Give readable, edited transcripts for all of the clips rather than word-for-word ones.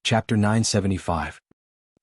Chapter 975.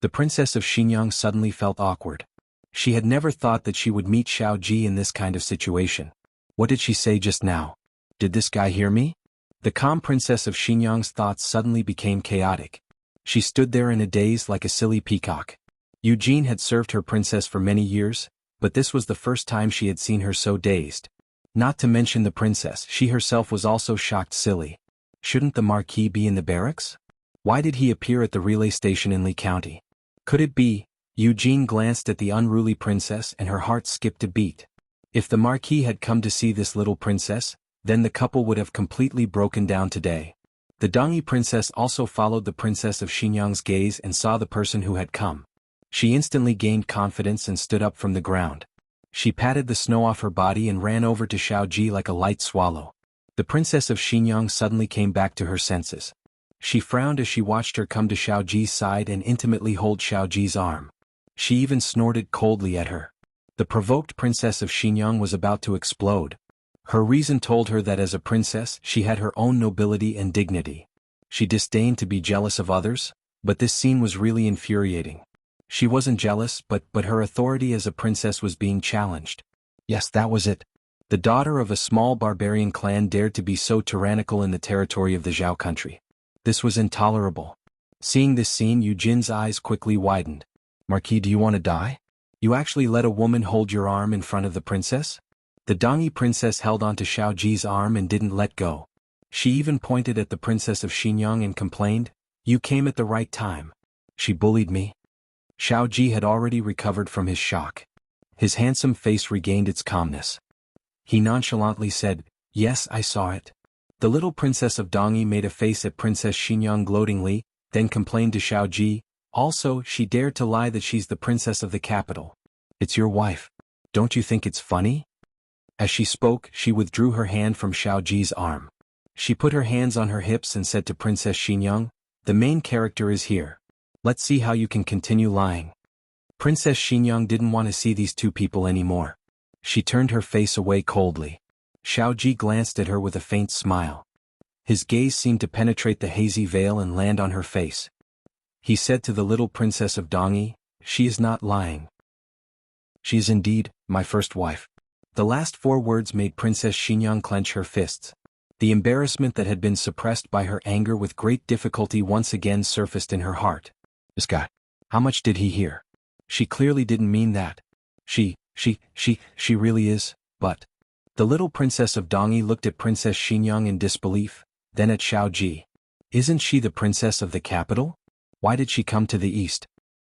The Princess of Xinyang suddenly felt awkward. She had never thought that she would meet Xiao Ji in this kind of situation. What did she say just now? Did this guy hear me? The calm Princess of Xinyang's thoughts suddenly became chaotic. She stood there in a daze like a silly peacock. Eugene had served her princess for many years, but this was the first time she had seen her so dazed. Not to mention the princess, she herself was also shocked silly. Shouldn't the Marquis be in the barracks? Why did he appear at the relay station in Li County? Could it be? Eugene glanced at the unruly princess and her heart skipped a beat. If the Marquis had come to see this little princess, then the couple would have completely broken down today. The Dongyi princess also followed the Princess of Xinyang's gaze and saw the person who had come. She instantly gained confidence and stood up from the ground. She patted the snow off her body and ran over to Xiao Ji like a light swallow. The Princess of Xinyang suddenly came back to her senses. She frowned as she watched her come to Xiao Ji's side and intimately hold Xiao Ji's arm. She even snorted coldly at her. The provoked Princess of Xinyang was about to explode. Her reason told her that as a princess she had her own nobility and dignity. She disdained to be jealous of others, but this scene was really infuriating. She wasn't jealous, but her authority as a princess was being challenged. Yes, that was it. The daughter of a small barbarian clan dared to be so tyrannical in the territory of the Zhao country. This was intolerable. Seeing this scene, Eugene's eyes quickly widened. Marquis, do you want to die? You actually let a woman hold your arm in front of the princess? The Dongyi princess held onto Xiao Ji's arm and didn't let go. She even pointed at the Princess of Xinyang and complained, "You came at the right time. She bullied me." Xiao Ji had already recovered from his shock. His handsome face regained its calmness. He nonchalantly said, "Yes, I saw it." The little princess of Dongyi made a face at Princess Xinyang gloatingly, then complained to Xiao Ji, "Also, she dared to lie that she's the princess of the capital. It's your wife. Don't you think it's funny?" As she spoke, she withdrew her hand from Xiao Ji's arm. She put her hands on her hips and said to Princess Xinyang, "The main character is here. Let's see how you can continue lying." Princess Xinyang didn't want to see these two people anymore. She turned her face away coldly. Xiao Ji glanced at her with a faint smile. His gaze seemed to penetrate the hazy veil and land on her face. He said to the little princess of Dongyi, "She is not lying. She is indeed my first wife." The last four words made Princess Xinyang clench her fists. The embarrassment that had been suppressed by her anger with great difficulty once again surfaced in her heart. This guy. How much did he hear? She clearly didn't mean that. She really is, but... The little princess of Dongyi looked at Princess Xinyang in disbelief, then at Xiao Ji. Isn't she the princess of the capital? Why did she come to the east?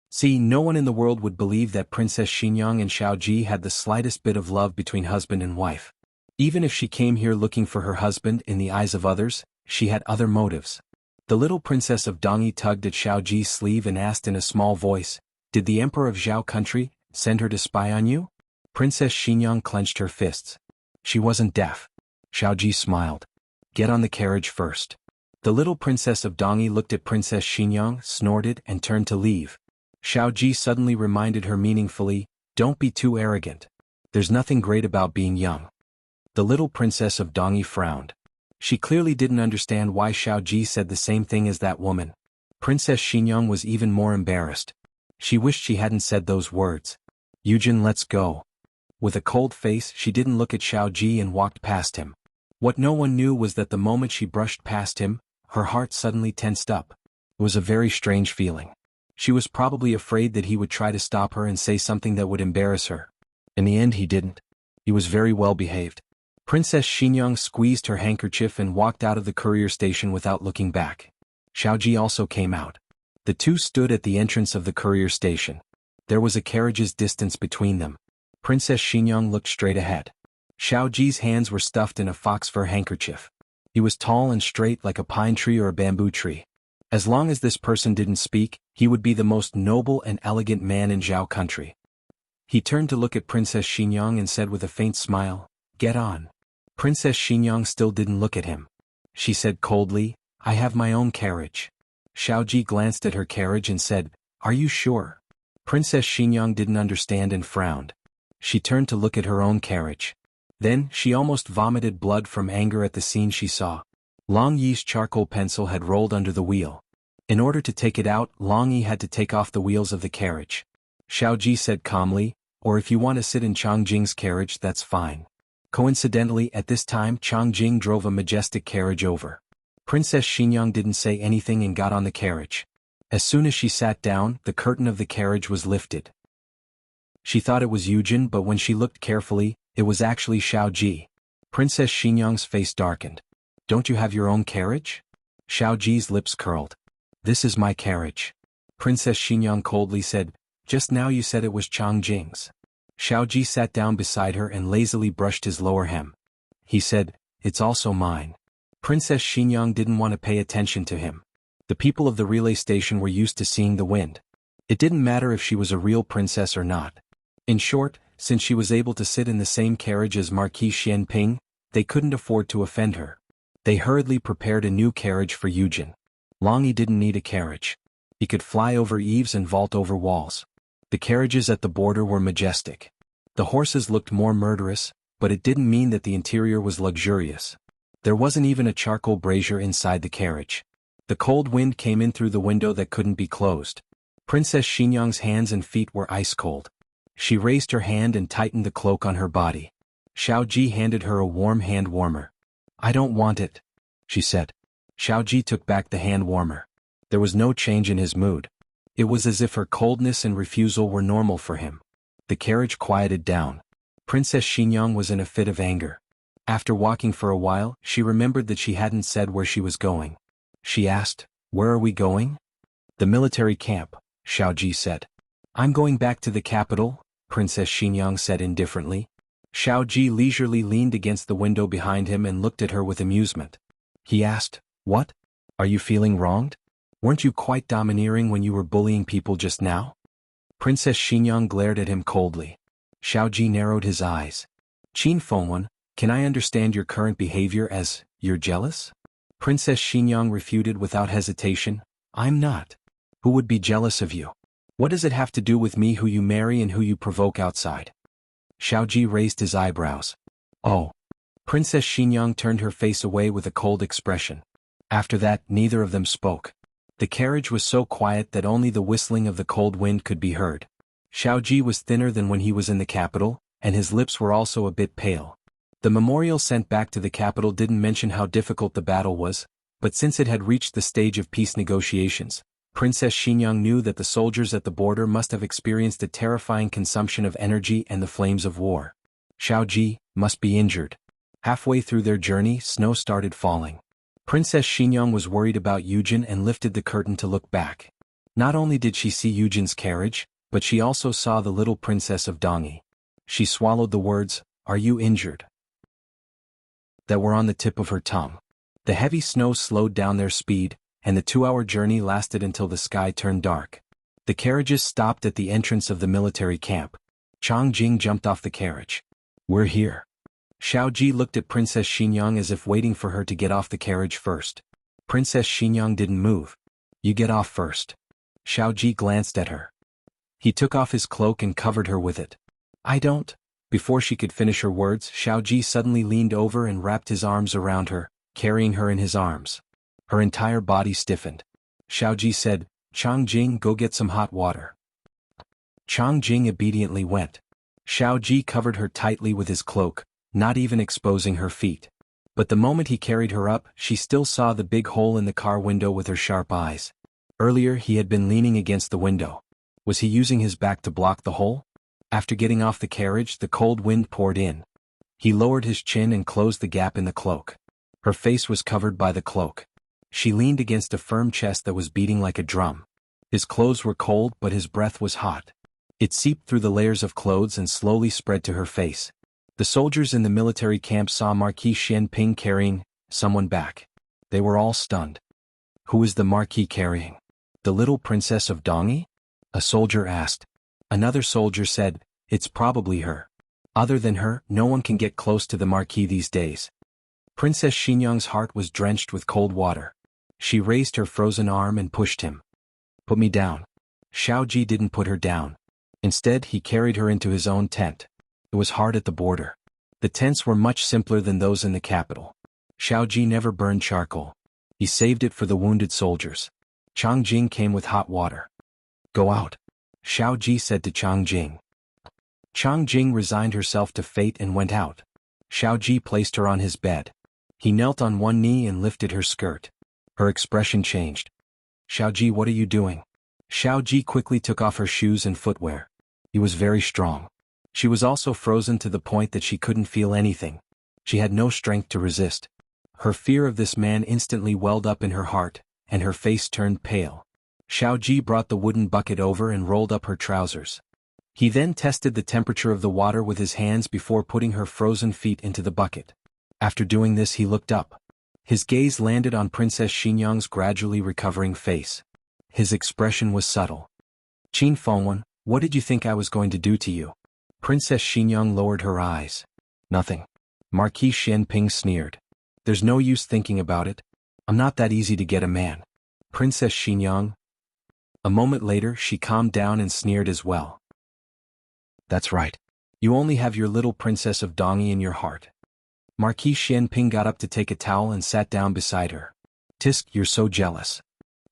See, no one in the world would believe that Princess Xinyang and Xiao Ji had the slightest bit of love between husband and wife. Even if she came here looking for her husband in the eyes of others, she had other motives. The little princess of Dongyi tugged at Xiao Ji's sleeve and asked in a small voice, "Did the emperor of Zhao country send her to spy on you?" Princess Xinyang clenched her fists. She wasn't deaf. Xiao Ji smiled. "Get on the carriage first." The little princess of Dongyi looked at Princess Xinyang, snorted, and turned to leave. Xiao Ji suddenly reminded her meaningfully, "Don't be too arrogant. There's nothing great about being young." The little princess of Dongyi frowned. She clearly didn't understand why Xiao Ji said the same thing as that woman. Princess Xinyang was even more embarrassed. She wished she hadn't said those words. "Eugene, let's go." With a cold face, she didn't look at Xiao Ji and walked past him. What no one knew was that the moment she brushed past him, her heart suddenly tensed up. It was a very strange feeling. She was probably afraid that he would try to stop her and say something that would embarrass her. In the end, he didn't. He was very well behaved. Princess Xinyang squeezed her handkerchief and walked out of the courier station without looking back. Xiao Ji also came out. The two stood at the entrance of the courier station. There was a carriage's distance between them. Princess Xinyang looked straight ahead. Xiao Ji's hands were stuffed in a fox fur handkerchief. He was tall and straight like a pine tree or a bamboo tree. As long as this person didn't speak, he would be the most noble and elegant man in Zhao country. He turned to look at Princess Xinyang and said with a faint smile, "Get on." Princess Xinyang still didn't look at him. She said coldly, "I have my own carriage." Xiao Ji glanced at her carriage and said, "Are you sure?" Princess Xinyang didn't understand and frowned. She turned to look at her own carriage. Then, she almost vomited blood from anger at the scene she saw. Long Yi's charcoal pencil had rolled under the wheel. In order to take it out, Long Yi had to take off the wheels of the carriage. Xiao Ji said calmly, or if you want to sit in Changjing's carriage, that's fine. Coincidentally, at this time Changjing drove a majestic carriage over. Princess Xinyang didn't say anything and got on the carriage. As soon as she sat down, the curtain of the carriage was lifted. She thought it was Yujin, but when she looked carefully, it was actually Xiao Ji. Princess Xinyang's face darkened. Don't you have your own carriage? Xiao Ji's lips curled. This is my carriage. Princess Xinyang coldly said, just now you said it was Changjing's. Xiao Ji sat down beside her and lazily brushed his lower hem. He said, it's also mine. Princess Xinyang didn't want to pay attention to him. The people of the relay station were used to seeing the wind. It didn't matter if she was a real princess or not. In short, since she was able to sit in the same carriage as Marquis Xianping, they couldn't afford to offend her. They hurriedly prepared a new carriage for Yujin. Long Yi didn't need a carriage. He could fly over eaves and vault over walls. The carriages at the border were majestic. The horses looked more murderous, but it didn't mean that the interior was luxurious. There wasn't even a charcoal brazier inside the carriage. The cold wind came in through the window that couldn't be closed. Princess Xinyang's hands and feet were ice cold. She raised her hand and tightened the cloak on her body. Xiao Ji handed her a warm hand warmer. I don't want it, she said. Xiao Ji took back the hand warmer. There was no change in his mood. It was as if her coldness and refusal were normal for him. The carriage quieted down. Princess Xinyang was in a fit of anger. After walking for a while, she remembered that she hadn't said where she was going. She asked, where are we going? The military camp, Xiao Ji said. I'm going back to the capital, Princess Xinyang said indifferently. Xiao Ji leisurely leaned against the window behind him and looked at her with amusement. He asked, what? Are you feeling wronged? Weren't you quite domineering when you were bullying people just now? Princess Xinyang glared at him coldly. Xiao Ji narrowed his eyes. Qin Fengwen, can I understand your current behavior as, you're jealous? Princess Xinyang refuted without hesitation, I'm not. Who would be jealous of you? What does it have to do with me who you marry and who you provoke outside? Xiao Ji raised his eyebrows. Oh. Princess Xinyang turned her face away with a cold expression. After that, neither of them spoke. The carriage was so quiet that only the whistling of the cold wind could be heard. Xiao Ji was thinner than when he was in the capital, and his lips were also a bit pale. The memorial sent back to the capital didn't mention how difficult the battle was, but since it had reached the stage of peace negotiations, Princess Xinyang knew that the soldiers at the border must have experienced a terrifying consumption of energy and the flames of war. Xiao Ji must be injured. Halfway through their journey, snow started falling. Princess Xinyang was worried about Yujin and lifted the curtain to look back. Not only did she see Yujin's carriage, but she also saw the little princess of Dongyi. She swallowed the words, "Are you injured?" that were on the tip of her tongue. The heavy snow slowed down their speed, and the 2-hour journey lasted until the sky turned dark. The carriages stopped at the entrance of the military camp. Chang Jing jumped off the carriage. We're here. Xiao Ji looked at Princess Xinyang as if waiting for her to get off the carriage first. Princess Xinyang didn't move. You get off first. Xiao Ji glanced at her. He took off his cloak and covered her with it. I don't. Before she could finish her words, Xiao Ji suddenly leaned over and wrapped his arms around her, carrying her in his arms. Her entire body stiffened. Xiao Ji said, Chang Jing, go get some hot water. Chang Jing obediently went. Xiao Ji covered her tightly with his cloak, not even exposing her feet. But the moment he carried her up, she still saw the big hole in the car window with her sharp eyes. Earlier he had been leaning against the window. Was he using his back to block the hole? After getting off the carriage, the cold wind poured in. He lowered his chin and closed the gap in the cloak. Her face was covered by the cloak. She leaned against a firm chest that was beating like a drum. His clothes were cold, but his breath was hot. It seeped through the layers of clothes and slowly spread to her face. The soldiers in the military camp saw Marquis Xianping carrying someone back. They were all stunned. Who is the Marquis carrying? The little princess of Dongyi? A soldier asked. Another soldier said, it's probably her. Other than her, no one can get close to the Marquis these days. Princess Xinyang's heart was drenched with cold water. She raised her frozen arm and pushed him. Put me down. Xiao Ji didn't put her down. Instead, he carried her into his own tent. It was hard at the border. The tents were much simpler than those in the capital. Xiao Ji never burned charcoal. He saved it for the wounded soldiers. Chang Jing came with hot water. Go out, Xiao Ji said to Chang Jing. Chang Jing resigned herself to fate and went out. Xiao Ji placed her on his bed. He knelt on one knee and lifted her skirt. Her expression changed. Xiao Ji, what are you doing? Xiao Ji quickly took off her shoes and footwear. He was very strong. She was also frozen to the point that she couldn't feel anything. She had no strength to resist. Her fear of this man instantly welled up in her heart, and her face turned pale. Xiao Ji brought the wooden bucket over and rolled up her trousers. He then tested the temperature of the water with his hands before putting her frozen feet into the bucket. After doing this, he looked up. His gaze landed on Princess Xinyang's gradually recovering face. His expression was subtle. Qin Fengwen, what did you think I was going to do to you? Princess Xinyang lowered her eyes. Nothing. Marquis Shenping sneered. There's no use thinking about it. I'm not that easy to get a man. Princess Xinyang. A moment later, she calmed down and sneered as well. That's right. You only have your little princess of Dongyi in your heart. Marquis Shenping got up to take a towel and sat down beside her. Tisk, you're so jealous.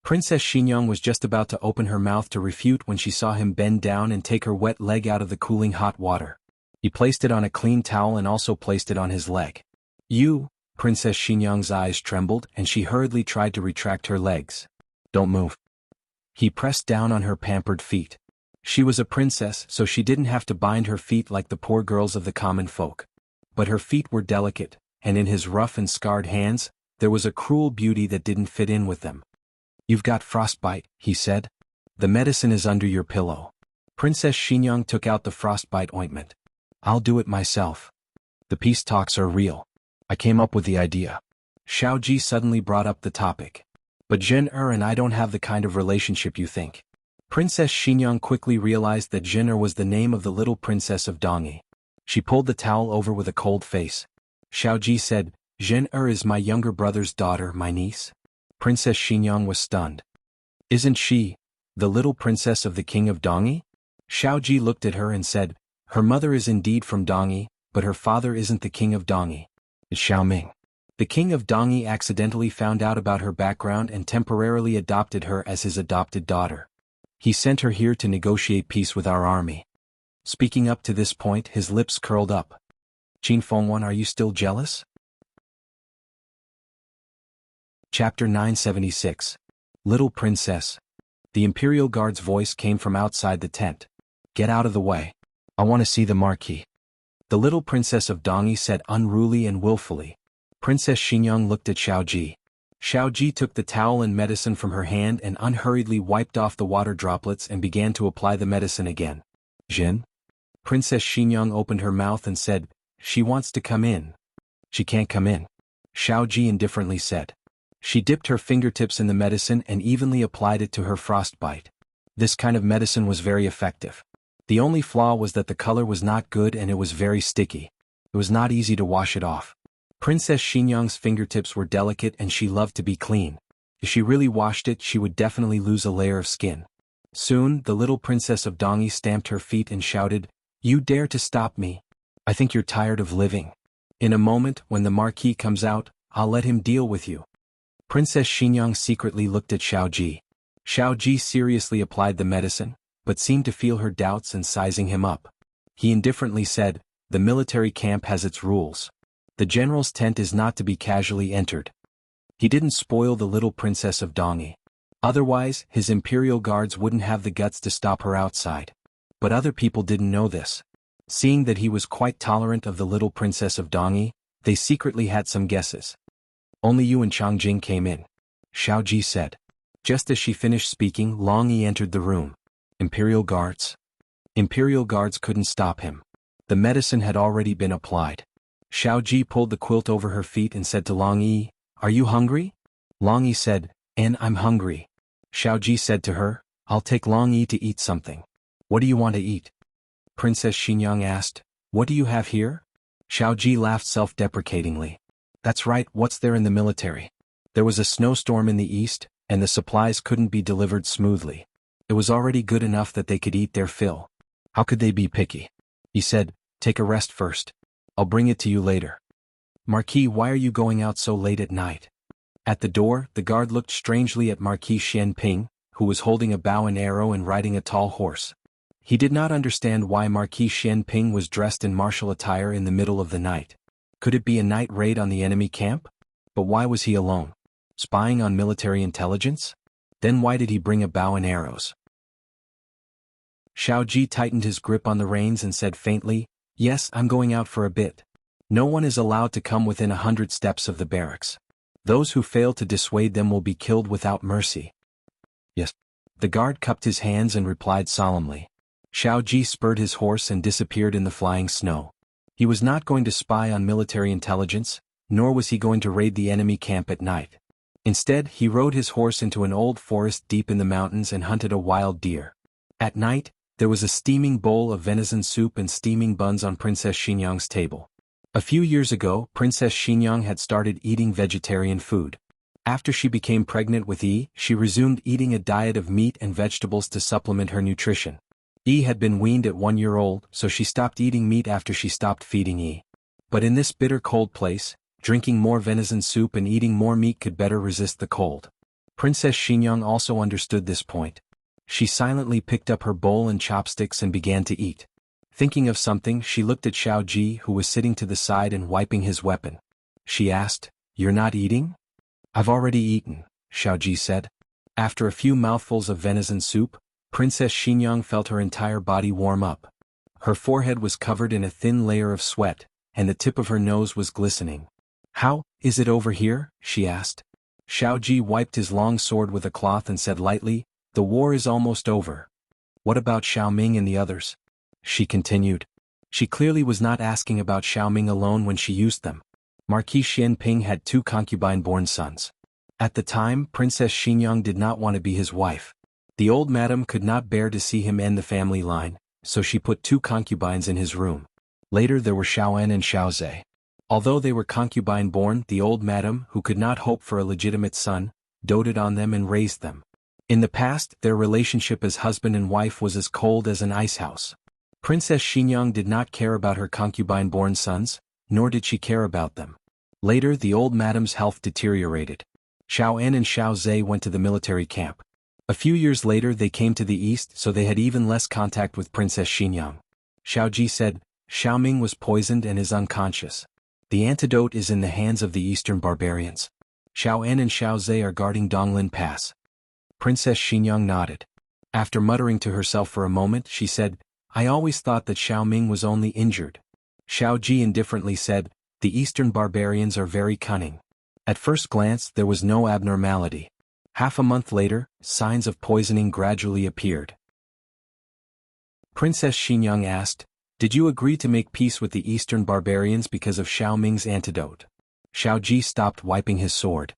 Princess Xinyang was just about to open her mouth to refute when she saw him bend down and take her wet leg out of the cooling hot water. He placed it on a clean towel and also placed it on his leg. You, Princess Xinyang's eyes trembled and she hurriedly tried to retract her legs. Don't move. He pressed down on her pampered feet. She was a princess, so she didn't have to bind her feet like the poor girls of the common folk. But her feet were delicate, and in his rough and scarred hands, there was a cruel beauty that didn't fit in with them. You've got frostbite, he said. The medicine is under your pillow. Princess Xinyang took out the frostbite ointment. I'll do it myself. The peace talks are real. I came up with the idea. Xiao Ji suddenly brought up the topic. But Jin and I don't have the kind of relationship you think. Princess Xinyang quickly realized that Jin was the name of the little princess of Dongyi. She pulled the towel over with a cold face. Xiao Ji said, Jin is my younger brother's daughter, my niece. Princess Xinyang was stunned. Isn't she the little princess of the king of Dongyi? Xiao Ji looked at her and said, her mother is indeed from Dongyi, but her father isn't the king of Dongyi. It's Xiao Ming. The king of Dongyi accidentally found out about her background and temporarily adopted her as his adopted daughter. He sent her here to negotiate peace with our army. Speaking up to this point, his lips curled up. Qin Fengwen, are you still jealous? Chapter 976. Little Princess. The Imperial Guard's voice came from outside the tent. Get out of the way. I want to see the Marquis. The little princess of Dongyi said unruly and willfully. Princess Xinyang looked at Xiao Ji. Xiao Ji took the towel and medicine from her hand and unhurriedly wiped off the water droplets and began to apply the medicine again. Jin? Princess Xinyang opened her mouth and said, she wants to come in. She can't come in. Xiao Ji indifferently said. She dipped her fingertips in the medicine and evenly applied it to her frostbite. This kind of medicine was very effective. The only flaw was that the color was not good and it was very sticky. It was not easy to wash it off. Princess Xinyang's fingertips were delicate and she loved to be clean. If she really washed it, she would definitely lose a layer of skin. Soon, the little princess of Dongyi stamped her feet and shouted, You dare to stop me? I think you're tired of living. In a moment, when the Marquis comes out, I'll let him deal with you. Princess Xinyang secretly looked at Xiao Ji. Xiao Ji seriously applied the medicine, but seemed to feel her doubts and sizing him up. He indifferently said, The military camp has its rules. The general's tent is not to be casually entered. He didn't spoil the little princess of Dongyi. Otherwise, his imperial guards wouldn't have the guts to stop her outside. But other people didn't know this. Seeing that he was quite tolerant of the little princess of Dongyi, they secretly had some guesses. Only you and Chang Jing came in, Xiao Ji said. Just as she finished speaking, Long Yi entered the room. Imperial guards? Imperial guards couldn't stop him. The medicine had already been applied. Xiao Ji pulled the quilt over her feet and said to Long Yi, Are you hungry? Long Yi said, I'm hungry. Xiao Ji said to her, I'll take Long Yi to eat something. What do you want to eat? Princess Xinyang asked, What do you have here? Xiao Ji laughed self-deprecatingly. That's right, what's there in the military? There was a snowstorm in the east, and the supplies couldn't be delivered smoothly. It was already good enough that they could eat their fill. How could they be picky? He said, Take a rest first. I'll bring it to you later. Marquis, why are you going out so late at night? At the door, the guard looked strangely at Marquis Xianping, who was holding a bow and arrow and riding a tall horse. He did not understand why Marquis Xianping was dressed in martial attire in the middle of the night. Could it be a night raid on the enemy camp? But why was he alone? Spying on military intelligence? Then why did he bring a bow and arrows? Xiao Ji tightened his grip on the reins and said faintly, "Yes, I'm going out for a bit. No one is allowed to come within 100 steps of the barracks. Those who fail to dissuade them will be killed without mercy." "Yes." The guard cupped his hands and replied solemnly. Xiao Ji spurred his horse and disappeared in the flying snow. He was not going to spy on military intelligence, nor was he going to raid the enemy camp at night. Instead, he rode his horse into an old forest deep in the mountains and hunted a wild deer. At night, there was a steaming bowl of venison soup and steaming buns on Princess Xinyang's table. A few years ago, Princess Xinyang had started eating vegetarian food. After she became pregnant with Yi, she resumed eating a diet of meat and vegetables to supplement her nutrition. Yi had been weaned at 1 year old, so she stopped eating meat after she stopped feeding Yi. But in this bitter cold place, drinking more venison soup and eating more meat could better resist the cold. Princess Xinyang also understood this point. She silently picked up her bowl and chopsticks and began to eat. Thinking of something, she looked at Xiao Ji, who was sitting to the side and wiping his weapon. She asked, "You're not eating?" "I've already eaten," Xiao Ji said. After a few mouthfuls of venison soup, Princess Xinyang felt her entire body warm up. Her forehead was covered in a thin layer of sweat, and the tip of her nose was glistening. "How is it over here?" she asked. Xiao Ji wiped his long sword with a cloth and said lightly, "The war is almost over." "What about Xiao Ming and the others?" she continued. She clearly was not asking about Xiao Ming alone when she used them. Marquis Xianping had 2 concubine-born sons. At the time, Princess Xinyang did not want to be his wife. The old madam could not bear to see him end the family line, so she put 2 concubines in his room. Later there were Xiao En and Xiao Zhe. Although they were concubine-born, the old madam, who could not hope for a legitimate son, doted on them and raised them. In the past, their relationship as husband and wife was as cold as an icehouse. Princess Xinyang did not care about her concubine-born sons, nor did she care about them. Later the old madam's health deteriorated. Xiao En and Xiao Zhe went to the military camp. A few years later they came to the east, so they had even less contact with Princess Xinyang. Xiao Ji said, "Xiao Ming was poisoned and is unconscious. The antidote is in the hands of the eastern barbarians. Xiao En and Xiao Zhe are guarding Donglin Pass." Princess Xinyang nodded. After muttering to herself for a moment, she said, "I always thought that Xiao Ming was only injured." Xiao Ji indifferently said, "The eastern barbarians are very cunning." At first glance there was no abnormality. Half a month later, signs of poisoning gradually appeared. Princess Xinyang asked, "Did you agree to make peace with the eastern barbarians because of Xiao Ming's antidote?" Xiao Ji stopped wiping his sword.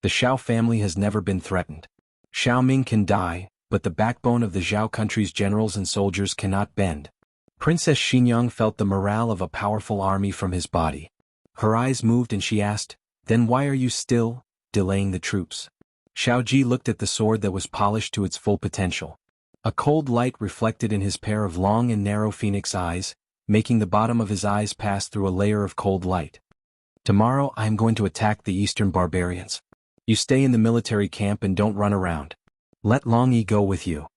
"The Xiao family has never been threatened. Xiao Ming can die, but the backbone of the Zhao country's generals and soldiers cannot bend." Princess Xinyang felt the morale of a powerful army from his body. Her eyes moved and she asked, "Then why are you still delaying the troops?" Xiao Ji looked at the sword that was polished to its full potential. A cold light reflected in his pair of long and narrow phoenix eyes, making the bottom of his eyes pass through a layer of cold light. "Tomorrow I am going to attack the eastern barbarians. You stay in the military camp and don't run around. Let Long Yi go with you."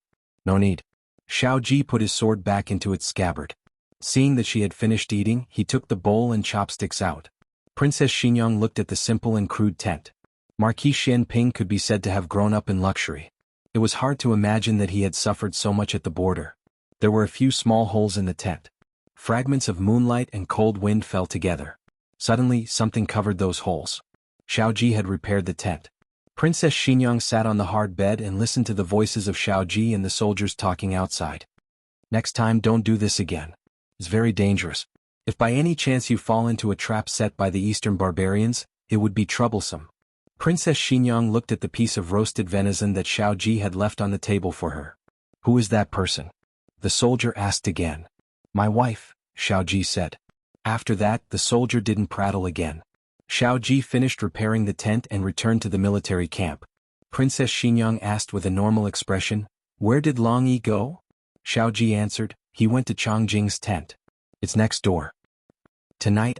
"No need." Xiao Ji put his sword back into its scabbard. Seeing that she had finished eating, he took the bowl and chopsticks out. Princess Xinyang looked at the simple and crude tent. Marquis Xianping could be said to have grown up in luxury. It was hard to imagine that he had suffered so much at the border. There were a few small holes in the tent. Fragments of moonlight and cold wind fell together. Suddenly, something covered those holes. Xiao Ji had repaired the tent. Princess Xinyang sat on the hard bed and listened to the voices of Xiao Ji and the soldiers talking outside. "Next time don't do this again. It's very dangerous. If by any chance you fall into a trap set by the eastern barbarians, it would be troublesome." Princess Xinyang looked at the piece of roasted venison that Xiao Ji had left on the table for her. "Who is that person?" the soldier asked again. "My wife," Xiao Ji said. After that, the soldier didn't prattle again. Xiao Ji finished repairing the tent and returned to the military camp. Princess Xinyang asked with a normal expression, "Where did Long Yi go?" Xiao Ji answered, "He went to Changjing's tent. It's next door. Tonight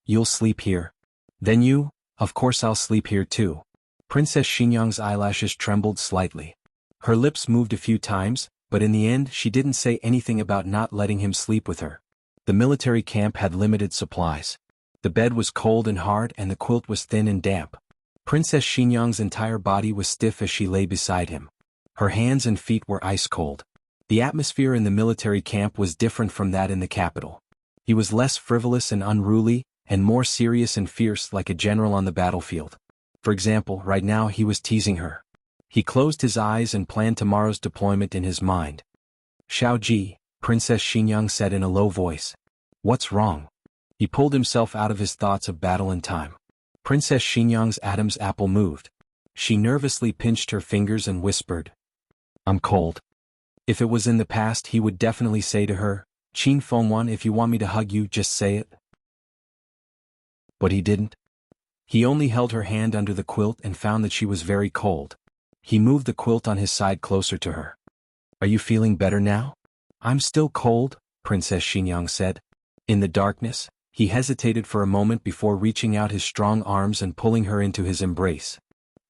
you'll sleep here. Then you, Of course I'll sleep here too. Princess Xinyang's eyelashes trembled slightly. Her lips moved a few times, but in the end she didn't say anything about not letting him sleep with her. The military camp had limited supplies. The bed was cold and hard and the quilt was thin and damp. Princess Xinyang's entire body was stiff as she lay beside him. Her hands and feet were ice cold. The atmosphere in the military camp was different from that in the capital. He was less frivolous and unruly, and more serious and fierce like a general on the battlefield. For example, right now he was teasing her. He closed his eyes and planned tomorrow's deployment in his mind. "Xiao Ji," Princess Xinyang said in a low voice. "What's wrong?" He pulled himself out of his thoughts of battle and time. Princess Xinyang's Adam's apple moved. She nervously pinched her fingers and whispered, "I'm cold." If it was in the past he would definitely say to her, "Qin Fengwan, if you want me to hug you, just say it." But he didn't. He only held her hand under the quilt and found that she was very cold. He moved the quilt on his side closer to her. "Are you feeling better now?" "I'm still cold," Princess Xinyang said. In the darkness, he hesitated for a moment before reaching out his strong arms and pulling her into his embrace.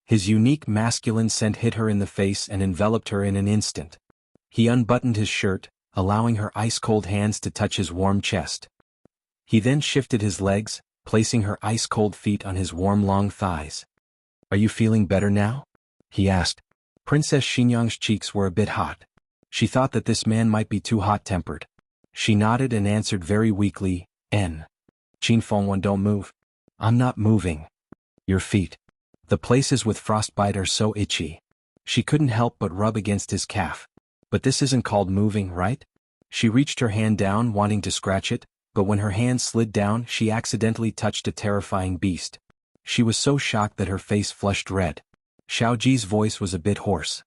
His unique masculine scent hit her in the face and enveloped her in an instant. He unbuttoned his shirt, allowing her ice-cold hands to touch his warm chest. He then shifted his legs, placing her ice-cold feet on his warm long thighs. "Are you feeling better now?" he asked. Princess Xinyang's cheeks were a bit hot. She thought that this man might be too hot-tempered. She nodded and answered very weakly, "N. Qin Fengwan, don't move." "I'm not moving." "Your feet. The places with frostbite are so itchy." She couldn't help but rub against his calf. "But this isn't called moving, right?" She reached her hand down wanting to scratch it, but when her hand slid down she accidentally touched a terrifying beast. She was so shocked that her face flushed red. Xiao Ji's voice was a bit hoarse.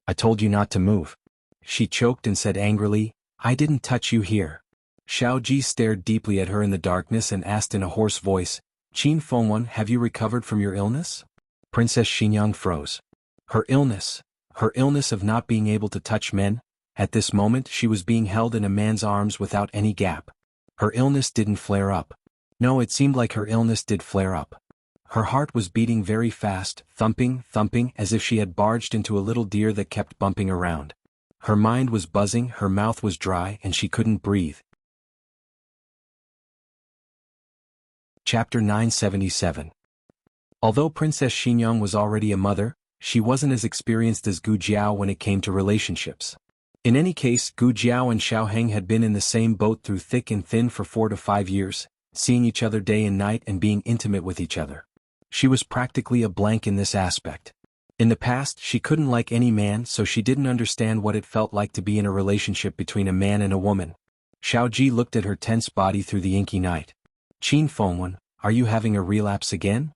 "I told you not to move." She choked and said angrily, "I didn't touch you here." Xiao Ji stared deeply at her in the darkness and asked in a hoarse voice, "Qin Fengwan, have you recovered from your illness?" Princess Xinyang froze. Her illness of not being able to touch men. At this moment she was being held in a man's arms without any gap. Her illness didn't flare up. No, it seemed like her illness did flare up. Her heart was beating very fast, thumping, as if she had barged into a little deer that kept bumping around. Her mind was buzzing, her mouth was dry, and she couldn't breathe. Chapter 977. Although Princess Xinyang was already a mother, she wasn't as experienced as Gu Jiao when it came to relationships. In any case, Gu Jiao and Xiao Heng had been in the same boat through thick and thin for 4 to 5 years, seeing each other day and night and being intimate with each other. She was practically a blank in this aspect. In the past, she couldn't like any man, so she didn't understand what it felt like to be in a relationship between a man and a woman. Xiao Ji looked at her tense body through the inky night. "Qin Fengwan, are you having a relapse again?"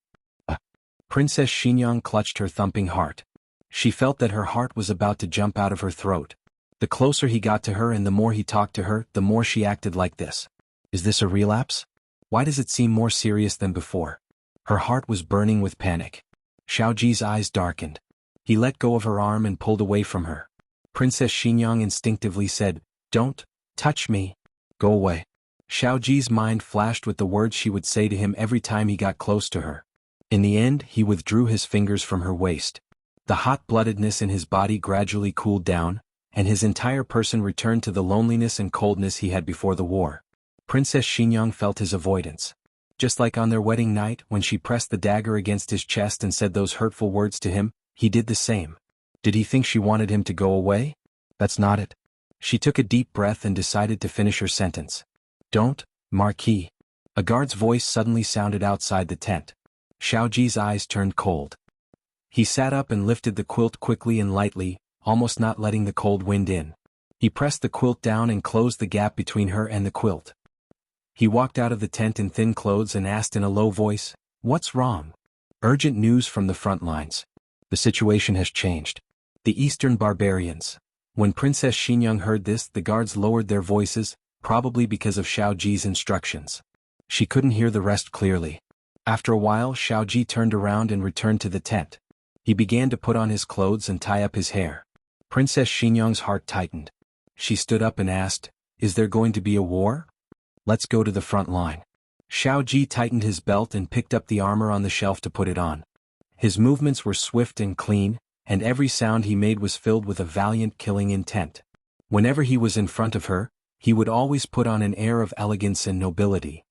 Princess Xinyang clutched her thumping heart. She felt that her heart was about to jump out of her throat. The closer he got to her and the more he talked to her, the more she acted like this. "Is this a relapse? Why does it seem more serious than before?" Her heart was burning with panic. Xiao Ji's eyes darkened. He let go of her arm and pulled away from her. Princess Xinyang instinctively said, "Don't touch me. Go away." Xiao Ji's mind flashed with the words she would say to him every time he got close to her. In the end, he withdrew his fingers from her waist. The hot-bloodedness in his body gradually cooled down, and his entire person returned to the loneliness and coldness he had before the war. Princess Xinyang felt his avoidance. Just like on their wedding night when she pressed the dagger against his chest and said those hurtful words to him, he did the same. Did he think she wanted him to go away? That's not it. She took a deep breath and decided to finish her sentence. "Don't, Marquis." A guard's voice suddenly sounded outside the tent. Xiao Ji's eyes turned cold. He sat up and lifted the quilt quickly and lightly, almost not letting the cold wind in. He pressed the quilt down and closed the gap between her and the quilt. He walked out of the tent in thin clothes and asked in a low voice, "What's wrong?" "Urgent news from the front lines. The situation has changed. The Eastern barbarians." When Princess Xinyang heard this, the guards lowered their voices, probably because of Xiao Ji's instructions. She couldn't hear the rest clearly. After a while, Xiao Ji turned around and returned to the tent. He began to put on his clothes and tie up his hair. Princess Xinyang's heart tightened. She stood up and asked, "Is there going to be a war?" "Let's go to the front line." Xiao Ji tightened his belt and picked up the armor on the shelf to put it on. His movements were swift and clean, and every sound he made was filled with a valiant killing intent. Whenever he was in front of her, he would always put on an air of elegance and nobility.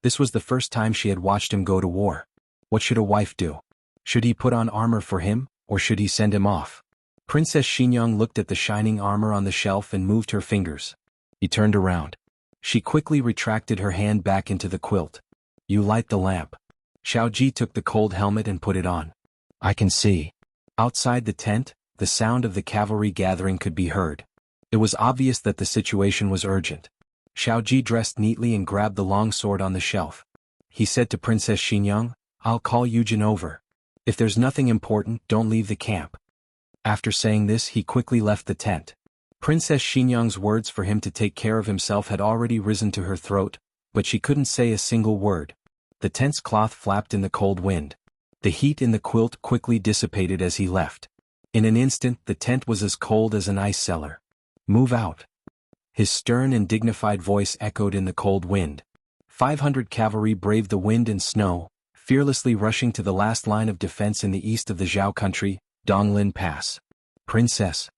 This was the first time she had watched him go to war. What should a wife do? Should he put on armor for him, or should he send him off? Princess Xingyang looked at the shining armor on the shelf and moved her fingers. He turned around. She quickly retracted her hand back into the quilt. You light the lamp. Xiao Ji took the cold helmet and put it on. I can see. Outside the tent, the sound of the cavalry gathering could be heard. It was obvious that the situation was urgent. Xiao Ji dressed neatly and grabbed the long sword on the shelf. He said to Princess Xingyang, I'll call Yujin over. If there's nothing important, don't leave the camp. After saying this, he quickly left the tent. Princess Xingyang's words for him to take care of himself had already risen to her throat, but she couldn't say a single word. The tent's cloth flapped in the cold wind. The heat in the quilt quickly dissipated as he left. In an instant, the tent was as cold as an ice cellar. Move out. His stern and dignified voice echoed in the cold wind. 500 cavalry braved the wind and snow, fearlessly rushing to the last line of defense in the east of the Zhao country, Donglin Pass. Princess.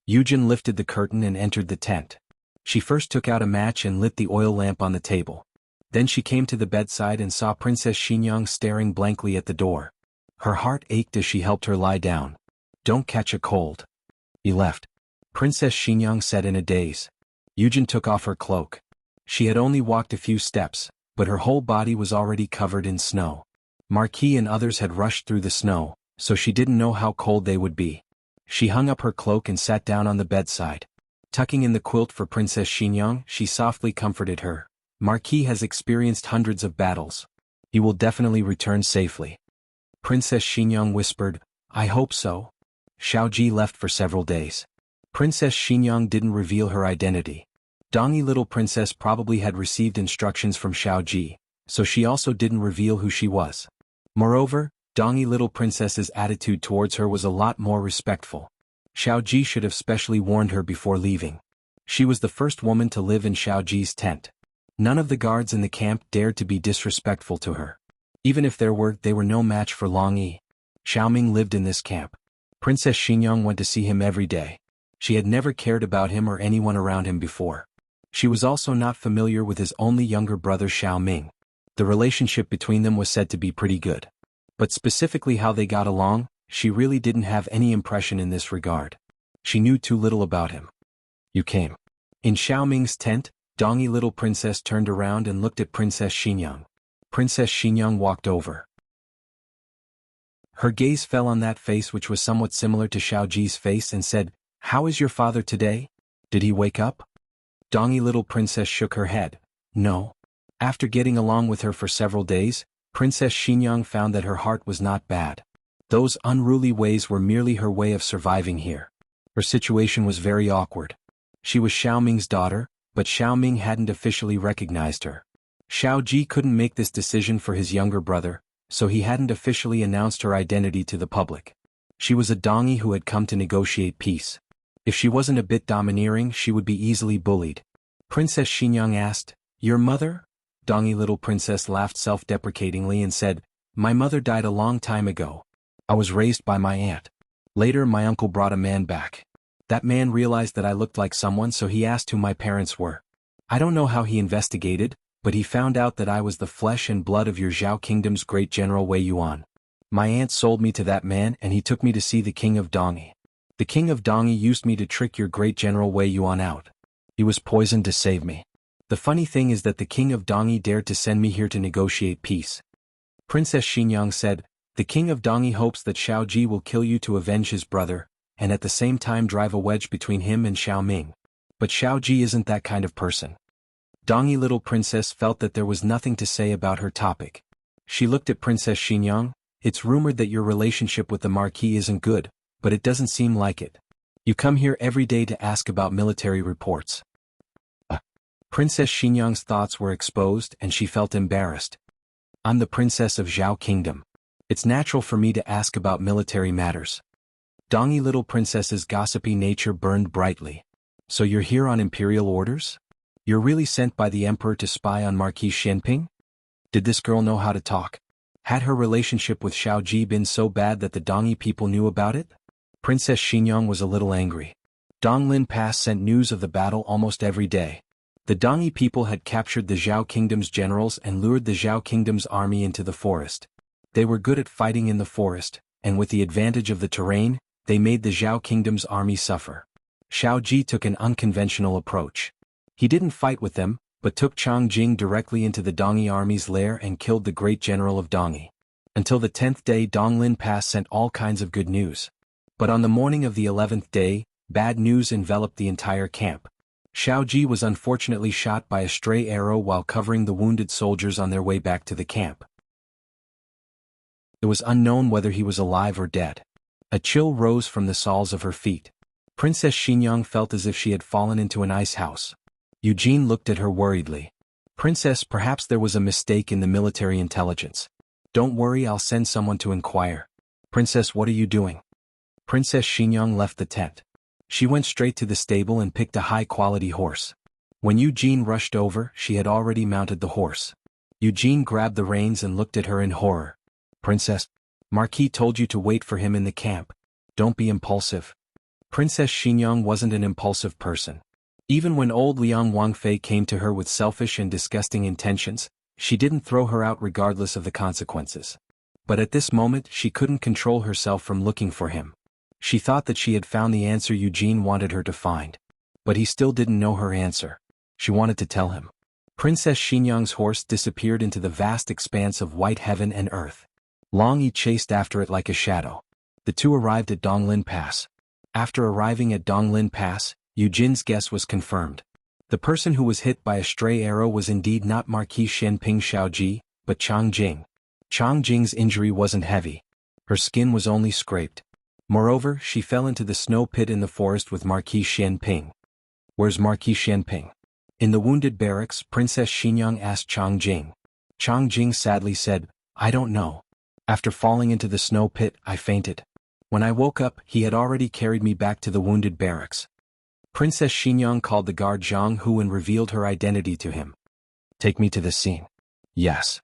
Yujin lifted the curtain and entered the tent. She first took out a match and lit the oil lamp on the table. Then she came to the bedside and saw Princess Xingyang staring blankly at the door. Her heart ached as she helped her lie down. Don't catch a cold. He left. Princess Xingyang said in a daze. Yujin took off her cloak. She had only walked a few steps, but her whole body was already covered in snow. Marquis and others had rushed through the snow, so she didn't know how cold they would be. She hung up her cloak and sat down on the bedside. Tucking in the quilt for Princess Xingyang, she softly comforted her. Marquis has experienced hundreds of battles. He will definitely return safely. Princess Xingyang whispered, I hope so. Xiao Ji left for several days. Princess Xingyang didn't reveal her identity. Dongi Little Princess probably had received instructions from Xiao Ji, so she also didn't reveal who she was. Moreover, Dongi Little Princess's attitude towards her was a lot more respectful. Xiao Ji should have specially warned her before leaving. She was the first woman to live in Xiao Ji's tent. None of the guards in the camp dared to be disrespectful to her. Even if there were, they were no match for Long Yi. Xiaoming lived in this camp. Princess Xingyang went to see him every day. She had never cared about him or anyone around him before. She was also not familiar with his only younger brother Xiaoming. The relationship between them was said to be pretty good. But specifically how they got along, she really didn't have any impression in this regard. She knew too little about him. You came. In Xiaoming's tent, Dongi Little Princess turned around and looked at Princess Xingyang. Princess Xingyang walked over. Her gaze fell on that face which was somewhat similar to Xiao Ji's face and said, How is your father today? Did he wake up? Dongi Little Princess shook her head. No. After getting along with her for several days, Princess Xingyang found that her heart was not bad. Those unruly ways were merely her way of surviving here. Her situation was very awkward. She was Xiaoming's daughter, but Xiaoming hadn't officially recognized her. Xiao Ji couldn't make this decision for his younger brother, so he hadn't officially announced her identity to the public. She was a Dongi who had come to negotiate peace. If she wasn't a bit domineering, she would be easily bullied. Princess Xingyang asked, Your mother? Dongi Little Princess laughed self-deprecatingly and said, My mother died a long time ago. I was raised by my aunt. Later my uncle brought a man back. That man realized that I looked like someone, so he asked who my parents were. I don't know how he investigated, but he found out that I was the flesh and blood of your Zhao Kingdom's great general Wei Yuan. My aunt sold me to that man and he took me to see the king of Dongi. The king of Dongi used me to trick your great general Wei Yuan out. He was poisoned to save me. The funny thing is that the king of Dongi dared to send me here to negotiate peace. Princess Xingyang said, The king of Dongi hopes that Xiao Ji will kill you to avenge his brother, and at the same time drive a wedge between him and Xiaoming. But Xiao Ji isn't that kind of person. Dongi Little Princess felt that there was nothing to say about her topic. She looked at Princess Xingyang. It's rumored that your relationship with the Marquis isn't good, but it doesn't seem like it. You come here every day to ask about military reports. Princess Xingyang's thoughts were exposed and she felt embarrassed. I'm the princess of Zhao Kingdom. It's natural for me to ask about military matters. Dongi Little Princess's gossipy nature burned brightly. So you're here on imperial orders? You're really sent by the emperor to spy on Marquis Xianping? Did this girl know how to talk? Had her relationship with Xiao Ji been so bad that the Dongyi people knew about it? Princess Xinyang was a little angry. Donglin Pass sent news of the battle almost every day. The Dongyi people had captured the Zhao Kingdom's generals and lured the Zhao Kingdom's army into the forest. They were good at fighting in the forest, and with the advantage of the terrain, they made the Zhao Kingdom's army suffer. Xiao Ji took an unconventional approach. He didn't fight with them, but took Changjing directly into the Dongyi army's lair and killed the great general of Dongyi. Until the 10th day Donglin Pass sent all kinds of good news. But on the morning of the 11th day, bad news enveloped the entire camp. Xiao Ji was unfortunately shot by a stray arrow while covering the wounded soldiers on their way back to the camp. It was unknown whether he was alive or dead. A chill rose from the soles of her feet. Princess Xinyang felt as if she had fallen into an ice house. Eugene looked at her worriedly. Princess, perhaps there was a mistake in the military intelligence. Don't worry, I'll send someone to inquire. Princess, what are you doing? Princess Xinyang left the tent. She went straight to the stable and picked a high-quality horse. When Eugene rushed over, she had already mounted the horse. Eugene grabbed the reins and looked at her in horror. Princess, Marquis told you to wait for him in the camp. Don't be impulsive. Princess Xinyang wasn't an impulsive person. Even when old Liang Wangfei came to her with selfish and disgusting intentions, she didn't throw her out regardless of the consequences. But at this moment she couldn't control herself from looking for him. She thought that she had found the answer Eugene wanted her to find. But he still didn't know her answer. She wanted to tell him. Princess Xinyang's horse disappeared into the vast expanse of white heaven and earth. Long Yi chased after it like a shadow. The two arrived at Donglin Pass. After arriving at Donglin Pass, Eugene's guess was confirmed. The person who was hit by a stray arrow was indeed not Marquis Xianping Xiaoji, but Changjing. Changjing's injury wasn't heavy. Her skin was only scraped. Moreover, she fell into the snow pit in the forest with Marquis Xianping. Where's Marquis Xianping? In the wounded barracks, Princess Xinyang asked Changjing. Changjing sadly said, I don't know. After falling into the snow pit, I fainted. When I woke up, he had already carried me back to the wounded barracks. Princess Xinyang called the guard Jianghu and revealed her identity to him. Take me to the scene. Yes.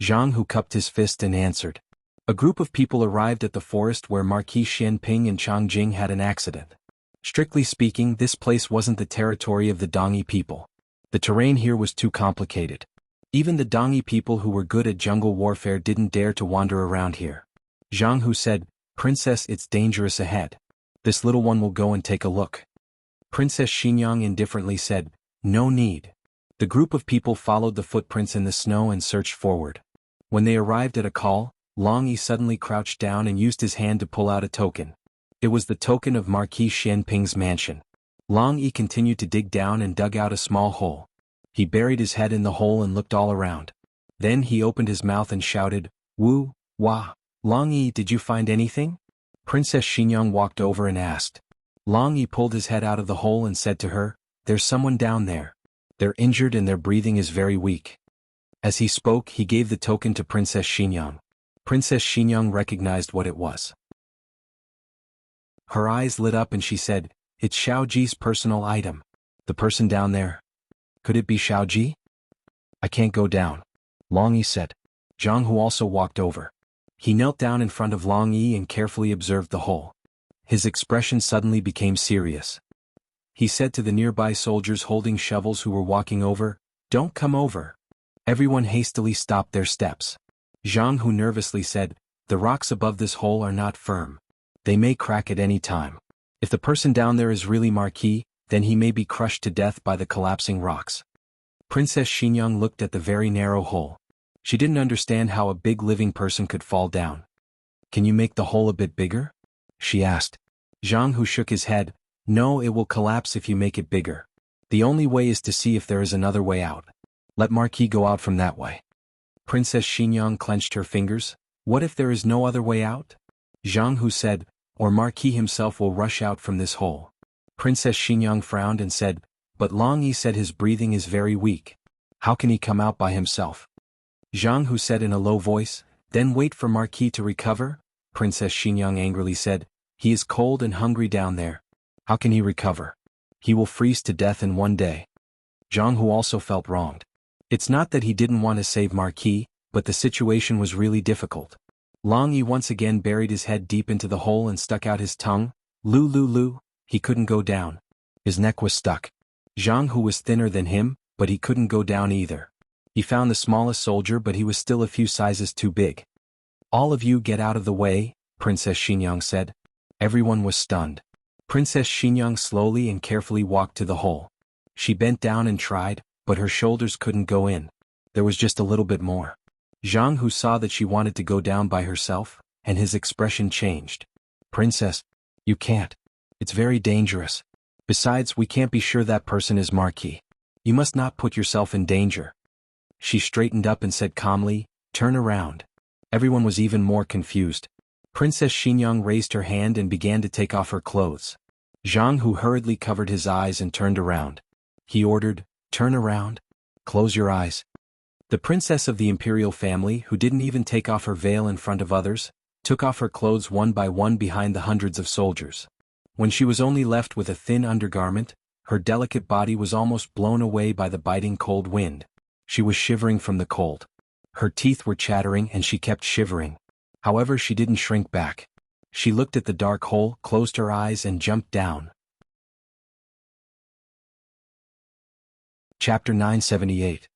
Jianghu cupped his fist and answered. A group of people arrived at the forest where Marquis Xianping and Changjing had an accident. Strictly speaking, this place wasn't the territory of the Dongyi people. The terrain here was too complicated. Even the Dongyi people who were good at jungle warfare didn't dare to wander around here. Jianghu said, Princess, it's dangerous ahead. This little one will go and take a look. Princess Xinyang indifferently said, no need. The group of people followed the footprints in the snow and searched forward. When they arrived at a call, Long Yi suddenly crouched down and used his hand to pull out a token. It was the token of Marquis Xianping's mansion. Long Yi continued to dig down and dug out a small hole. He buried his head in the hole and looked all around. Then he opened his mouth and shouted, Wu, Wah. Long Yi, did you find anything? Princess Xinyang walked over and asked. Long Yi pulled his head out of the hole and said to her, there's someone down there. They're injured and their breathing is very weak. As he spoke, he gave the token to Princess Xinyang. Princess Xinyang recognized what it was. Her eyes lit up and she said, it's Xiao Ji's personal item. The person down there. Could it be Xiao Ji? I can't go down. Long Yi said. Jianghu also walked over. He knelt down in front of Long Yi and carefully observed the hole. His expression suddenly became serious. He said to the nearby soldiers holding shovels who were walking over, don't come over. Everyone hastily stopped their steps. Jianghu nervously said, the rocks above this hole are not firm. They may crack at any time. If the person down there is really Marquis, then he may be crushed to death by the collapsing rocks. Princess Xinyang looked at the very narrow hole. She didn't understand how a big living person could fall down. Can you make the hole a bit bigger? She asked. Jianghu shook his head. No, it will collapse if you make it bigger. The only way is to see if there is another way out. Let Marquis go out from that way. Princess Xinyang clenched her fingers. What if there is no other way out? Jianghu said, or Marquis himself will rush out from this hole. Princess Xinyang frowned and said, but Long Yi said his breathing is very weak. How can he come out by himself? Jianghu said in a low voice, then wait for Marquis to recover? Princess Xinyang angrily said, he is cold and hungry down there. How can he recover? He will freeze to death in one day. Jianghu also felt wronged. It's not that he didn't want to save Marquis, but the situation was really difficult. Long Yi once again buried his head deep into the hole and stuck out his tongue. Lu, he couldn't go down. His neck was stuck. Jianghu was thinner than him, but he couldn't go down either. He found the smallest soldier, but he was still a few sizes too big. All of you get out of the way, Princess Xinyang said. Everyone was stunned. Princess Xinyang slowly and carefully walked to the hole. She bent down and tried, but her shoulders couldn't go in. There was just a little bit more. Jianghu saw that she wanted to go down by herself, and his expression changed. Princess, you can't. It's very dangerous. Besides, we can't be sure that person is Marquis. You must not put yourself in danger. She straightened up and said calmly, turn around. Everyone was even more confused. Princess Xinyang raised her hand and began to take off her clothes. Jianghu hurriedly covered his eyes and turned around. He ordered, turn around. Close your eyes. The princess of the imperial family, who didn't even take off her veil in front of others, took off her clothes one by one behind the hundreds of soldiers. When she was only left with a thin undergarment, her delicate body was almost blown away by the biting cold wind. She was shivering from the cold. Her teeth were chattering and she kept shivering. However, she didn't shrink back. She looked at the dark hole, closed her eyes and jumped down. Chapter 978.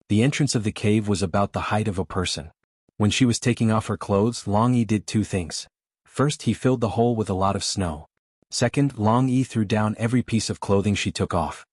The entrance of the cave was about the height of a person. When she was taking off her clothes, Long Yi did two things. First, he filled the hole with a lot of snow. Second, Long Yi threw down every piece of clothing she took off,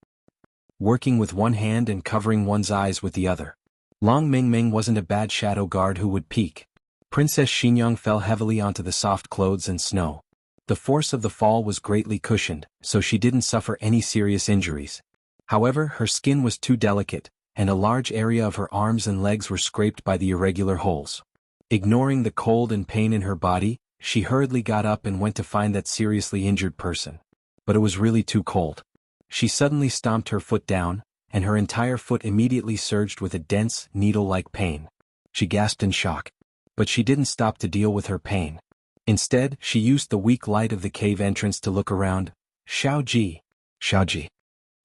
working with one hand and covering one's eyes with the other. Long Mingming wasn't a bad shadow guard who would peek. Princess Xinyang fell heavily onto the soft clothes and snow. The force of the fall was greatly cushioned, so she didn't suffer any serious injuries. However, her skin was too delicate, and a large area of her arms and legs were scraped by the irregular holes. Ignoring the cold and pain in her body, she hurriedly got up and went to find that seriously injured person. But it was really too cold. She suddenly stomped her foot down, and her entire foot immediately surged with a dense, needle-like pain. She gasped in shock. But she didn't stop to deal with her pain. Instead, she used the weak light of the cave entrance to look around. Xiaoji.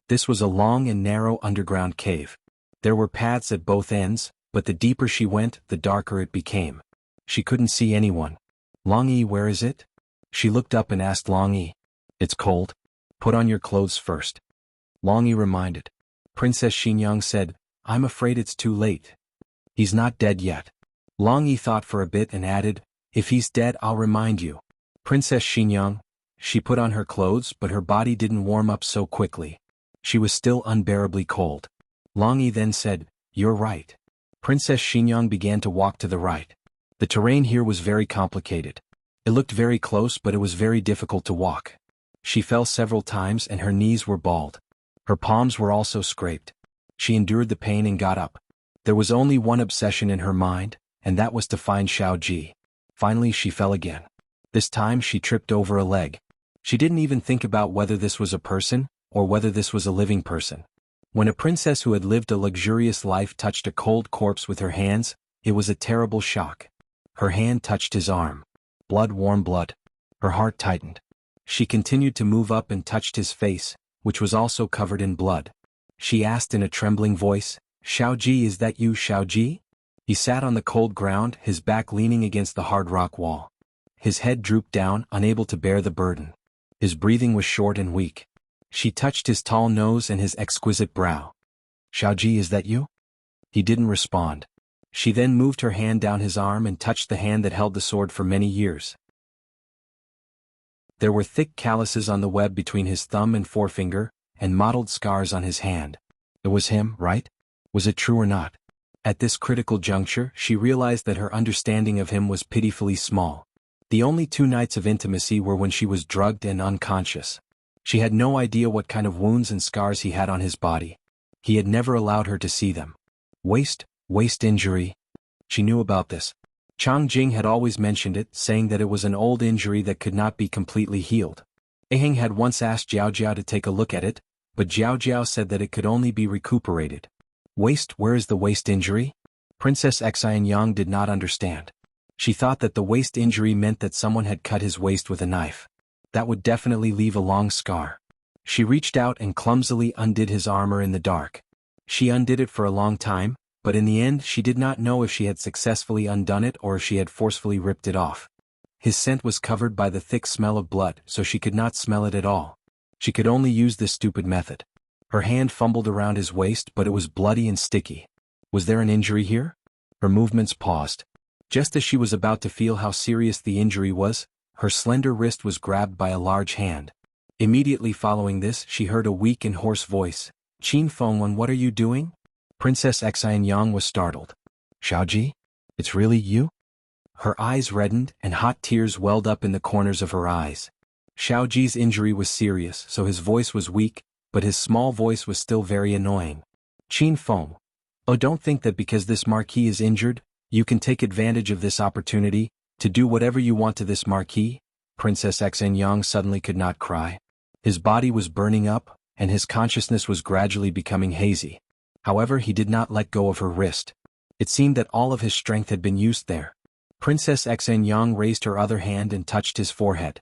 This was a long and narrow underground cave. There were paths at both ends, but the deeper she went, the darker it became. She couldn't see anyone. Long Yi, where is it? She looked up and asked Long Yi. It's cold. Put on your clothes first. Long Yi reminded. Princess Xinyang said, I'm afraid it's too late. He's not dead yet. Long Yi thought for a bit and added, if he's dead I'll remind you. Princess Xinyang. She put on her clothes, but her body didn't warm up so quickly. She was still unbearably cold. Long Yi then said, you're right. Princess Xinyang began to walk to the right. The terrain here was very complicated. It looked very close, but it was very difficult to walk. She fell several times and her knees were bald. Her palms were also scraped. She endured the pain and got up. There was only one obsession in her mind, and that was to find Xiaoji. Finally she fell again. This time she tripped over a leg. She didn't even think about whether this was a person, or whether this was a living person. When a princess who had lived a luxurious life touched a cold corpse with her hands, it was a terrible shock. Her hand touched his arm. Blood, warm blood. Her heart tightened. She continued to move up and touched his face, which was also covered in blood. She asked in a trembling voice, Xiaoji, is that you, Xiaoji? He sat on the cold ground, his back leaning against the hard rock wall. His head drooped down, unable to bear the burden. His breathing was short and weak. She touched his tall nose and his exquisite brow. Xiaoji, is that you? He didn't respond. She then moved her hand down his arm and touched the hand that held the sword for many years. There were thick calluses on the web between his thumb and forefinger, and mottled scars on his hand. It was him, right? Was it true or not? At this critical juncture, she realized that her understanding of him was pitifully small. The only 2 nights of intimacy were when she was drugged and unconscious. She had no idea what kind of wounds and scars he had on his body. He had never allowed her to see them. Waist injury. She knew about this. Chang Jing had always mentioned it, saying that it was an old injury that could not be completely healed. Eheng had once asked Jiao Jiao to take a look at it, but Jiao Jiao said that it could only be recuperated. Waist, where is the waist injury? Princess Xianyang did not understand. She thought that the waist injury meant that someone had cut his waist with a knife. That would definitely leave a long scar. She reached out and clumsily undid his armor in the dark. She undid it for a long time, but in the end she did not know if she had successfully undone it or if she had forcefully ripped it off. His scent was covered by the thick smell of blood, so she could not smell it at all. She could only use this stupid method. Her hand fumbled around his waist, but it was bloody and sticky. Was there an injury here? Her movements paused. Just as she was about to feel how serious the injury was, her slender wrist was grabbed by a large hand. Immediately following this, she heard a weak and hoarse voice. "Qin Fengwen, what are you doing?" Princess Xianyang was startled. "Xiaoji? It's really you?" Her eyes reddened, and hot tears welled up in the corners of her eyes. Xiaoji's injury was serious, so his voice was weak, but his small voice was still very annoying. "Qin Feng. Oh, don't think that because this marquis is injured, you can take advantage of this opportunity to do whatever you want to this marquis." Princess Xianyang suddenly could not cry. His body was burning up, and his consciousness was gradually becoming hazy. However, he did not let go of her wrist. It seemed that all of his strength had been used there. Princess Xianyang raised her other hand and touched his forehead.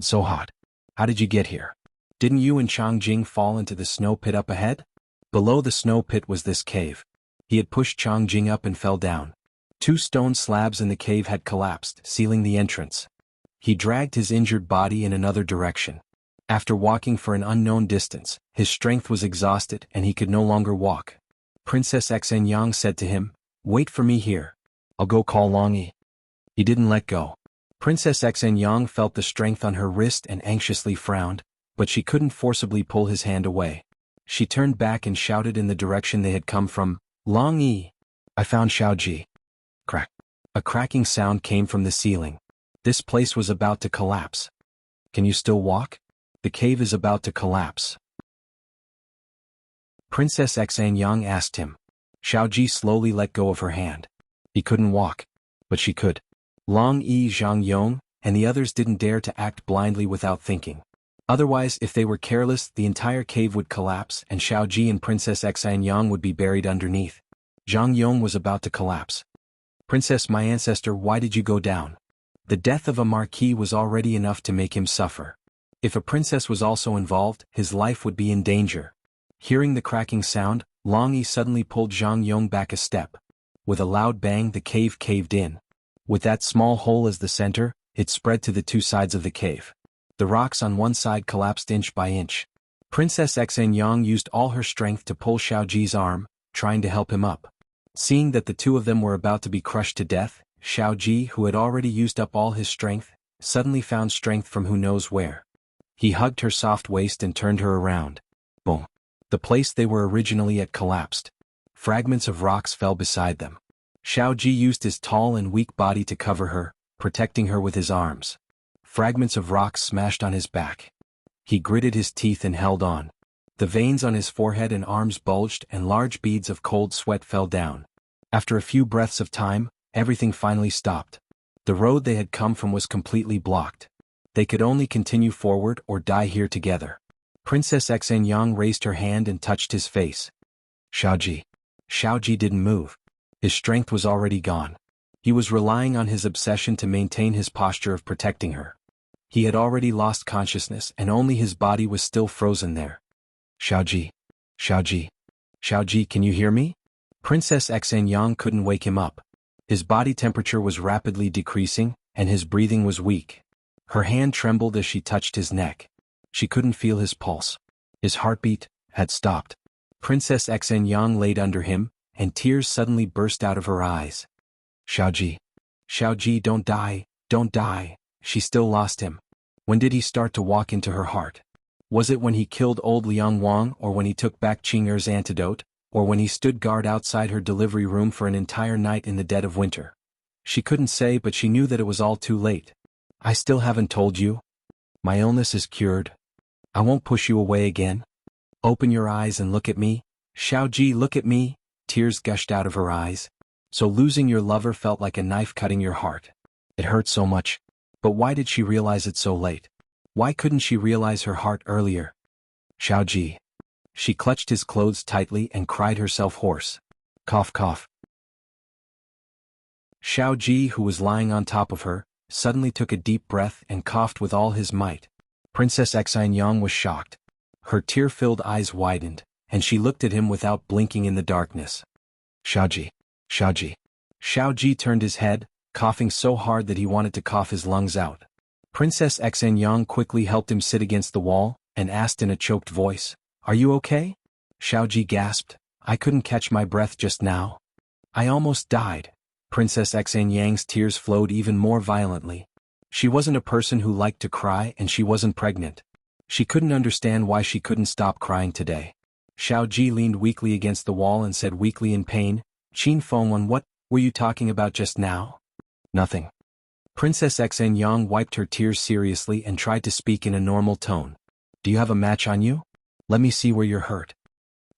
"It's so hot. How did you get here? Didn't you and Changjing fall into the snow pit up ahead?" Below the snow pit was this cave. He had pushed Changjing up and fell down. 2 stone slabs in the cave had collapsed, sealing the entrance. He dragged his injured body in another direction. After walking for an unknown distance, his strength was exhausted and he could no longer walk. Princess Xianyang said to him, "Wait for me here. I'll go call Long Yi." He didn't let go. Princess Xianyang felt the strength on her wrist and anxiously frowned, but she couldn't forcibly pull his hand away. She turned back and shouted in the direction they had come from, "Long Yi, I found Xiaoji." Crack. A cracking sound came from the ceiling. This place was about to collapse. "Can you still walk? The cave is about to collapse." Princess Xianyang asked him. Xiaoji slowly let go of her hand. He couldn't walk, but she could. Long Yi, Zhang Yong, and the others didn't dare to act blindly without thinking. Otherwise, if they were careless, the entire cave would collapse and Xiaoji and Princess Xianyang would be buried underneath. Zhang Yong was about to collapse. "Princess, my ancestor, why did you go down?" The death of a marquis was already enough to make him suffer. If a princess was also involved, his life would be in danger. Hearing the cracking sound, Long Yi suddenly pulled Zhang Yong back a step. With a loud bang, the cave caved in. With that small hole as the center, it spread to the 2 sides of the cave. The rocks on one side collapsed inch by inch. Princess Xianyang used all her strength to pull Xiaoji's arm, trying to help him up. Seeing that the 2 of them were about to be crushed to death, Xiaoji, who had already used up all his strength, suddenly found strength from who knows where. He hugged her soft waist and turned her around. Boom. The place they were originally at collapsed. Fragments of rocks fell beside them. Xiaoji used his tall and weak body to cover her, protecting her with his arms. Fragments of rocks smashed on his back. He gritted his teeth and held on. The veins on his forehead and arms bulged and large beads of cold sweat fell down. After a few breaths of time, everything finally stopped. The road they had come from was completely blocked. They could only continue forward or die here together. Princess Xianyang raised her hand and touched his face. "Xiaoji." Xiaoji didn't move. His strength was already gone. He was relying on his obsession to maintain his posture of protecting her. He had already lost consciousness and only his body was still frozen there. "Xiaoji. Xiaoji. Xiaoji, can you hear me?" Princess Xianyang couldn't wake him up. His body temperature was rapidly decreasing, and his breathing was weak. Her hand trembled as she touched his neck. She couldn't feel his pulse. His heartbeat had stopped. Princess Xianyang laid under him, and tears suddenly burst out of her eyes. "Xiaoji. Xiaoji, don't die, don't die." She still lost him. When did he start to walk into her heart? Was it when he killed old Liang Wang, or when he took back Qing'er's antidote, or when he stood guard outside her delivery room for an entire night in the dead of winter? She couldn't say, but she knew that it was all too late. "I still haven't told you. My illness is cured. I won't push you away again. Open your eyes and look at me. Xiaoji, look at me." Tears gushed out of her eyes. So losing your lover felt like a knife cutting your heart. It hurt so much. But why did she realize it so late? Why couldn't she realize her heart earlier? "Xiaoji." She clutched his clothes tightly and cried herself hoarse. Cough, cough. Xiaoji, who was lying on top of her, suddenly took a deep breath and coughed with all his might. Princess Xianyang was shocked. Her tear-filled eyes widened, and she looked at him without blinking in the darkness. Xiaoji. Xiaoji. Xiaoji turned his head, coughing so hard that he wanted to cough his lungs out. Princess Xanyang quickly helped him sit against the wall, and asked in a choked voice, "Are you okay?" Xiaoji gasped, "I couldn't catch my breath just now. I almost died." Princess Xanyang's tears flowed even more violently. She wasn't a person who liked to cry, and she wasn't pregnant. She couldn't understand why she couldn't stop crying today. Xiaoji leaned weakly against the wall and said weakly in pain, "Qin Fengwan, what were you talking about just now?" "Nothing." Princess Xanyang wiped her tears seriously and tried to speak in a normal tone. "Do you have a match on you? Let me see where you're hurt."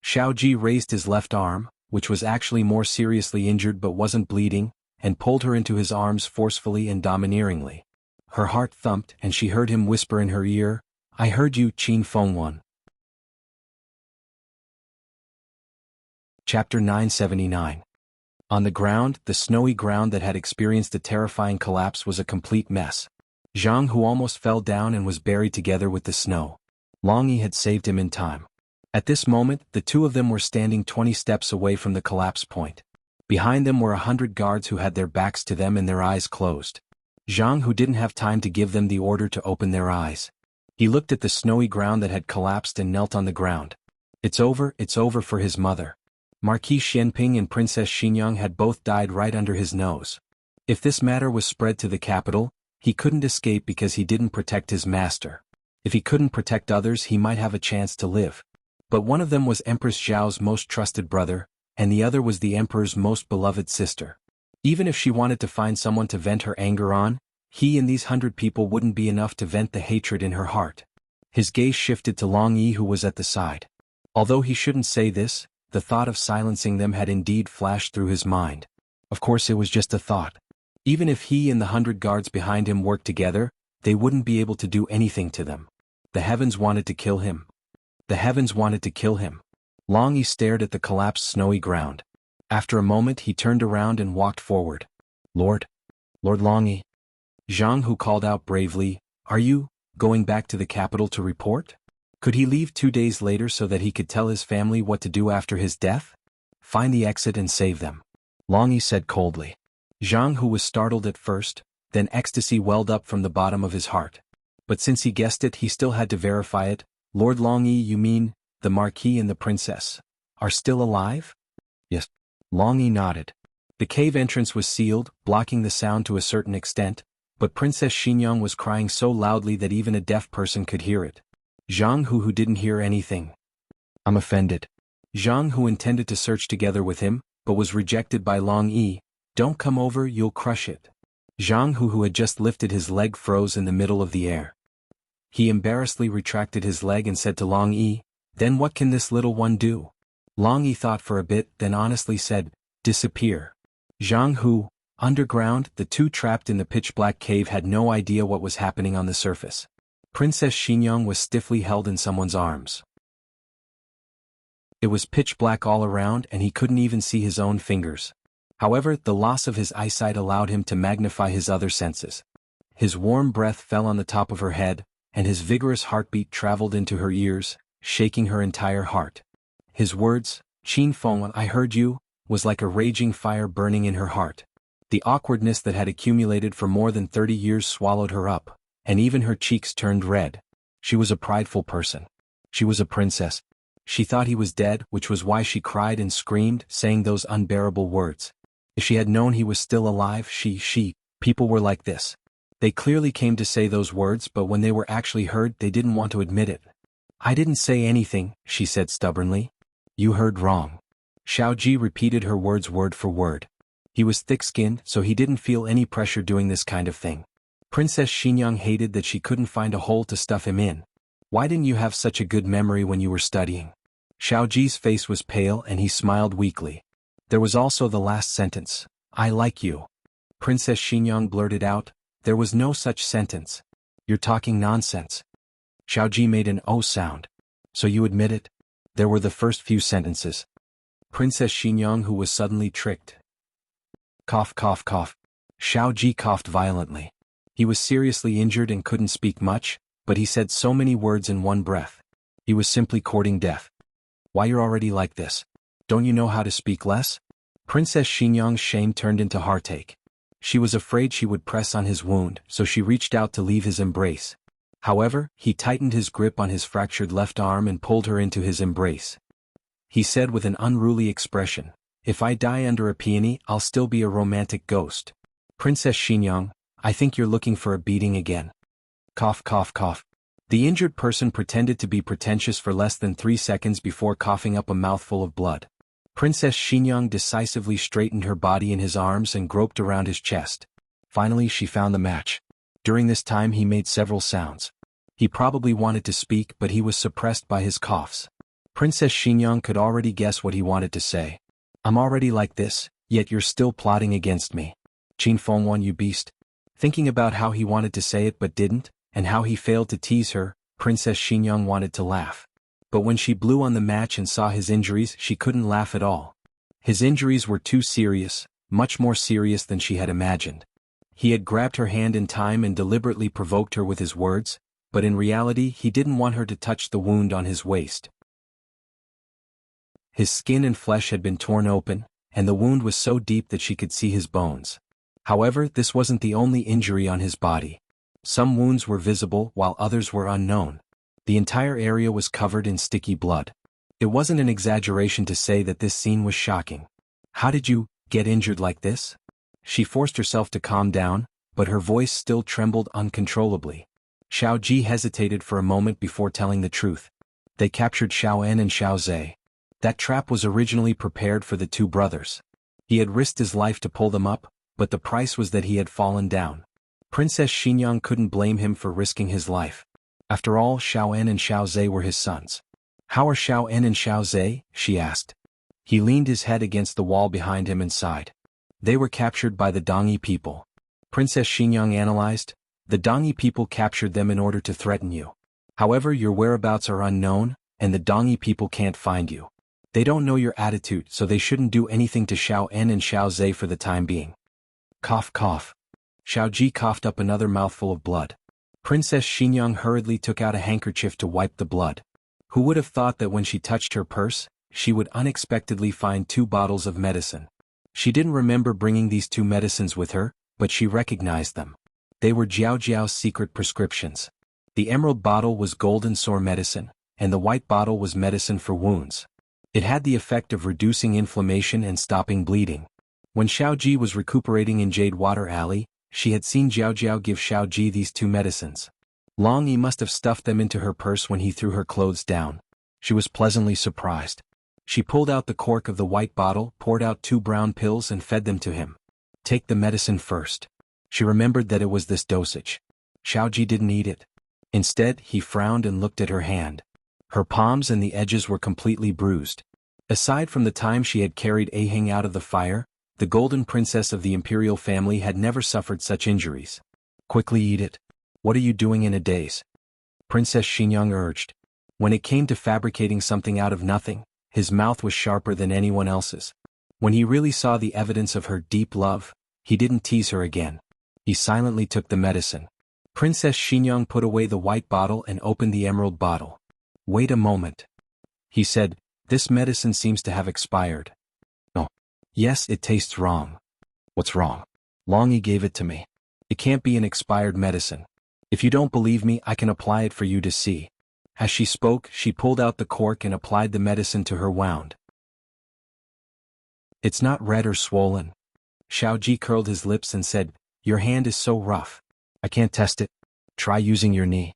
Xiaoji raised his left arm, which was actually more seriously injured but wasn't bleeding, and pulled her into his arms forcefully and domineeringly. Her heart thumped and she heard him whisper in her ear, "I heard you, Qin Fengwan." Chapter 979. On the ground, the snowy ground that had experienced a terrifying collapse was a complete mess. Jianghu almost fell down and was buried together with the snow. Long Yi had saved him in time. At this moment, the two of them were standing 20 steps away from the collapse point. Behind them were 100 guards who had their backs to them and their eyes closed. Jianghu didn't have time to give them the order to open their eyes. He looked at the snowy ground that had collapsed and knelt on the ground. It's over for his mother. Marquis Xianping and Princess Xinyang had both died right under his nose. If this matter was spread to the capital, he couldn't escape because he didn't protect his master. If he couldn't protect others, he might have a chance to live. But one of them was Empress Zhao's most trusted brother, and the other was the emperor's most beloved sister. Even if she wanted to find someone to vent her anger on, he and these 100 people wouldn't be enough to vent the hatred in her heart. His gaze shifted to Long Yi, who was at the side. Although he shouldn't say this, the thought of silencing them had indeed flashed through his mind. Of course it was just a thought. Even if he and the 100 guards behind him worked together, they wouldn't be able to do anything to them. The heavens wanted to kill him. The heavens wanted to kill him. Long Yi stared at the collapsed snowy ground. After a moment he turned around and walked forward. Lord Long Yi. Jianghu called out bravely, "Are you going back to the capital to report?" Could he leave 2 days later so that he could tell his family what to do after his death? Find the exit and save them. Long Yi said coldly. Jianghu was startled at first, then ecstasy welled up from the bottom of his heart. But since he guessed it, he still had to verify it. "Lord Long Yi, you mean, the Marquis and the Princess are still alive?" "Yes." Long Yi nodded. The cave entrance was sealed, blocking the sound to a certain extent, but Princess Xinyang was crying so loudly that even a deaf person could hear it. Jianghu, who didn't hear anything. "I'm offended." Jianghu intended to search together with him, but was rejected by Long Yi. "Don't come over, you'll crush it." Jianghu, who had just lifted his leg, froze in the middle of the air. He embarrassedly retracted his leg and said to Long Yi, "Then what can this little one do?" Long Yi thought for a bit, then honestly said, "Disappear." Jianghu, underground, the two trapped in the pitch-black cave had no idea what was happening on the surface. Princess Xinyang was stiffly held in someone's arms. It was pitch black all around and he couldn't even see his own fingers. However, the loss of his eyesight allowed him to magnify his other senses. His warm breath fell on the top of her head, and his vigorous heartbeat traveled into her ears, shaking her entire heart. His words, "Qin Fengwan, I heard you," was like a raging fire burning in her heart. The awkwardness that had accumulated for more than 30 years swallowed her up, and even her cheeks turned red. She was a prideful person. She was a princess. She thought he was dead, which was why she cried and screamed, saying those unbearable words. If she had known he was still alive, people were like this. They clearly came to say those words, but when they were actually heard, they didn't want to admit it. "I didn't say anything," she said stubbornly. "You heard wrong." Xiaoji repeated her words word for word. He was thick-skinned, so he didn't feel any pressure doing this kind of thing. Princess Xinyang hated that she couldn't find a hole to stuff him in. "Why didn't you have such a good memory when you were studying?" Xiaoji's face was pale and he smiled weakly. There was also the last sentence, "I like you." Princess Xinyang blurted out, "There was no such sentence. You're talking nonsense." Xiaoji made an "oh" sound. "So you admit it?" There were the first few sentences. Princess Xinyang, who was suddenly tricked. Cough, cough, cough. Xiaoji coughed violently. He was seriously injured and couldn't speak much, but he said so many words in one breath. He was simply courting death. Why you're already like this? Don't you know how to speak less? Princess Xinyang's shame turned into heartache. She was afraid she would press on his wound, so she reached out to leave his embrace. However, he tightened his grip on his fractured left arm and pulled her into his embrace. He said with an unruly expression, "If I die under a peony, I'll still be a romantic ghost." Princess Xinyang, I think you're looking for a beating again. Cough cough cough. The injured person pretended to be pretentious for less than 3 seconds before coughing up a mouthful of blood. Princess Xinyang decisively straightened her body in his arms and groped around his chest. Finally she found the match. During this time he made several sounds. He probably wanted to speak, but he was suppressed by his coughs. Princess Xinyang could already guess what he wanted to say. I'm already like this, yet you're still plotting against me. Qin Fengwan, you beast. Thinking about how he wanted to say it but didn't, and how he failed to tease her, Princess Xinyang wanted to laugh. But when she blew on the match and saw his injuries, she couldn't laugh at all. His injuries were too serious, much more serious than she had imagined. He had grabbed her hand in time and deliberately provoked her with his words, but in reality he didn't want her to touch the wound on his waist. His skin and flesh had been torn open, and the wound was so deep that she could see his bones. However, this wasn't the only injury on his body. Some wounds were visible while others were unknown. The entire area was covered in sticky blood. It wasn't an exaggeration to say that this scene was shocking. How did you get injured like this? She forced herself to calm down, but her voice still trembled uncontrollably. Xiao Ji hesitated for a moment before telling the truth. They captured Xiao En and Xiao Zhe. That trap was originally prepared for the two brothers. He had risked his life to pull them up, but the price was that he had fallen down. Princess Xinyang couldn't blame him for risking his life. After all, Xiao En and Xiao Zhe were his sons. How are Xiao En and Xiao Zhe? She asked. He leaned his head against the wall behind him and sighed. They were captured by the Dongyi people. Princess Xinyang analyzed. The Dongyi people captured them in order to threaten you. However, your whereabouts are unknown, and the Dongyi people can't find you. They don't know your attitude, so they shouldn't do anything to Xiao En and Xiao Zhe for the time being. Cough cough. Xiao Ji coughed up another mouthful of blood. Princess Xinyang hurriedly took out a handkerchief to wipe the blood. Who would have thought that when she touched her purse, she would unexpectedly find 2 bottles of medicine. She didn't remember bringing these 2 medicines with her, but she recognized them. They were Jiao Jiao's secret prescriptions. The emerald bottle was golden sore medicine, and the white bottle was medicine for wounds. It had the effect of reducing inflammation and stopping bleeding. When Xiao Ji was recuperating in Jade Water Alley, she had seen Jiao Jiao give Xiao Ji these 2 medicines. Long Yi must have stuffed them into her purse when he threw her clothes down. She was pleasantly surprised. She pulled out the cork of the white bottle, poured out 2 brown pills and fed them to him. Take the medicine first. She remembered that it was this dosage. Xiao Ji didn't eat it. Instead, he frowned and looked at her hand. Her palms and the edges were completely bruised. Aside from the time she had carried Aheng out of the fire, the golden princess of the imperial family had never suffered such injuries. Quickly eat it. What are you doing in a daze? Princess Xinyang urged. When it came to fabricating something out of nothing, his mouth was sharper than anyone else's. When he really saw the evidence of her deep love, he didn't tease her again. He silently took the medicine. Princess Xinyang put away the white bottle and opened the emerald bottle. Wait a moment. He said, this medicine seems to have expired. Oh. Yes, it tastes wrong. What's wrong? Long Yi gave it to me. It can't be an expired medicine. If you don't believe me, I can apply it for you to see. As she spoke, she pulled out the cork and applied the medicine to her wound. It's not red or swollen. Xiao Ji curled his lips and said, your hand is so rough. I can't test it. Try using your knee.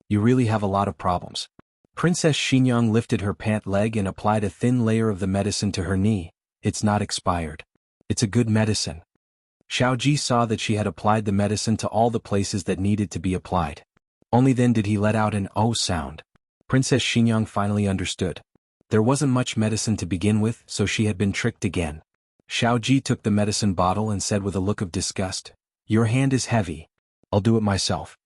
You really have a lot of problems. Princess Xinyang lifted her pant leg and applied a thin layer of the medicine to her knee. It's not expired. It's a good medicine. Xiao Ji saw that she had applied the medicine to all the places that needed to be applied. Only then did he let out an "oh" sound. Princess Xinyang finally understood. There wasn't much medicine to begin with, so she had been tricked again. Xiao Ji took the medicine bottle and said with a look of disgust, your hand is heavy. I'll do it myself.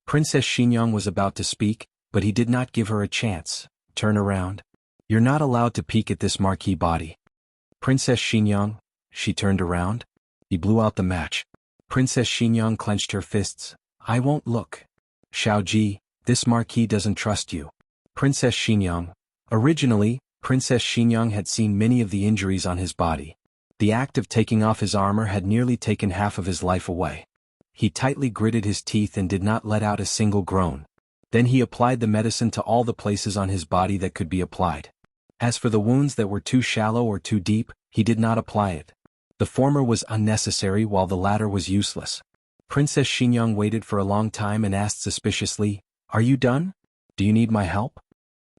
Princess Xinyang was about to speak, but he did not give her a chance. Turn around. You're not allowed to peek at this marquee body. Princess Xinyang, she turned around. He blew out the match. Princess Xinyang clenched her fists. I won't look. Xiao Ji, this marquis doesn't trust you. Princess Xinyang. Originally, Princess Xinyang had seen many of the injuries on his body. The act of taking off his armor had nearly taken half of his life away. He tightly gritted his teeth and did not let out a single groan. Then he applied the medicine to all the places on his body that could be applied. As for the wounds that were too shallow or too deep, he did not apply it. The former was unnecessary while the latter was useless. Princess Xinyang waited for a long time and asked suspiciously, "Are you done? Do you need my help?"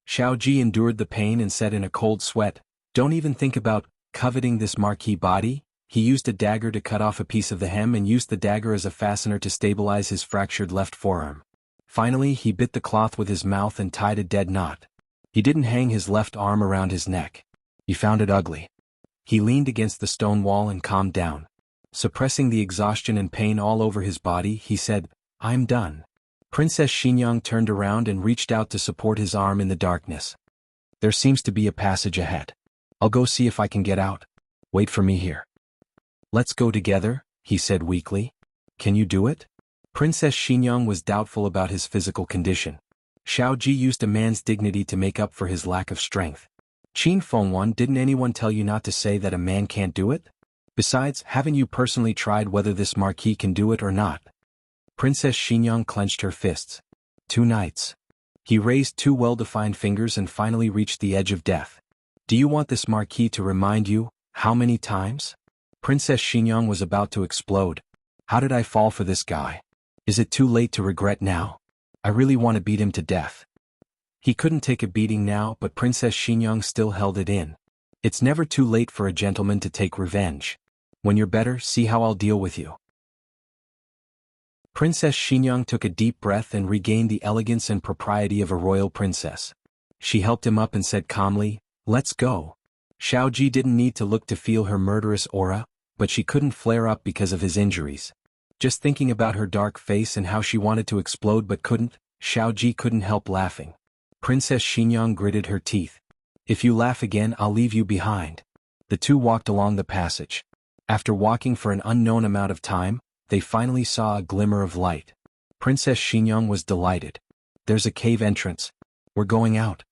Xiao Ji endured the pain and said in a cold sweat, "Don't even think about coveting this marquis body." He used a dagger to cut off a piece of the hem and used the dagger as a fastener to stabilize his fractured left forearm. Finally, he bit the cloth with his mouth and tied a dead knot. He didn't hang his left arm around his neck. He found it ugly. He leaned against the stone wall and calmed down. Suppressing the exhaustion and pain all over his body, he said, "I'm done." Princess Xinyang turned around and reached out to support his arm in the darkness. "There seems to be a passage ahead. I'll go see if I can get out. Wait for me here." "Let's go together," he said weakly. "Can you do it?" Princess Xinyang was doubtful about his physical condition. Xiao Ji used a man's dignity to make up for his lack of strength. "Qin Fengwan, didn't anyone tell you not to say that a man can't do it? Besides, haven't you personally tried whether this marquis can do it or not?" Princess Xinyang clenched her fists. 2 nights. He raised 2 well-defined fingers and finally reached the edge of death. "Do you want this marquis to remind you, how many times?" Princess Xinyang was about to explode. "How did I fall for this guy? Is it too late to regret now? I really want to beat him to death." He couldn't take a beating now, but Princess Xinyang still held it in. "It's never too late for a gentleman to take revenge. When you're better, see how I'll deal with you." Princess Xinyang took a deep breath and regained the elegance and propriety of a royal princess. She helped him up and said calmly, "Let's go." Xiao Ji didn't need to look to feel her murderous aura, but she couldn't flare up because of his injuries. Just thinking about her dark face and how she wanted to explode but couldn't, Xiao Ji couldn't help laughing. Princess Xinyang gritted her teeth. "If you laugh again, I'll leave you behind." The two walked along the passage. After walking for an unknown amount of time, they finally saw a glimmer of light. Princess Xinyang was delighted. "There's a cave entrance. We're going out."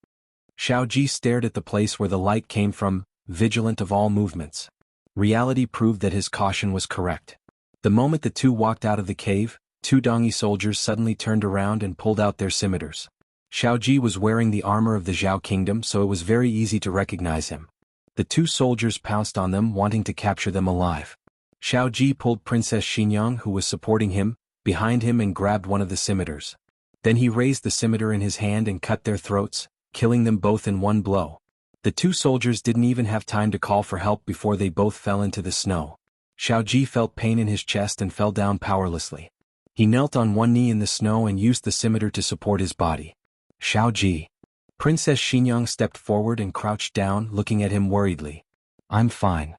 Xiao Ji stared at the place where the light came from, vigilant of all movements. Reality proved that his caution was correct. The moment the two walked out of the cave, 2 Dongi soldiers suddenly turned around and pulled out their scimitars. Xiao Ji was wearing the armor of the Zhao kingdom, so it was very easy to recognize him. The 2 soldiers pounced on them, wanting to capture them alive. Xiao Ji pulled Princess Xinyang, who was supporting him, behind him and grabbed one of the scimitars. Then he raised the scimitar in his hand and cut their throats, killing them both in one blow. The 2 soldiers didn't even have time to call for help before they both fell into the snow. Xiao Ji felt pain in his chest and fell down powerlessly. He knelt on one knee in the snow and used the scimitar to support his body. "Xiao Ji." Princess Xinyang stepped forward and crouched down, looking at him worriedly. "I'm fine."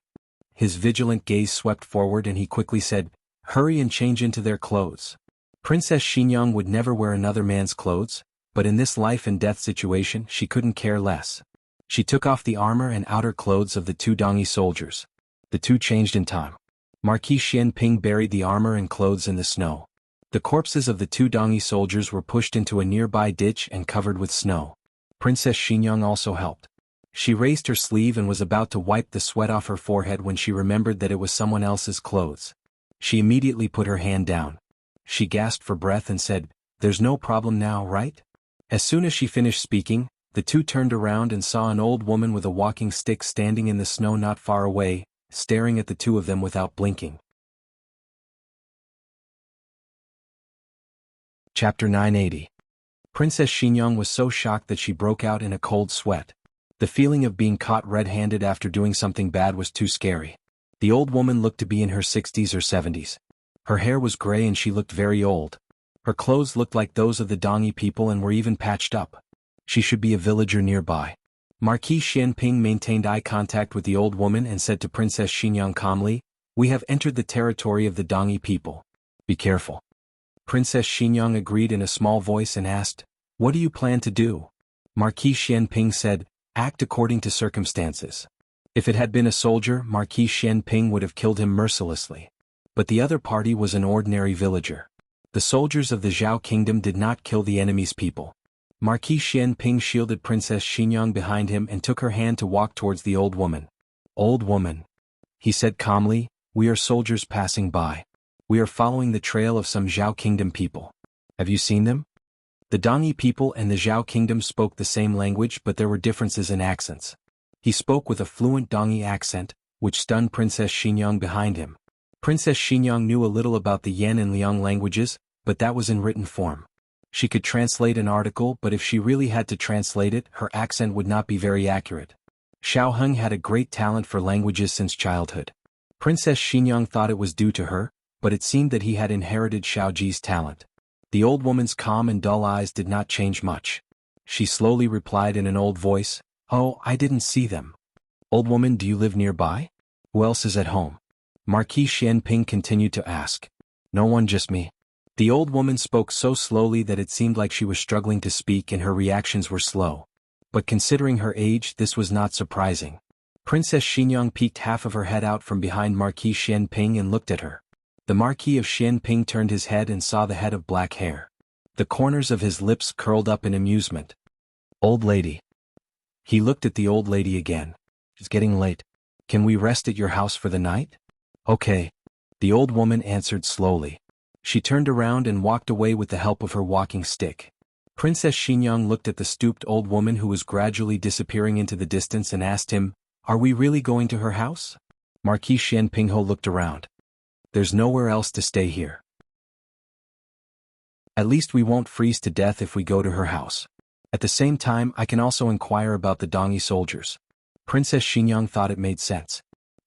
His vigilant gaze swept forward and he quickly said, "Hurry and change into their clothes." Princess Xinyang would never wear another man's clothes, but in this life-and-death situation she couldn't care less. She took off the armor and outer clothes of the 2 Dongi soldiers. The two changed in time. Marquis Xianping buried the armor and clothes in the snow. The corpses of the 2 Dongi soldiers were pushed into a nearby ditch and covered with snow. Princess Xinyang also helped. She raised her sleeve and was about to wipe the sweat off her forehead when she remembered that it was someone else's clothes. She immediately put her hand down. She gasped for breath and said, "There's no problem now, right?" As soon as she finished speaking, the two turned around and saw an old woman with a walking stick standing in the snow not far away, staring at the two of them without blinking. Chapter 980. Princess Xinyang was so shocked that she broke out in a cold sweat. The feeling of being caught red-handed after doing something bad was too scary. The old woman looked to be in her 60s or 70s. Her hair was gray and she looked very old. Her clothes looked like those of the Dongi people and were even patched up. She should be a villager nearby. Marquis Xianping maintained eye contact with the old woman and said to Princess Xinyang calmly, "We have entered the territory of the Dongi people. Be careful." Princess Xinyang agreed in a small voice and asked, "What do you plan to do?" Marquis Xianping said, "Act according to circumstances." If it had been a soldier, Marquis Xianping would have killed him mercilessly. But the other party was an ordinary villager. The soldiers of the Zhao kingdom did not kill the enemy's people. Marquis Xianping shielded Princess Xinyang behind him and took her hand to walk towards the old woman. Old woman, he said calmly, we are soldiers passing by. We are following the trail of some Zhao Kingdom people. Have you seen them? The Dongyi people and the Zhao Kingdom spoke the same language, but there were differences in accents. He spoke with a fluent Dongyi accent, which stunned Princess Xinyang behind him. Princess Xinyang knew a little about the Yan and Liang languages, but that was in written form. She could translate an article, but if she really had to translate it, her accent would not be very accurate. Xiao Heng had a great talent for languages since childhood. Princess Xinyang thought it was due to her, but it seemed that he had inherited Xiao Ji's talent. The old woman's calm and dull eyes did not change much. She slowly replied in an old voice, "Oh, I didn't see them." "Old woman, do you live nearby? Who else is at home?" Marquis Xianping continued to ask. "No one, just me." The old woman spoke so slowly that it seemed like she was struggling to speak and her reactions were slow. But considering her age, this was not surprising. Princess Xinyang peeked half of her head out from behind Marquis Xianping and looked at her. The Marquis of Xianping turned his head and saw the head of black hair. The corners of his lips curled up in amusement. "Old lady." He looked at the old lady again. "It's getting late. Can we rest at your house for the night?" "Okay," the old woman answered slowly. She turned around and walked away with the help of her walking stick. Princess Xinyang looked at the stooped old woman who was gradually disappearing into the distance and asked him, "Are we really going to her house?" Marquis Xianpingho looked around. "There's nowhere else to stay here. At least we won't freeze to death if we go to her house. At the same time, I can also inquire about the Dongyi soldiers." Princess Xinyang thought it made sense.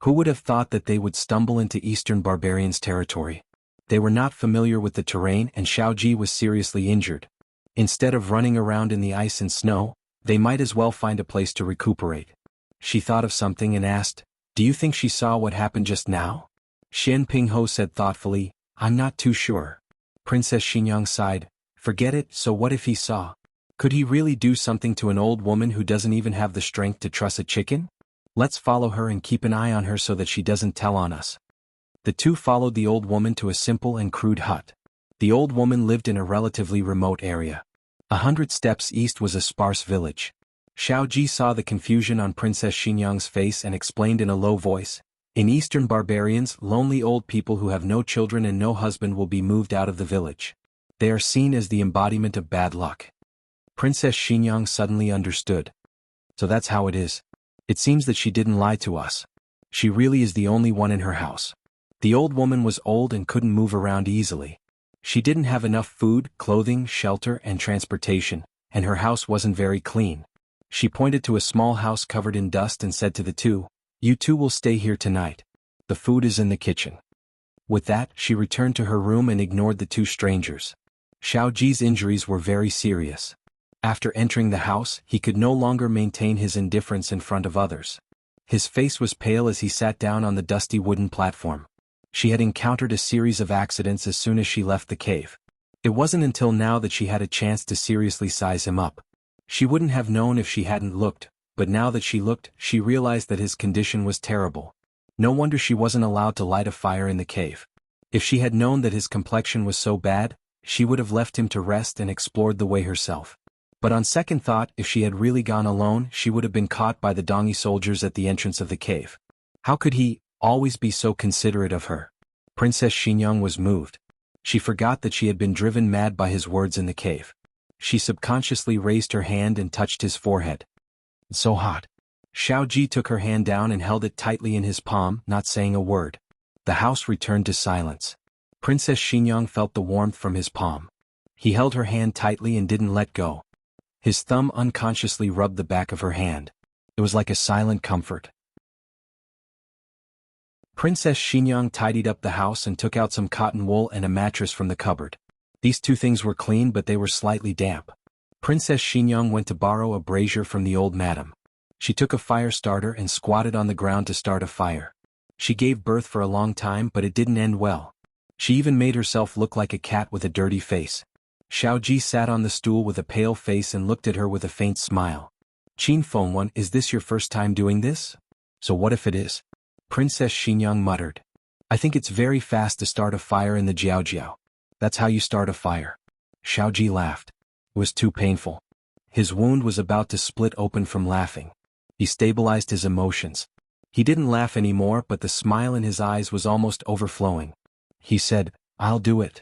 Who would have thought that they would stumble into Eastern barbarians' territory? They were not familiar with the terrain and Xiao Ji was seriously injured. Instead of running around in the ice and snow, they might as well find a place to recuperate. She thought of something and asked, "Do you think she saw what happened just now?" Xianpingho said thoughtfully, "I'm not too sure." Princess Xinyang sighed, "Forget it, so what if he saw? Could he really do something to an old woman who doesn't even have the strength to truss a chicken? Let's follow her and keep an eye on her so that she doesn't tell on us." The two followed the old woman to a simple and crude hut. The old woman lived in a relatively remote area. 100 steps east was a sparse village. Xiao Ji saw the confusion on Princess Xinyang's face and explained in a low voice, "In Eastern barbarians, lonely old people who have no children and no husband will be moved out of the village. They are seen as the embodiment of bad luck." Princess Xinyang suddenly understood. So that's how it is. It seems that she didn't lie to us. She really is the only one in her house. The old woman was old and couldn't move around easily. She didn't have enough food, clothing, shelter, and transportation, and her house wasn't very clean. She pointed to a small house covered in dust and said to the two, "You two will stay here tonight. The food is in the kitchen." With that, she returned to her room and ignored the two strangers. Xiao Ji's injuries were very serious. After entering the house, he could no longer maintain his indifference in front of others. His face was pale as he sat down on the dusty wooden platform. She had encountered a series of accidents as soon as she left the cave. It wasn't until now that she had a chance to seriously size him up. She wouldn't have known if she hadn't looked, but now that she looked, she realized that his condition was terrible. No wonder she wasn't allowed to light a fire in the cave. If she had known that his complexion was so bad, she would have left him to rest and explored the way herself. But on second thought, if she had really gone alone, she would have been caught by the Dongyi soldiers at the entrance of the cave. How could he always be so considerate of her? Princess Xinyang was moved. She forgot that she had been driven mad by his words in the cave. She subconsciously raised her hand and touched his forehead. "It's so hot." Xiao Ji took her hand down and held it tightly in his palm, not saying a word. The house returned to silence. Princess Xinyang felt the warmth from his palm. He held her hand tightly and didn't let go. His thumb unconsciously rubbed the back of her hand. It was like a silent comfort. Princess Xinyang tidied up the house and took out some cotton wool and a mattress from the cupboard. These two things were clean, but they were slightly damp. Princess Xinyang went to borrow a brazier from the old madam. She took a fire starter and squatted on the ground to start a fire. She gave birth for a long time, but it didn't end well. She even made herself look like a cat with a dirty face. Xiao Ji sat on the stool with a pale face and looked at her with a faint smile. "Qin Fengwan, is this your first time doing this?" "So what if it is?" Princess Xinyang muttered. "I think it's very fast to start a fire in the Jiaojiao. That's how you start a fire." Xiao Ji laughed. It was too painful. His wound was about to split open from laughing. He stabilized his emotions. He didn't laugh anymore, but the smile in his eyes was almost overflowing. He said, "I'll do it.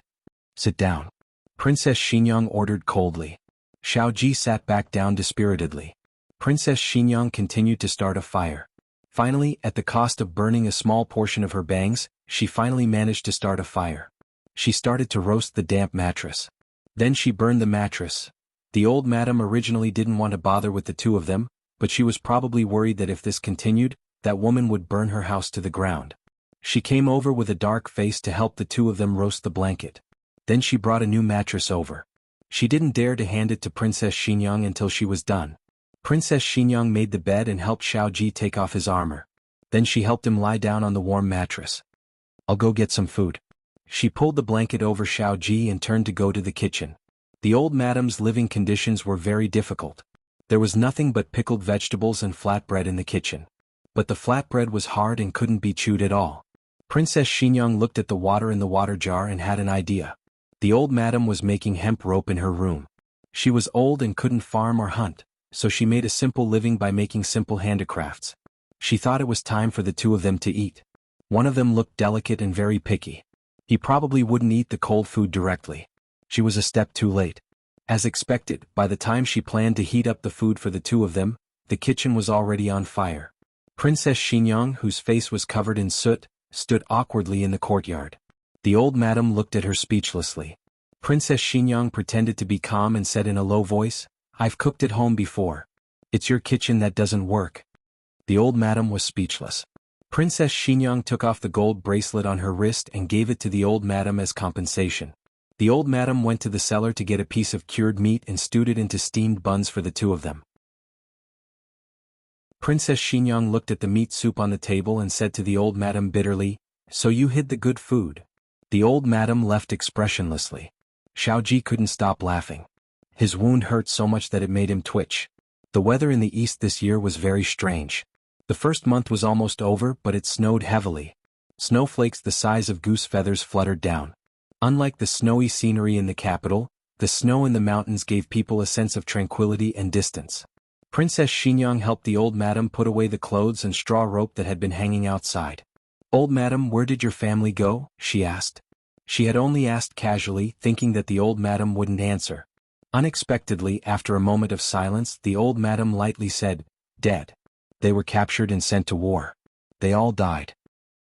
Sit down." Princess Xingyang ordered coldly. Xiao Ji sat back down dispiritedly. Princess Xingyang continued to start a fire. Finally, at the cost of burning a small portion of her bangs, she finally managed to start a fire. She started to roast the damp mattress. Then she burned the mattress. The old madam originally didn't want to bother with the two of them, but she was probably worried that if this continued, that woman would burn her house to the ground. She came over with a dark face to help the two of them roast the blanket. Then she brought a new mattress over. She didn't dare to hand it to Princess Xingyang until she was done. Princess Xingyang made the bed and helped Xiao Ji take off his armor. Then she helped him lie down on the warm mattress. "I'll go get some food." She pulled the blanket over Xiao Ji and turned to go to the kitchen. The old madam's living conditions were very difficult. There was nothing but pickled vegetables and flatbread in the kitchen. But the flatbread was hard and couldn't be chewed at all. Princess Xingyang looked at the water in the water jar and had an idea. The old madam was making hemp rope in her room. She was old and couldn't farm or hunt, so she made a simple living by making simple handicrafts. She thought it was time for the two of them to eat. One of them looked delicate and very picky. He probably wouldn't eat the cold food directly. She was a step too late. As expected, by the time she planned to heat up the food for the two of them, the kitchen was already on fire. Princess Xingyang, whose face was covered in soot, stood awkwardly in the courtyard. The old madam looked at her speechlessly. Princess Xingyang pretended to be calm and said in a low voice, "I've cooked at home before. It's your kitchen that doesn't work." The old madam was speechless. Princess Xingyang took off the gold bracelet on her wrist and gave it to the old madam as compensation. The old madam went to the cellar to get a piece of cured meat and stewed it into steamed buns for the two of them. Princess Xingyang looked at the meat soup on the table and said to the old madam bitterly, "So you hid the good food." The old madam left expressionlessly. Xiao Ji couldn't stop laughing. His wound hurt so much that it made him twitch. The weather in the east this year was very strange. The first month was almost over, but it snowed heavily. Snowflakes the size of goose feathers fluttered down. Unlike the snowy scenery in the capital, the snow in the mountains gave people a sense of tranquility and distance. Princess Xingyang helped the old madam put away the clothes and straw rope that had been hanging outside. "Old madam, where did your family go?" she asked. She had only asked casually, thinking that the old madam wouldn't answer. Unexpectedly, after a moment of silence, the old madam lightly said, "Dead. They were captured and sent to war. They all died."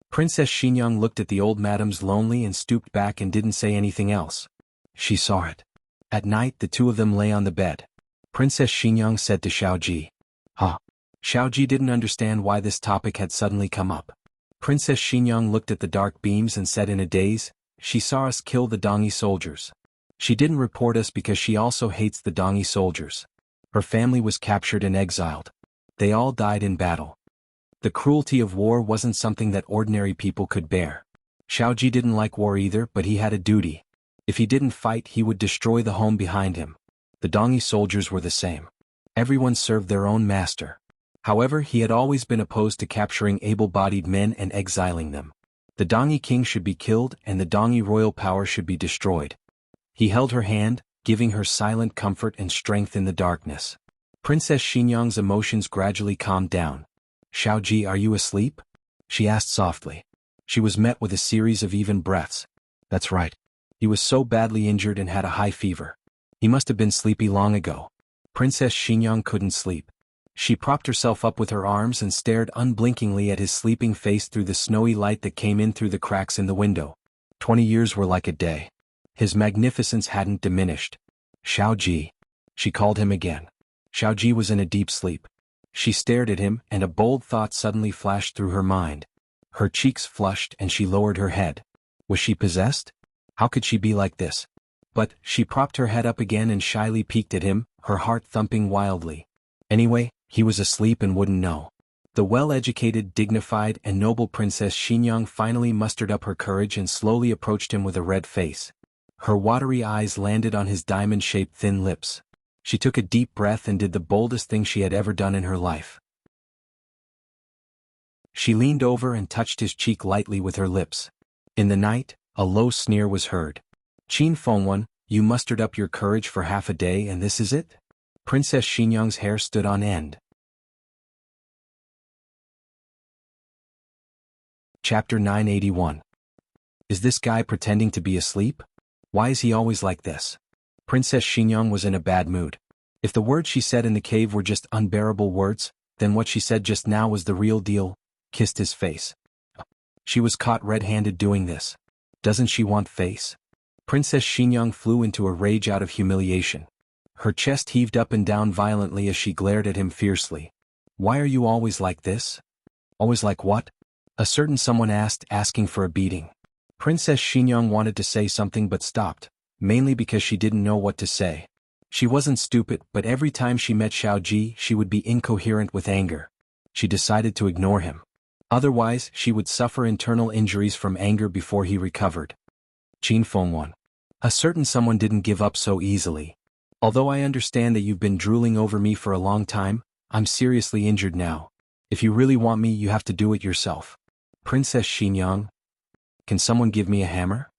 Princess Xingyang looked at the old madam's lonely and stooped back and didn't say anything else. She saw it. At night, the two of them lay on the bed. Princess Xingyang said to Xiao Ji, "Huh." Xiao Ji didn't understand why this topic had suddenly come up. Princess Xingyang looked at the dark beams and said in a daze, "She saw us kill the Dongi soldiers. She didn't report us because she also hates the Dongi soldiers. Her family was captured and exiled. They all died in battle. The cruelty of war wasn't something that ordinary people could bear." Xiao Ji didn't like war either, but he had a duty. If he didn't fight, he would destroy the home behind him. The Dongi soldiers were the same. Everyone served their own master. However, he had always been opposed to capturing able-bodied men and exiling them. The Dongi king should be killed and the Dongi royal power should be destroyed. He held her hand, giving her silent comfort and strength in the darkness. Princess Xingyang's emotions gradually calmed down. "Xiao Ji, are you asleep?" she asked softly. She was met with a series of even breaths. "That's right. He was so badly injured and had a high fever. He must have been sleepy long ago." Princess Xingyang couldn't sleep. She propped herself up with her arms and stared unblinkingly at his sleeping face through the snowy light that came in through the cracks in the window. 20 years were like a day. His magnificence hadn't diminished. "Xiao Ji." She called him again. Xiao Ji was in a deep sleep. She stared at him, and a bold thought suddenly flashed through her mind. Her cheeks flushed and she lowered her head. Was she possessed? How could she be like this? But she propped her head up again and shyly peeked at him, her heart thumping wildly. Anyway, he was asleep and wouldn't know. The well-educated, dignified, and noble Princess Xingyang finally mustered up her courage and slowly approached him with a red face. Her watery eyes landed on his diamond-shaped thin lips. She took a deep breath and did the boldest thing she had ever done in her life. She leaned over and touched his cheek lightly with her lips. In the night, a low sneer was heard. "Qin Fengwen, you mustered up your courage for half a day and this is it?" Princess Xinyang's hair stood on end. Chapter 981. Is this guy pretending to be asleep? Why is he always like this? Princess Xinyang was in a bad mood. If the words she said in the cave were just unbearable words, then what she said just now was the real deal. Kissed his face. She was caught red-handed doing this. Doesn't she want face? Princess Xinyang flew into a rage out of humiliation. Her chest heaved up and down violently as she glared at him fiercely. Why are you always like this? Always like what? A certain someone asked, asking for a beating. Princess Xinyang wanted to say something but stopped, mainly because she didn't know what to say. She wasn't stupid, but every time she met Xiao Ji, she would be incoherent with anger. She decided to ignore him. Otherwise, she would suffer internal injuries from anger before he recovered. Qin Fengwan. A certain someone didn't give up so easily. Although I understand that you've been drooling over me for a long time, I'm seriously injured now. If you really want me, you have to do it yourself. Princess Xinyang. Can someone give me a hammer?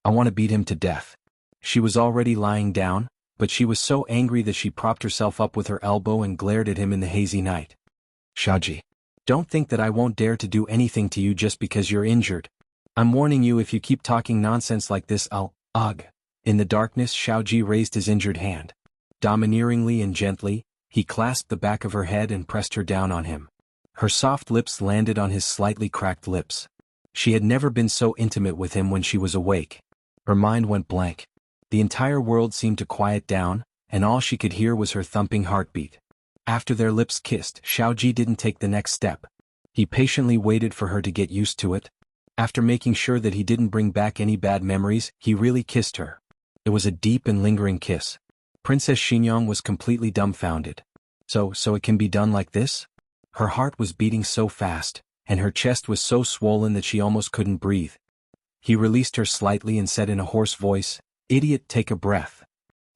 I want to beat him to death. She was already lying down, but she was so angry that she propped herself up with her elbow and glared at him in the hazy night. Xiaoji. Don't think that I won't dare to do anything to you just because you're injured. I'm warning you, if you keep talking nonsense like this, I'll, ugh. In the darkness, Xiaoji raised his injured hand. Domineeringly and gently, he clasped the back of her head and pressed her down on him. Her soft lips landed on his slightly cracked lips. She had never been so intimate with him when she was awake. Her mind went blank. The entire world seemed to quiet down, and all she could hear was her thumping heartbeat. After their lips kissed, Xiaoji didn't take the next step. He patiently waited for her to get used to it. After making sure that he didn't bring back any bad memories, he really kissed her. It was a deep and lingering kiss. Princess Xinyang was completely dumbfounded. So it can be done like this? Her heart was beating so fast, and her chest was so swollen that she almost couldn't breathe. He released her slightly and said in a hoarse voice, "Idiot, take a breath."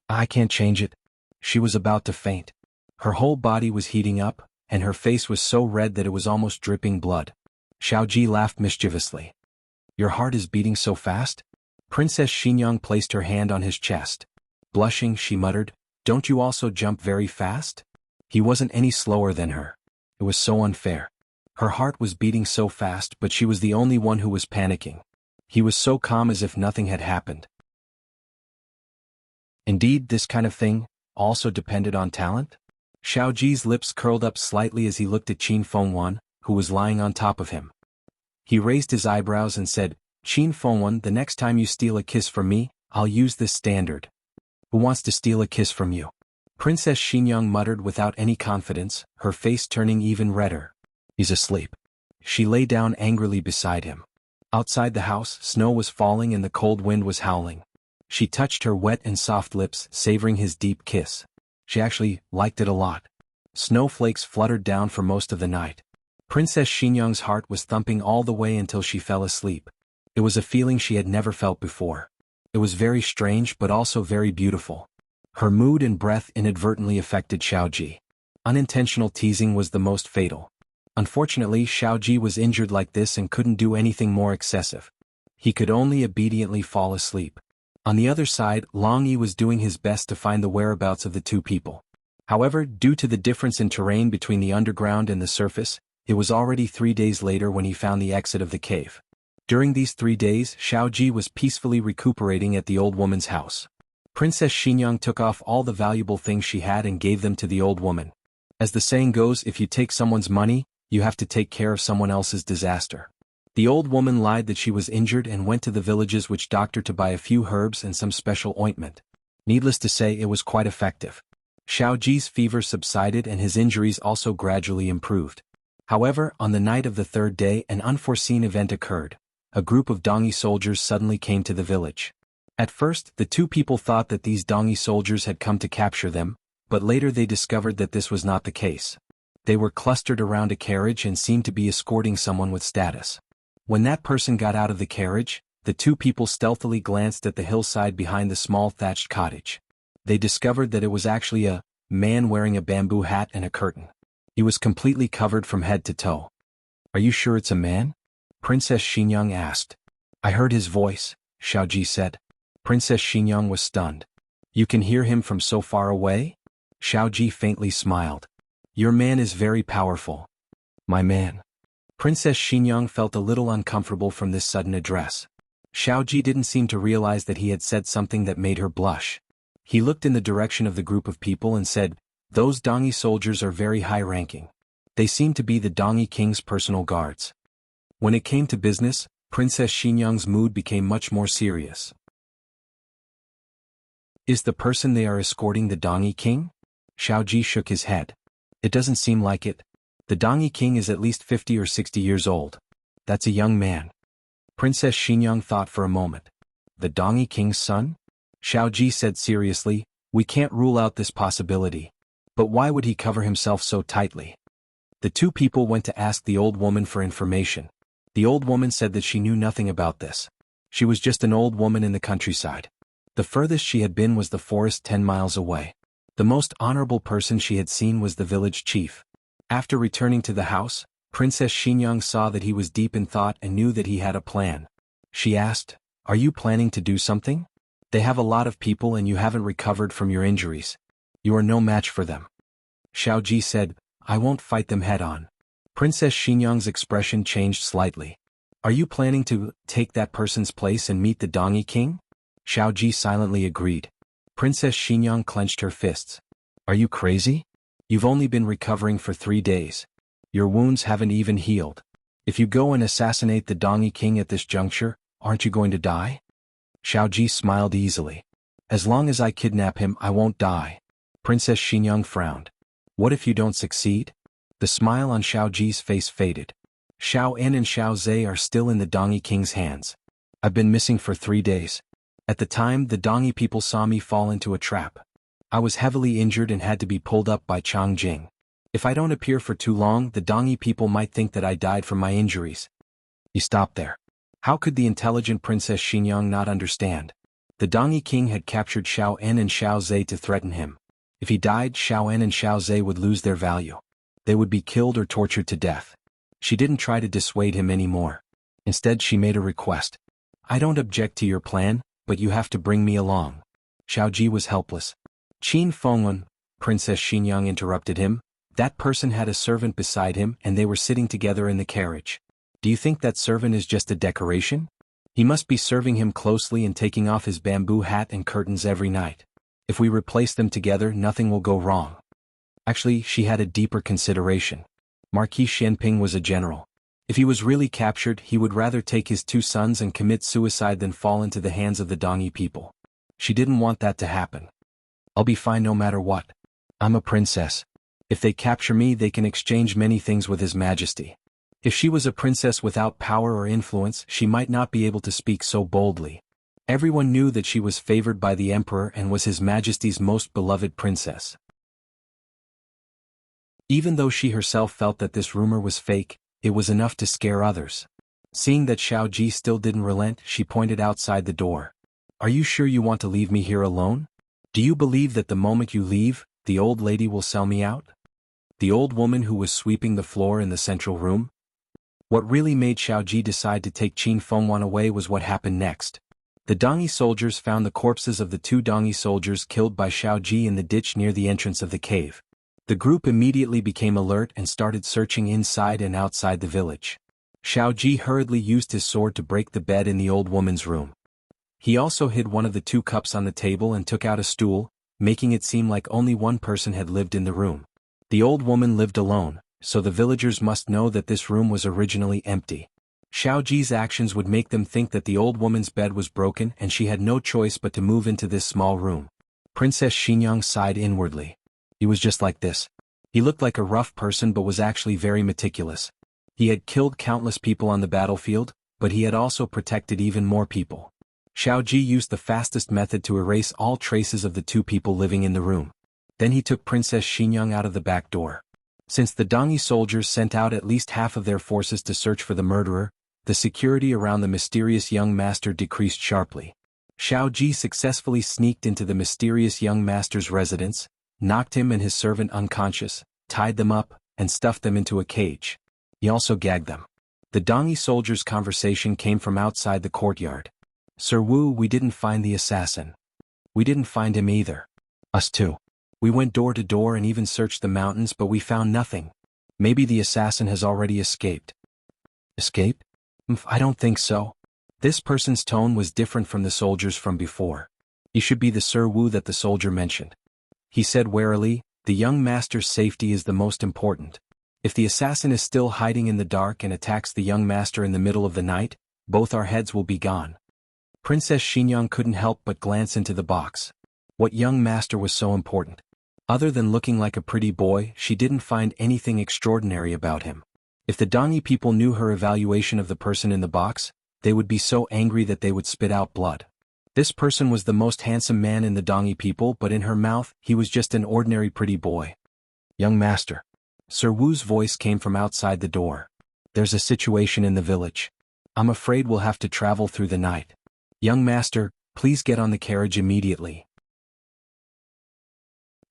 I can't change it. She was about to faint. Her whole body was heating up, and her face was so red that it was almost dripping blood. Xiaoji laughed mischievously. Your heart is beating so fast? Princess Xinyang placed her hand on his chest. Blushing, she muttered, Don't you also jump very fast? He wasn't any slower than her. It was so unfair. Her heart was beating so fast, but she was the only one who was panicking. He was so calm as if nothing had happened. Indeed, this kind of thing also depended on talent? Xiaoji's lips curled up slightly as he looked at Qin Fengwan, who was lying on top of him. He raised his eyebrows and said, Qin Fengwan, the next time you steal a kiss from me, I'll use this standard. Who wants to steal a kiss from you? Princess Xinyang muttered without any confidence, her face turning even redder. He's asleep. She lay down angrily beside him. Outside the house, snow was falling and the cold wind was howling. She touched her wet and soft lips, savoring his deep kiss. She actually liked it a lot. Snowflakes fluttered down for most of the night. Princess Xinyang's heart was thumping all the way until she fell asleep. It was a feeling she had never felt before. It was very strange but also very beautiful. Her mood and breath inadvertently affected Xiaoji. Unintentional teasing was the most fatal. Unfortunately, Xiaoji was injured like this and couldn't do anything more excessive. He could only obediently fall asleep. On the other side, Long Yi was doing his best to find the whereabouts of the two people. However, due to the difference in terrain between the underground and the surface, it was already 3 days later when he found the exit of the cave. During these 3 days, Xiaoji was peacefully recuperating at the old woman's house. Princess Xinyang took off all the valuable things she had and gave them to the old woman. As the saying goes, if you take someone's money, you have to take care of someone else's disaster. The old woman lied that she was injured and went to the village's witch doctor to buy a few herbs and some special ointment. Needless to say, it was quite effective. Xiaoji's fever subsided and his injuries also gradually improved. However, on the night of the 3rd day, an unforeseen event occurred. A group of Dongi soldiers suddenly came to the village. At first, the two people thought that these Dongi soldiers had come to capture them, but later they discovered that this was not the case. They were clustered around a carriage and seemed to be escorting someone with status. When that person got out of the carriage, the two people stealthily glanced at the hillside behind the small thatched cottage. They discovered that it was actually a man wearing a bamboo hat and a curtain. He was completely covered from head to toe. Are you sure it's a man? Princess Xinyang asked. I heard his voice, Xiaoji said. Princess Xinyang was stunned. You can hear him from so far away? Xiao Ji faintly smiled. Your man is very powerful. My man. Princess Xinyang felt a little uncomfortable from this sudden address. Xiao Ji didn't seem to realize that he had said something that made her blush. He looked in the direction of the group of people and said, those Dongi soldiers are very high-ranking. They seem to be the Dongi King's personal guards. When it came to business, Princess Xinyang's mood became much more serious. Is the person they are escorting the Dongi King? Xiao Ji shook his head. It doesn't seem like it. The Dongi King is at least 50 or 60 years old. That's a young man. Princess Xinyang thought for a moment. The Dongi King's son? Xiao Ji said seriously, we can't rule out this possibility. But why would he cover himself so tightly? The two people went to ask the old woman for information. The old woman said that she knew nothing about this. She was just an old woman in the countryside. The furthest she had been was the forest 10 miles away. The most honorable person she had seen was the village chief. After returning to the house, Princess Xinyang saw that he was deep in thought and knew that he had a plan. She asked, are you planning to do something? They have a lot of people and you haven't recovered from your injuries. You are no match for them. Xiao Ji said, I won't fight them head-on. Princess Xinyang's expression changed slightly. Are you planning to take that person's place and meet the Dongi King? Xiao Ji silently agreed. Princess Xinyang clenched her fists. Are you crazy? You've only been recovering for 3 days. Your wounds haven't even healed. If you go and assassinate the Dongi King at this juncture, aren't you going to die? Xiao Ji smiled easily. As long as I kidnap him, I won't die. Princess Xinyang frowned. What if you don't succeed? The smile on Xiao Ji's face faded. Xiao En and Xiao Zhe are still in the Dongi King's hands. I've been missing for 3 days. At the time, the Dongi people saw me fall into a trap. I was heavily injured and had to be pulled up by Chang Jing. If I don't appear for too long, the Dongi people might think that I died from my injuries. You stopped there. How could the intelligent Princess Xinyang not understand? The Dongi King had captured Xiao En and Xiao Zhe to threaten him. If he died, Xiao En and Xiao Zhe would lose their value. They would be killed or tortured to death. She didn't try to dissuade him anymore. Instead, she made a request. I don't object to your plan, but you have to bring me along. Xiao Ji was helpless. Qin Fengwen, Princess Xinyang interrupted him. That person had a servant beside him and they were sitting together in the carriage. Do you think that servant is just a decoration? He must be serving him closely and taking off his bamboo hat and curtains every night. If we replace them together, nothing will go wrong. Actually, she had a deeper consideration. Marquis Xianping was a general. If he was really captured, he would rather take his 2 sons and commit suicide than fall into the hands of the Dongi people. She didn't want that to happen. I'll be fine no matter what. I'm a princess. If they capture me, they can exchange many things with His Majesty. If she was a princess without power or influence, she might not be able to speak so boldly. Everyone knew that she was favored by the emperor and was His Majesty's most beloved princess. Even though she herself felt that this rumor was fake, it was enough to scare others. Seeing that Xiao Ji still didn't relent, she pointed outside the door. Are you sure you want to leave me here alone? Do you believe that the moment you leave, the old lady will sell me out? The old woman who was sweeping the floor in the central room? What really made Xiao Ji decide to take Qin Fengwan away was what happened next. The Dongi soldiers found the corpses of the 2 Dongi soldiers killed by Xiao Ji in the ditch near the entrance of the cave. The group immediately became alert and started searching inside and outside the village. Xiao Ji hurriedly used his sword to break the bed in the old woman's room. He also hid one of the 2 cups on the table and took out a stool, making it seem like only one person had lived in the room. The old woman lived alone, so the villagers must know that this room was originally empty. Xiao Ji's actions would make them think that the old woman's bed was broken and she had no choice but to move into this small room. Princess Xinyang sighed inwardly. He was just like this. He looked like a rough person but was actually very meticulous. He had killed countless people on the battlefield, but he had also protected even more people. Xiao Ji used the fastest method to erase all traces of the 2 people living in the room. Then he took Princess Xinyang out of the back door. Since the Dongi soldiers sent out at least half of their forces to search for the murderer, the security around the mysterious young master decreased sharply. Xiao Ji successfully sneaked into the mysterious young master's residence, knocked him and his servant unconscious, tied them up, and stuffed them into a cage. He also gagged them. The Dongi soldiers' conversation came from outside the courtyard. Sir Wu, we didn't find the assassin. We didn't find him either. Us too. We went door to door and even searched the mountains, but we found nothing. Maybe the assassin has already escaped. Escape? I don't think so. This person's tone was different from the soldiers from before. He should be the Sir Wu that the soldier mentioned. He said warily, the young master's safety is the most important. If the assassin is still hiding in the dark and attacks the young master in the middle of the night, both our heads will be gone. Princess Xingyang couldn't help but glance into the box. What young master was so important? Other than looking like a pretty boy, she didn't find anything extraordinary about him. If the Dongi people knew her evaluation of the person in the box, they would be so angry that they would spit out blood. This person was the most handsome man in the Dongi people, but in her mouth, he was just an ordinary pretty boy. Young master. Sir Wu's voice came from outside the door. There's a situation in the village. I'm afraid we'll have to travel through the night. Young master, please get on the carriage immediately.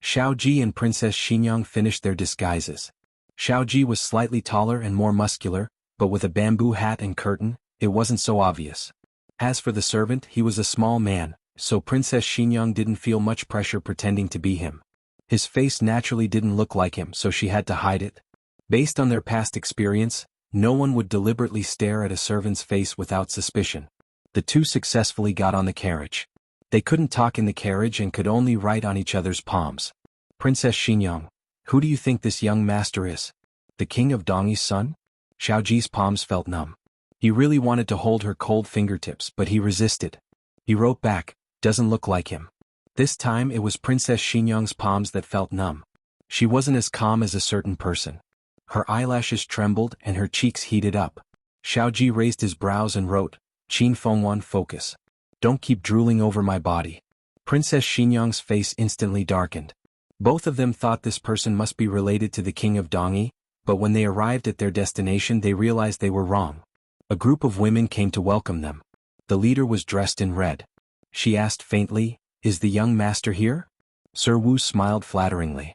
Xiaoji and Princess Xingyang finished their disguises. Xiaoji was slightly taller and more muscular, but with a bamboo hat and curtain, it wasn't so obvious. As for the servant, he was a small man, so Princess Xingyang didn't feel much pressure pretending to be him. His face naturally didn't look like him, so she had to hide it. Based on their past experience, no one would deliberately stare at a servant's face without suspicion. The two successfully got on the carriage. They couldn't talk in the carriage and could only write on each other's palms. Princess Xingyang, who do you think this young master is? The king of Dongi's son? Xiaoji's palms felt numb. He really wanted to hold her cold fingertips, but he resisted. He wrote back, doesn't look like him. This time it was Princess Xingyang's palms that felt numb. She wasn't as calm as a certain person. Her eyelashes trembled and her cheeks heated up. Xiaoji raised his brows and wrote, Qin Fengwan, focus. Don't keep drooling over my body. Princess Xingyang's face instantly darkened. Both of them thought this person must be related to the king of Dongi, but when they arrived at their destination they realized they were wrong. A group of women came to welcome them. The leader was dressed in red. She asked faintly, is the young master here? Sir Wu smiled flatteringly.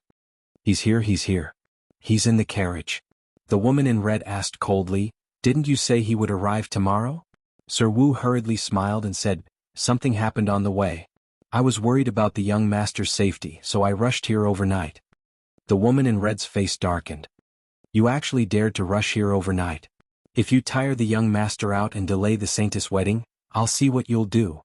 He's here, he's here. He's in the carriage. The woman in red asked coldly, didn't you say he would arrive tomorrow? Sir Wu hurriedly smiled and said, something happened on the way. I was worried about the young master's safety, so I rushed here overnight. The woman in red's face darkened. You actually dared to rush here overnight. If you tire the young master out and delay the Saintess wedding, I'll see what you'll do.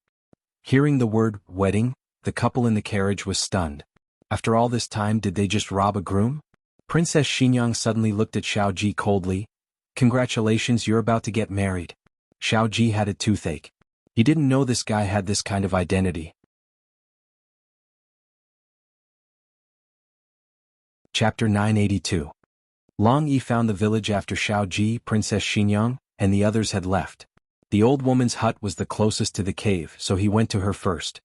Hearing the word wedding, the couple in the carriage was stunned. After all this time, did they just rob a groom? Princess Xingyang suddenly looked at Xiaoji coldly. Congratulations, you're about to get married. Xiaoji had a toothache. He didn't know this guy had this kind of identity. Chapter 982. Long Yi found the village after Xiaoji, Princess Xingyang, and the others had left. The old woman's hut was the closest to the cave, so he went to her first.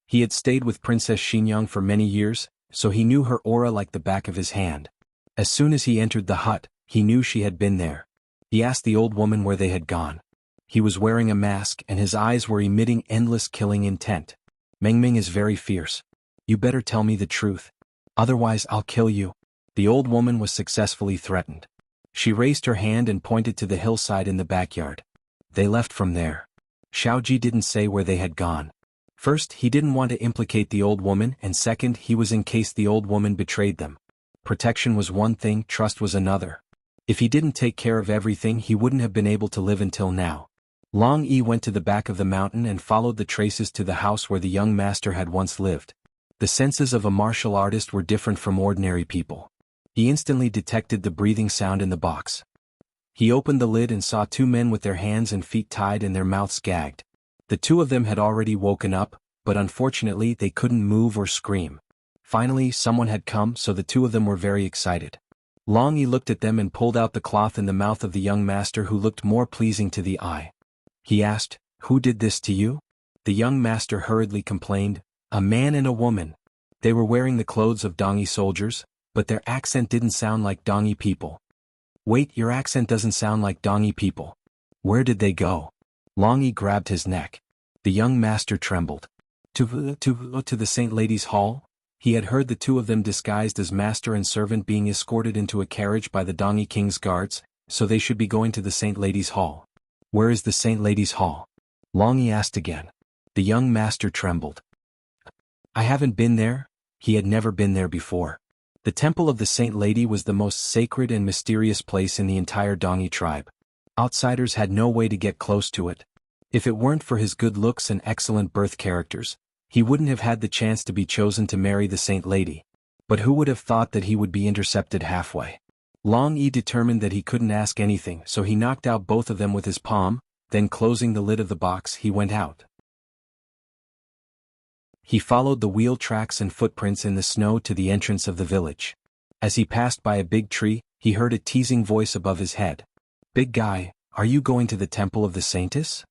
He had stayed with Princess Xingyang for many years, so he knew her aura like the back of his hand. As soon as he entered the hut, he knew she had been there. He asked the old woman where they had gone. He was wearing a mask and his eyes were emitting endless killing intent. Mengming is very fierce. You better tell me the truth. Otherwise I'll kill you. The old woman was successfully threatened. She raised her hand and pointed to the hillside in the backyard. They left from there. Xiaoji didn't say where they had gone. First, he didn't want to implicate the old woman, and second, he was in case the old woman betrayed them. Protection was one thing, trust was another. If he didn't take care of everything, he wouldn't have been able to live until now. Long Yi went to the back of the mountain and followed the traces to the house where the young master had once lived. The senses of a martial artist were different from ordinary people. He instantly detected the breathing sound in the box. He opened the lid and saw two men with their hands and feet tied and their mouths gagged. The two of them had already woken up, but unfortunately they couldn't move or scream. Finally, someone had come, so the two of them were very excited. Long Yi looked at them and pulled out the cloth in the mouth of the young master, who looked more pleasing to the eye. He asked, "Who did this to you?" The young master hurriedly complained, "A man and a woman. They were wearing the clothes of Dongi soldiers, but their accent didn't sound like Dongi people." "Wait, your accent doesn't sound like Dongi people. Where did they go?" Long Yi grabbed his neck. The young master trembled. To the Saint Lady's Hall? He had heard the two of them disguised as master and servant being escorted into a carriage by the Dongi King's guards, so they should be going to the Saint Lady's Hall. "Where is the Saint Lady's Hall?" Long Yi asked again. The young master trembled. "I haven't been there," He had never been there before. The temple of the Saint Lady was the most sacred and mysterious place in the entire Dongi tribe. Outsiders had no way to get close to it. If it weren't for his good looks and excellent birth characters, he wouldn't have had the chance to be chosen to marry the Saint Lady. But who would have thought that he would be intercepted halfway? Long Yi determined that he couldn't ask anything, so he knocked out both of them with his palm, then closing the lid of the box he went out. He followed the wheel tracks and footprints in the snow to the entrance of the village. As he passed by a big tree, he heard a teasing voice above his head. "Big guy, are you going to the temple of the Saintess?"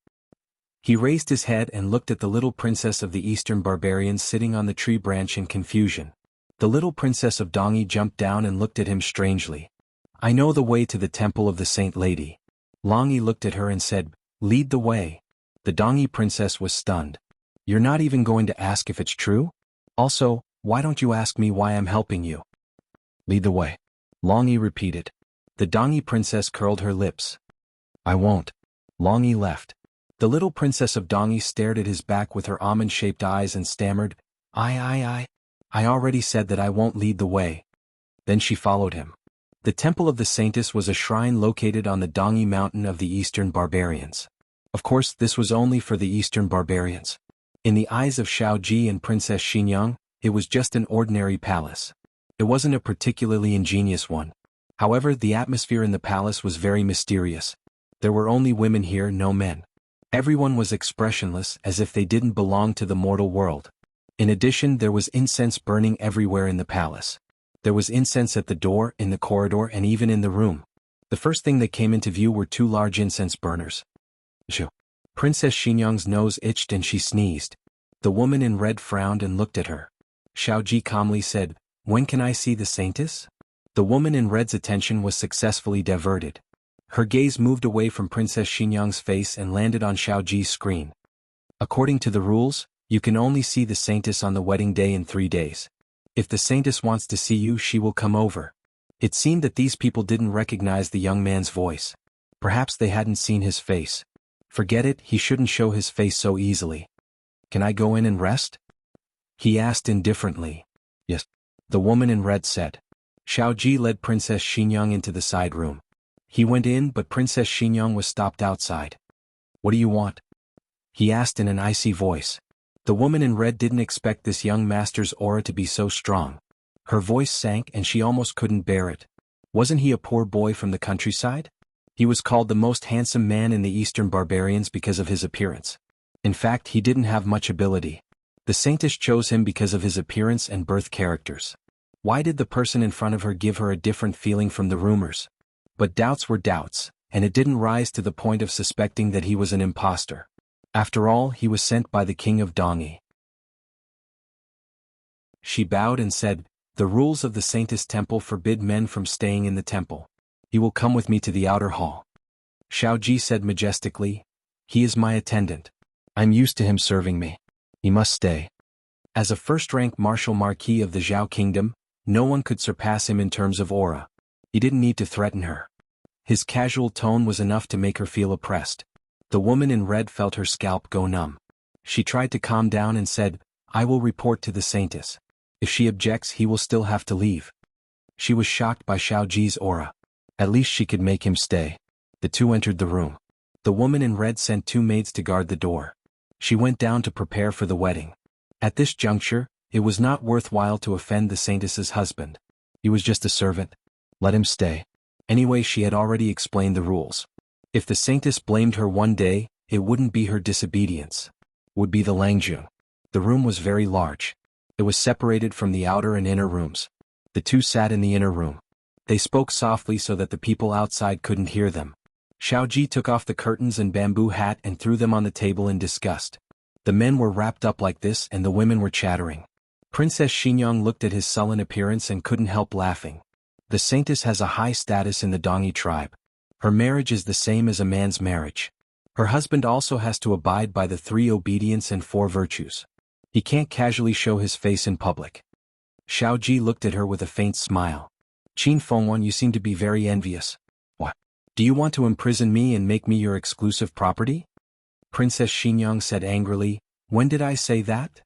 He raised his head and looked at the little princess of the Eastern barbarians sitting on the tree branch in confusion. The little princess of Dongi jumped down and looked at him strangely. "I know the way to the temple of the Saint Lady." Long Yi looked at her and said, "Lead the way." The Dongi princess was stunned. "You're not even going to ask if it's true? Also, why don't you ask me why I'm helping you?" "Lead the way," Long Yi repeated. The Dongi princess curled her lips. "I won't." Long Yi left. The little princess of Dongi stared at his back with her almond-shaped eyes and stammered, I already said that I won't lead the way." Then she followed him. The temple of the Saintess was a shrine located on the Dongi mountain of the Eastern barbarians. Of course, this was only for the Eastern barbarians. In the eyes of Xiao Ji and Princess Xingyang, it was just an ordinary palace. It wasn't a particularly ingenious one. However, the atmosphere in the palace was very mysterious. There were only women here, no men. Everyone was expressionless, as if they didn't belong to the mortal world. In addition, there was incense burning everywhere in the palace. There was incense at the door, in the corridor, and even in the room. The first thing that came into view were two large incense burners. Shoo! Princess Xingyang's nose itched and she sneezed. The woman in red frowned and looked at her. Xiao Ji calmly said, "When can I see the Saintess?" The woman in red's attention was successfully diverted. Her gaze moved away from Princess Xingyang's face and landed on Xiao Ji's screen. "According to the rules, you can only see the Saintess on the wedding day in 3 days. If the Saintess wants to see you, she will come over." It seemed that these people didn't recognize the young man's voice. Perhaps they hadn't seen his face. Forget it, he shouldn't show his face so easily. "Can I go in and rest?" he asked indifferently. "Yes," the woman in red said. Xiao Ji led Princess Xingyang into the side room. He went in, but Princess Xingyang was stopped outside. "What do you want?" he asked in an icy voice. The woman in red didn't expect this young master's aura to be so strong. Her voice sank and she almost couldn't bear it. Wasn't he a poor boy from the countryside? He was called the most handsome man in the Eastern barbarians because of his appearance. In fact, he didn't have much ability. The Saintess chose him because of his appearance and birth characters. Why did the person in front of her give her a different feeling from the rumors? But doubts were doubts, and it didn't rise to the point of suspecting that he was an impostor. After all, he was sent by the king of Dongi. She bowed and said, "The rules of the Saintess temple forbid men from staying in the temple. You will come with me to the outer hall." Xiao Ji said majestically, "He is my attendant. I'm used to him serving me. He must stay." As a first-rank martial marquis of the Zhao kingdom, no one could surpass him in terms of aura. He didn't need to threaten her. His casual tone was enough to make her feel oppressed. The woman in red felt her scalp go numb. She tried to calm down and said, "I will report to the Saintess. If she objects, he will still have to leave." She was shocked by Xiao Ji's aura. At least she could make him stay. The two entered the room. The woman in red sent 2 maids to guard the door. She went down to prepare for the wedding. At this juncture, it was not worthwhile to offend the Saintess's husband. He was just a servant. Let him stay. Anyway, she had already explained the rules. If the Saintess blamed her one day, it wouldn't be her disobedience. Would be the Langjun. The room was very large. It was separated from the outer and inner rooms. The two sat in the inner room. They spoke softly so that the people outside couldn't hear them. Xiao Ji took off the curtains and bamboo hat and threw them on the table in disgust. The men were wrapped up like this and the women were chattering. Princess Xingyang looked at his sullen appearance and couldn't help laughing. The Saintess has a high status in the Dongi tribe. Her marriage is the same as a man's marriage. Her husband also has to abide by the 3 obedience and 4 virtues. He can't casually show his face in public. Xiao Ji looked at her with a faint smile. "Qin Fengwan, you seem to be very envious. What? Do you want to imprison me and make me your exclusive property?" Princess Xingyang said angrily, "When did I say that?"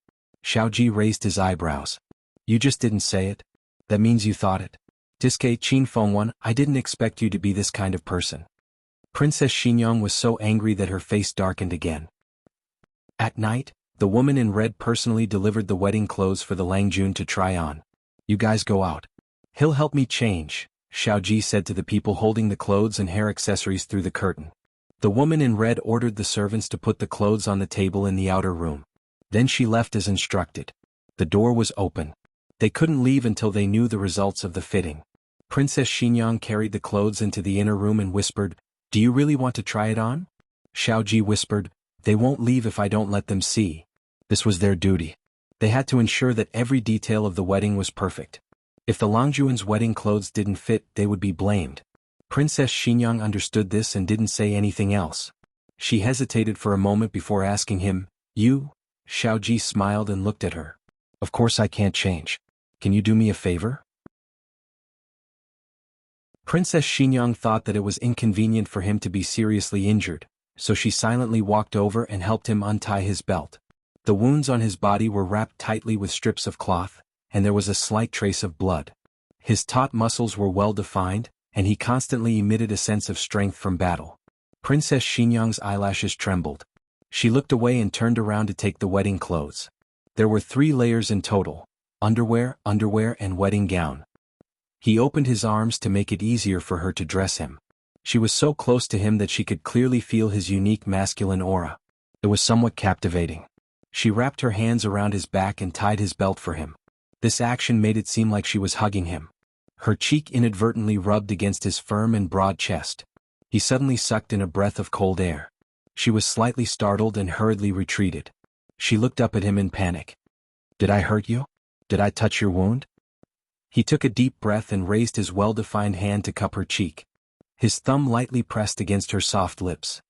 Xiao Ji raised his eyebrows. You just didn't say it? That means you thought it. Diske Qin Fengwan, I didn't expect you to be this kind of person. Princess Xinyang was so angry that her face darkened again. At night, the woman in red personally delivered the wedding clothes for the Langjun to try on. You guys go out. He'll help me change, Xiaoji said to the people holding the clothes and hair accessories through the curtain. The woman in red ordered the servants to put the clothes on the table in the outer room. Then she left as instructed. The door was open. They couldn't leave until they knew the results of the fitting. Princess Xinyang carried the clothes into the inner room and whispered, "Do you really want to try it on?" Xiaoji whispered, "They won't leave if I don't let them see." This was their duty. They had to ensure that every detail of the wedding was perfect. If the Langjuan's wedding clothes didn't fit, they would be blamed. Princess Xinyang understood this and didn't say anything else. She hesitated for a moment before asking him, "You?" Xiaoji smiled and looked at her. "Of course I can't change. Can you do me a favor?" Princess Xinyang thought that it was inconvenient for him to be seriously injured, so she silently walked over and helped him untie his belt. The wounds on his body were wrapped tightly with strips of cloth, and there was a slight trace of blood. His taut muscles were well defined, and he constantly emitted a sense of strength from battle. Princess Xinyang's eyelashes trembled. She looked away and turned around to take the wedding clothes. There were 3 layers in total: underwear, and wedding gown. He opened his arms to make it easier for her to dress him. She was so close to him that she could clearly feel his unique masculine aura. It was somewhat captivating. She wrapped her hands around his back and tied his belt for him. This action made it seem like she was hugging him. Her cheek inadvertently rubbed against his firm and broad chest. He suddenly sucked in a breath of cold air. She was slightly startled and hurriedly retreated. She looked up at him in panic. "Did I hurt you? Did I touch your wound?" He took a deep breath and raised his well-defined hand to cup her cheek. His thumb lightly pressed against her soft lips.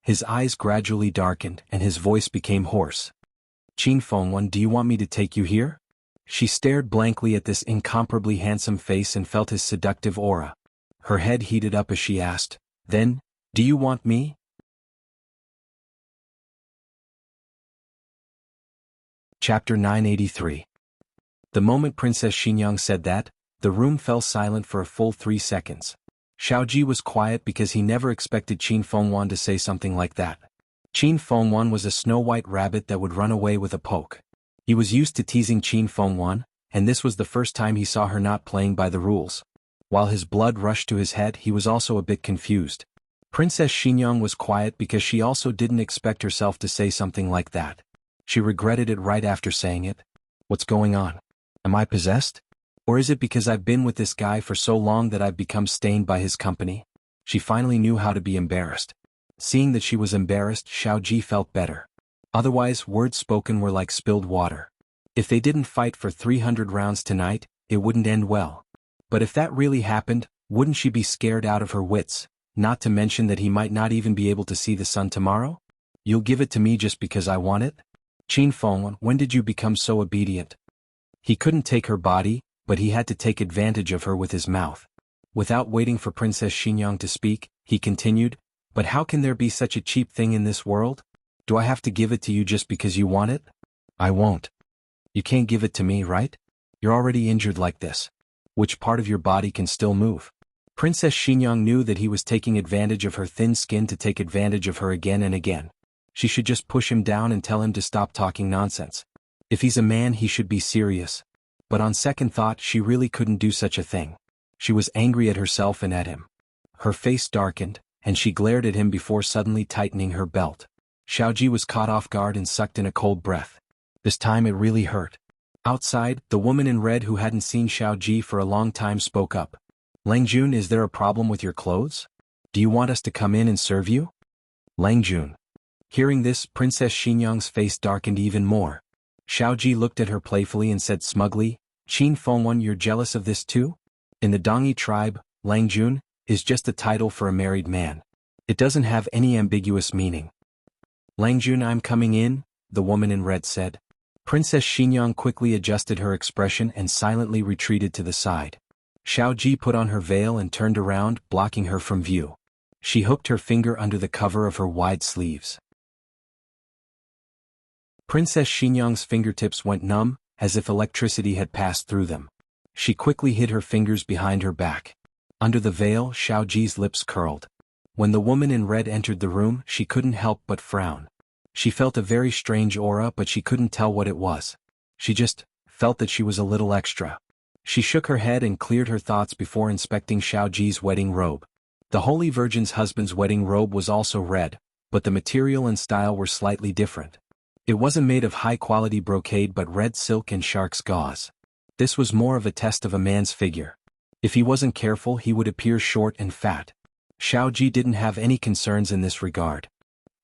His eyes gradually darkened and his voice became hoarse. "Qin Fengwan, do you want me to take you here?" She stared blankly at this incomparably handsome face and felt his seductive aura. Her head heated up as she asked, "Then, do you want me?" Chapter 983. The moment Princess Xinyang said that, the room fell silent for a full 3 seconds. Xiaoji was quiet because he never expected Qin Fengwan to say something like that. Qin Fengwan was a snow-white rabbit that would run away with a poke. He was used to teasing Qin Fengwan, and this was the first time he saw her not playing by the rules. While his blood rushed to his head, he was also a bit confused. Princess Xinyang was quiet because she also didn't expect herself to say something like that. She regretted it right after saying it. What's going on? Am I possessed? Or is it because I've been with this guy for so long that I've become stained by his company? She finally knew how to be embarrassed. Seeing that she was embarrassed, Xiaoji felt better. Otherwise, words spoken were like spilled water. If they didn't fight for 300 rounds tonight, it wouldn't end well. But if that really happened, wouldn't she be scared out of her wits, not to mention that he might not even be able to see the sun tomorrow? You'll give it to me just because I want it? Qin Fengwan, when did you become so obedient? He couldn't take her body, but he had to take advantage of her with his mouth. Without waiting for Princess Xinyang to speak, he continued, "But how can there be such a cheap thing in this world? Do I have to give it to you just because you want it? I won't. You can't give it to me, right? You're already injured like this. Which part of your body can still move?" Princess Xinyang knew that he was taking advantage of her thin skin to take advantage of her again and again. She should just push him down and tell him to stop talking nonsense. If he's a man, he should be serious. But on second thought, she really couldn't do such a thing. She was angry at herself and at him. Her face darkened, and she glared at him before suddenly tightening her belt. Xiaoji was caught off guard and sucked in a cold breath. This time it really hurt. Outside, the woman in red who hadn't seen Xiaoji for a long time spoke up. "Langjun, is there a problem with your clothes? Do you want us to come in and serve you?" Langjun. Hearing this, Princess Xinyang's face darkened even more. Xiaoji looked at her playfully and said smugly, "Qin Fengwan, you're jealous of this too? In the Dongi tribe, Langjun is just a title for a married man. It doesn't have any ambiguous meaning." "Langjun, I'm coming in," the woman in red said. Princess Xinyang quickly adjusted her expression and silently retreated to the side. Xiaoji put on her veil and turned around, blocking her from view. She hooked her finger under the cover of her wide sleeves. Princess Xinyang's fingertips went numb, as if electricity had passed through them. She quickly hid her fingers behind her back. Under the veil, Xiao Ji's lips curled. When the woman in red entered the room, she couldn't help but frown. She felt a very strange aura, but she couldn't tell what it was. She just felt that she was a little extra. She shook her head and cleared her thoughts before inspecting Xiao Ji's wedding robe. The Holy Virgin's husband's wedding robe was also red, but the material and style were slightly different. It wasn't made of high-quality brocade but red silk and shark's gauze. This was more of a test of a man's figure. If he wasn't careful, he would appear short and fat. Xiao Ji didn't have any concerns in this regard.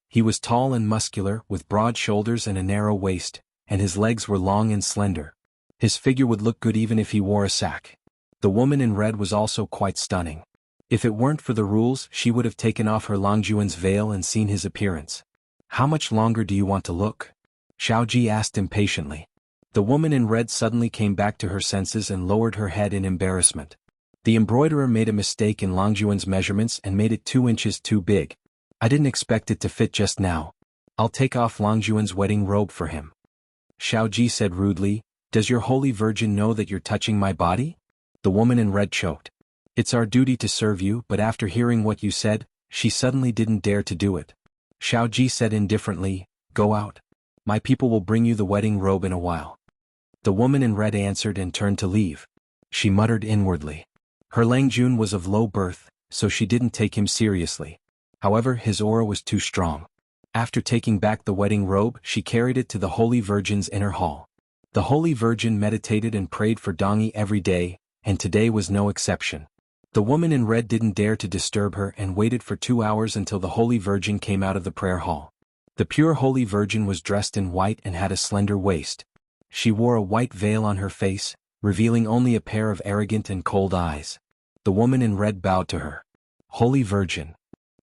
He was tall and muscular, with broad shoulders and a narrow waist, and his legs were long and slender. His figure would look good even if he wore a sack. The woman in red was also quite stunning. If it weren't for the rules, she would have taken off her Longjuan's veil and seen his appearance. "How much longer do you want to look?" Xiao Ji asked impatiently. The woman in red suddenly came back to her senses and lowered her head in embarrassment. The embroiderer made a mistake in Longjuan's measurements and made it 2 inches too big. "I didn't expect it to fit just now. I'll take off Longjuan's wedding robe for him." Xiao Ji said rudely, "Does your Holy Virgin know that you're touching my body?" The woman in red choked. "It's our duty to serve you," but after hearing what you said, she suddenly didn't dare to do it. Xiao Ji said indifferently, "Go out. My people will bring you the wedding robe in a while." The woman in red answered and turned to leave. She muttered inwardly. Her Langjun was of low birth, so she didn't take him seriously. However, his aura was too strong. After taking back the wedding robe, she carried it to the Holy Virgin's inner hall. The Holy Virgin meditated and prayed for Dongi every day, and today was no exception. The woman in red didn't dare to disturb her and waited for 2 hours until the Holy Virgin came out of the prayer hall. The pure Holy Virgin was dressed in white and had a slender waist. She wore a white veil on her face, revealing only a pair of arrogant and cold eyes. The woman in red bowed to her. "Holy Virgin."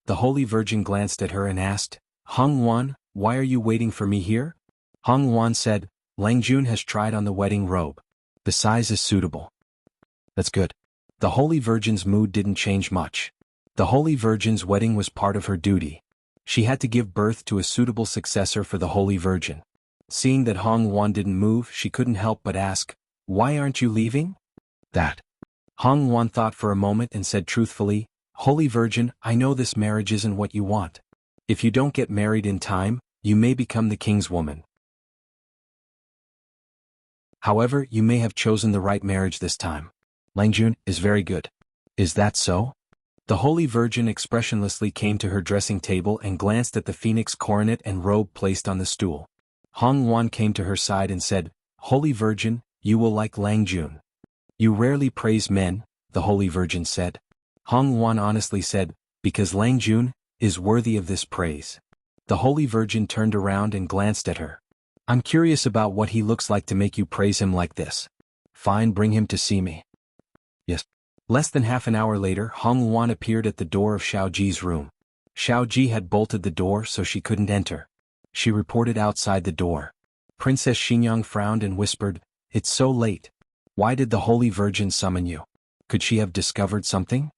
The Holy Virgin glanced at her and asked, "Hong Wan, why are you waiting for me here?" Hong Wan said, "Langjun has tried on the wedding robe. The size is suitable." "That's good." The Holy Virgin's mood didn't change much. The Holy Virgin's wedding was part of her duty. She had to give birth to a suitable successor for the Holy Virgin. Seeing that Hong Wan didn't move, she couldn't help but ask, "Why aren't you leaving?" "That." Hong Wan thought for a moment and said truthfully, "Holy Virgin, I know this marriage isn't what you want. If you don't get married in time, you may become the king's woman. However, you may have chosen the right marriage this time. Langjun is very good." "Is that so?" The Holy Virgin expressionlessly came to her dressing table and glanced at the phoenix coronet and robe placed on the stool. Hong Wan came to her side and said, "Holy Virgin, you will like Langjun." "You rarely praise men," the Holy Virgin said. Hong Wan honestly said, "Because Langjun is worthy of this praise." The Holy Virgin turned around and glanced at her. "I'm curious about what he looks like to make you praise him like this." "Fine, bring him to see me." "Yes." Less than half an hour later, Hong Wan appeared at the door of Xiao Ji's room. Xiao Ji had bolted the door so she couldn't enter. She reported outside the door. Princess Xingyang frowned and whispered, "It's so late. Why did the Holy Virgin summon you? Could she have discovered something?"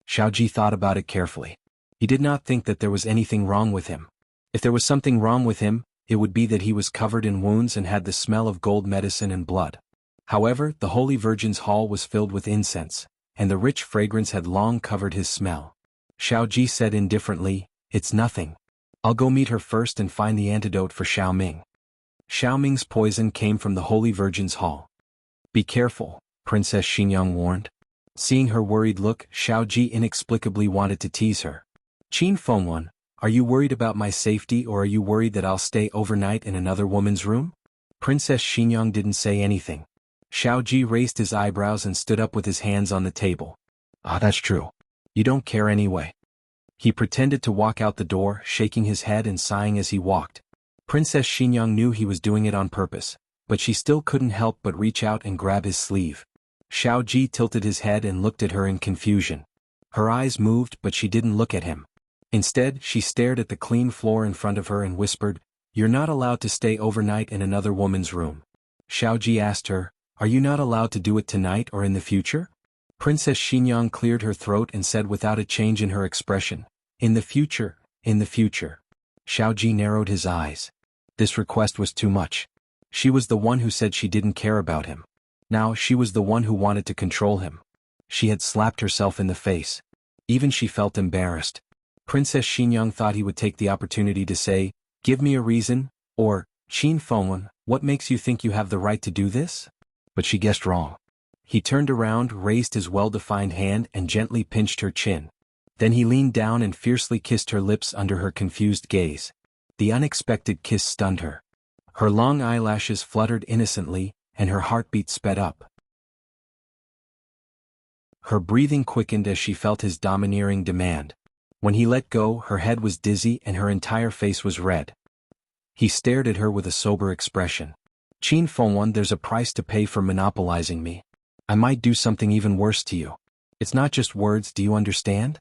Xiao Ji thought about it carefully. He did not think that there was anything wrong with him. If there was something wrong with him, it would be that he was covered in wounds and had the smell of gold medicine and blood. However, the Holy Virgin's hall was filled with incense, and the rich fragrance had long covered his smell. Xiao Ji said indifferently, "It's nothing. I'll go meet her first and find the antidote for Xiao Ming." Xiao Ming's poison came from the Holy Virgin's hall. "Be careful," Princess Xingyang warned. Seeing her worried look, Xiao Ji inexplicably wanted to tease her. "Qin Fengwan, are you worried about my safety or are you worried that I'll stay overnight in another woman's room?" Princess Xingyang didn't say anything. Xiao Ji raised his eyebrows and stood up with his hands on the table. "Ah, that's true. You don't care anyway." He pretended to walk out the door, shaking his head and sighing as he walked. Princess Xingyang knew he was doing it on purpose, but she still couldn't help but reach out and grab his sleeve. Xiao Ji tilted his head and looked at her in confusion. Her eyes moved, but she didn't look at him. Instead, she stared at the clean floor in front of her and whispered, "You're not allowed to stay overnight in another woman's room." Xiao Ji asked her, "Are you not allowed to do it tonight or in the future?" Princess Xingyang cleared her throat and said without a change in her expression, "In the future, in the future." Xiao Ji narrowed his eyes. This request was too much. She was the one who said she didn't care about him. Now she was the one who wanted to control him. She had slapped herself in the face. Even she felt embarrassed. Princess Xingyang thought he would take the opportunity to say, "Give me a reason," or, "Qin Fengwen, what makes you think you have the right to do this?" But she guessed wrong. He turned around, raised his well-defined hand and gently pinched her chin. Then he leaned down and fiercely kissed her lips under her confused gaze. The unexpected kiss stunned her. Her long eyelashes fluttered innocently, and her heartbeat sped up. Her breathing quickened as she felt his domineering demand. When he let go, her head was dizzy and her entire face was red. He stared at her with a sober expression. "Qin Fengwen, there's a price to pay for monopolizing me. I might do something even worse to you. It's not just words, do you understand?"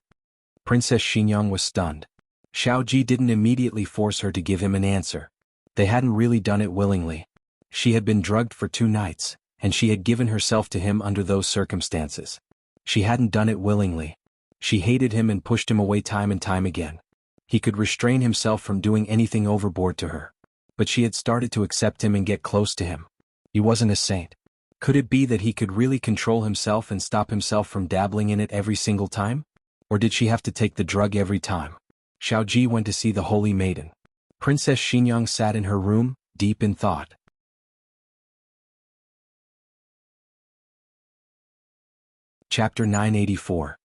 Princess Xingyang was stunned. Xiao Ji didn't immediately force her to give him an answer. They hadn't really done it willingly. She had been drugged for 2 nights, and she had given herself to him under those circumstances. She hadn't done it willingly. She hated him and pushed him away time and time again. He could restrain himself from doing anything overboard to her. But she had started to accept him and get close to him. He wasn't a saint. Could it be that he could really control himself and stop himself from dabbling in it every single time? Or did she have to take the drug every time? Xiao Ji went to see the Holy Maiden. Princess Xingyang sat in her room, deep in thought. Chapter 984.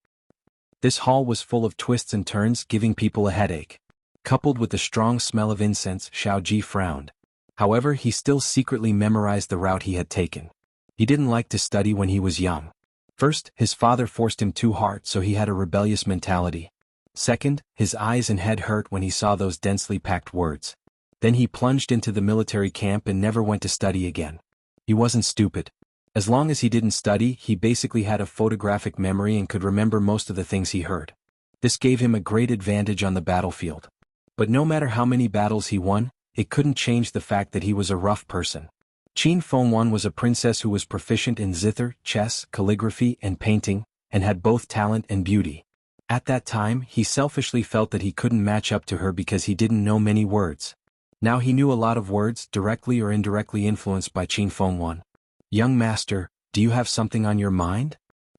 This hall was full of twists and turns, giving people a headache. Coupled with the strong smell of incense, Xiao Ji frowned. However, he still secretly memorized the route he had taken. He didn't like to study when he was young. First, his father forced him too hard, so he had a rebellious mentality. Second, his eyes and head hurt when he saw those densely packed words. Then he plunged into the military camp and never went to study again. He wasn't stupid. As long as he didn't study, he basically had a photographic memory and could remember most of the things he heard. This gave him a great advantage on the battlefield. But no matter how many battles he won, it couldn't change the fact that he was a rough person. Qin Fengwen was a princess who was proficient in zither, chess, calligraphy, and painting, and had both talent and beauty. At that time, he selfishly felt that he couldn't match up to her because he didn't know many words. Now he knew a lot of words, directly or indirectly influenced by Qin Fengwen. "Young master, do you have something on your mind?"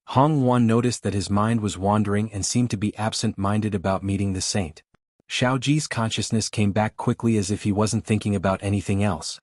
Hong Wan noticed that his mind was wandering and seemed to be absent-minded about meeting the saint. Xiao Ji's consciousness came back quickly as if he wasn't thinking about anything else.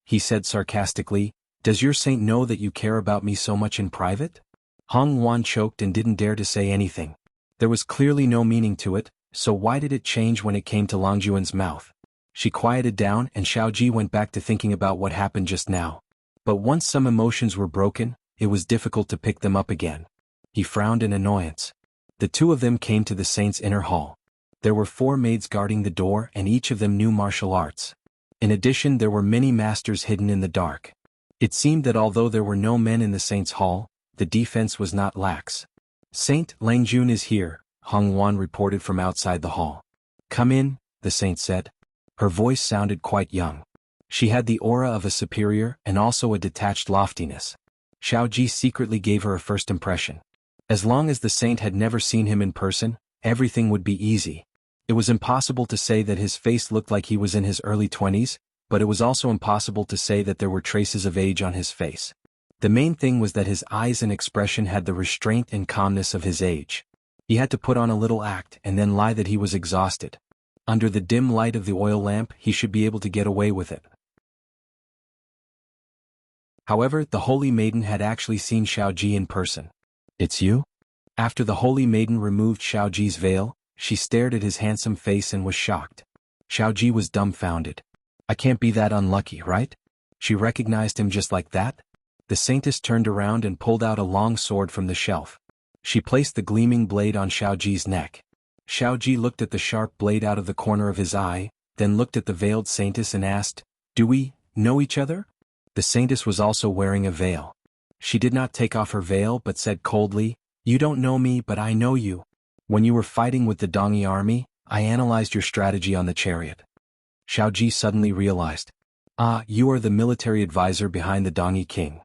He said sarcastically, "Does your saint know that you care about me so much in private?" Hong Wan choked and didn't dare to say anything. There was clearly no meaning to it, so why did it change when it came to Long Juan's mouth? She quieted down and Xiao Ji went back to thinking about what happened just now. But once some emotions were broken, it was difficult to pick them up again. He frowned in annoyance. The 2 of them came to the saint's inner hall. There were 4 maids guarding the door and each of them knew martial arts. In addition, there were many masters hidden in the dark. It seemed that although there were no men in the saint's hall, the defense was not lax. "Saint Langjun is here," Hong Wan reported from outside the hall. "Come in," the saint said. Her voice sounded quite young. She had the aura of a superior and also a detached loftiness. Xiao Ji secretly gave her a first impression. As long as the saint had never seen him in person, everything would be easy. It was impossible to say that his face looked like he was in his early 20s, but it was also impossible to say that there were traces of age on his face. The main thing was that his eyes and expression had the restraint and calmness of his age. He had to put on a little act and then lie that he was exhausted. Under the dim light of the oil lamp, he should be able to get away with it. However, the Holy Maiden had actually seen Xiao Ji in person. "It's you?" After the Holy Maiden removed Xiao Ji's veil, she stared at his handsome face and was shocked. Xiao Ji was dumbfounded. "I can't be that unlucky, right?" She recognized him just like that? The saintess turned around and pulled out a long sword from the shelf. She placed the gleaming blade on Xiao Ji's neck. Xiao Ji looked at the sharp blade out of the corner of his eye, then looked at the veiled saintess and asked, "Do we know each other?" The saintess was also wearing a veil. She did not take off her veil but said coldly, "You don't know me, but I know you. When you were fighting with the Dongyi army, I analyzed your strategy on the chariot." Xiao Ji suddenly realized. "Ah, you are the military advisor behind the Dongyi king."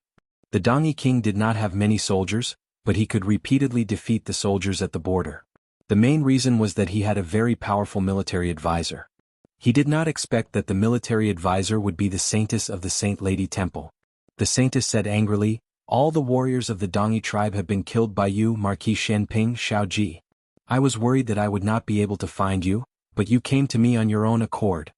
The Dongyi king did not have many soldiers, but he could repeatedly defeat the soldiers at the border. The main reason was that he had a very powerful military advisor. He did not expect that the military advisor would be the saintess of the Saint Lady Temple. The saintess said angrily, "All the warriors of the Dongyi tribe have been killed by you, Marquis Shenping Shaoji. I was worried that I would not be able to find you, but you came to me on your own accord."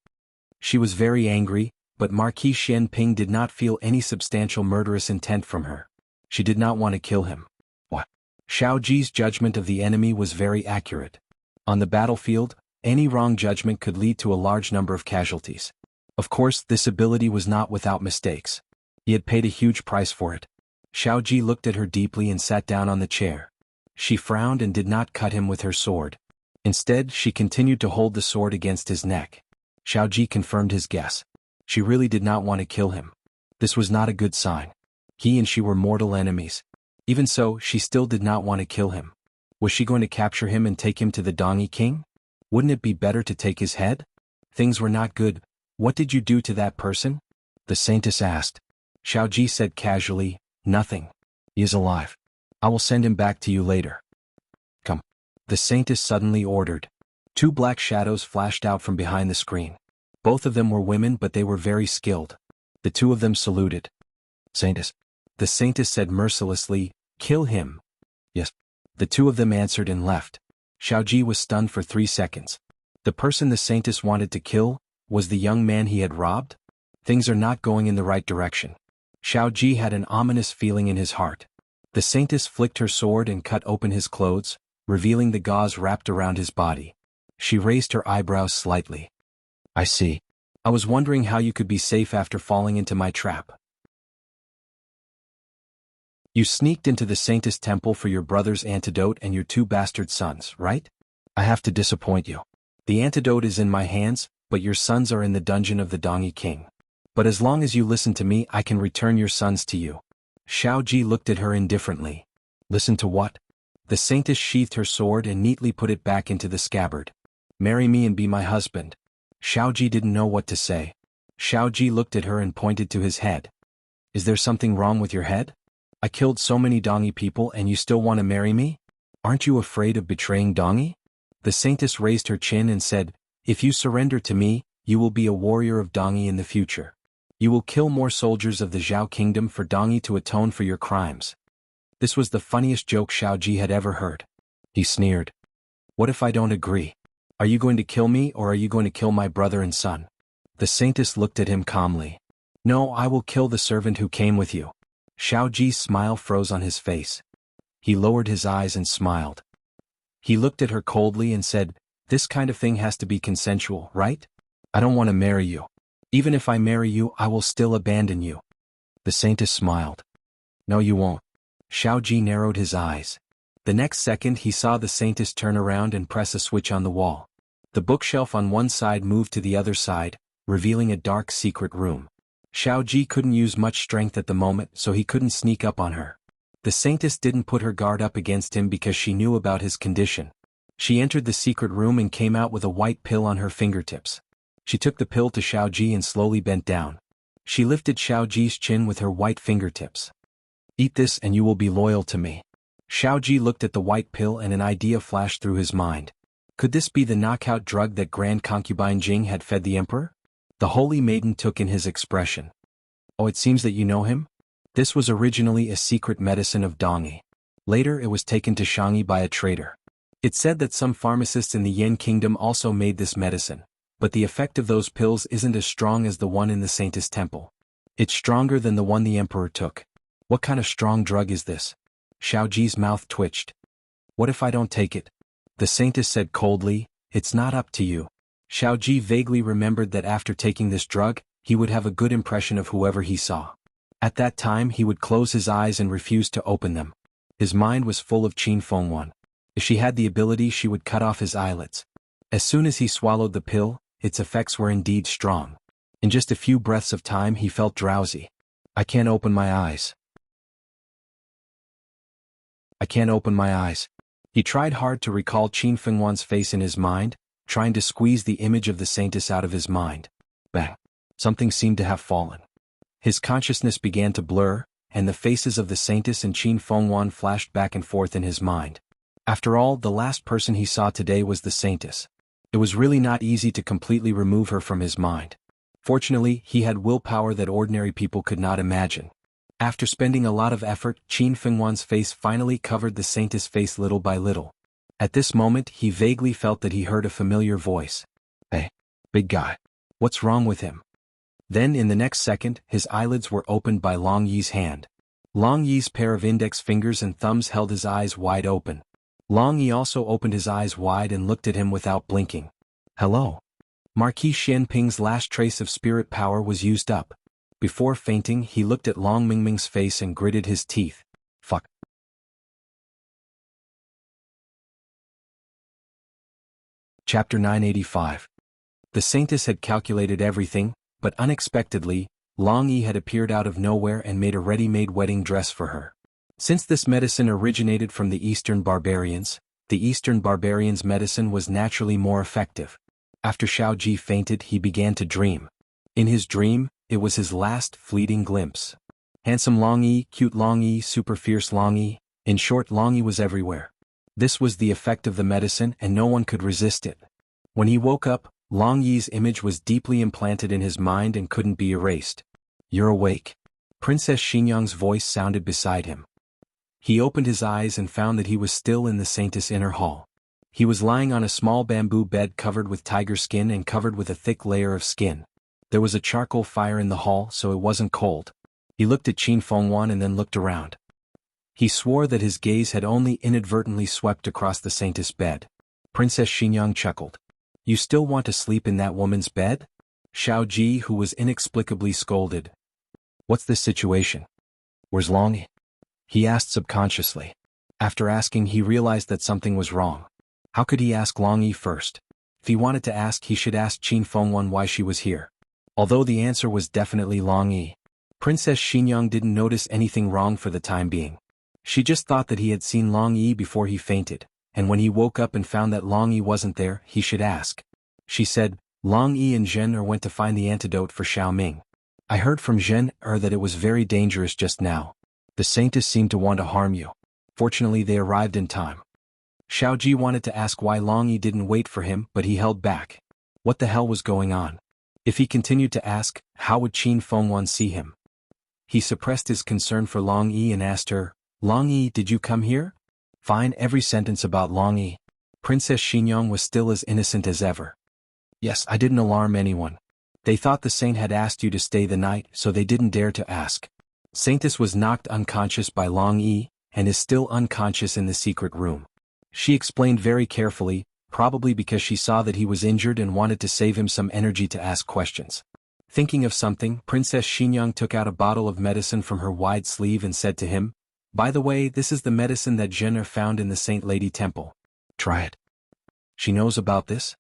She was very angry, but Marquis Shenping did not feel any substantial murderous intent from her. She did not want to kill him. What? Shaoji's judgment of the enemy was very accurate. On the battlefield, any wrong judgment could lead to a large number of casualties. Of course, this ability was not without mistakes. He had paid a huge price for it. Shaoji looked at her deeply and sat down on the chair. She frowned and did not cut him with her sword. Instead, she continued to hold the sword against his neck. Shaoji confirmed his guess. She really did not want to kill him. This was not a good sign. He and she were mortal enemies. Even so, she still did not want to kill him. Was she going to capture him and take him to the Dongyi king? Wouldn't it be better to take his head? Things were not good. What did you do to that person? The saintess asked. Shaoji said casually, "Nothing. He is alive. I will send him back to you later." "Come." The saintess suddenly ordered. Two black shadows flashed out from behind the screen. Both of them were women, but they were very skilled. The two of them saluted. "Saintess." The saintess said mercilessly, "Kill him." "Yes." The two of them answered and left. Shaoji was stunned for 3 seconds. The person the saintess wanted to kill was the young man he had robbed? Things are not going in the right direction. Shaoji had an ominous feeling in his heart. The saintess flicked her sword and cut open his clothes, revealing the gauze wrapped around his body. She raised her eyebrows slightly. "I see. I was wondering how you could be safe after falling into my trap. You sneaked into the saintess temple for your brother's antidote and your 2 bastard sons, right? I have to disappoint you. The antidote is in my hands, but your sons are in the dungeon of the Dongyi king. But as long as you listen to me, I can return your sons to you." Shaoji looked at her indifferently. "Listen to what?" The saintess sheathed her sword and neatly put it back into the scabbard. "Marry me and be my husband." Shaoji didn't know what to say. Shaoji looked at her and pointed to his head. "Is there something wrong with your head? I killed so many Dongyi people and you still want to marry me? Aren't you afraid of betraying Dongyi?" The saintess raised her chin and said, "If you surrender to me, you will be a warrior of Dongyi in the future. You will kill more soldiers of the Zhao kingdom for Dongyi to atone for your crimes." This was the funniest joke Shaoji had ever heard. He sneered. "What if I don't agree? Are you going to kill me or are you going to kill my brother and son?" The saintess looked at him calmly. "No, I will kill the servant who came with you." Shaoji's smile froze on his face. He lowered his eyes and smiled. He looked at her coldly and said, "This kind of thing has to be consensual, right? I don't want to marry you. Even if I marry you, I will still abandon you." The saintess smiled. "No, you won't." Shaoji narrowed his eyes. The next second he saw the saintess turn around and press a switch on the wall. The bookshelf on one side moved to the other side, revealing a dark secret room. Shaoji couldn't use much strength at the moment, so he couldn't sneak up on her. The saintess didn't put her guard up against him because she knew about his condition. She entered the secret room and came out with a white pill on her fingertips. She took the pill to Shaoji and slowly bent down. She lifted Shaoji's chin with her white fingertips. "Eat this and you will be loyal to me." Shaoji looked at the white pill and an idea flashed through his mind. Could this be the knockout drug that Grand Concubine Jing had fed the emperor? The holy maiden took in his expression. "Oh, it seems that you know him?" This was originally a secret medicine of Dongyi. Later it was taken to Shangyi by a traitor. It said that some pharmacists in the Yen kingdom also made this medicine, but the effect of those pills isn't as strong as the one in the Saintess temple. It's stronger than the one the emperor took. What kind of strong drug is this? Shaoji's mouth twitched. "What if I don't take it?" The Saintess said coldly, "It's not up to you." Shaoji vaguely remembered that after taking this drug, he would have a good impression of whoever he saw. At that time he would close his eyes and refuse to open them. His mind was full of Qin Fengwan. If she had the ability, she would cut off his eyelids. As soon as he swallowed the pill, its effects were indeed strong. In just a few breaths of time he felt drowsy. "I can't open my eyes. I can't open my eyes." He tried hard to recall Qin Fengwan's face in his mind, trying to squeeze the image of the Saintess out of his mind. Bang! Something seemed to have fallen. His consciousness began to blur, and the faces of the Saintess and Qin Fengwan flashed back and forth in his mind. After all, the last person he saw today was the Saintess. It was really not easy to completely remove her from his mind. Fortunately, he had willpower that ordinary people could not imagine. After spending a lot of effort, Qin Fengwan's face finally covered the saintess' face little by little. At this moment, he vaguely felt that he heard a familiar voice. "Hey, big guy. What's wrong with him?" Then in the next second, his eyelids were opened by Long Yi's hand. Long Yi's pair of index fingers and thumbs held his eyes wide open. Long Yi also opened his eyes wide and looked at him without blinking. "Hello." Marquis Xianping's last trace of spirit power was used up. Before fainting, he looked at Long Mingming's face and gritted his teeth. Fuck. Chapter 985. The saintess had calculated everything, but unexpectedly, Long Yi had appeared out of nowhere and made a ready-made wedding dress for her. Since this medicine originated from the Eastern barbarians, the Eastern barbarians' medicine was naturally more effective. After Xiao Ji fainted, he began to dream. In his dream, it was his last fleeting glimpse. Handsome Long Yi, cute Long Yi, super fierce Long Yi, in short, Long Yi was everywhere. This was the effect of the medicine and no one could resist it. When he woke up, Long Yi's image was deeply implanted in his mind and couldn't be erased. "You're awake." Princess Xinyang's voice sounded beside him. He opened his eyes and found that he was still in the saintess' inner hall. He was lying on a small bamboo bed covered with tiger skin and covered with a thick layer of skin. There was a charcoal fire in the hall, so it wasn't cold. He looked at Qin Fengwan and then looked around. He swore that his gaze had only inadvertently swept across the saintess' bed. Princess Xinyang chuckled. "You still want to sleep in that woman's bed?" Xiao Ji, who was inexplicably scolded. "What's this situation? Where's Long Yi?" he asked subconsciously. After asking, he realized that something was wrong. How could he ask Long Yi first? If he wanted to ask, he should ask Qin Fengwan why she was here. Although the answer was definitely Long Yi. Princess Xinyang didn't notice anything wrong for the time being. She just thought that he had seen Long Yi before he fainted, and when he woke up and found that Long Yi wasn't there, he should ask. She said, "Long Yi and Zhen went to find the antidote for Xiao Ming. I heard from Zhen that it was very dangerous just now. The saintess seemed to want to harm you. Fortunately, they arrived in time." Xiao Ji wanted to ask why Long Yi didn't wait for him, but he held back. What the hell was going on? If he continued to ask, how would Qin Fengwan see him? He suppressed his concern for Long Yi and asked her, "Long Yi, did you come here?" Fine, every sentence about Long Yi. Princess Xinyang was still as innocent as ever. "Yes, I didn't alarm anyone. They thought the saint had asked you to stay the night, so they didn't dare to ask." Saintess was knocked unconscious by Long Yi, and is still unconscious in the secret room. She explained very carefully, probably because she saw that he was injured and wanted to save him some energy to ask questions. Thinking of something, Princess Xinyang took out a bottle of medicine from her wide sleeve and said to him, "By the way, this is the medicine that Zhen found in the Saint Lady Temple. Try it." She knows about this?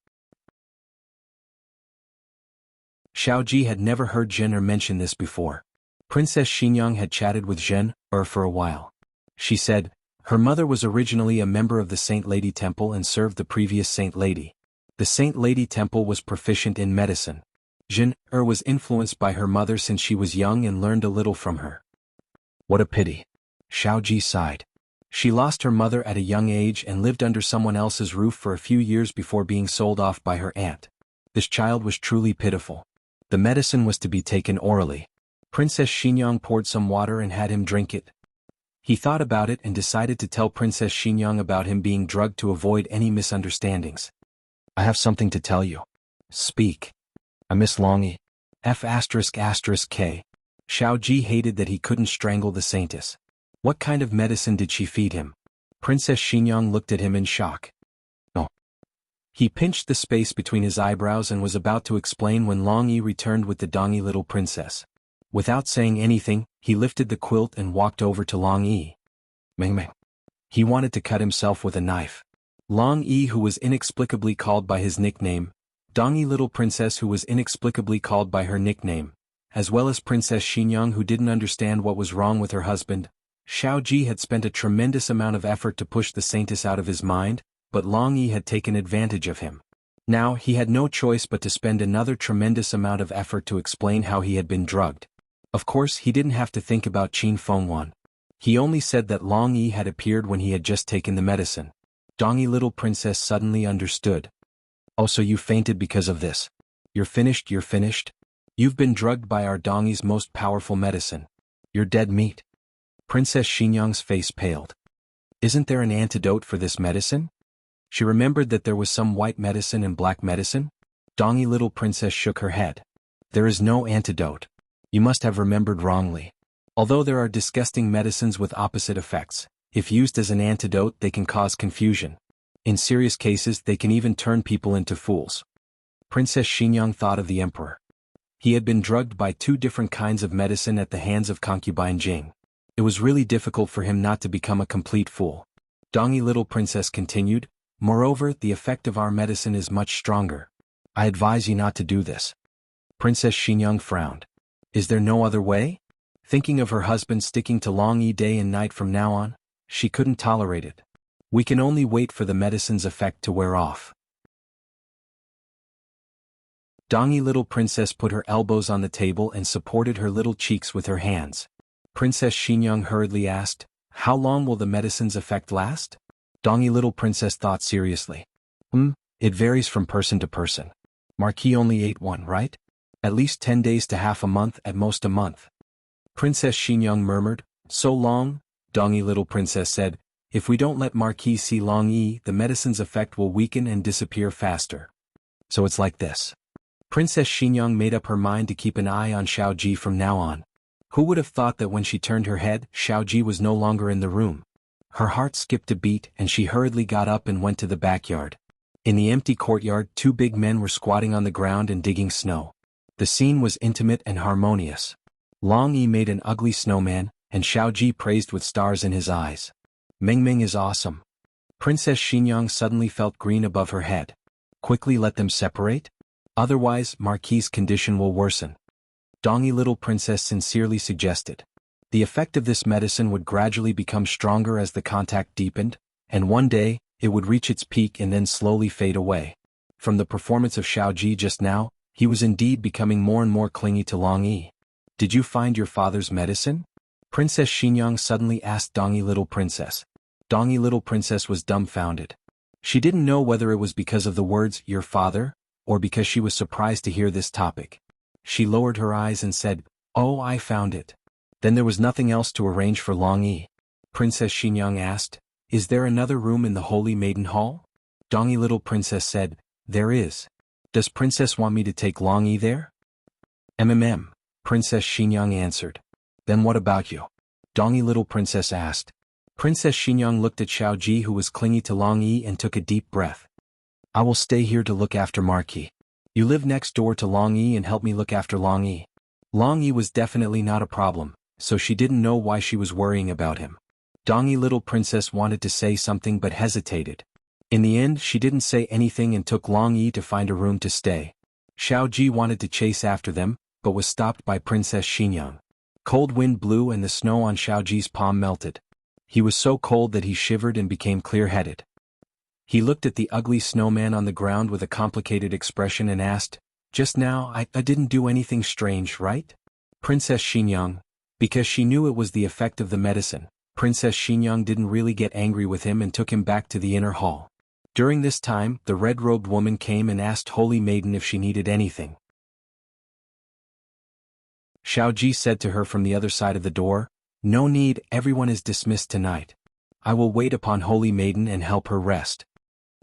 Xiao Ji had never heard Zhen mention this before. Princess Xinyang had chatted with Zhen for a while. She said, her mother was originally a member of the Saint Lady Temple and served the previous Saint Lady. The Saint Lady Temple was proficient in medicine. Zhen was influenced by her mother since she was young and learned a little from her. What a pity. Xiao Ji sighed. She lost her mother at a young age and lived under someone else's roof for a few years before being sold off by her aunt. This child was truly pitiful. The medicine was to be taken orally. Princess Xinyang poured some water and had him drink it. He thought about it and decided to tell Princess Xinyang about him being drugged to avoid any misunderstandings. "I have something to tell you." "Speak." "I miss Long Yi. F***K. Xiao Ji hated that he couldn't strangle the saintess. What kind of medicine did she feed him? Princess Xinyang looked at him in shock. "Oh." He pinched the space between his eyebrows and was about to explain when Long Yi returned with the dongy little princess. Without saying anything, he lifted the quilt and walked over to Long Yi. Meng Meng. He wanted to cut himself with a knife. Long Yi, who was inexplicably called by his nickname, dongy little princess who was inexplicably called by her nickname, as well as Princess Xinyang who didn't understand what was wrong with her husband. Xiao Ji had spent a tremendous amount of effort to push the saintess out of his mind, but Long Yi had taken advantage of him. Now he had no choice but to spend another tremendous amount of effort to explain how he had been drugged. Of course, he didn't have to think about Qin Fengwan. He only said that Long Yi had appeared when he had just taken the medicine. Dongy little princess suddenly understood. Oh, so you fainted because of this. You're finished, you're finished? You've been drugged by our Dongi's most powerful medicine. You're dead meat. Princess Xinyang's face paled. Isn't there an antidote for this medicine? She remembered that there was some white medicine and black medicine. Dongi little princess shook her head. There is no antidote. You must have remembered wrongly. Although there are disgusting medicines with opposite effects, if used as an antidote they can cause confusion. In serious cases they can even turn people into fools. Princess Xinyang thought of the emperor. He had been drugged by 2 different kinds of medicine at the hands of concubine Jing. It was really difficult for him not to become a complete fool. Dongi little princess continued, moreover, the effect of our medicine is much stronger. I advise you not to do this. Princess Xinyang frowned. Is there no other way? Thinking of her husband sticking to Long Yi day and night from now on, she couldn't tolerate it. We can only wait for the medicine's effect to wear off. Dongi little princess put her elbows on the table and supported her little cheeks with her hands. Princess Xinyang hurriedly asked, how long will the medicine's effect last? Dongi little princess thought seriously. It varies from person to person. Marquis only ate 1, right? At least 10 days to half a month, at most a month. Princess Xinyang murmured, so long? Dongi little princess said, if we don't let Marquis see Long Yi, the medicine's effect will weaken and disappear faster. So it's like this. Princess Xinyang made up her mind to keep an eye on Xiao Ji from now on. Who would have thought that when she turned her head, Xiao Ji was no longer in the room? Her heart skipped a beat and she hurriedly got up and went to the backyard. In the empty courtyard, 2 big men were squatting on the ground and digging snow. The scene was intimate and harmonious. Long Yi made an ugly snowman, and Xiao Ji praised with stars in his eyes. Meng Meng is awesome. Princess Xinyang suddenly felt green above her head. Quickly let them separate? Otherwise, Marquis' condition will worsen. Dongi little princess sincerely suggested. The effect of this medicine would gradually become stronger as the contact deepened, and one day, it would reach its peak and then slowly fade away. From the performance of Xiao Ji just now, he was indeed becoming more and more clingy to Long Yi. Did you find your father's medicine? Princess Xinyang suddenly asked Dongi little princess. Dongi little princess was dumbfounded. She didn't know whether it was because of the words, your father, or because she was surprised to hear this topic. She lowered her eyes and said, oh, I found it. Then there was nothing else to arrange for Long Yi. Princess Xinyang asked, is there another room in the Holy Maiden Hall? Dongi little princess said, there is. Does princess want me to take Long Yi there? Princess Xinyang answered. Then what about you? Dongi little princess asked. Princess Xinyang looked at Xiao Ji who was clingy to Long Yi and took a deep breath. I will stay here to look after Marquis. You live next door to Long Yi and help me look after Long Yi. Long Yi was definitely not a problem, so she didn't know why she was worrying about him. Dongi little princess wanted to say something but hesitated. In the end she didn't say anything and took Long Yi to find a room to stay. Xiao Ji wanted to chase after them, but was stopped by Princess Xinyang. Cold wind blew and the snow on Xiao Ji's palm melted. He was so cold that he shivered and became clear-headed. He looked at the ugly snowman on the ground with a complicated expression and asked, just now, I didn't do anything strange, right? Princess Xinyang, because she knew it was the effect of the medicine, Princess Xinyang didn't really get angry with him and took him back to the inner hall. During this time, the red-robed woman came and asked Holy Maiden if she needed anything. Xiao Ji said to her from the other side of the door, no need, everyone is dismissed tonight. I will wait upon Holy Maiden and help her rest.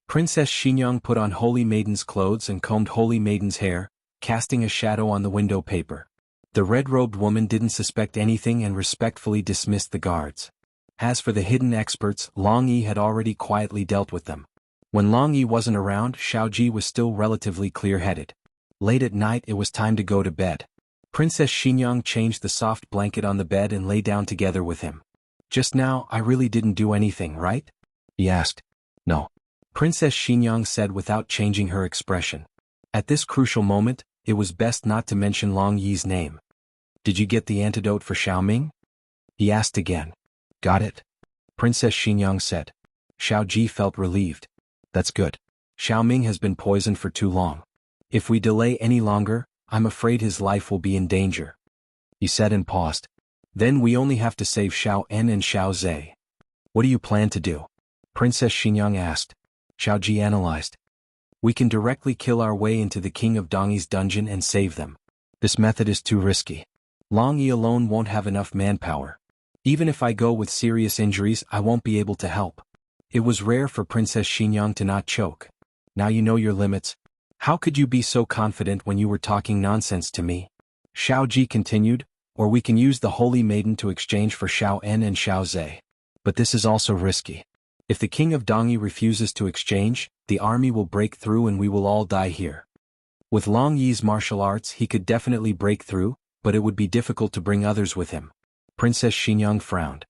Princess Xinyang put on Holy Maiden's clothes and combed Holy Maiden's hair, casting a shadow on the window paper. The red-robed woman didn't suspect anything and respectfully dismissed the guards. As for the hidden experts, Long Yi had already quietly dealt with them. When Long Yi wasn't around, Xiao Ji was still relatively clear-headed. Late at night it was time to go to bed. Princess Xinyang changed the soft blanket on the bed and lay down together with him. Just now, I really didn't do anything, right? He asked. No. Princess Xinyang said without changing her expression. At this crucial moment, it was best not to mention Long Yi's name. Did you get the antidote for Xiaoming? He asked again. Got it? Princess Xinyang said. Xiao Ji felt relieved. That's good. Xiaoming has been poisoned for too long. If we delay any longer, I'm afraid his life will be in danger. He said and paused. Then we only have to save Xiao En and Xiao Zhe. What do you plan to do? Princess Xinyang asked. Xiao Ji analyzed. We can directly kill our way into the King of Dongyi's dungeon and save them. This method is too risky. Long Yi alone won't have enough manpower. Even if I go with serious injuries, I won't be able to help. It was rare for Princess Xingyang to not choke. Now you know your limits. How could you be so confident when you were talking nonsense to me? Xiao Ji continued, or we can use the Holy Maiden to exchange for Xiao En and Xiao Zhe. But this is also risky. If the King of Dongyi refuses to exchange, the army will break through and we will all die here. With Long Yi's martial arts he could definitely break through, but it would be difficult to bring others with him. Princess Xingyang frowned.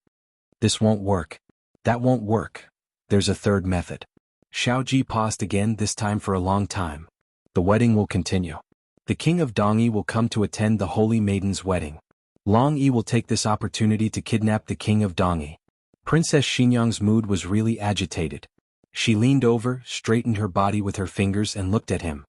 This won't work. That won't work. There's a third method. Xiao Ji paused again, this time for a long time. The wedding will continue. The King of Dongyi will come to attend the Holy Maiden's wedding. Long Yi will take this opportunity to kidnap the King of Dongyi. Princess Xingyang's mood was really agitated. She leaned over, straightened her body with her fingers and looked at him.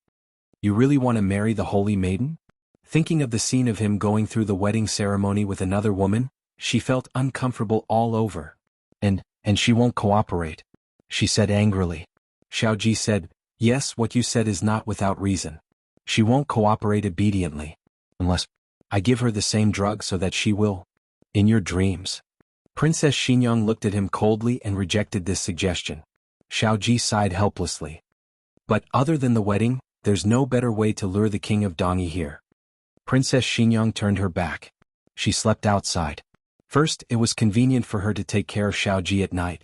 You really want to marry the Holy Maiden? Thinking of the scene of him going through the wedding ceremony with another woman, she felt uncomfortable all over. And she won't cooperate, she said angrily. Xiao Ji said, yes, what you said is not without reason. She won't cooperate obediently. Unless I give her the same drug so that she will. In your dreams. Princess Xingyang looked at him coldly and rejected this suggestion. Xiao Ji sighed helplessly. But other than the wedding, there's no better way to lure the King of Dongyi here. Princess Xingyang turned her back. She slept outside. First, it was convenient for her to take care of Xiao Ji at night.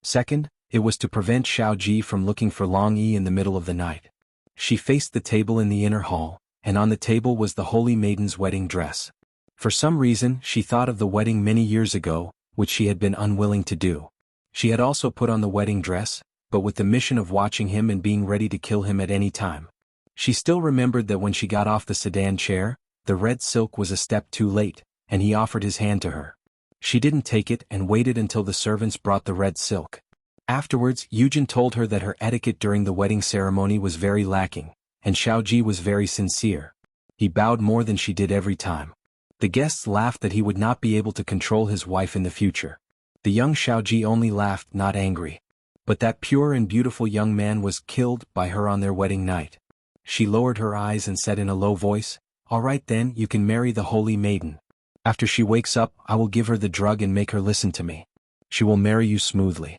Second, it was to prevent Xiao Ji from looking for Long Yi in the middle of the night. She faced the table in the inner hall, and on the table was the Holy Maiden's wedding dress. For some reason, she thought of the wedding many years ago, which she had been unwilling to do. She had also put on the wedding dress, but with the mission of watching him and being ready to kill him at any time. She still remembered that when she got off the sedan chair, the red silk was a step too late, and he offered his hand to her. She didn't take it and waited until the servants brought the red silk. Afterwards, Yujin told her that her etiquette during the wedding ceremony was very lacking, and Xiao Ji was very sincere. He bowed more than she did every time. The guests laughed that he would not be able to control his wife in the future. The young Xiao Ji only laughed, not angry. But that pure and beautiful young man was killed by her on their wedding night. She lowered her eyes and said in a low voice, all right then, you can marry the Holy Maiden. After she wakes up, I will give her the drug and make her listen to me. She will marry you smoothly.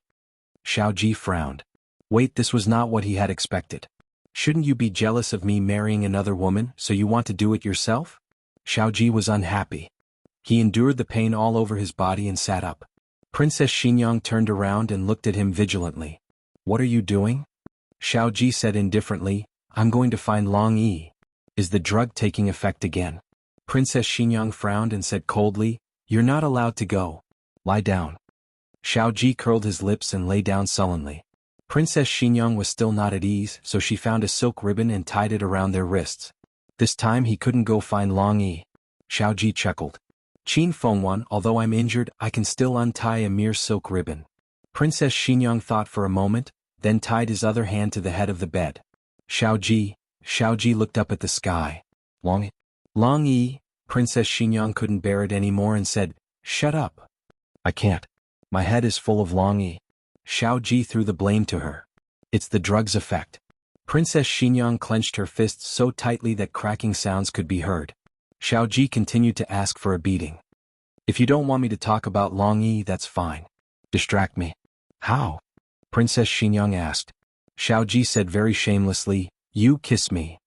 Xiao Ji frowned. Wait, this was not what he had expected. Shouldn't you be jealous of me marrying another woman, so you want to do it yourself? Xiao Ji was unhappy. He endured the pain all over his body and sat up. Princess Xingyang turned around and looked at him vigilantly. What are you doing? Xiao Ji said indifferently, I'm going to find Long Yi. Is the drug taking effect again? Princess Xingyang frowned and said coldly, you're not allowed to go. Lie down. Xiao Ji curled his lips and lay down sullenly. Princess Xingyang was still not at ease, so she found a silk ribbon and tied it around their wrists. This time he couldn't go find Long Yi. Xiao Ji chuckled. Qin Fengwan, although I'm injured, I can still untie a mere silk ribbon. Princess Xingyang thought for a moment, then tied his other hand to the head of the bed. Xiao Ji looked up at the sky. Long Yi, Princess Xingyang couldn't bear it anymore and said, shut up. I can't. My head is full of Long Yi. Xiao Ji threw the blame to her. It's the drug's effect. Princess Xingyang clenched her fists so tightly that cracking sounds could be heard. Xiao Ji continued to ask for a beating. If you don't want me to talk about Long Yi, that's fine. Distract me. How? Princess Xingyang asked. Xiao Ji said very shamelessly, you kiss me.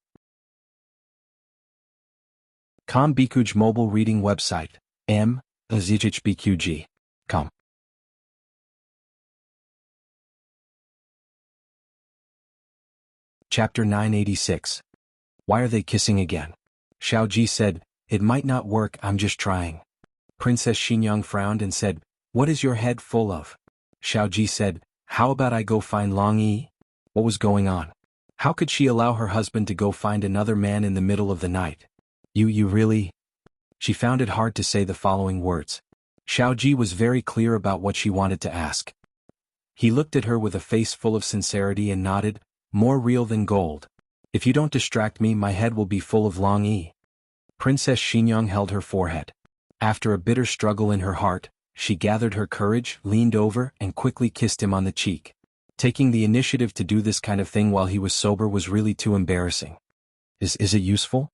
Bikuj mobile reading website. Bikuj. Com. Chapter 986. Why are they kissing again? Xiao Ji said, it might not work, I'm just trying. Princess Xingyang frowned and said, what is your head full of? Xiao Ji said, how about I go find Long Yi? What was going on? How could she allow her husband to go find another man in the middle of the night? You really? She found it hard to say the following words. Xiao Ji was very clear about what she wanted to ask. He looked at her with a face full of sincerity and nodded, more real than gold. If you don't distract me, my head will be full of Long Yi. Princess Xingyang held her forehead. After a bitter struggle in her heart, she gathered her courage, leaned over, and quickly kissed him on the cheek. Taking the initiative to do this kind of thing while he was sober was really too embarrassing. Is it useful?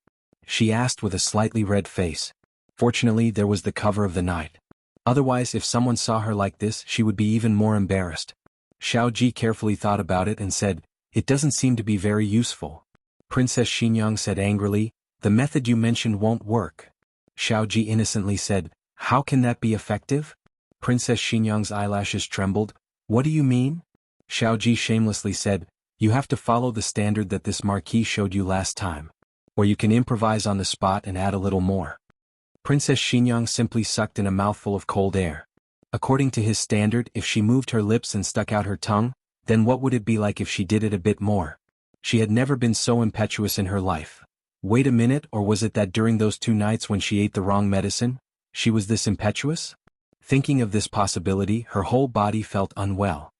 She asked with a slightly red face. Fortunately, there was the cover of the night. Otherwise, if someone saw her like this, she would be even more embarrassed. Xiao Ji carefully thought about it and said, "It doesn't seem to be very useful." Princess Xinyang said angrily, "The method you mentioned won't work." Xiao Ji innocently said, "How can that be effective?" Princess Xinyang's eyelashes trembled. "What do you mean?" Xiao Ji shamelessly said, "You have to follow the standard that this marquis showed you last time. Or you can improvise on the spot and add a little more." Princess Xinyang simply sucked in a mouthful of cold air. According to his standard, if she moved her lips and stuck out her tongue, then what would it be like if she did it a bit more? She had never been so impetuous in her life. Wait a minute, or was it that during those 2 nights when she ate the wrong medicine, she was this impetuous? Thinking of this possibility, her whole body felt unwell.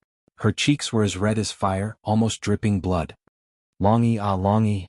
Her cheeks were as red as fire, almost dripping blood. "Longy ah Longy."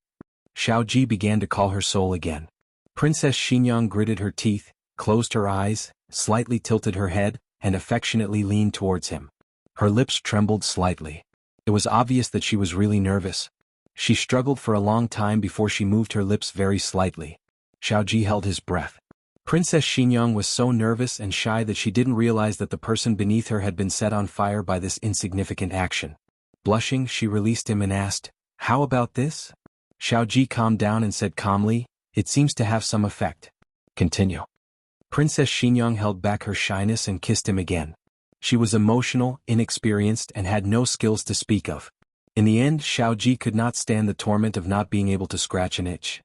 Xiao Ji began to call her soul again. Princess Xinyang gritted her teeth, closed her eyes, slightly tilted her head, and affectionately leaned towards him. Her lips trembled slightly. It was obvious that she was really nervous. She struggled for a long time before she moved her lips very slightly. Xiao Ji held his breath. Princess Xinyang was so nervous and shy that she didn't realize that the person beneath her had been set on fire by this insignificant action. Blushing, she released him and asked, "How about this?" Xiao Ji calmed down and said calmly, "It seems to have some effect. Continue." Princess Xinyang held back her shyness and kissed him again. She was emotional, inexperienced, and had no skills to speak of. In the end, Xiao Ji could not stand the torment of not being able to scratch an itch.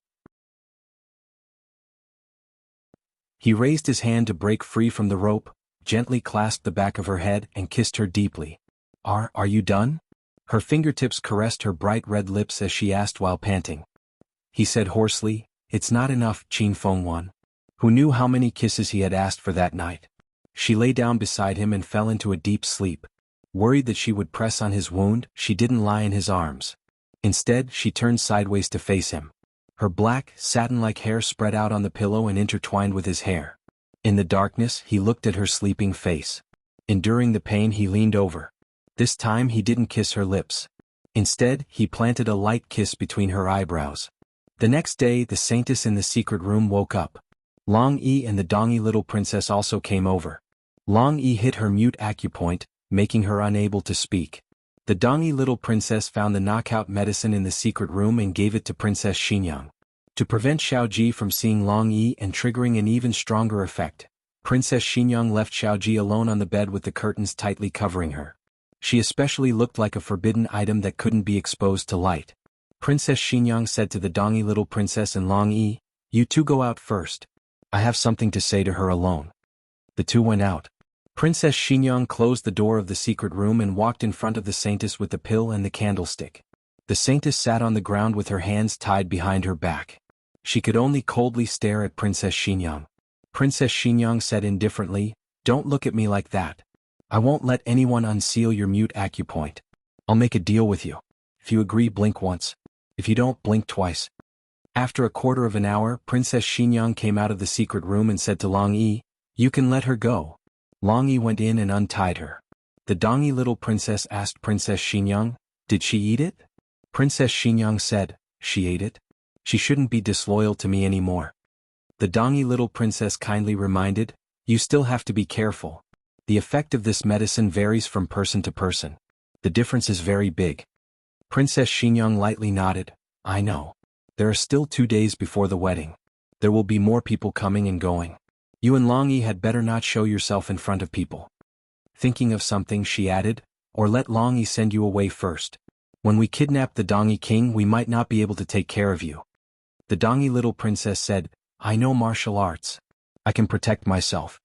He raised his hand to break free from the rope, gently clasped the back of her head and kissed her deeply. Are you done?" Her fingertips caressed her bright red lips as she asked while panting. He said hoarsely, "It's not enough, Qin Feng Wan." Who knew how many kisses he had asked for that night? She lay down beside him and fell into a deep sleep. Worried that she would press on his wound, she didn't lie in his arms. Instead, she turned sideways to face him. Her black, satin-like hair spread out on the pillow and intertwined with his hair. In the darkness, he looked at her sleeping face. Enduring the pain, he leaned over. This time he didn't kiss her lips. Instead, he planted a light kiss between her eyebrows. The next day, the saintess in the secret room woke up. Long Yi and the Dongy little princess also came over. Long Yi hit her mute acupoint, making her unable to speak. The Dongy little princess found the knockout medicine in the secret room and gave it to Princess Xinyang. To prevent Xiao Ji from seeing Long Yi and triggering an even stronger effect, Princess Xinyang left Xiao Ji alone on the bed with the curtains tightly covering her. She especially looked like a forbidden item that couldn't be exposed to light. Princess Xinyang said to the Dongy little princess and Long Yi, "You two go out first. I have something to say to her alone." The two went out. Princess Xinyang closed the door of the secret room and walked in front of the saintess with the pill and the candlestick. The saintess sat on the ground with her hands tied behind her back. She could only coldly stare at Princess Xinyang. Princess Xinyang said indifferently, "Don't look at me like that. I won't let anyone unseal your mute acupoint. I'll make a deal with you. If you agree, blink once. If you don't, blink twice." After a quarter of an hour, Princess Xinyang came out of the secret room and said to Long Yi, "You can let her go." Long Yi went in and untied her. The Dongy little princess asked Princess Xinyang, "Did she eat it?" Princess Xinyang said, "She ate it. She shouldn't be disloyal to me anymore." The Dongy little princess kindly reminded, "You still have to be careful. The effect of this medicine varies from person to person. The difference is very big." Princess Xinyang lightly nodded, "I know. There are still 2 days before the wedding. There will be more people coming and going. You and Long Yi had better not show yourself in front of people." Thinking of something, she added, "Or let Long Yi send you away first. When we kidnap the Dongy king, we might not be able to take care of you." The Dongy little princess said, "I know martial arts. I can protect myself."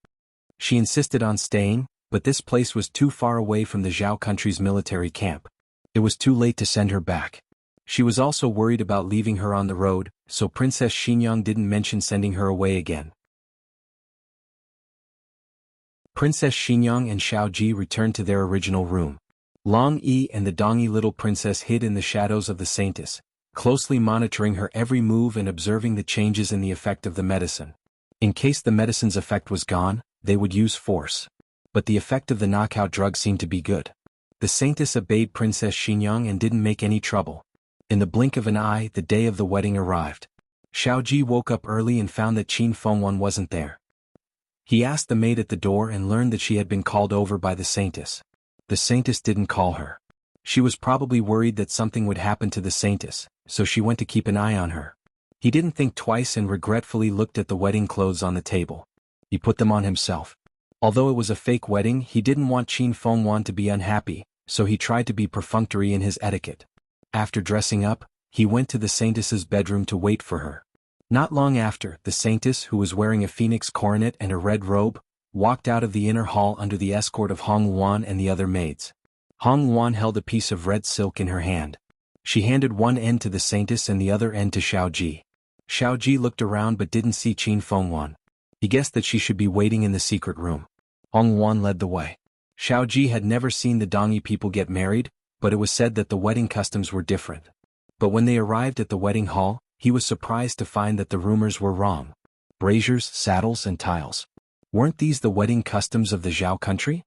She insisted on staying, but this place was too far away from the Zhao country's military camp. It was too late to send her back. She was also worried about leaving her on the road, so Princess Xinyang didn't mention sending her away again. Princess Xinyang and Xiao Ji returned to their original room. Long Yi and the Dongy little princess hid in the shadows of the saintess, closely monitoring her every move and observing the changes in the effect of the medicine. In case the medicine's effect was gone, they would use force. But the effect of the knockout drug seemed to be good. The saintess obeyed Princess Xingyang and didn't make any trouble. In the blink of an eye, the day of the wedding arrived. Xiaoji woke up early and found that Qin Fengwan wasn't there. He asked the maid at the door and learned that she had been called over by the saintess. The saintess didn't call her. She was probably worried that something would happen to the saintess, so she went to keep an eye on her. He didn't think twice and regretfully looked at the wedding clothes on the table. He put them on himself. Although it was a fake wedding, he didn't want Qin Fengwan to be unhappy, so he tried to be perfunctory in his etiquette. After dressing up, he went to the saintess's bedroom to wait for her. Not long after, the saintess, who was wearing a phoenix coronet and a red robe, walked out of the inner hall under the escort of Hong Luan and the other maids. Hong Luan held a piece of red silk in her hand. She handed one end to the saintess and the other end to Xiaoji. Xiaoji looked around but didn't see Qin Fengwan. He guessed that she should be waiting in the secret room. Hong Luan led the way. Xiaoji had never seen the Dongyi people get married, but it was said that the wedding customs were different. But when they arrived at the wedding hall, he was surprised to find that the rumors were wrong. Braziers, saddles, and tiles. Weren't these the wedding customs of the Zhao country?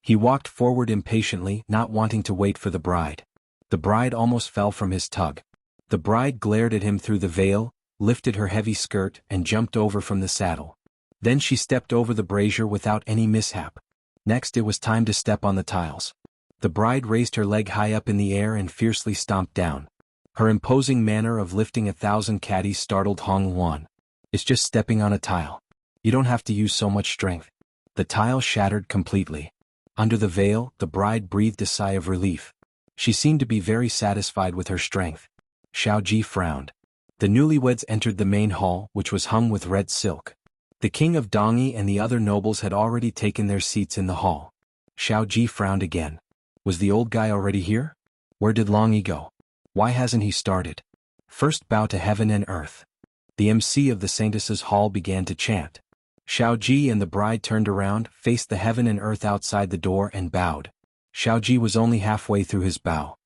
He walked forward impatiently, not wanting to wait for the bride. The bride almost fell from his tug. The bride glared at him through the veil, lifted her heavy skirt, and jumped over from the saddle. Then she stepped over the brazier without any mishap. Next it was time to step on the tiles. The bride raised her leg high up in the air and fiercely stomped down. Her imposing manner of lifting 1,000 caddies startled Hong Luan. It's just stepping on a tile. You don't have to use so much strength. The tile shattered completely. Under the veil, the bride breathed a sigh of relief. She seemed to be very satisfied with her strength. Xiaoji frowned. The newlyweds entered the main hall, which was hung with red silk. The king of Dongyi and the other nobles had already taken their seats in the hall. Xiaoji frowned again. Was the old guy already here? Where did Longyi go? Why hasn't he started? First bow to heaven and earth. The MC of the saintess's hall began to chant. Xiaoji and the bride turned around, faced the heaven and earth outside the door and bowed. Xiaoji was only halfway through his bow.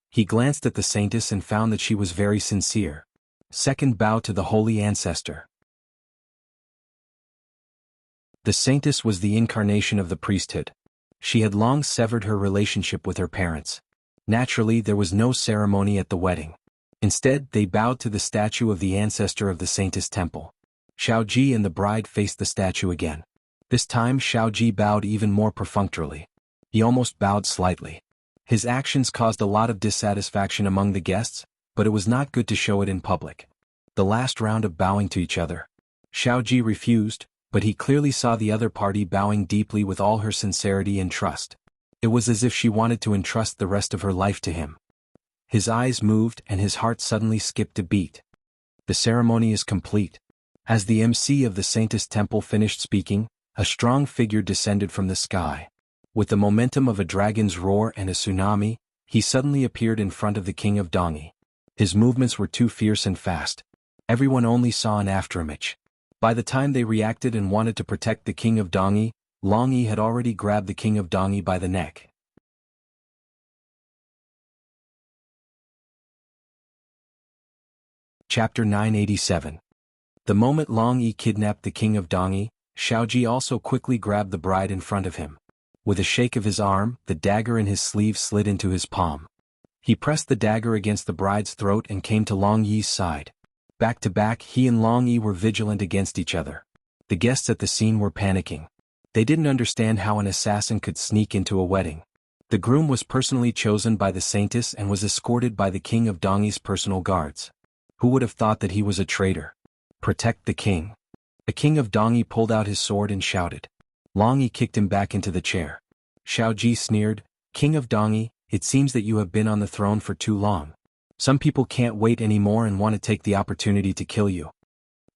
He glanced at the saintess and found that she was very sincere. Second bow to the holy ancestor. The saintess was the incarnation of the priesthood. She had long severed her relationship with her parents. Naturally, there was no ceremony at the wedding. Instead, they bowed to the statue of the ancestor of the saintess temple. Xiaoji and the bride faced the statue again. This time Xiaoji bowed even more perfunctorily. He almost bowed slightly. His actions caused a lot of dissatisfaction among the guests, but it was not good to show it in public. The last round of bowing to each other. Xiaoji refused, but he clearly saw the other party bowing deeply with all her sincerity and trust. It was as if she wanted to entrust the rest of her life to him. His eyes moved and his heart suddenly skipped a beat. The ceremony is complete. As the MC of the Saintess Temple finished speaking, a strong figure descended from the sky. With the momentum of a dragon's roar and a tsunami, he suddenly appeared in front of the king of Dongyi. His movements were too fierce and fast. Everyone only saw an afterimage. By the time they reacted and wanted to protect the king of Dongyi, Longyi had already grabbed the king of Dongyi by the neck. Chapter 987. The moment Longyi kidnapped the king of Dongyi, Xiaoji also quickly grabbed the bride in front of him. With a shake of his arm, the dagger in his sleeve slid into his palm. He pressed the dagger against the bride's throat and came to Longyi's side. Back to back, he and Longyi were vigilant against each other. The guests at the scene were panicking. They didn't understand how an assassin could sneak into a wedding. The groom was personally chosen by the saintess and was escorted by the king of Dongyi's personal guards. Who would have thought that he was a traitor? Protect the king. The king of Dongyi pulled out his sword and shouted. Longyi kicked him back into the chair. Xiaoji sneered, "King of Dongyi, it seems that you have been on the throne for too long. Some people can't wait anymore and want to take the opportunity to kill you."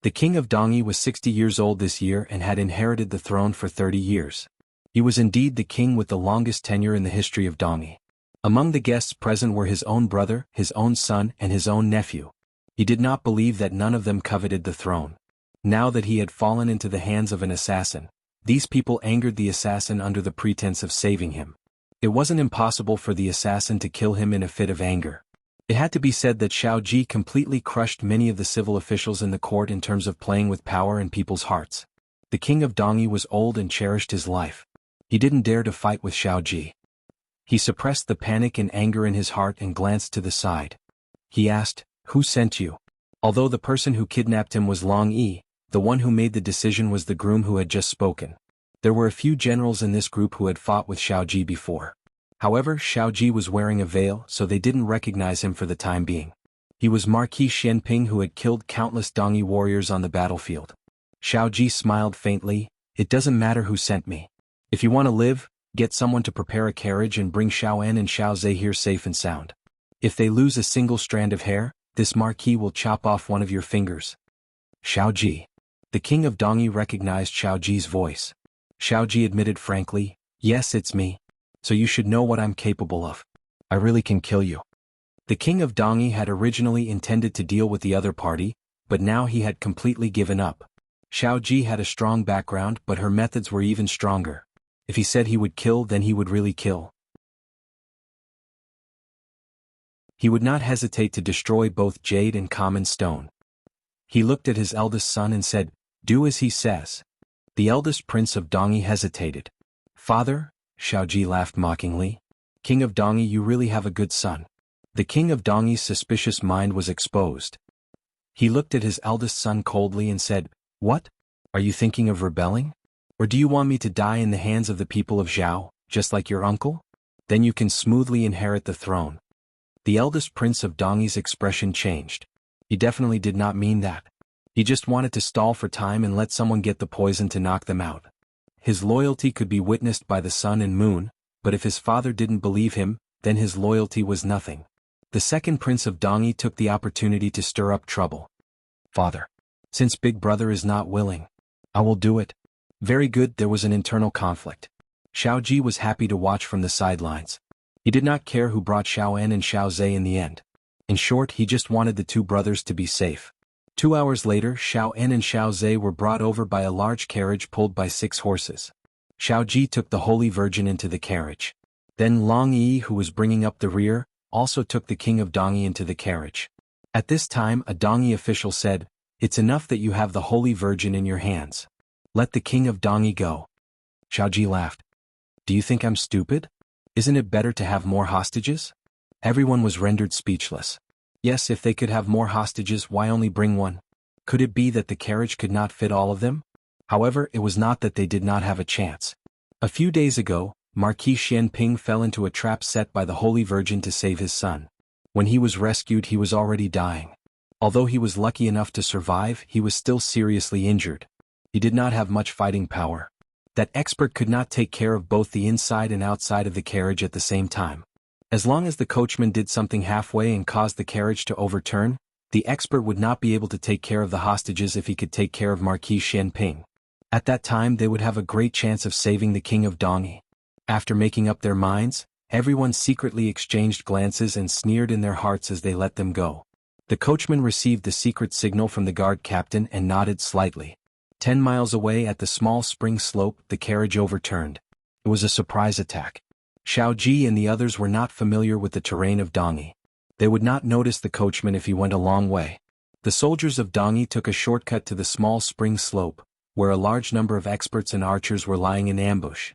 The king of Dongyi was 60 years old this year and had inherited the throne for 30 years. He was indeed the king with the longest tenure in the history of Dongyi. Among the guests present were his own brother, his own son, and his own nephew. He did not believe that none of them coveted the throne. Now that he had fallen into the hands of an assassin, these people angered the assassin under the pretense of saving him. It wasn't impossible for the assassin to kill him in a fit of anger. It had to be said that Xiaoji completely crushed many of the civil officials in the court in terms of playing with power in people's hearts. The king of Dongyi was old and cherished his life. He didn't dare to fight with Xiaoji. He suppressed the panic and anger in his heart and glanced to the side. He asked, "Who sent you?" Although the person who kidnapped him was Long Yi, the one who made the decision was the groom who had just spoken. There were a few generals in this group who had fought with Xiaoji before. However, Xiaoji was wearing a veil, so they didn't recognize him for the time being. He was Marquis Xianping, who had killed countless Dongyi warriors on the battlefield. Xiaoji smiled faintly. "It doesn't matter who sent me. If you want to live, get someone to prepare a carriage and bring Xiao En and Xiao Zhe here safe and sound. If they lose a single strand of hair, this marquis will chop off one of your fingers." Xiaoji. The king of Dongyi recognized Xiaoji's voice. Xiaoji admitted frankly, "Yes, it's me. So you should know what I'm capable of. I really can kill you." The king of Dongyi had originally intended to deal with the other party, but now he had completely given up. Xiaoji had a strong background, but her methods were even stronger. If he said he would kill, then he would really kill. He would not hesitate to destroy both jade and common stone. He looked at his eldest son and said, "Do as he says." The eldest prince of Dongyi hesitated. "Father?" Xiaoji laughed mockingly. "King of Dongyi, you really have a good son." The king of Dongyi's suspicious mind was exposed. He looked at his eldest son coldly and said, "What? Are you thinking of rebelling? Or do you want me to die in the hands of the people of Zhao, just like your uncle? Then you can smoothly inherit the throne." The eldest prince of Dongyi's expression changed. He definitely did not mean that. He just wanted to stall for time and let someone get the poison to knock them out. His loyalty could be witnessed by the sun and moon, but if his father didn't believe him, then his loyalty was nothing. The second prince of Dongyi took the opportunity to stir up trouble. "Father, since Big Brother is not willing, I will do it." Very good. There was an internal conflict. Xiaoji was happy to watch from the sidelines. He did not care who brought Xiao En and Xiao Zhe in the end. In short, he just wanted the two brothers to be safe. 2 hours later, Xiao En and Xiao Zhe were brought over by a large carriage pulled by 6 horses. Xiaoji took the Holy Virgin into the carriage. Then Long Yi, who was bringing up the rear, also took the king of Dongyi into the carriage. At this time, a Dongyi official said, "It's enough that you have the Holy Virgin in your hands. Let the king of Dongyi go." Xiaoji laughed. "Do you think I'm stupid? Isn't it better to have more hostages?" Everyone was rendered speechless. Yes, if they could have more hostages, why only bring one? Could it be that the carriage could not fit all of them? However, it was not that they did not have a chance. A few days ago, Marquis Xianping fell into a trap set by the Holy Virgin to save his son. When he was rescued, he was already dying. Although he was lucky enough to survive, he was still seriously injured. He did not have much fighting power. That expert could not take care of both the inside and outside of the carriage at the same time. As long as the coachman did something halfway and caused the carriage to overturn, the expert would not be able to take care of the hostages if he could take care of Marquis Xianping. At that time they would have a great chance of saving the king of Dongyi. After making up their minds, everyone secretly exchanged glances and sneered in their hearts as they let them go. The coachman received the secret signal from the guard captain and nodded slightly. 10 miles away at the small spring slope, the carriage overturned. It was a surprise attack. Xiaoji and the others were not familiar with the terrain of Dongyi. They would not notice the coachman if he went a long way. The soldiers of Dongyi took a shortcut to the small spring slope, where a large number of experts and archers were lying in ambush.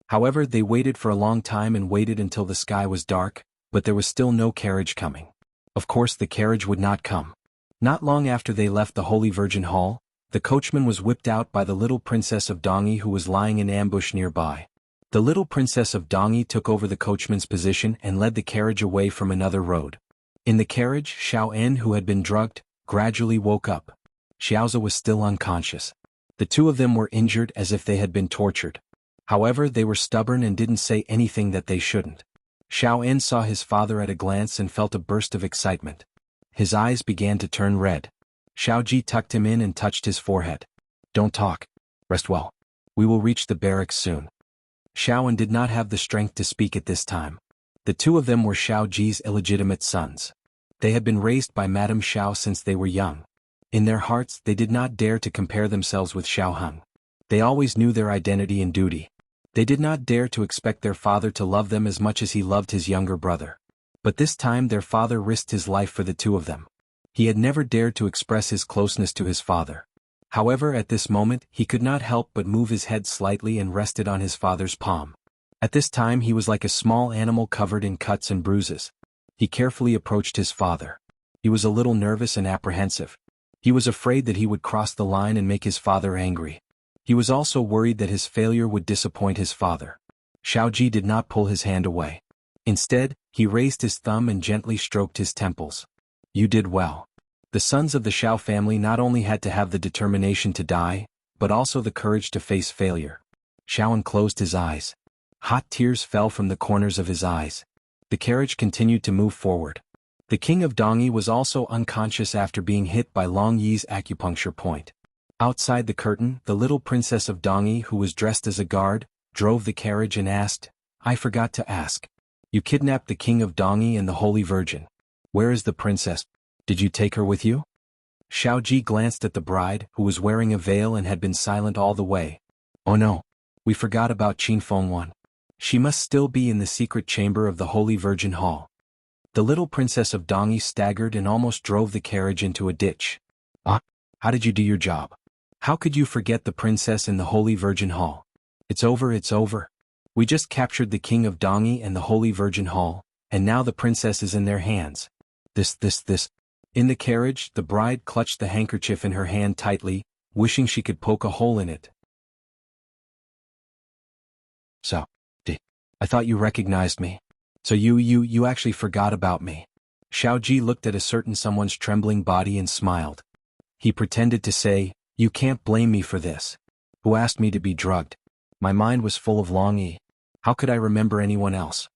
However, they waited for a long time and waited until the sky was dark, but there was still no carriage coming. Of course, the carriage would not come. Not long after they left the Holy Virgin Hall, the coachman was whipped out by the little princess of Dongyi, who was lying in ambush nearby. The little princess of Dongyi took over the coachman's position and led the carriage away from another road. In the carriage, Xiao En, who had been drugged, gradually woke up. Xiaozi was still unconscious. The two of them were injured as if they had been tortured. However, they were stubborn and didn't say anything that they shouldn't. Xiao En saw his father at a glance and felt a burst of excitement. His eyes began to turn red. Xiaoji tucked him in and touched his forehead. "Don't talk. Rest well. We will reach the barracks soon." Xiaoan did not have the strength to speak at this time. The two of them were Xiaoji's illegitimate sons. They had been raised by Madame Xiao since they were young. In their hearts, they did not dare to compare themselves with Xiao Heng. They always knew their identity and duty. They did not dare to expect their father to love them as much as he loved his younger brother. But this time their father risked his life for the two of them. He had never dared to express his closeness to his father. However, at this moment, he could not help but move his head slightly and rested on his father's palm. At this time he was like a small animal covered in cuts and bruises. He carefully approached his father. He was a little nervous and apprehensive. He was afraid that he would cross the line and make his father angry. He was also worried that his failure would disappoint his father. Xiaoji did not pull his hand away. Instead, he raised his thumb and gently stroked his temples. You did well. The sons of the Xiao family not only had to have the determination to die, but also the courage to face failure. Xiaoan closed his eyes. Hot tears fell from the corners of his eyes. The carriage continued to move forward. The king of Dongyi was also unconscious after being hit by Long Yi's acupuncture point. Outside the curtain, the little princess of Dongyi, who was dressed as a guard, drove the carriage and asked, I forgot to ask. You kidnapped the king of Dongyi and the Holy Virgin. Where is the princess? Did you take her with you? Xiaoji glanced at the bride, who was wearing a veil and had been silent all the way. Oh no. We forgot about Qin Fengwan. She must still be in the secret chamber of the Holy Virgin Hall. The little princess of Dongyi staggered and almost drove the carriage into a ditch. Ah, how did you do your job? How could you forget the princess in the Holy Virgin Hall? It's over, it's over. We just captured the king of Dongyi and the Holy Virgin Hall, and now the princess is in their hands. This. In the carriage, the bride clutched the handkerchief in her hand tightly, wishing she could poke a hole in it. So, I thought you recognized me. So you actually forgot about me. Xiaoji looked at a certain someone's trembling body and smiled. He pretended to say, you can't blame me for this. Who asked me to be drugged? My mind was full of Long Yi. How could I remember anyone else?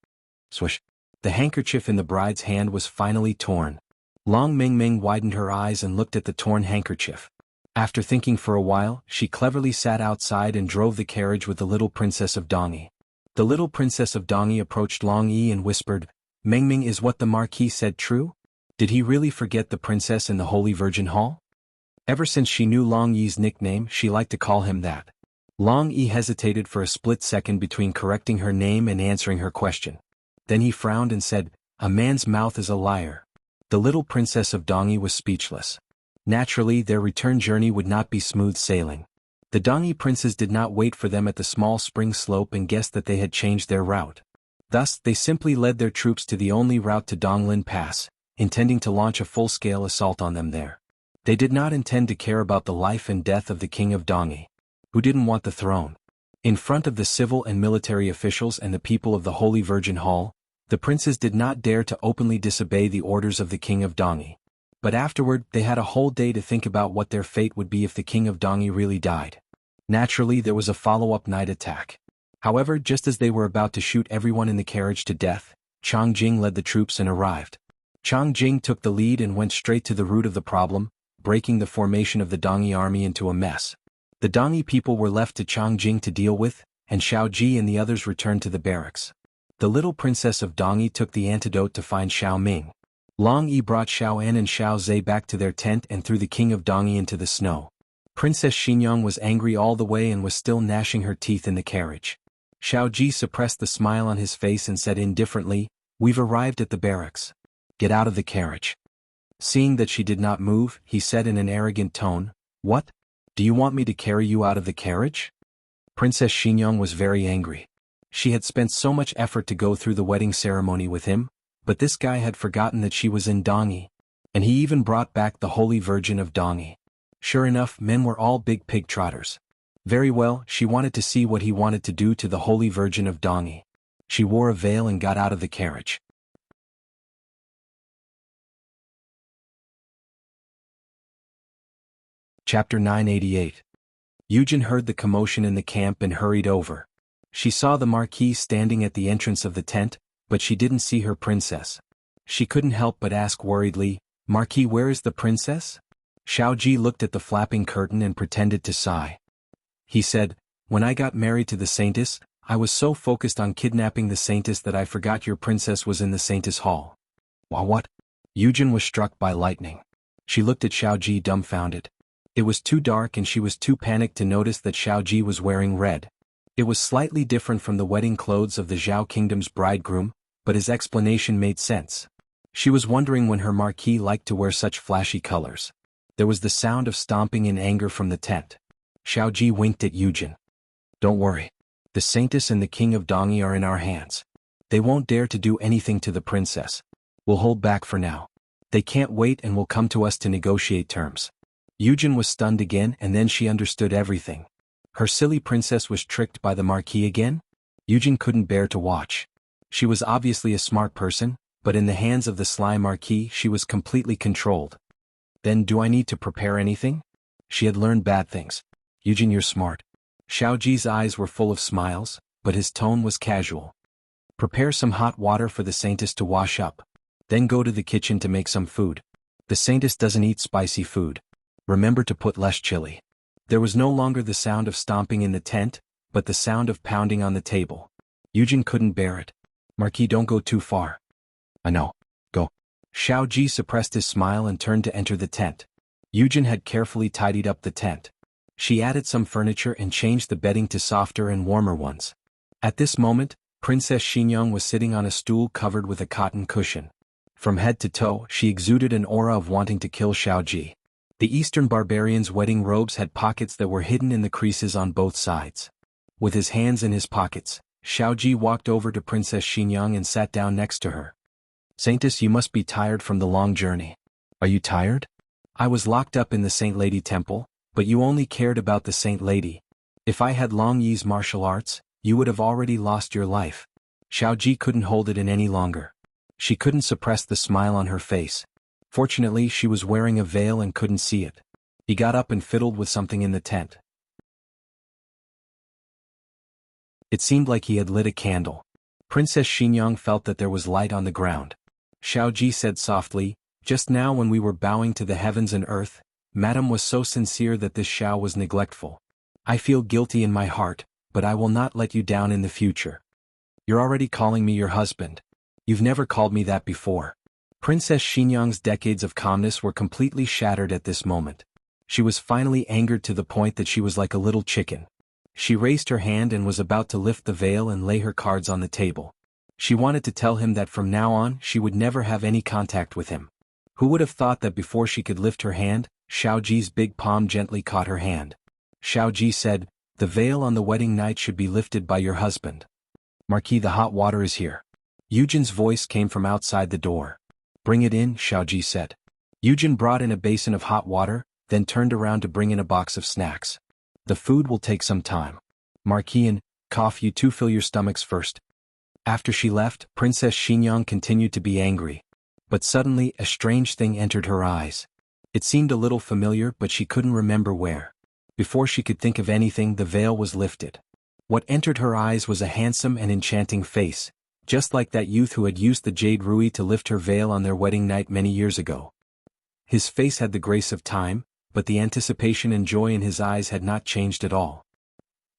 Swish. The handkerchief in the bride's hand was finally torn. Long Mingming widened her eyes and looked at the torn handkerchief. After thinking for a while, she cleverly sat outside and drove the carriage with the little princess of Dongyi. The little princess of Dongyi approached Long Yi and whispered, Mingming, is what the Marquis said true? Did he really forget the princess in the Holy Virgin Hall? Ever since she knew Long Yi's nickname, she liked to call him that. Long Yi hesitated for a split second between correcting her name and answering her question. Then he frowned and said, a man's mouth is a liar. The little princess of Dongyi was speechless. Naturally, their return journey would not be smooth sailing. The Dongyi princes did not wait for them at the small spring slope and guessed that they had changed their route. Thus, they simply led their troops to the only route to Donglin Pass, intending to launch a full-scale assault on them there. They did not intend to care about the life and death of the king of Dongyi, who didn't want the throne. In front of the civil and military officials and the people of the Holy Virgin Hall, the princes did not dare to openly disobey the orders of the king of Dongyi. But afterward, they had a whole day to think about what their fate would be if the king of Dongyi really died. Naturally, there was a follow-up night attack. However, just as they were about to shoot everyone in the carriage to death, Chang Jing led the troops and arrived. Chang Jing took the lead and went straight to the root of the problem, breaking the formation of the Dongyi army into a mess. The Dongyi people were left to Chang Jing to deal with, and Xiao Ji and the others returned to the barracks. The little princess of Dongyi took the antidote to find Xiao Ming. Long Yi brought Xiao En and Xiao Zhe back to their tent and threw the king of Dongyi into the snow. Princess Xinyang was angry all the way and was still gnashing her teeth in the carriage. Xiao Ji suppressed the smile on his face and said indifferently, "We've arrived at the barracks. Get out of the carriage." Seeing that she did not move, he said in an arrogant tone, "What? Do you want me to carry you out of the carriage?" Princess Xinyang was very angry. She had spent so much effort to go through the wedding ceremony with him, but this guy had forgotten that she was in Dongyi. And he even brought back the Holy Virgin of Dongyi. Sure enough, men were all big pig trotters. Very well, she wanted to see what he wanted to do to the Holy Virgin of Dongyi. She wore a veil and got out of the carriage. Chapter 988. Yujin heard the commotion in the camp and hurried over. She saw the Marquis standing at the entrance of the tent, but she didn't see her princess. She couldn't help but ask worriedly, "Marquis, where is the princess?" Xiao Ji looked at the flapping curtain and pretended to sigh. He said, "When I got married to the Saintess, I was so focused on kidnapping the Saintess that I forgot your princess was in the Saintess Hall." What? Yujin was struck by lightning. She looked at Xiao Ji dumbfounded. It was too dark and she was too panicked to notice that Xiao Ji was wearing red. It was slightly different from the wedding clothes of the Zhao Kingdom's bridegroom, but his explanation made sense. She was wondering when her Marquis liked to wear such flashy colors. There was the sound of stomping in anger from the tent. Xiaoji winked at Yujin. Don't worry. The Saintess and the King of Dongyi are in our hands. They won't dare to do anything to the princess. We'll hold back for now. They can't wait and will come to us to negotiate terms. Yujin was stunned again, and then she understood everything. Her silly princess was tricked by the Marquis again? Yujin couldn't bear to watch. She was obviously a smart person, but in the hands of the sly Marquis she was completely controlled. Then do I need to prepare anything? She had learned bad things. Yujin, you're smart. Xiaoji's eyes were full of smiles, but his tone was casual. Prepare some hot water for the Saintess to wash up. Then go to the kitchen to make some food. The Saintess doesn't eat spicy food. Remember to put less chili. There was no longer the sound of stomping in the tent, but the sound of pounding on the table. Yujin couldn't bear it. Marquis, don't go too far. I know. Go. Xiaoji suppressed his smile and turned to enter the tent. Yujin had carefully tidied up the tent. She added some furniture and changed the bedding to softer and warmer ones. At this moment, Princess Xingyang was sitting on a stool covered with a cotton cushion. From head to toe, she exuded an aura of wanting to kill Xiaoji. The Eastern barbarian's wedding robes had pockets that were hidden in the creases on both sides. With his hands in his pockets, Xiaoji walked over to Princess Xingyang and sat down next to her. Saintess, you must be tired from the long journey. Are you tired? I was locked up in the Saint Lady Temple, but you only cared about the Saint Lady. If I had Long Yi's martial arts, you would have already lost your life. Xiaoji couldn't hold it in any longer. She couldn't suppress the smile on her face. Fortunately, she was wearing a veil and couldn't see it. He got up and fiddled with something in the tent. It seemed like he had lit a candle. Princess Xingyang felt that there was light on the ground. Xiaoji said softly, just now when we were bowing to the heavens and earth, Madame was so sincere that this Xiao was neglectful. I feel guilty in my heart, but I will not let you down in the future. You're already calling me your husband. You've never called me that before. Princess Xingyang's decades of calmness were completely shattered at this moment. She was finally angered to the point that she was like a little chicken. She raised her hand and was about to lift the veil and lay her cards on the table. She wanted to tell him that from now on she would never have any contact with him. Who would have thought that before she could lift her hand, Xiaoji's big palm gently caught her hand. Xiaoji said, the veil on the wedding night should be lifted by your husband. Marquis, the hot water is here. Yujin's voice came from outside the door. Bring it in, Xiaoji said. Yujin brought in a basin of hot water, then turned around to bring in a box of snacks. The food will take some time. Marquis and Cough, you two fill your stomachs first. After she left, Princess Xingyang continued to be angry. But suddenly, a strange thing entered her eyes. It seemed a little familiar, but she couldn't remember where. Before she could think of anything, the veil was lifted. What entered her eyes was a handsome and enchanting face, just like that youth who had used the jade rui to lift her veil on their wedding night many years ago. His face had the grace of time, but the anticipation and joy in his eyes had not changed at all.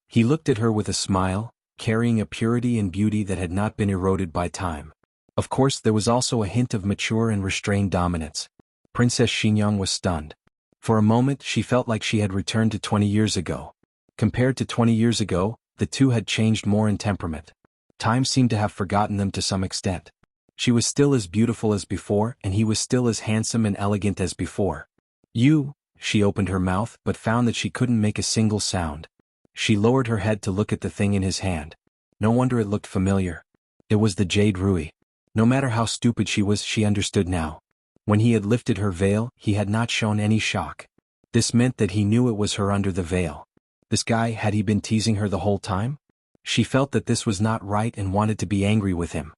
He looked at her with a smile, carrying a purity and beauty that had not been eroded by time. Of course, there was also a hint of mature and restrained dominance. Princess Xingyang was stunned. For a moment, she felt like she had returned to 20 years ago. Compared to 20 years ago, the two had changed more in temperament. Time seemed to have forgotten them to some extent. She was still as beautiful as before, and he was still as handsome and elegant as before. You, she opened her mouth but found that she couldn't make a single sound. She lowered her head to look at the thing in his hand. No wonder it looked familiar. It was the jade rui. No matter how stupid she was, she understood now. When he had lifted her veil, he had not shown any shock. This meant that he knew it was her under the veil. This guy, had he been teasing her the whole time? She felt that this was not right and wanted to be angry with him.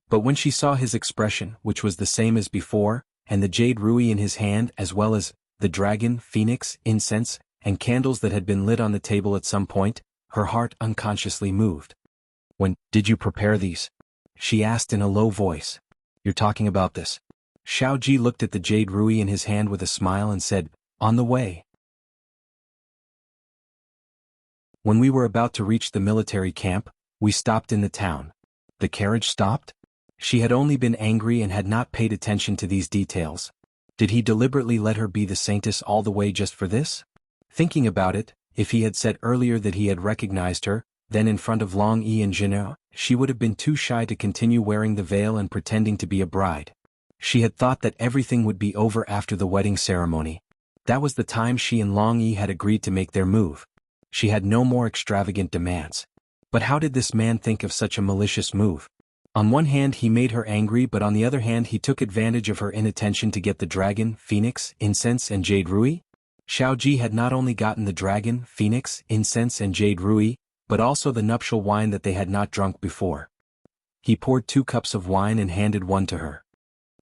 But when she saw his expression, which was the same as before, and the jade rui in his hand as well as the dragon, phoenix, incense, and candles that had been lit on the table at some point, her heart unconsciously moved. When did you prepare these? She asked in a low voice. You're talking about this. Xiaoji looked at the jade rui in his hand with a smile and said, on the way. When we were about to reach the military camp, we stopped in the town. The carriage stopped? She had only been angry and had not paid attention to these details. Did he deliberately let her be the saintess all the way just for this? Thinking about it, if he had said earlier that he had recognized her, then in front of Long Yi and Jinhao, she would have been too shy to continue wearing the veil and pretending to be a bride. She had thought that everything would be over after the wedding ceremony. That was the time she and Long Yi had agreed to make their move. She had no more extravagant demands. But how did this man think of such a malicious move? On one hand he made her angry, but on the other hand he took advantage of her inattention to get the dragon, phoenix, incense and jade ruby? Xiaoji had not only gotten the dragon, phoenix, incense and jade ruby, but also the nuptial wine that they had not drunk before. He poured 2 cups of wine and handed one to her.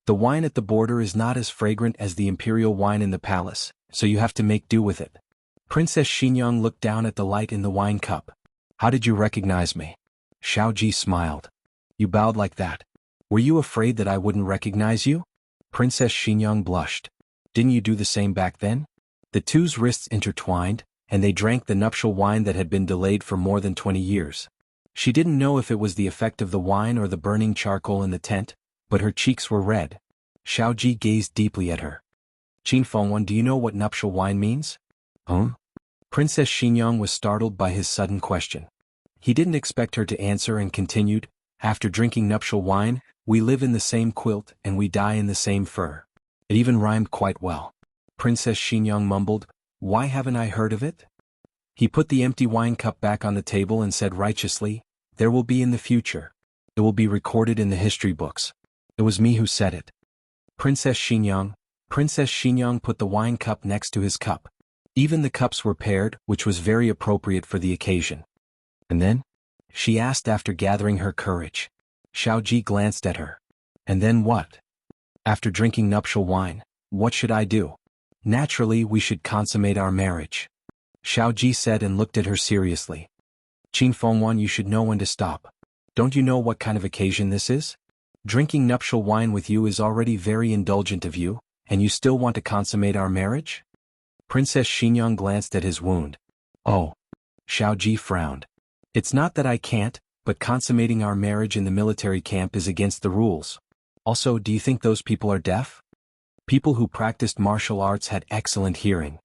The wine at the border is not as fragrant as the imperial wine in the palace, so you have to make do with it. Princess Xinyang looked down at the light in the wine cup. How did you recognize me? Xiaoji smiled. You bowed like that. Were you afraid that I wouldn't recognize you? Princess Xinyang blushed. Didn't you do the same back then? The two's wrists intertwined, and they drank the nuptial wine that had been delayed for more than 20 years. She didn't know if it was the effect of the wine or the burning charcoal in the tent, but her cheeks were red. Xiaoji gazed deeply at her. Qin Fengwan, do you know what nuptial wine means? Huh? Princess Xinyang was startled by his sudden question. He didn't expect her to answer and continued, after drinking nuptial wine, we live in the same quilt and we die in the same fur. It even rhymed quite well. Princess Xinyang mumbled, why haven't I heard of it? He put the empty wine cup back on the table and said righteously, there will be in the future. It will be recorded in the history books. It was me who said it. Princess Xinyang put the wine cup next to his cup. Even the cups were paired, which was very appropriate for the occasion. And then? She asked after gathering her courage. Xiaoji glanced at her. And then what? After drinking nuptial wine, what should I do? Naturally, we should consummate our marriage. Xiaoji said and looked at her seriously. Qin Fengwan, you should know when to stop. Don't you know what kind of occasion this is? Drinking nuptial wine with you is already very indulgent of you, and you still want to consummate our marriage? Princess Xinyang glanced at his wound. Oh. Xiaoji frowned. It's not that I can't, but consummating our marriage in the military camp is against the rules. Also, do you think those people are deaf? People who practiced martial arts had excellent hearing.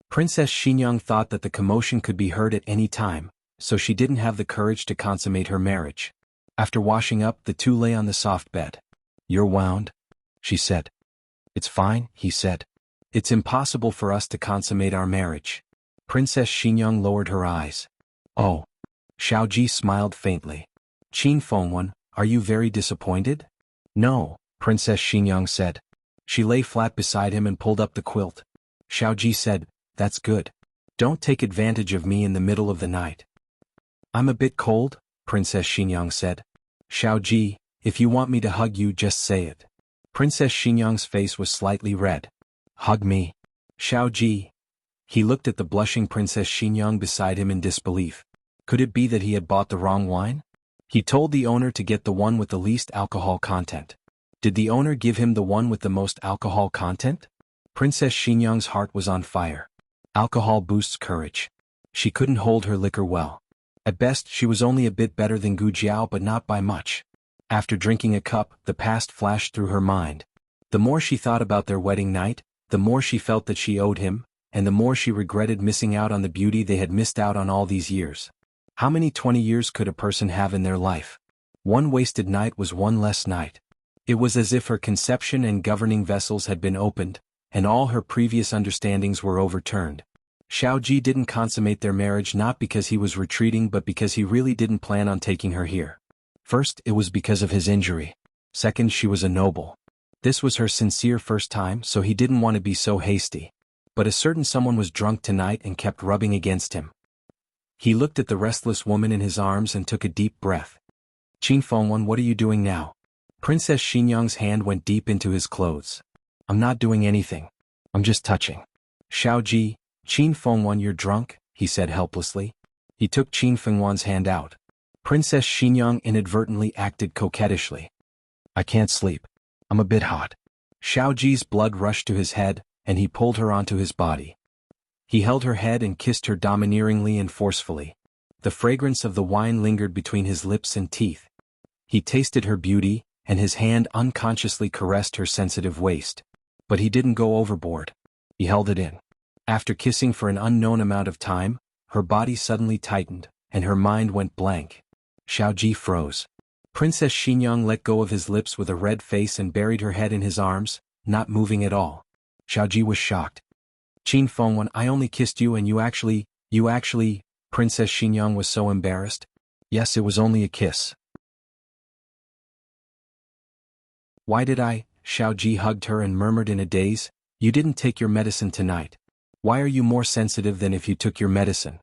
Princess Xinyang thought that the commotion could be heard at any time, so she didn't have the courage to consummate her marriage. After washing up, the two lay on the soft bed. You're wound? She said. It's fine, he said. It's impossible for us to consummate our marriage. Princess Xinyang lowered her eyes. Oh. Xiaoji smiled faintly. Qin Fengwan, are you very disappointed? No, Princess Xinyang said. She lay flat beside him and pulled up the quilt. Xiaoji said, that's good. Don't take advantage of me in the middle of the night. I'm a bit cold, Princess Xinyang said. Xiaoji, if you want me to hug you, just say it. Princess Xinyang's face was slightly red. Hug me. Xiaoji. He looked at the blushing Princess Xinyang beside him in disbelief. Could it be that he had bought the wrong wine? He told the owner to get the one with the least alcohol content. Did the owner give him the one with the most alcohol content? Princess Xinyang's heart was on fire. Alcohol boosts courage. She couldn't hold her liquor well. At best, she was only a bit better than Gu Jiao, but not by much. After drinking a cup, the past flashed through her mind. The more she thought about their wedding night, the more she felt that she owed him, and the more she regretted missing out on the beauty they had missed out on all these years. How many 20 years could a person have in their life? One wasted night was one less night. It was as if her conception and governing vessels had been opened, and all her previous understandings were overturned. Xiaoji didn't consummate their marriage not because he was retreating but because he really didn't plan on taking her here. First, it was because of his injury. Second, she was a noble. This was her sincere first time, so he didn't want to be so hasty. But a certain someone was drunk tonight and kept rubbing against him. He looked at the restless woman in his arms and took a deep breath. Qin Fengwan, what are you doing now? Princess Xinyang's hand went deep into his clothes. I'm not doing anything. I'm just touching. Xiaoji, Qin Fengwan, you're drunk, he said helplessly. He took Qin Fengwan's hand out. Princess Xinyang inadvertently acted coquettishly. I can't sleep. I'm a bit hot. Xiaoji's blood rushed to his head, and he pulled her onto his body. He held her head and kissed her domineeringly and forcefully. The fragrance of the wine lingered between his lips and teeth. He tasted her beauty, and his hand unconsciously caressed her sensitive waist. But he didn't go overboard. He held it in. After kissing for an unknown amount of time, her body suddenly tightened, and her mind went blank. Xiaoji froze. Princess Xinyang let go of his lips with a red face and buried her head in his arms, not moving at all. Xiao Ji was shocked. Qin Fengwen, I only kissed you and you actually, Princess Xingyang was so embarrassed. Yes, it was only a kiss. Why did I? Xiao Ji hugged her and murmured in a daze, you didn't take your medicine tonight. Why are you more sensitive than if you took your medicine?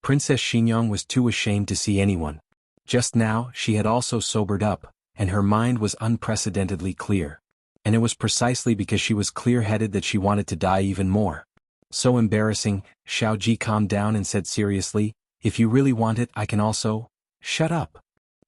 Princess Xingyang was too ashamed to see anyone. Just now, she had also sobered up, and her mind was unprecedentedly clear. And it was precisely because she was clear-headed that she wanted to die even more. So embarrassing, Xiao Ji calmed down and said seriously, if you really want it, I can also. Shut up.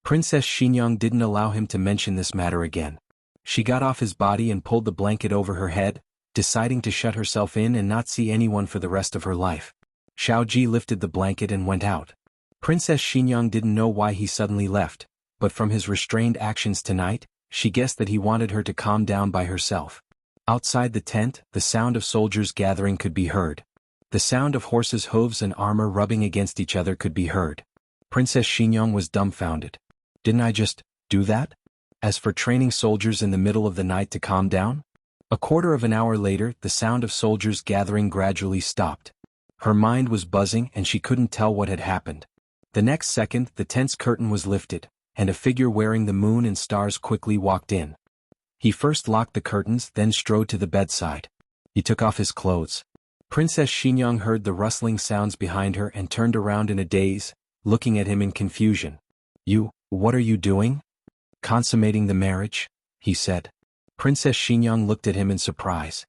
Princess Xingyang didn't allow him to mention this matter again. She got off his body and pulled the blanket over her head, deciding to shut herself in and not see anyone for the rest of her life. Xiao Ji lifted the blanket and went out. Princess Xingyang didn't know why he suddenly left, but from his restrained actions tonight, she guessed that he wanted her to calm down by herself. Outside the tent, the sound of soldiers gathering could be heard. The sound of horses' hooves and armor rubbing against each other could be heard. Princess Xingyang was dumbfounded. Didn't I just do that? As for training soldiers in the middle of the night to calm down? A quarter of an hour later, the sound of soldiers gathering gradually stopped. Her mind was buzzing and she couldn't tell what had happened. The next second, the tent's curtain was lifted, and a figure wearing the moon and stars quickly walked in. He first locked the curtains, then strode to the bedside. He took off his clothes. Princess Xingyang heard the rustling sounds behind her and turned around in a daze, looking at him in confusion. What are you doing? Consummating the marriage, he said. Princess Xingyang looked at him in surprise.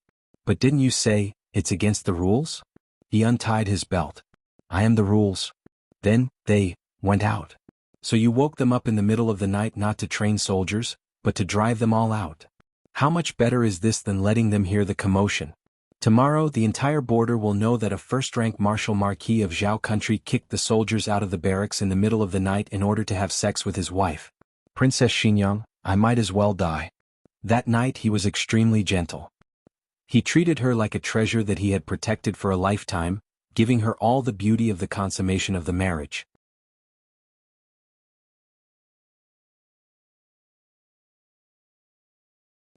But didn't you say, it's against the rules? He untied his belt. I am the rules. Then, they went out. So you woke them up in the middle of the night not to train soldiers, but to drive them all out. How much better is this than letting them hear the commotion? Tomorrow the entire border will know that a first-rank Marshal Marquis of Zhao country kicked the soldiers out of the barracks in the middle of the night in order to have sex with his wife. Princess Xingyang, I might as well die. That night he was extremely gentle. He treated her like a treasure that he had protected for a lifetime, giving her all the beauty of the consummation of the marriage.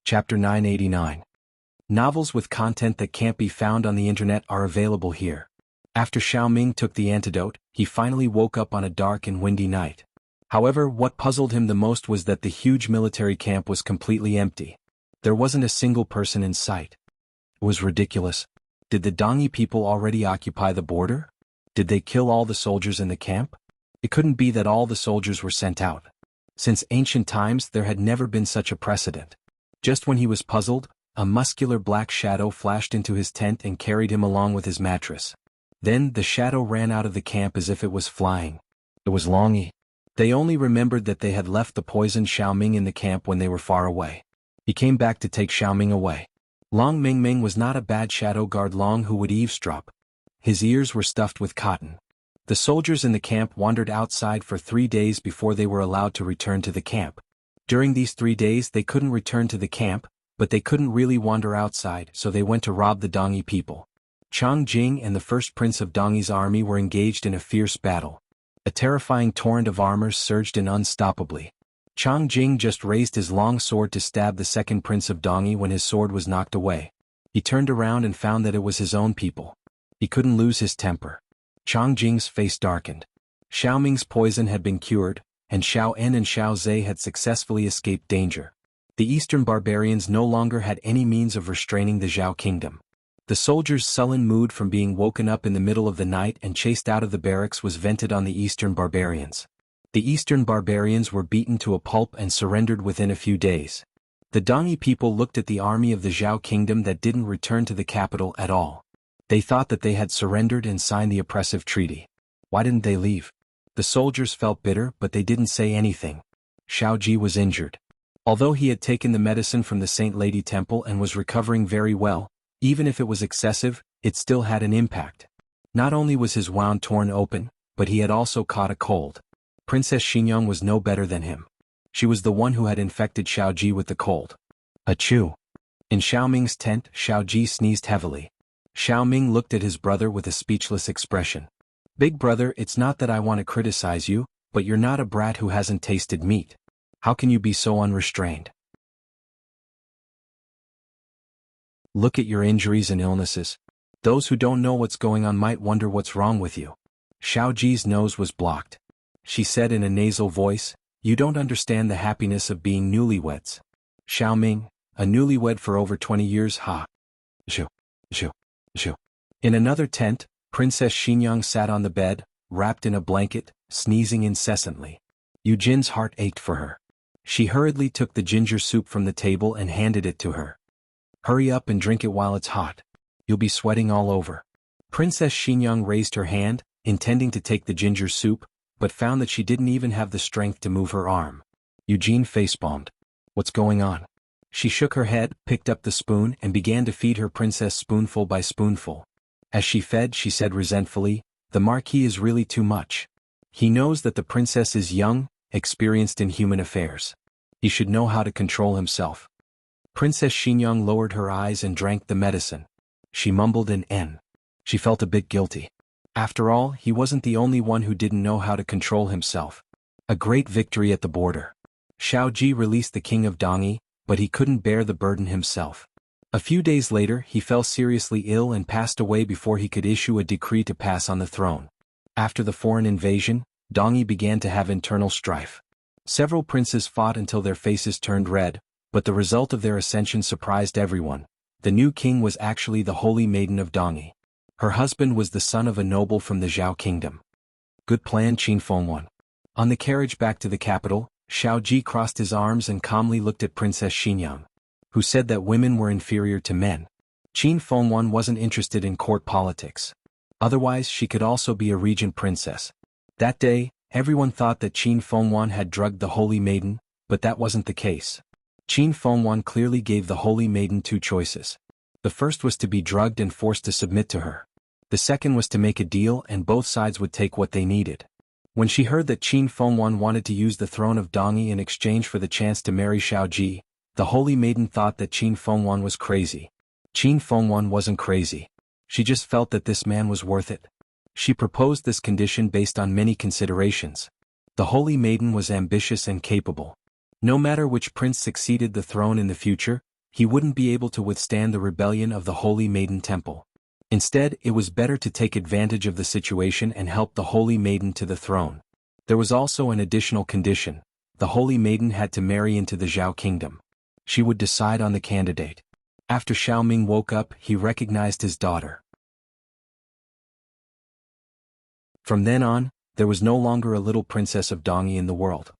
Chapter 989. Novels with content that can't be found on the internet are available here. After Xiaoming took the antidote, he finally woke up on a dark and windy night. However, what puzzled him the most was that the huge military camp was completely empty. There wasn't a single person in sight. It was ridiculous. Did the Dongyi people already occupy the border? Did they kill all the soldiers in the camp? It couldn't be that all the soldiers were sent out. Since ancient times there had never been such a precedent. Just when he was puzzled, a muscular black shadow flashed into his tent and carried him along with his mattress. Then the shadow ran out of the camp as if it was flying. It was Longy. They only remembered that they had left the poisoned Xiaoming in the camp when they were far away. He came back to take Xiaoming away. Long Mingming was not a bad shadow guard Long who would eavesdrop. His ears were stuffed with cotton. The soldiers in the camp wandered outside for 3 days before they were allowed to return to the camp. During these 3 days they couldn't return to the camp, but they couldn't really wander outside, so they went to rob the Dongyi people. Chang Jing and the first prince of Dongyi's army were engaged in a fierce battle. A terrifying torrent of armor surged in unstoppably. Chang Jing just raised his long sword to stab the second prince of Dongyi when his sword was knocked away. He turned around and found that it was his own people. He couldn't lose his temper. Chang Jing's face darkened. Xiaoming's poison had been cured, and Xiao En and Xiao Zhe had successfully escaped danger. The eastern barbarians no longer had any means of restraining the Zhao kingdom. The soldiers' sullen mood from being woken up in the middle of the night and chased out of the barracks was vented on the eastern barbarians. The eastern barbarians were beaten to a pulp and surrendered within a few days. The Dongyi people looked at the army of the Zhao kingdom that didn't return to the capital at all. They thought that they had surrendered and signed the oppressive treaty. Why didn't they leave? The soldiers felt bitter, but they didn't say anything. Xiao Ji was injured. Although he had taken the medicine from the Saint Lady Temple and was recovering very well, even if it was excessive, it still had an impact. Not only was his wound torn open, but he had also caught a cold. Princess Xingyang was no better than him. She was the one who had infected Xiao Ji with the cold. Achoo! In Xiaoming's tent, Xiao Ji sneezed heavily. Xiaoming looked at his brother with a speechless expression. Big brother, it's not that I want to criticize you, but you're not a brat who hasn't tasted meat. How can you be so unrestrained? Look at your injuries and illnesses. Those who don't know what's going on might wonder what's wrong with you. Xiao Ji's nose was blocked. She said in a nasal voice, "You don't understand the happiness of being newlyweds." Xiao Ming, a newlywed for over 20 years, ha. Zhu, zhu, zhu. In another tent, Princess Xinyang sat on the bed, wrapped in a blanket, sneezing incessantly. Yu Jin's heart ached for her. She hurriedly took the ginger soup from the table and handed it to her. "Hurry up and drink it while it's hot. You'll be sweating all over." Princess Xinyang raised her hand, intending to take the ginger soup, but found that she didn't even have the strength to move her arm. Eugene facepalmed. "What's going on?" She shook her head, picked up the spoon and began to feed her princess spoonful by spoonful. As she fed, she said resentfully, "The Marquis is really too much. He knows that the princess is young, experienced in human affairs. He should know how to control himself." Princess Xinyang lowered her eyes and drank the medicine. She mumbled an N. She felt a bit guilty. After all, he wasn't the only one who didn't know how to control himself. A great victory at the border. Xiao Ji released the king of Dongyi, but he couldn't bear the burden himself. A few days later, he fell seriously ill and passed away before he could issue a decree to pass on the throne. After the foreign invasion, Dongyi began to have internal strife. Several princes fought until their faces turned red, but the result of their ascension surprised everyone. The new king was actually the Holy Maiden of Dongyi. Her husband was the son of a noble from the Zhao kingdom. Good plan, Qin Fengwan. On the carriage back to the capital, Xiao Ji crossed his arms and calmly looked at Princess Xinyang, who said that women were inferior to men. Qin Fengwan wasn't interested in court politics. Otherwise, she could also be a regent princess. That day, everyone thought that Qin Fengwan had drugged the Holy Maiden, but that wasn't the case. Qin Fengwan clearly gave the Holy Maiden two choices. The first was to be drugged and forced to submit to her. The second was to make a deal and both sides would take what they needed. When she heard that Qin Fengwan wanted to use the throne of Dongyi in exchange for the chance to marry Xiao Ji, the Holy Maiden thought that Qin Fengwan was crazy. Qin Fengwan wasn't crazy. She just felt that this man was worth it. She proposed this condition based on many considerations. The Holy Maiden was ambitious and capable. No matter which prince succeeded the throne in the future, he wouldn't be able to withstand the rebellion of the Holy Maiden Temple. Instead, it was better to take advantage of the situation and help the Holy Maiden to the throne. There was also an additional condition. The Holy Maiden had to marry into the Zhao kingdom. She would decide on the candidate. After Xiao Ming woke up, he recognized his daughter. From then on, there was no longer a little princess of Dongyi in the world.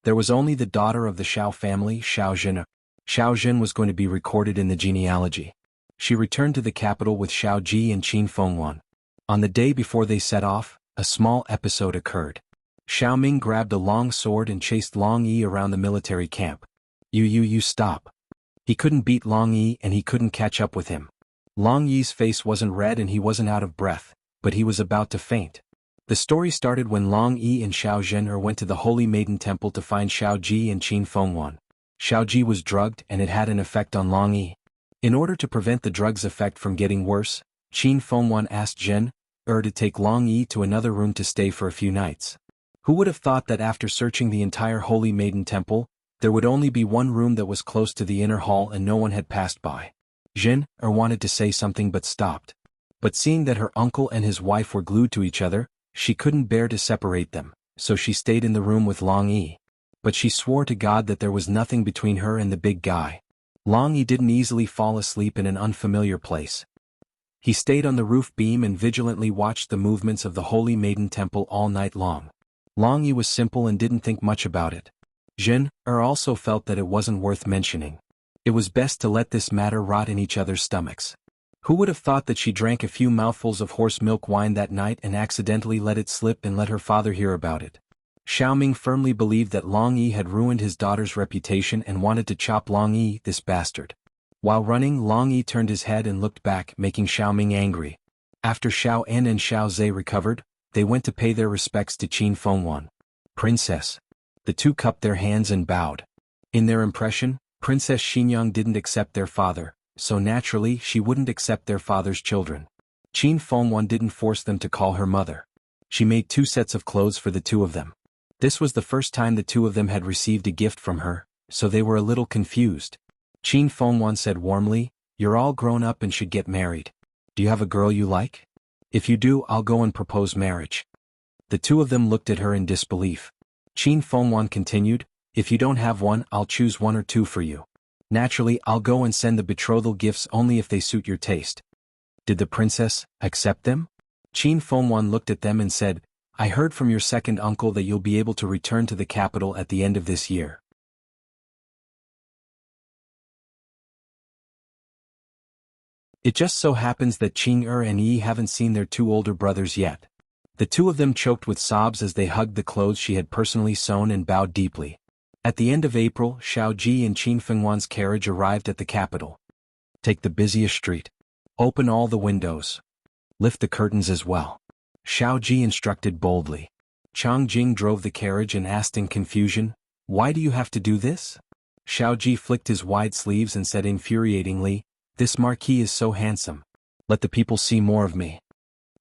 There was only the daughter of the Xiao family, Xiao Zhen. Xiao Zhen was going to be recorded in the genealogy. She returned to the capital with Xiao Ji and Qin Fengwan. On the day before they set off, a small episode occurred. Xiao Ming grabbed a long sword and chased Long Yi around the military camp. You stop. He couldn't beat Long Yi and he couldn't catch up with him. Long Yi's face wasn't red and he wasn't out of breath, but he was about to faint. The story started when Long Yi and Xiao Zhen went to the Holy Maiden Temple to find Xiao Ji and Qin Fengwan. Xiao Ji was drugged and it had an effect on Long Yi. In order to prevent the drug's effect from getting worse, Qin Fengwan asked Zhen to take Long Yi to another room to stay for a few nights. Who would have thought that after searching the entire Holy Maiden Temple, there would only be one room that was close to the inner hall and no one had passed by. Zhen wanted to say something but stopped. But seeing that her uncle and his wife were glued to each other, she couldn't bear to separate them, so she stayed in the room with Long Yi. But she swore to God that there was nothing between her and the big guy. Long Yi didn't easily fall asleep in an unfamiliar place. He stayed on the roof beam and vigilantly watched the movements of the Holy Maiden Temple all night long. Long Yi was simple and didn't think much about it. Zhen also felt that it wasn't worth mentioning. It was best to let this matter rot in each other's stomachs. Who would have thought that she drank a few mouthfuls of horse milk wine that night and accidentally let it slip and let her father hear about it? Xiao Ming firmly believed that Long Yi had ruined his daughter's reputation and wanted to chop Long Yi, this bastard. While running, Long Yi turned his head and looked back, making Xiao Ming angry. After Xiao En and Xiao Zhe recovered, they went to pay their respects to Qin Fengwan. Princess. The two cupped their hands and bowed. In their impression, Princess Xinyang didn't accept their father, so naturally she wouldn't accept their father's children. Qin Fengwan didn't force them to call her mother. She made 2 sets of clothes for the 2 of them. This was the first time the 2 of them had received a gift from her, so they were a little confused. Qin Fengwan said warmly, You're all grown up and should get married. Do you have a girl you like? If you do, I'll go and propose marriage. The two of them looked at her in disbelief. Qin Fengwan continued, if you don't have one, I'll choose one or two for you. Naturally, I'll go and send the betrothal gifts only if they suit your taste. Did the princess accept them? Qin Fengwan looked at them and said, I heard from your second uncle that you'll be able to return to the capital at the end of this year. It just so happens that Qing and Yi haven't seen their two older brothers yet. The two of them choked with sobs as they hugged the clothes she had personally sewn and bowed deeply. At the end of April, Xiao Ji and Qin Fengwan's carriage arrived at the capital. Take the busiest street. Open all the windows. Lift the curtains as well. Xiao Ji instructed boldly. Chang Jing drove the carriage and asked in confusion, why do you have to do this? Xiao Ji flicked his wide sleeves and said infuriatingly, this marquis is so handsome. Let the people see more of me.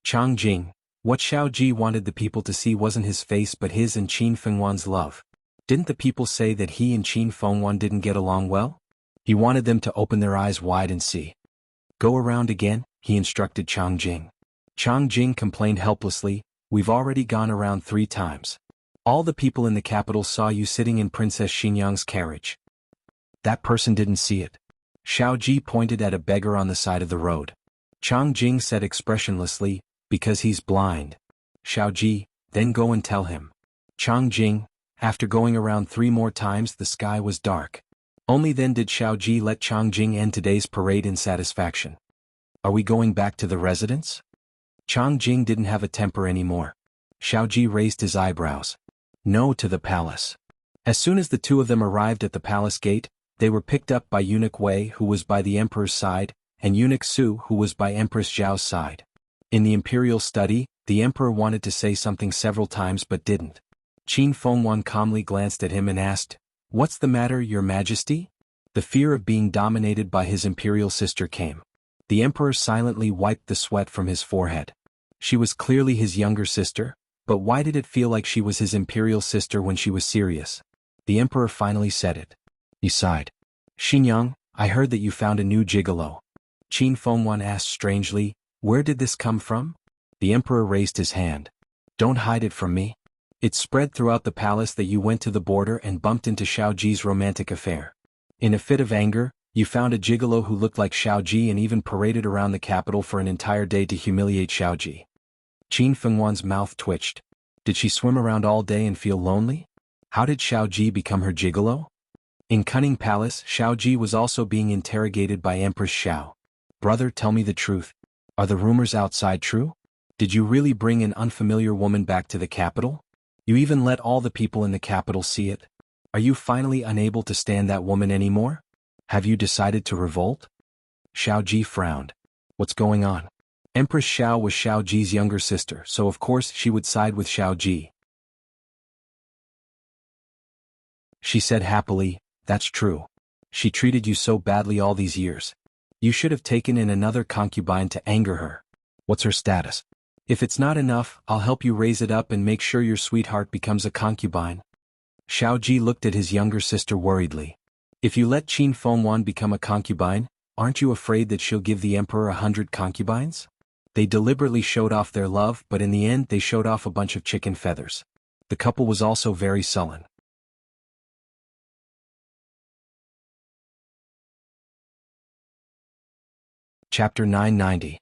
Chang Jing, what Xiao Ji wanted the people to see wasn't his face but his and Qin Fengwan's love. Didn't the people say that he and Qin Fengwan didn't get along well? He wanted them to open their eyes wide and see. Go around again, he instructed Chang Jing. Chang Jing complained helplessly, we've already gone around 3 times. All the people in the capital saw you sitting in Princess Xinyang's carriage. That person didn't see it. Xiao Ji pointed at a beggar on the side of the road. Chang Jing said expressionlessly, because he's blind. Xiao Ji, then go and tell him. Chang Jing, after going around 3 more times the sky was dark. Only then did Xiao Ji let Chang Jing end today's parade in satisfaction. Are we going back to the residence? Chang Jing didn't have a temper anymore. Xiao Ji raised his eyebrows. No, to the palace. As soon as the two of them arrived at the palace gate, they were picked up by Eunuch Wei, who was by the emperor's side, and Eunuch Su, who was by Empress Zhao's side. In the imperial study, the emperor wanted to say something several times but didn't. Qin Fengwan calmly glanced at him and asked, what's the matter, your majesty? The fear of being dominated by his imperial sister came. The emperor silently wiped the sweat from his forehead. She was clearly his younger sister, but why did it feel like she was his imperial sister when she was serious? The emperor finally said it. He sighed. Xinyang, I heard that you found a new gigolo. Qin Fengwan asked strangely, where did this come from? The emperor raised his hand. Don't hide it from me. It spread throughout the palace that you went to the border and bumped into Xiao Ji's romantic affair. In a fit of anger, you found a gigolo who looked like Xiao Ji and even paraded around the capital for an entire day to humiliate Xiao Ji. Qin Fengwan's mouth twitched. Did she swim around all day and feel lonely? How did Xiao Ji become her gigolo? In Cunning Palace, Xiao Ji was also being interrogated by Empress Xiao. Brother, tell me the truth. Are the rumors outside true? Did you really bring an unfamiliar woman back to the capital? You even let all the people in the capital see it? Are you finally unable to stand that woman anymore? Have you decided to revolt? Xiao Ji frowned. What's going on? Empress Xiao was Xiao Ji's younger sister, so of course she would side with Xiao Ji. She said happily, that's true. She treated you so badly all these years. You should have taken in another concubine to anger her. What's her status? If it's not enough, I'll help you raise it up and make sure your sweetheart becomes a concubine. Xiao Ji looked at his younger sister worriedly. If you let Qin Fengwan become a concubine, aren't you afraid that she'll give the emperor 100 concubines? They deliberately showed off their love, but in the end they showed off a bunch of chicken feathers. The couple was also very sullen. Chapter 990.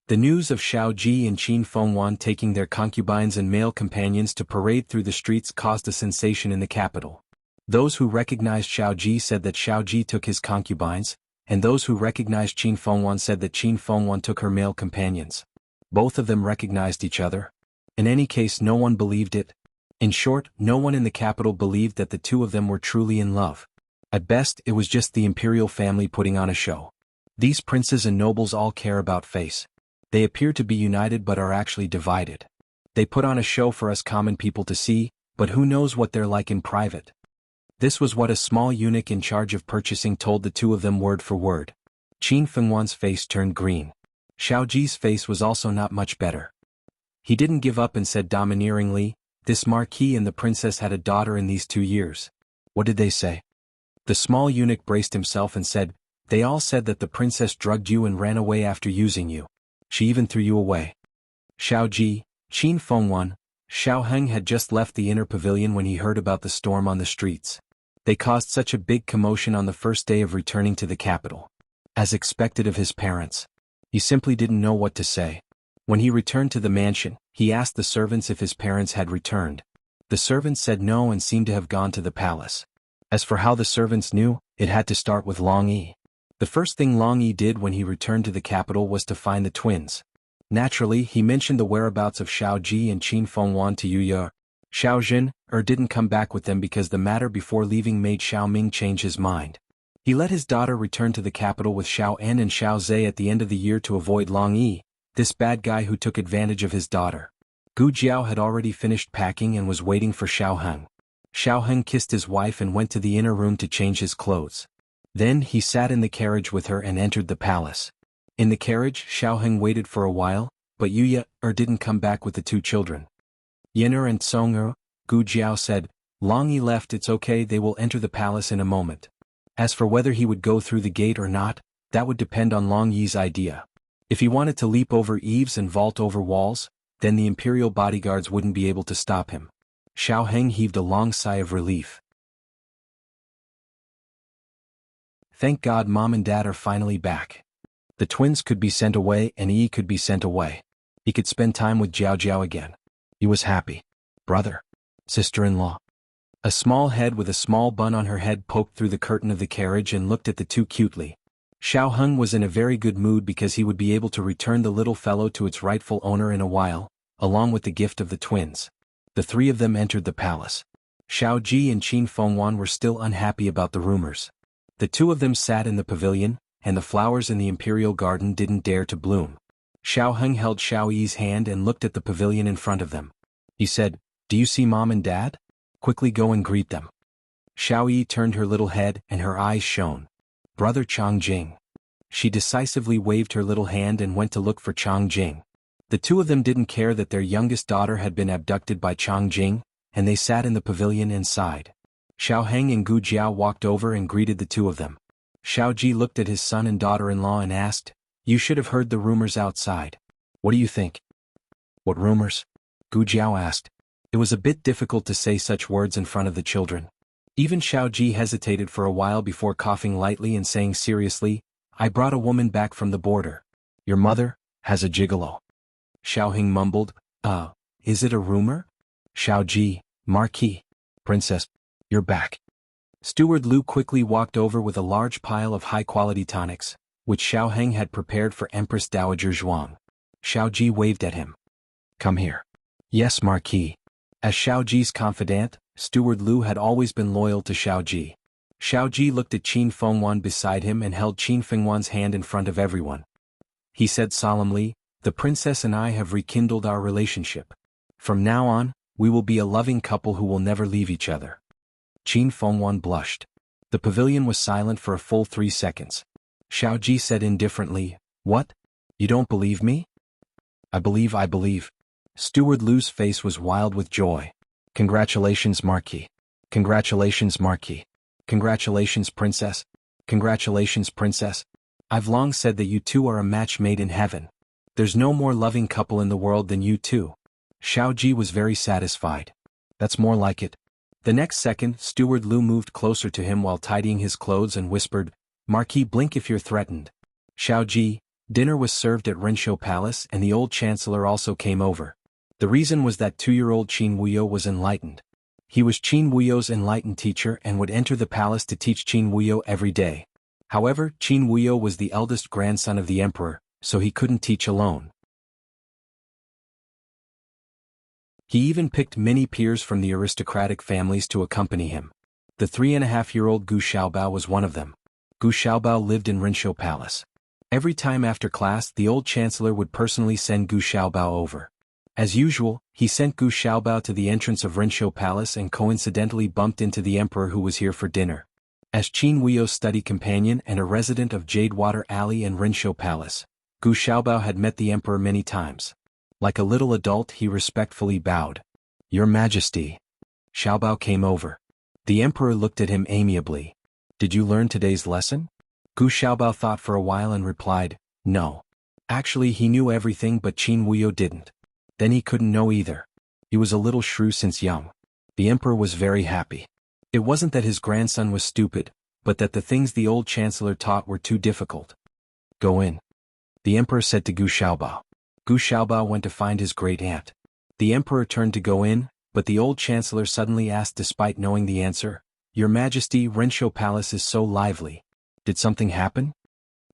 The news of Xiao Ji and Qin Fengwan taking their concubines and male companions to parade through the streets caused a sensation in the capital. Those who recognized Xiao Ji said that Xiao Ji took his concubines, and those who recognized Qin Fengwan said that Qin Fengwan took her male companions. Both of them recognized each other. In any case, no one believed it. In short, no one in the capital believed that the two of them were truly in love. At best, it was just the imperial family putting on a show. These princes and nobles all care about face. They appear to be united but are actually divided. They put on a show for us common people to see, but who knows what they're like in private. This was what a small eunuch in charge of purchasing told the two of them word for word. Qin Fengwan's face turned green. Xiao Ji's face was also not much better. He didn't give up and said domineeringly, this marquis and the princess had a daughter in these 2 years. What did they say? The small eunuch braced himself and said, They all said that the princess drugged you and ran away after using you. She even threw you away. Xiao Ji, Qin Fengwan, Xiao Heng had just left the inner pavilion when he heard about the storm on the streets. They caused such a big commotion on the first day of returning to the capital. As expected of his parents, he simply didn't know what to say. When he returned to the mansion, he asked the servants if his parents had returned. The servants said no and seemed to have gone to the palace. As for how the servants knew, it had to start with Long Yi. The first thing Long Yi did when he returned to the capital was to find the twins. Naturally, he mentioned the whereabouts of Xiao Ji and Qin Fengwan to Yu Ye. Xiao Jin didn't come back with them because the matter before leaving made Xiao Ming change his mind. He let his daughter return to the capital with Xiao En and Xiao Zhe at the end of the year to avoid Long Yi, this bad guy who took advantage of his daughter. Gu Jiao had already finished packing and was waiting for Xiao Heng. Xiao Heng kissed his wife and went to the inner room to change his clothes. Then he sat in the carriage with her and entered the palace. In the carriage, Xiao Heng waited for a while, but Yu Ye didn't come back with the two children. Yener and Song Gu Jiao said, Long Yi left, it's okay, they will enter the palace in a moment. As for whether he would go through the gate or not, that would depend on Long Yi's idea. If he wanted to leap over eaves and vault over walls, then the imperial bodyguards wouldn't be able to stop him. Xiao Heng heaved a long sigh of relief. Thank God Mom and Dad are finally back. The twins could be sent away and Yi could be sent away. He could spend time with Jiao Jiao again. He was happy. Brother. Sister-in-law. A small head with a small bun on her head poked through the curtain of the carriage and looked at the two cutely. Xiao Heng was in a very good mood because he would be able to return the little fellow to its rightful owner in a while, along with the gift of the twins. The three of them entered the palace. Xiao Ji and Qin Fengwan were still unhappy about the rumors. The two of them sat in the pavilion, and the flowers in the imperial garden didn't dare to bloom. Xiao Heng held Xiao Yi's hand and looked at the pavilion in front of them. He said, Do you see Mom and Dad? Quickly go and greet them. Xiao Yi turned her little head and her eyes shone. Brother Chang Jing. She decisively waved her little hand and went to look for Chang Jing. The two of them didn't care that their youngest daughter had been abducted by Chang Jing, and they sat in the pavilion inside. Xiao Heng and Gu Jiao walked over and greeted the two of them. Xiao Ji looked at his son and daughter-in-law and asked, You should have heard the rumors outside. What do you think? What rumors? Gu Jiao asked. It was a bit difficult to say such words in front of the children. Even Xiao Ji hesitated for a while before coughing lightly and saying seriously, I brought a woman back from the border. Your mother has a gigolo. Xiao Heng mumbled, is it a rumor? Xiao Ji, Marquis, Princess, you're back. Steward Lu quickly walked over with a large pile of high-quality tonics, which Xiao Heng had prepared for Empress Dowager Zhuang. Xiao Ji waved at him. Come here. Yes, Marquis. As Xiao Ji's confidant, Steward Lu had always been loyal to Xiao Ji. Xiao Ji looked at Qin Fengwan beside him and held Qin Fengwan's hand in front of everyone. He said solemnly, The princess and I have rekindled our relationship. From now on, we will be a loving couple who will never leave each other. Qin Fengwan blushed. The pavilion was silent for a full 3 seconds. Xiao Ji said indifferently, What? You don't believe me? I believe. Steward Lu's face was wild with joy. Congratulations, Marquis. Congratulations, Marquis. Congratulations, Princess. Congratulations, Princess. I've long said that you two are a match made in heaven. There's no more loving couple in the world than you two. Xiao Ji was very satisfied. That's more like it. The next second, Steward Lu moved closer to him while tidying his clothes and whispered, Marquis, blink if you're threatened. Xiao Ji, dinner was served at Renshou Palace and the old chancellor also came over. The reason was that 2-year-old Qin Wuyo was enlightened. He was Qin Wuyo's enlightened teacher and would enter the palace to teach Qin Wuyo every day. However, Qin Wuyo was the eldest grandson of the emperor, so he couldn't teach alone. He even picked many peers from the aristocratic families to accompany him. The 3.5-year-old Gu Xiaobao was one of them. Gu Xiaobao lived in Renshou Palace. Every time after class, the old chancellor would personally send Gu Xiaobao over. As usual, he sent Gu Xiaobao to the entrance of Renshou Palace and coincidentally bumped into the emperor who was here for dinner. As Qin Wuyo's study companion and a resident of Jadewater Alley and Renshou Palace, Gu Xiaobao had met the emperor many times. Like a little adult, he respectfully bowed. Your Majesty. Xiaobao came over. The emperor looked at him amiably. Did you learn today's lesson? Gu Xiaobao thought for a while and replied, no. Actually he knew everything but Qin Wuyo didn't. Then he couldn't know either. He was a little shrew since young. The emperor was very happy. It wasn't that his grandson was stupid, but that the things the old chancellor taught were too difficult. Go in. The emperor said to Gu Xiaobao. Gu Xiaobao went to find his great-aunt. The emperor turned to go in, but the old chancellor suddenly asked despite knowing the answer, Your Majesty, Renshou Palace is so lively. Did something happen?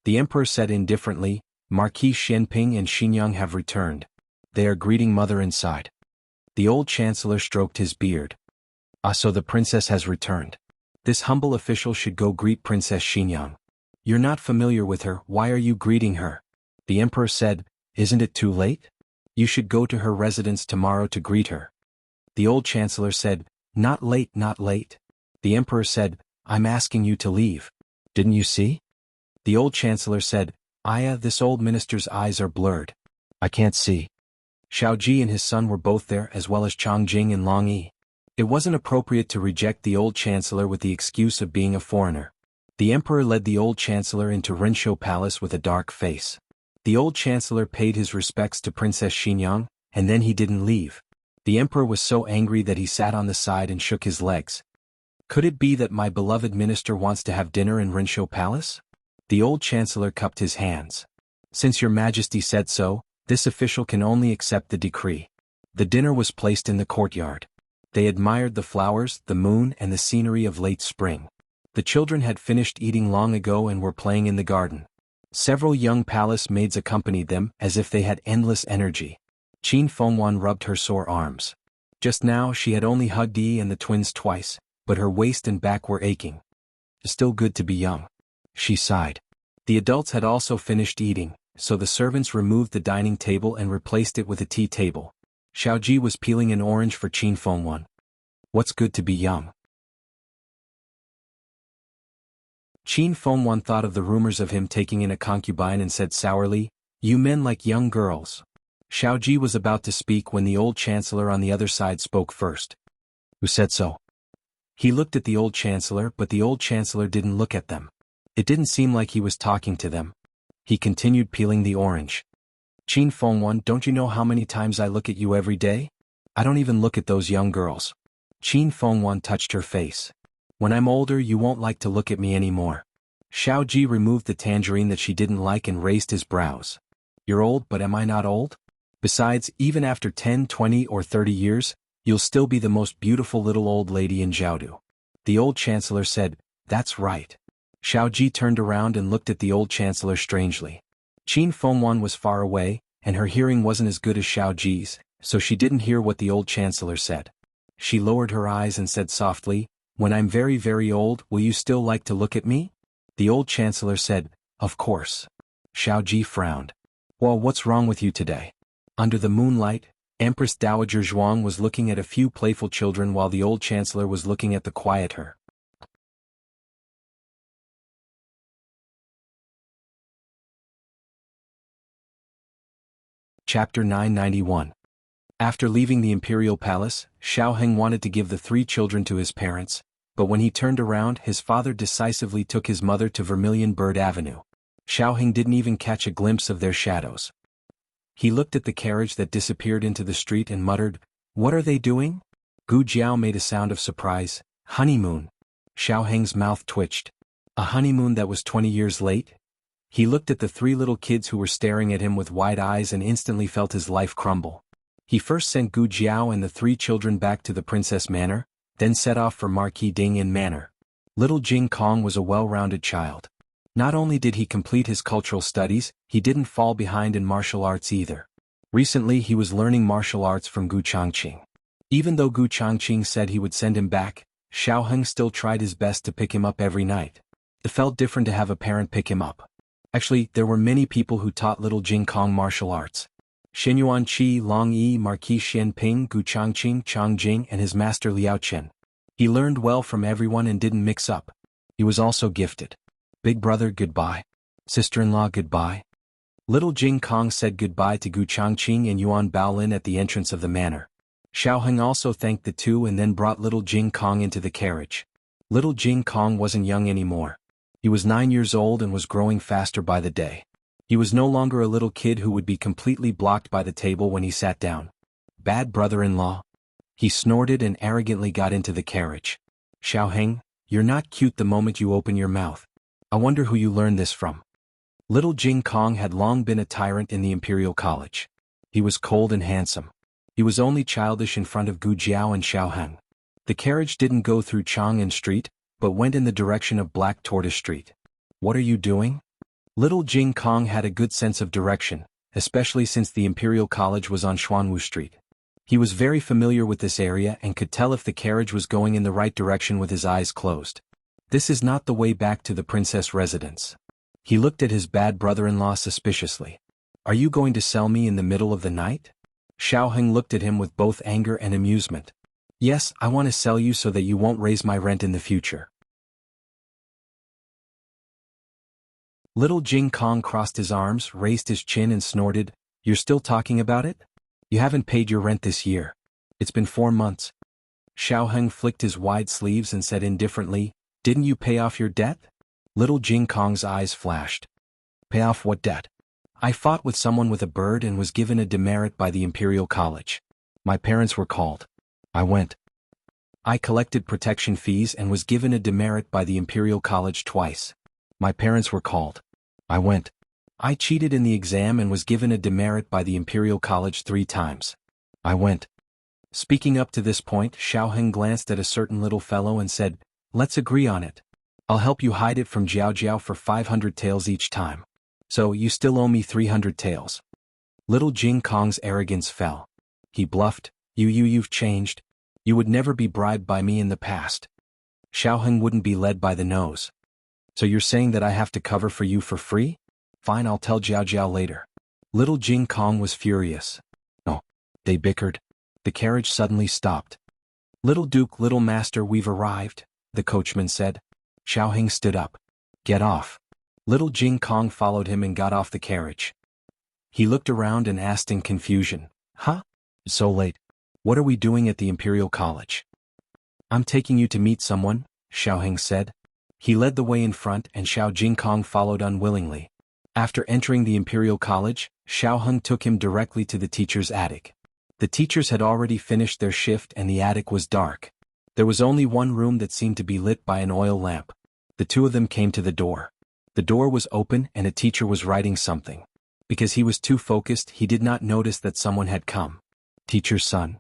The emperor said indifferently, Marquis Xianping and Xinyang have returned. They are greeting mother inside. The old chancellor stroked his beard. Ah, so the princess has returned. This humble official should go greet Princess Xinyang. You're not familiar with her, why are you greeting her? The emperor said, Isn't it too late? You should go to her residence tomorrow to greet her. The old chancellor said, Not late, not late. The emperor said, I'm asking you to leave. Didn't you see? The old chancellor said, Aya, this old minister's eyes are blurred. I can't see. Xiao Ji and his son were both there as well as Chang Jing and Long Yi. It wasn't appropriate to reject the old chancellor with the excuse of being a foreigner. The emperor led the old chancellor into Renshou Palace with a dark face. The old chancellor paid his respects to Princess Xinyang, and then he didn't leave. The emperor was so angry that he sat on the side and shook his legs. Could it be that my beloved minister wants to have dinner in Renshou Palace? The old chancellor cupped his hands. Since your majesty said so, this official can only accept the decree. The dinner was placed in the courtyard. They admired the flowers, the moon, and the scenery of late spring. The children had finished eating long ago and were playing in the garden. Several young palace maids accompanied them as if they had endless energy. Qin Fengwan rubbed her sore arms. Just now she had only hugged Yi and the twins twice, but her waist and back were aching. Still good to be young. She sighed. The adults had also finished eating, so the servants removed the dining table and replaced it with a tea table. Xiao Ji was peeling an orange for Qin Fengwan. What's good to be young? Qin Fengwan thought of the rumors of him taking in a concubine and said sourly, You men like young girls. Xiao Ji was about to speak when the old chancellor on the other side spoke first. Who said so? He looked at the old chancellor, but the old chancellor didn't look at them. It didn't seem like he was talking to them. He continued peeling the orange. Qin Fengwan, don't you know how many times I look at you every day? I don't even look at those young girls. Qin Fengwan touched her face. When I'm older you won't like to look at me anymore. Xiao Ji removed the tangerine that she didn't like and raised his brows. You're old, but am I not old? Besides, even after 10, 20 or 30 years, you'll still be the most beautiful little old lady in Jianghu. The old chancellor said, That's right. Xiao Ji turned around and looked at the old chancellor strangely. Qin Fengwan was far away, and her hearing wasn't as good as Xiao Ji's, so she didn't hear what the old chancellor said. She lowered her eyes and said softly, When I'm very, very old, will you still like to look at me? The old chancellor said, Of course. Xiao Ji frowned. Well, what's wrong with you today? Under the moonlight, Empress Dowager Zhuang was looking at a few playful children while the old chancellor was looking at the quiet her. Chapter 991. After leaving the imperial palace, Xiao Heng wanted to give the three children to his parents, but when he turned around his father decisively took his mother to Vermilion Bird Avenue. Xiao Heng didn't even catch a glimpse of their shadows. He looked at the carriage that disappeared into the street and muttered, What are they doing? Gu Jiao made a sound of surprise. Honeymoon. Xiao Heng's mouth twitched. A honeymoon that was 20 years late? He looked at the three little kids who were staring at him with wide eyes and instantly felt his life crumble. He first sent Gu Jiao and the three children back to the Princess Manor, then set off for Marquis Ding Yin Manor. Little Jing Kong was a well-rounded child. Not only did he complete his cultural studies, he didn't fall behind in martial arts either. Recently he was learning martial arts from Gu Changqing. Even though Gu Changqing said he would send him back, Xiao Heng still tried his best to pick him up every night. It felt different to have a parent pick him up. Actually, there were many people who taught little Jing Kong martial arts. Xinyuan Qi, Long Yi, Marquis Xianping, Gu Changqing, Chang Jing and his master Liao Chen. He learned well from everyone and didn't mix up. He was also gifted. Big brother, goodbye. Sister-in-law, goodbye. Little Jing Kong said goodbye to Gu Changqing and Yuan Baolin at the entrance of the manor. Xiao Heng also thanked the two and then brought little Jing Kong into the carriage. Little Jing Kong wasn't young anymore. He was 9 years old and was growing faster by the day. He was no longer a little kid who would be completely blocked by the table when he sat down. Bad brother-in-law? He snorted and arrogantly got into the carriage. Xiaoheng, you're not cute the moment you open your mouth. I wonder who you learned this from. Little Jing Kong had long been a tyrant in the Imperial College. He was cold and handsome. He was only childish in front of Gu Jiao and Xiaoheng. The carriage didn't go through Chang'an Street, but went in the direction of Black Tortoise Street. What are you doing? Little Jing Kong had a good sense of direction, especially since the Imperial College was on Xuanwu Street. He was very familiar with this area and could tell if the carriage was going in the right direction with his eyes closed. This is not the way back to the princess residence. He looked at his bad brother-in-law suspiciously. Are you going to sell me in the middle of the night? Xiaoheng looked at him with both anger and amusement. Yes, I want to sell you so that you won't raise my rent in the future. Little Jing Kong crossed his arms, raised his chin and snorted, You're still talking about it? You haven't paid your rent this year. It's been 4 months. Xiaoheng flicked his wide sleeves and said indifferently, Didn't you pay off your debt? Little Jing Kong's eyes flashed. Pay off what debt? I fought with someone with a bird and was given a demerit by the Imperial College. My parents were called. I went. I collected protection fees and was given a demerit by the Imperial College twice. My parents were called. I went. I cheated in the exam and was given a demerit by the Imperial College 3 times. I went. Speaking up to this point, Xiaoheng glanced at a certain little fellow and said, Let's agree on it. I'll help you hide it from Jiao Jiao for 500 taels each time. So you still owe me 300 taels. Little Jing Kong's arrogance fell. He bluffed, You've changed. You would never be bribed by me in the past. Xiaoheng wouldn't be led by the nose. So you're saying that I have to cover for you for free? Fine, I'll tell Jiao Jiao later. Little Jing Kong was furious. Oh, they bickered. The carriage suddenly stopped. Little Duke, little master, we've arrived, the coachman said. Xiaoheng stood up. Get off. Little Jing Kong followed him and got off the carriage. He looked around and asked in confusion, Huh? It's so late. What are we doing at the Imperial College? I'm taking you to meet someone, Xiaoheng said. He led the way in front and Xiao Jing Kong followed unwillingly. After entering the Imperial College, Xiaoheng took him directly to the teacher's attic. The teachers had already finished their shift and the attic was dark. There was only one room that seemed to be lit by an oil lamp. The two of them came to the door. The door was open and a teacher was writing something. Because he was too focused, he did not notice that someone had come. Teacher's son.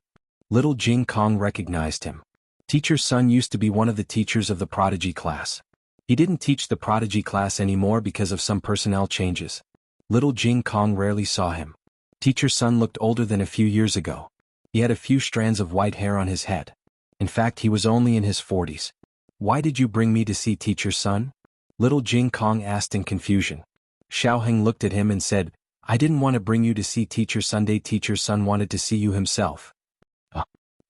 Little Jing Kong recognized him. Teacher's son used to be one of the teachers of the prodigy class. He didn't teach the prodigy class anymore because of some personnel changes. Little Jing Kong rarely saw him. Teacher's son looked older than a few years ago. He had a few strands of white hair on his head. In fact, he was only in his 40s. Why did you bring me to see teacher's son? Little Jing Kong asked in confusion. Xiaoheng looked at him and said, I didn't want to bring you to see teacher Sunday. Teacher's son wanted to see you himself.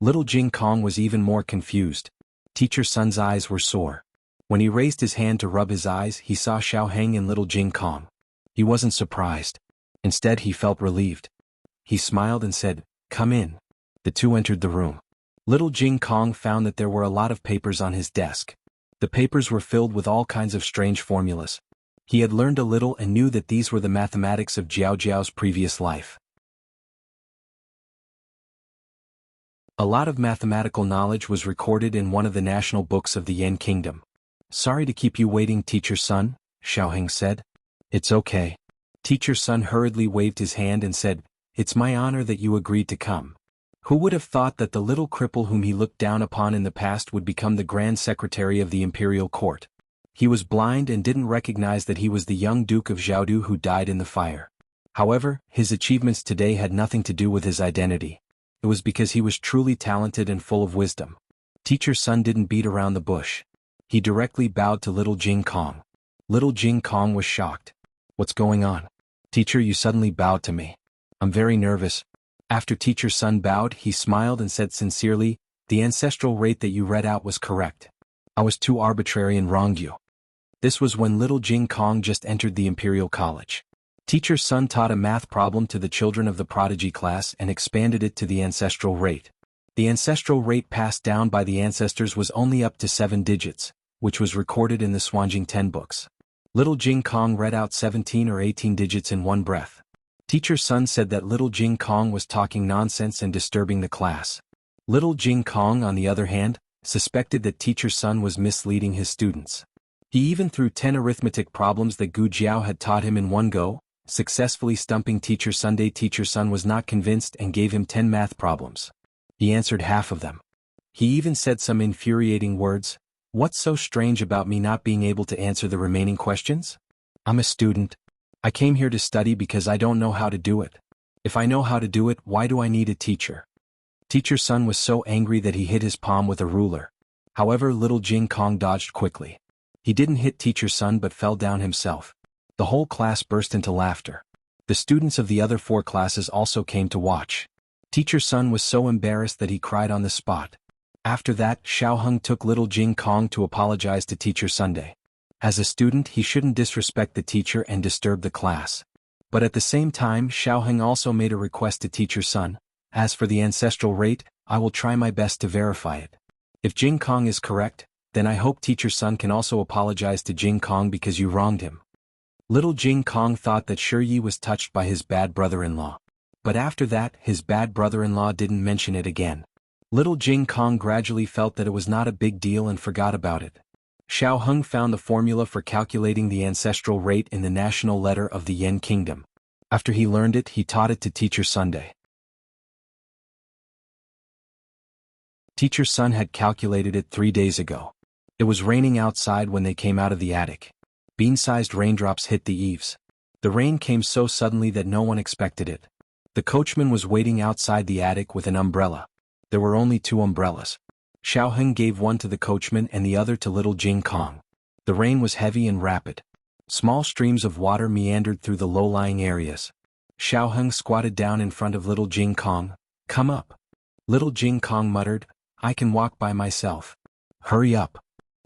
Little Jing Kong was even more confused. Teacher's son's eyes were sore. When he raised his hand to rub his eyes, he saw Xiaoheng and Little Jing Kong. He wasn't surprised. Instead, he felt relieved. He smiled and said, Come in. The two entered the room. Little Jing Kong found that there were a lot of papers on his desk. The papers were filled with all kinds of strange formulas. He had learned a little and knew that these were the mathematics of Jiao Jiao's previous life. A lot of mathematical knowledge was recorded in one of the national books of the Yan Kingdom. Sorry to keep you waiting, teacher's son, Xiaoheng said. It's okay. Teacher's son hurriedly waved his hand and said, It's my honor that you agreed to come. Who would have thought that the little cripple whom he looked down upon in the past would become the Grand Secretary of the Imperial Court? He was blind and didn't recognize that he was the young Duke of Jiaodu who died in the fire. However, his achievements today had nothing to do with his identity. It was because he was truly talented and full of wisdom. Teacher's son didn't beat around the bush. He directly bowed to Little Jing Kong. Little Jing Kong was shocked. What's going on? Teacher, you suddenly bowed to me. I'm very nervous. After teacher's son bowed, he smiled and said sincerely, The ancestral rate that you read out was correct. I was too arbitrary and wronged you. This was when Little Jing Kong just entered the Imperial College. Teacher's son taught a math problem to the children of the prodigy class and expanded it to the ancestral rate. The ancestral rate passed down by the ancestors was only up to 7 digits. which was recorded in the Swanjing 10 books. Little Jing Kong read out 17 or 18 digits in one breath. Teacher Sun said that little Jing Kong was talking nonsense and disturbing the class. Little Jing Kong, on the other hand, suspected that Teacher Sun was misleading his students. He even threw 10 arithmetic problems that Gu Jiao had taught him in one go, successfully stumping Teacher Sunday. Teacher Sun was not convinced and gave him 10 math problems. He answered half of them. He even said some infuriating words. What's so strange about me not being able to answer the remaining questions? I'm a student. I came here to study because I don't know how to do it. If I know how to do it, why do I need a teacher? Teacher Sun was so angry that he hit his palm with a ruler. However, little Jing Kong dodged quickly. He didn't hit Teacher Sun but fell down himself. The whole class burst into laughter. The students of the other 4 classes also came to watch. Teacher Sun was so embarrassed that he cried on the spot. After that, Xiao Heng took little Jing Kong to apologize to Teacher Sunday. As a student, he shouldn't disrespect the teacher and disturb the class. But at the same time, Xiao Heng also made a request to Teacher Sun. As for the ancestral rate, I will try my best to verify it. If Jing Kong is correct, then I hope Teacher Sun can also apologize to Jing Kong because you wronged him. Little Jing Kong thought that Shi Yi was touched by his bad brother-in-law. But after that, his bad brother-in-law didn't mention it again. Little Jing Kong gradually felt that it was not a big deal and forgot about it. Xiao Heng found the formula for calculating the ancestral rate in the national letter of the Yan Kingdom. After he learned it, he taught it to Teacher Sunday. Teacher Sun had calculated it 3 days ago. It was raining outside when they came out of the attic. Bean-sized raindrops hit the eaves. The rain came so suddenly that no one expected it. The coachman was waiting outside the attic with an umbrella. There were only 2 umbrellas. Xiao Heng gave one to the coachman and the other to little Jing Kong. The rain was heavy and rapid. Small streams of water meandered through the low-lying areas. Xiao Heng squatted down in front of little Jing Kong. Come up. Little Jing Kong muttered, I can walk by myself. Hurry up.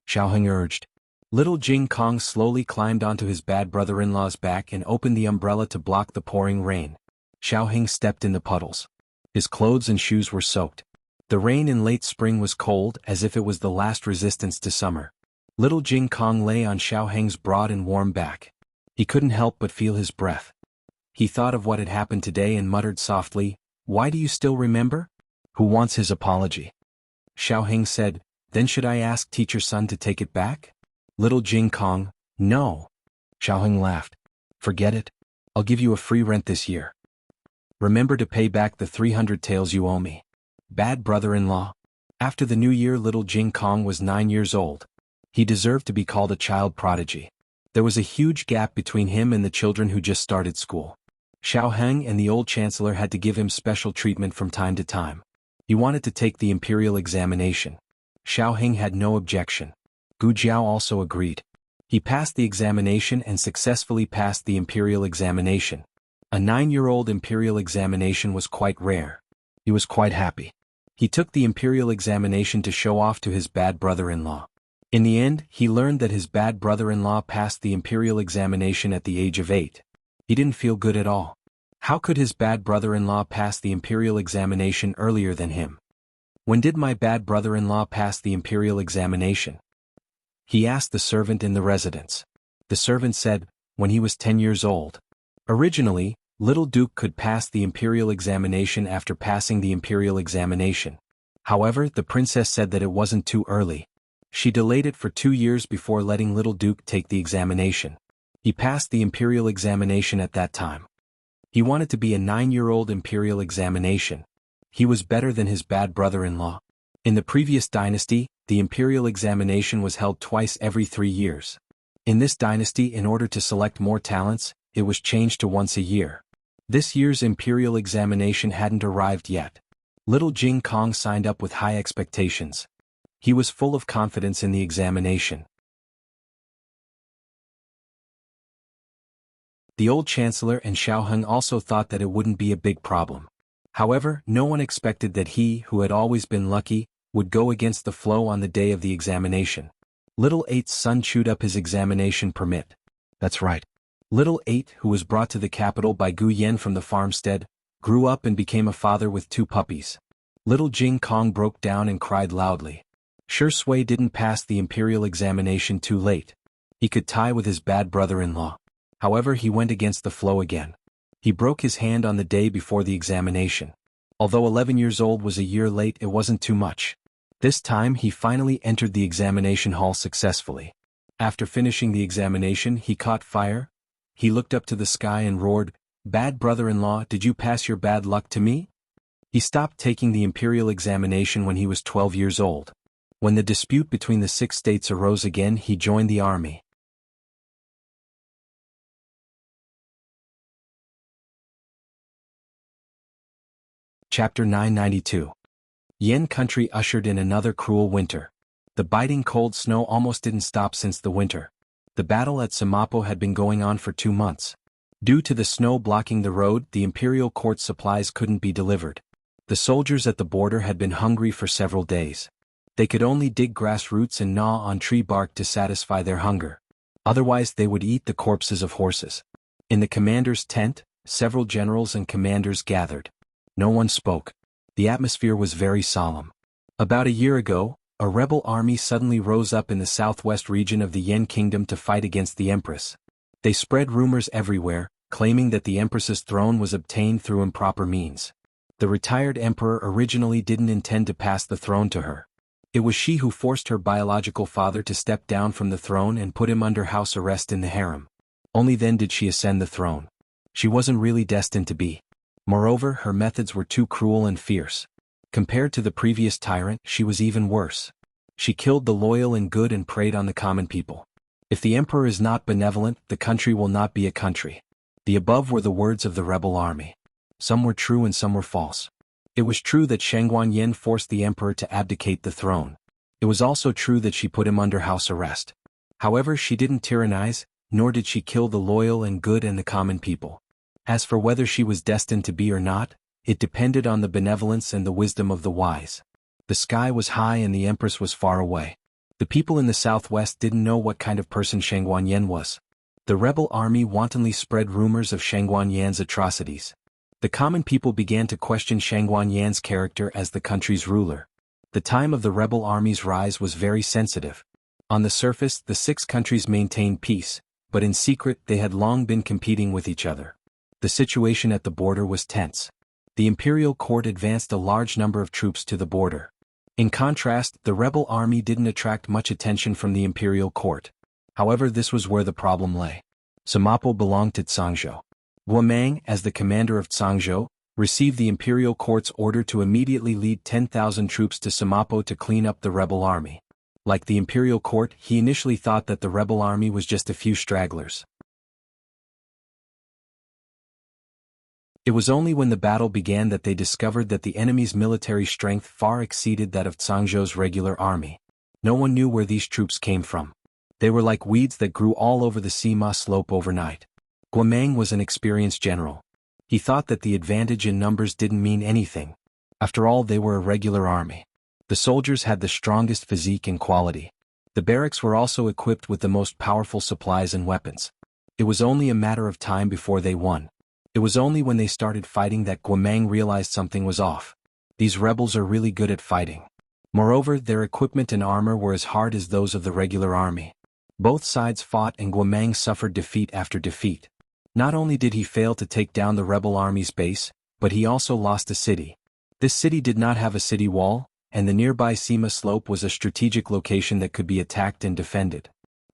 Xiao Heng urged. Little Jing Kong slowly climbed onto his bad brother-in-law's back and opened the umbrella to block the pouring rain. Xiao Heng stepped in the puddles. His clothes and shoes were soaked. The rain in late spring was cold, as if it was the last resistance to summer. Little Jing Kong lay on Xiao Heng's broad and warm back. He couldn't help but feel his breath. He thought of what had happened today and muttered softly, Why do you still remember? Who wants his apology? Xiao Heng said, Then should I ask Teacher Sun to take it back? Little Jing Kong, No. Xiao Heng laughed. Forget it. I'll give you a free rent this year. Remember to pay back the 300 taels you owe me. Bad brother-in-law. After the new year, little Jing Kong was 9 years old. He deserved to be called a child prodigy. There was a huge gap between him and the children who just started school. Xiao Heng and the old chancellor had to give him special treatment from time to time. He wanted to take the imperial examination. Xiao Heng had no objection. Gu Jiao also agreed. He passed the examination and successfully passed the imperial examination. A 9-year-old imperial examination was quite rare. He was quite happy. He took the imperial examination to show off to his bad brother-in-law. In the end, he learned that his bad brother-in-law passed the imperial examination at the age of 8. He didn't feel good at all. How could his bad brother-in-law pass the imperial examination earlier than him? When did my bad brother-in-law pass the imperial examination? He asked the servant in the residence. The servant said, when he was 10 years old. Originally, Little Duke could pass the imperial examination after passing the imperial examination. However, the princess said that it wasn't too early. She delayed it for 2 years before letting Little Duke take the examination. He passed the imperial examination at that time. He wanted to be a 9-year-old imperial examination. He was better than his bad brother-in-law. In the previous dynasty, the imperial examination was held twice every 3 years. In this dynasty, in order to select more talents, it was changed to once a year. This year's imperial examination hadn't arrived yet. Little Jing Kong signed up with high expectations. He was full of confidence in the examination. The old chancellor and Xiao Heng also thought that it wouldn't be a big problem. However, no one expected that he, who had always been lucky, would go against the flow on the day of the examination. Little Eight's son chewed up his examination permit. That's right. Little Eight, who was brought to the capital by Gu Yen from the farmstead, grew up and became a father with 2 puppies. Little Jing Kong broke down and cried loudly. Sure, Sui didn't pass the imperial examination too late. He could tie with his bad brother-in-law. However, he went against the flow again. He broke his hand on the day before the examination. Although 11 years old was a year late, it wasn't too much. This time he finally entered the examination hall successfully. After finishing the examination, he caught fire. He looked up to the sky and roared, "Bad brother-in-law, did you pass your bad luck to me?" He stopped taking the imperial examination when he was 12 years old. When the dispute between the 6 states arose again, he joined the army. Chapter 992. Yan country ushered in another cruel winter. The biting cold snow almost didn't stop since the winter. The battle at Samapo had been going on for 2 months. Due to the snow blocking the road, the imperial court supplies couldn't be delivered. The soldiers at the border had been hungry for several days. They could only dig grass roots and gnaw on tree bark to satisfy their hunger. Otherwise they would eat the corpses of horses. In the commander's tent, several generals and commanders gathered. No one spoke. The atmosphere was very solemn. About a year ago, a rebel army suddenly rose up in the southwest region of the Yan kingdom to fight against the empress. They spread rumors everywhere, claiming that the empress's throne was obtained through improper means. The retired emperor originally didn't intend to pass the throne to her. It was she who forced her biological father to step down from the throne and put him under house arrest in the harem. Only then did she ascend the throne. She wasn't really destined to be. Moreover, her methods were too cruel and fierce. Compared to the previous tyrant, she was even worse. She killed the loyal and good and preyed on the common people. If the emperor is not benevolent, the country will not be a country. The above were the words of the rebel army. Some were true and some were false. It was true that Shangguan Yin forced the emperor to abdicate the throne. It was also true that she put him under house arrest. However, she didn't tyrannize, nor did she kill the loyal and good and the common people. As for whether she was destined to be or not, it depended on the benevolence and the wisdom of the wise. The sky was high and the empress was far away. The people in the southwest didn't know what kind of person Shangguan Yin was. The rebel army wantonly spread rumors of Shangguan Yan's atrocities. The common people began to question Shangguan Yan's character as the country's ruler. The time of the rebel army's rise was very sensitive. On the surface, the 6 countries maintained peace, but in secret they had long been competing with each other. The situation at the border was tense. The imperial court advanced a large number of troops to the border. In contrast, the rebel army didn't attract much attention from the imperial court. However, this was where the problem lay. Samapo belonged to Zhangzhou. Guomang, as the commander of Zhangzhou, received the imperial court's order to immediately lead 10,000 troops to Samapo to clean up the rebel army. Like the imperial court, he initially thought that the rebel army was just a few stragglers. It was only when the battle began that they discovered that the enemy's military strength far exceeded that of Zhangzhou's regular army. No one knew where these troops came from. They were like weeds that grew all over the Sima slope overnight. Guomang was an experienced general. He thought that the advantage in numbers didn't mean anything. After all, they were a regular army. The soldiers had the strongest physique and quality. The barracks were also equipped with the most powerful supplies and weapons. It was only a matter of time before they won. It was only when they started fighting that Guomang realized something was off. These rebels are really good at fighting. Moreover, their equipment and armor were as hard as those of the regular army. Both sides fought and Guomang suffered defeat after defeat. Not only did he fail to take down the rebel army's base, but he also lost a city. This city did not have a city wall, and the nearby Sima slope was a strategic location that could be attacked and defended.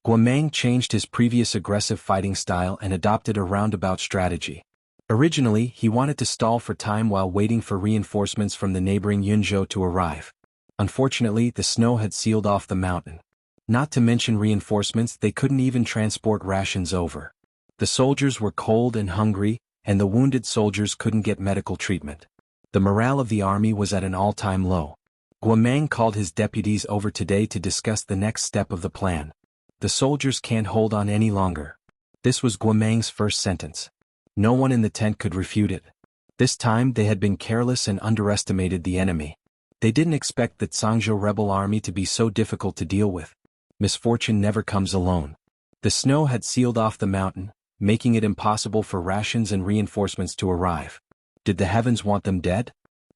Guomang changed his previous aggressive fighting style and adopted a roundabout strategy. Originally, he wanted to stall for time while waiting for reinforcements from the neighboring Yunzhou to arrive. Unfortunately, the snow had sealed off the mountain. Not to mention reinforcements, they couldn't even transport rations over. The soldiers were cold and hungry, and the wounded soldiers couldn't get medical treatment. The morale of the army was at an all-time low. Guomang called his deputies over today to discuss the next step of the plan. The soldiers can't hold on any longer. This was Guomang's first sentence. No one in the tent could refute it. This time they had been careless and underestimated the enemy. They didn't expect the Zhangzhou rebel army to be so difficult to deal with. Misfortune never comes alone. The snow had sealed off the mountain, making it impossible for rations and reinforcements to arrive. Did the heavens want them dead?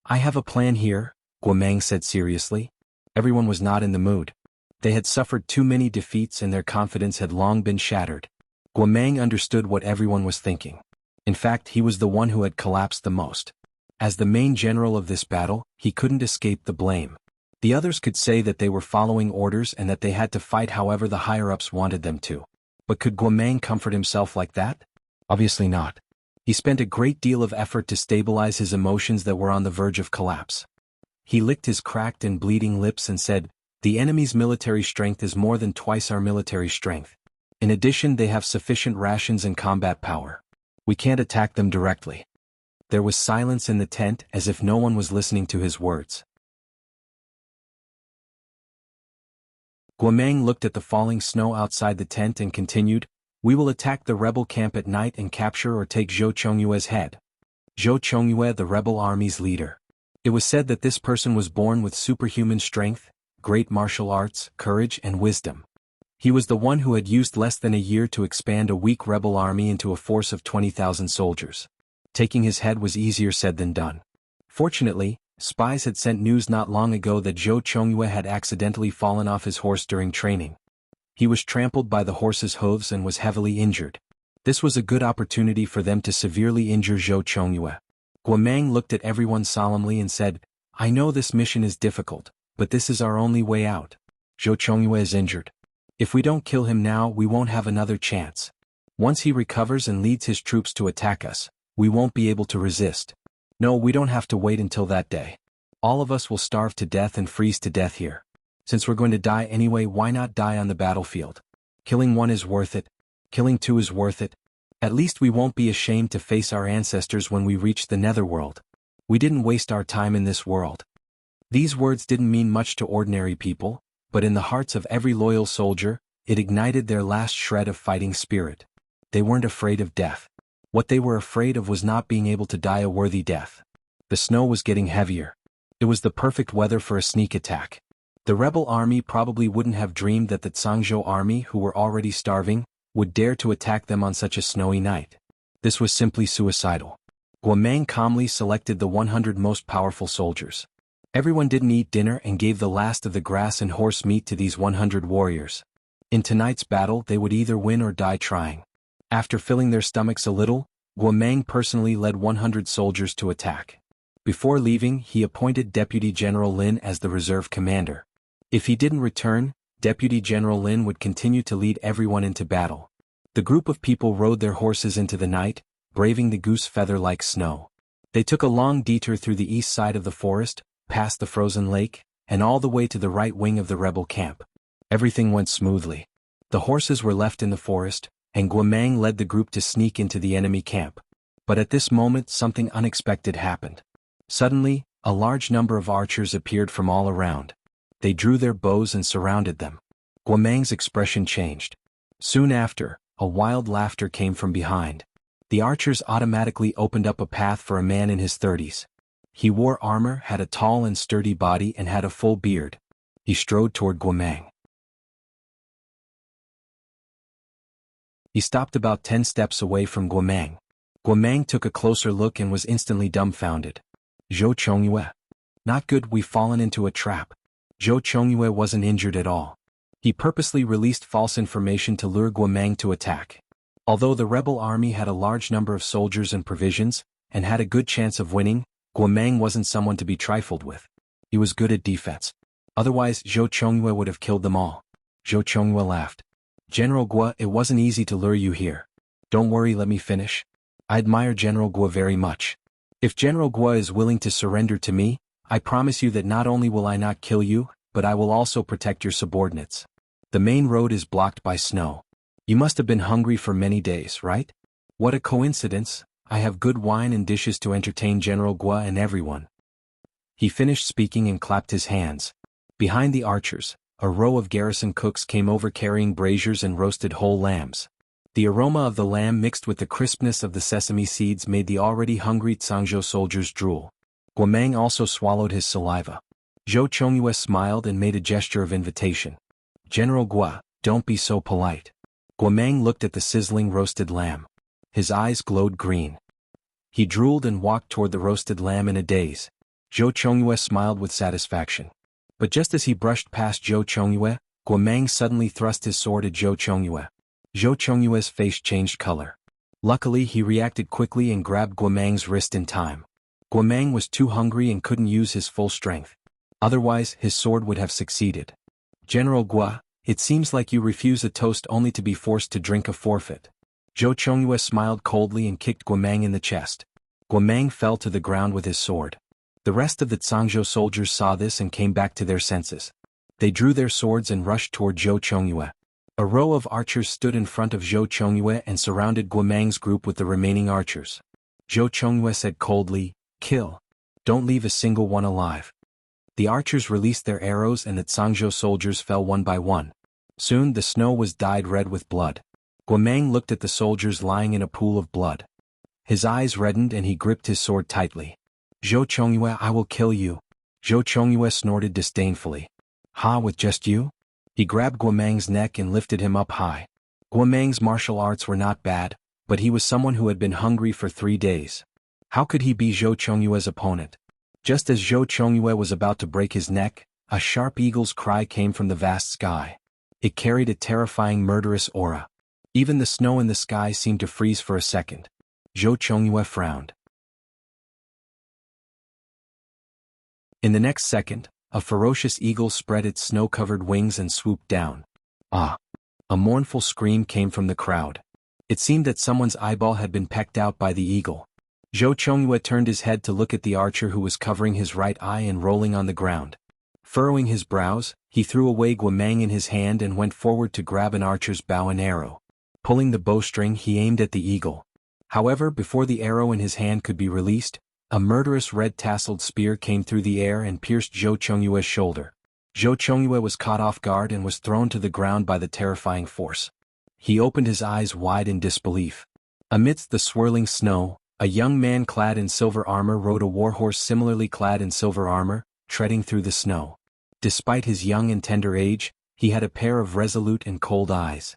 I have a plan here, Guomang said seriously. Everyone was not in the mood. They had suffered too many defeats and their confidence had long been shattered. Guomang understood what everyone was thinking. In fact, he was the one who had collapsed the most. As the main general of this battle, he couldn't escape the blame. The others could say that they were following orders and that they had to fight however the higher-ups wanted them to. But could Guomang comfort himself like that? Obviously not. He spent a great deal of effort to stabilize his emotions that were on the verge of collapse. He licked his cracked and bleeding lips and said, "The enemy's military strength is more than twice our military strength. In addition, they have sufficient rations and combat power. We can't attack them directly." There was silence in the tent as if no one was listening to his words. Guomang looked at the falling snow outside the tent and continued, "We will attack the rebel camp at night and capture or take Zhou Chongyue's head." Zhou Chongyue, the rebel army's leader. It was said that this person was born with superhuman strength, great martial arts, courage and wisdom. He was the one who had used less than a year to expand a weak rebel army into a force of 20,000 soldiers. Taking his head was easier said than done. Fortunately, spies had sent news not long ago that Zhou Chongyue had accidentally fallen off his horse during training. He was trampled by the horse's hooves and was heavily injured. This was a good opportunity for them to severely injure Zhou Chongyue. Guomang looked at everyone solemnly and said, "I know this mission is difficult, but this is our only way out. Zhou Chongyue is injured. If we don't kill him now, we won't have another chance. Once he recovers and leads his troops to attack us, we won't be able to resist. No, we don't have to wait until that day. All of us will starve to death and freeze to death here. Since we're going to die anyway, why not die on the battlefield? Killing one is worth it. Killing two is worth it. At least we won't be ashamed to face our ancestors when we reach the netherworld. We didn't waste our time in this world." These words didn't mean much to ordinary people, but in the hearts of every loyal soldier, it ignited their last shred of fighting spirit. They weren't afraid of death. What they were afraid of was not being able to die a worthy death. The snow was getting heavier. It was the perfect weather for a sneak attack. The rebel army probably wouldn't have dreamed that the Zhangzhou army, who were already starving, would dare to attack them on such a snowy night. This was simply suicidal. Guomang calmly selected the 100 most powerful soldiers. Everyone didn't eat dinner and gave the last of the grass and horse meat to these 100 warriors. In tonight's battle they would either win or die trying. After filling their stomachs a little, Guomang personally led 100 soldiers to attack. Before leaving, he appointed Deputy General Lin as the reserve commander. If he didn't return, Deputy General Lin would continue to lead everyone into battle. The group of people rode their horses into the night, braving the goose feather-like snow. They took a long detour through the east side of the forest, past the frozen lake, and all the way to the right wing of the rebel camp. Everything went smoothly. The horses were left in the forest, and Guomang led the group to sneak into the enemy camp. But at this moment something unexpected happened. Suddenly, a large number of archers appeared from all around. They drew their bows and surrounded them. Guomang's expression changed. Soon after, a wild laughter came from behind. The archers automatically opened up a path for a man in his 30s. He wore armor, had a tall and sturdy body and had a full beard. He strode toward Guomang. He stopped about 10 steps away from Guomang. Guomang took a closer look and was instantly dumbfounded. "Zhou Chongyue. Not good, we've fallen into a trap." Zhou Chongyue wasn't injured at all. He purposely released false information to lure Guomang to attack. Although the rebel army had a large number of soldiers and provisions, and had a good chance of winning, Guomang wasn't someone to be trifled with. He was good at defense. Otherwise, Zhou Chongyue would have killed them all. Zhou Chongyue laughed. "General Guo, it wasn't easy to lure you here. Don't worry, let me finish. I admire General Guo very much. If General Guo is willing to surrender to me, I promise you that not only will I not kill you, but I will also protect your subordinates. The main road is blocked by snow. You must have been hungry for many days, right? What a coincidence, I have good wine and dishes to entertain General Guo and everyone." He finished speaking and clapped his hands. Behind the archers, a row of garrison cooks came over carrying braziers and roasted whole lambs. The aroma of the lamb mixed with the crispness of the sesame seeds made the already hungry Zhangzhou soldiers drool. Guomang also swallowed his saliva. Zhou Chongyue smiled and made a gesture of invitation. "General Guo, don't be so polite." Guomang looked at the sizzling roasted lamb. His eyes glowed green. He drooled and walked toward the roasted lamb in a daze. Zhou Chongyue smiled with satisfaction. But just as he brushed past Zhou Chongyue, Guomang suddenly thrust his sword at Zhou Chongyue. Zhou Chongyue's face changed color. Luckily he reacted quickly and grabbed Guomang's wrist in time. Guomang was too hungry and couldn't use his full strength. Otherwise, his sword would have succeeded. General Gua, it seems like you refuse a toast only to be forced to drink a forfeit. Zhou Chongyue smiled coldly and kicked Guomang in the chest. Guomang fell to the ground with his sword. The rest of the Zhangzhou soldiers saw this and came back to their senses. They drew their swords and rushed toward Zhou Chongyue. A row of archers stood in front of Zhou Chongyue and surrounded Guomang's group with the remaining archers. Zhou Chongyue said coldly, "Kill. Don't leave a single one alive." The archers released their arrows and the Zhangzhou soldiers fell one by one. Soon the snow was dyed red with blood. Guomang looked at the soldiers lying in a pool of blood. His eyes reddened and he gripped his sword tightly. "Zhou Chongyue, I will kill you." Zhou Chongyue snorted disdainfully. "Ha, with just you?" He grabbed Guomang's neck and lifted him up high. Guomang's martial arts were not bad, but he was someone who had been hungry for 3 days. How could he be Zhou Chongyue's opponent? Just as Zhou Chongyue was about to break his neck, a sharp eagle's cry came from the vast sky. It carried a terrifying murderous aura. Even the snow in the sky seemed to freeze for a second. Zhou Chongyue frowned. In the next second, a ferocious eagle spread its snow-covered wings and swooped down. Ah! A mournful scream came from the crowd. It seemed that someone's eyeball had been pecked out by the eagle. Zhou Chongyue turned his head to look at the archer who was covering his right eye and rolling on the ground. Furrowing his brows, he threw away Guomang in his hand and went forward to grab an archer's bow and arrow. Pulling the bowstring, he aimed at the eagle. However, before the arrow in his hand could be released, a murderous red-tasseled spear came through the air and pierced Zhou Chongyue's shoulder. Zhou Chongyue was caught off guard and was thrown to the ground by the terrifying force. He opened his eyes wide in disbelief. Amidst the swirling snow, a young man clad in silver armor rode a warhorse similarly clad in silver armor, treading through the snow. Despite his young and tender age, he had a pair of resolute and cold eyes.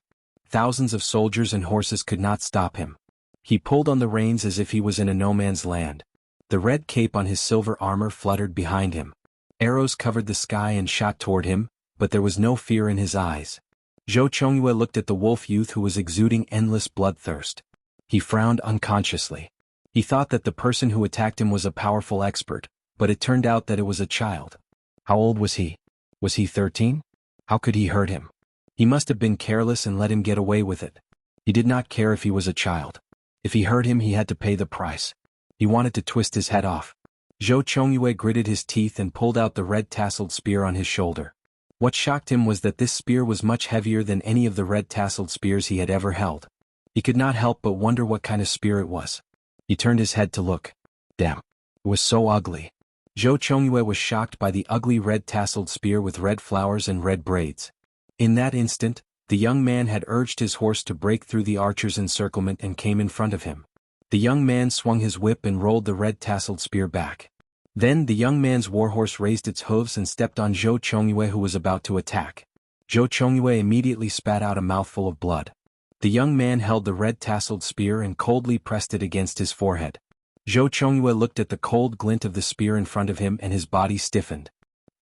Thousands of soldiers and horses could not stop him. He pulled on the reins as if he was in a no-man's land. The red cape on his silver armor fluttered behind him. Arrows covered the sky and shot toward him, but there was no fear in his eyes. Zhou Chongyue looked at the wolf youth who was exuding endless bloodthirst. He frowned unconsciously. He thought that the person who attacked him was a powerful expert, but it turned out that it was a child. How old was he? Was he 13? How could he hurt him? He must have been careless and let him get away with it. He did not care if he was a child. If he hurt him, he had to pay the price. He wanted to twist his head off. Zhou Chongyue gritted his teeth and pulled out the red-tasseled spear on his shoulder. What shocked him was that this spear was much heavier than any of the red-tasseled spears he had ever held. He could not help but wonder what kind of spear it was. He turned his head to look. Damn. It was so ugly. Zhou Chongyue was shocked by the ugly red-tasseled spear with red flowers and red braids. In that instant, the young man had urged his horse to break through the archer's encirclement and came in front of him. The young man swung his whip and rolled the red-tasseled spear back. Then the young man's warhorse raised its hooves and stepped on Zhou Chongyue who was about to attack. Zhou Chongyue immediately spat out a mouthful of blood. The young man held the red-tasseled spear and coldly pressed it against his forehead. Zhou Chongyue looked at the cold glint of the spear in front of him and his body stiffened.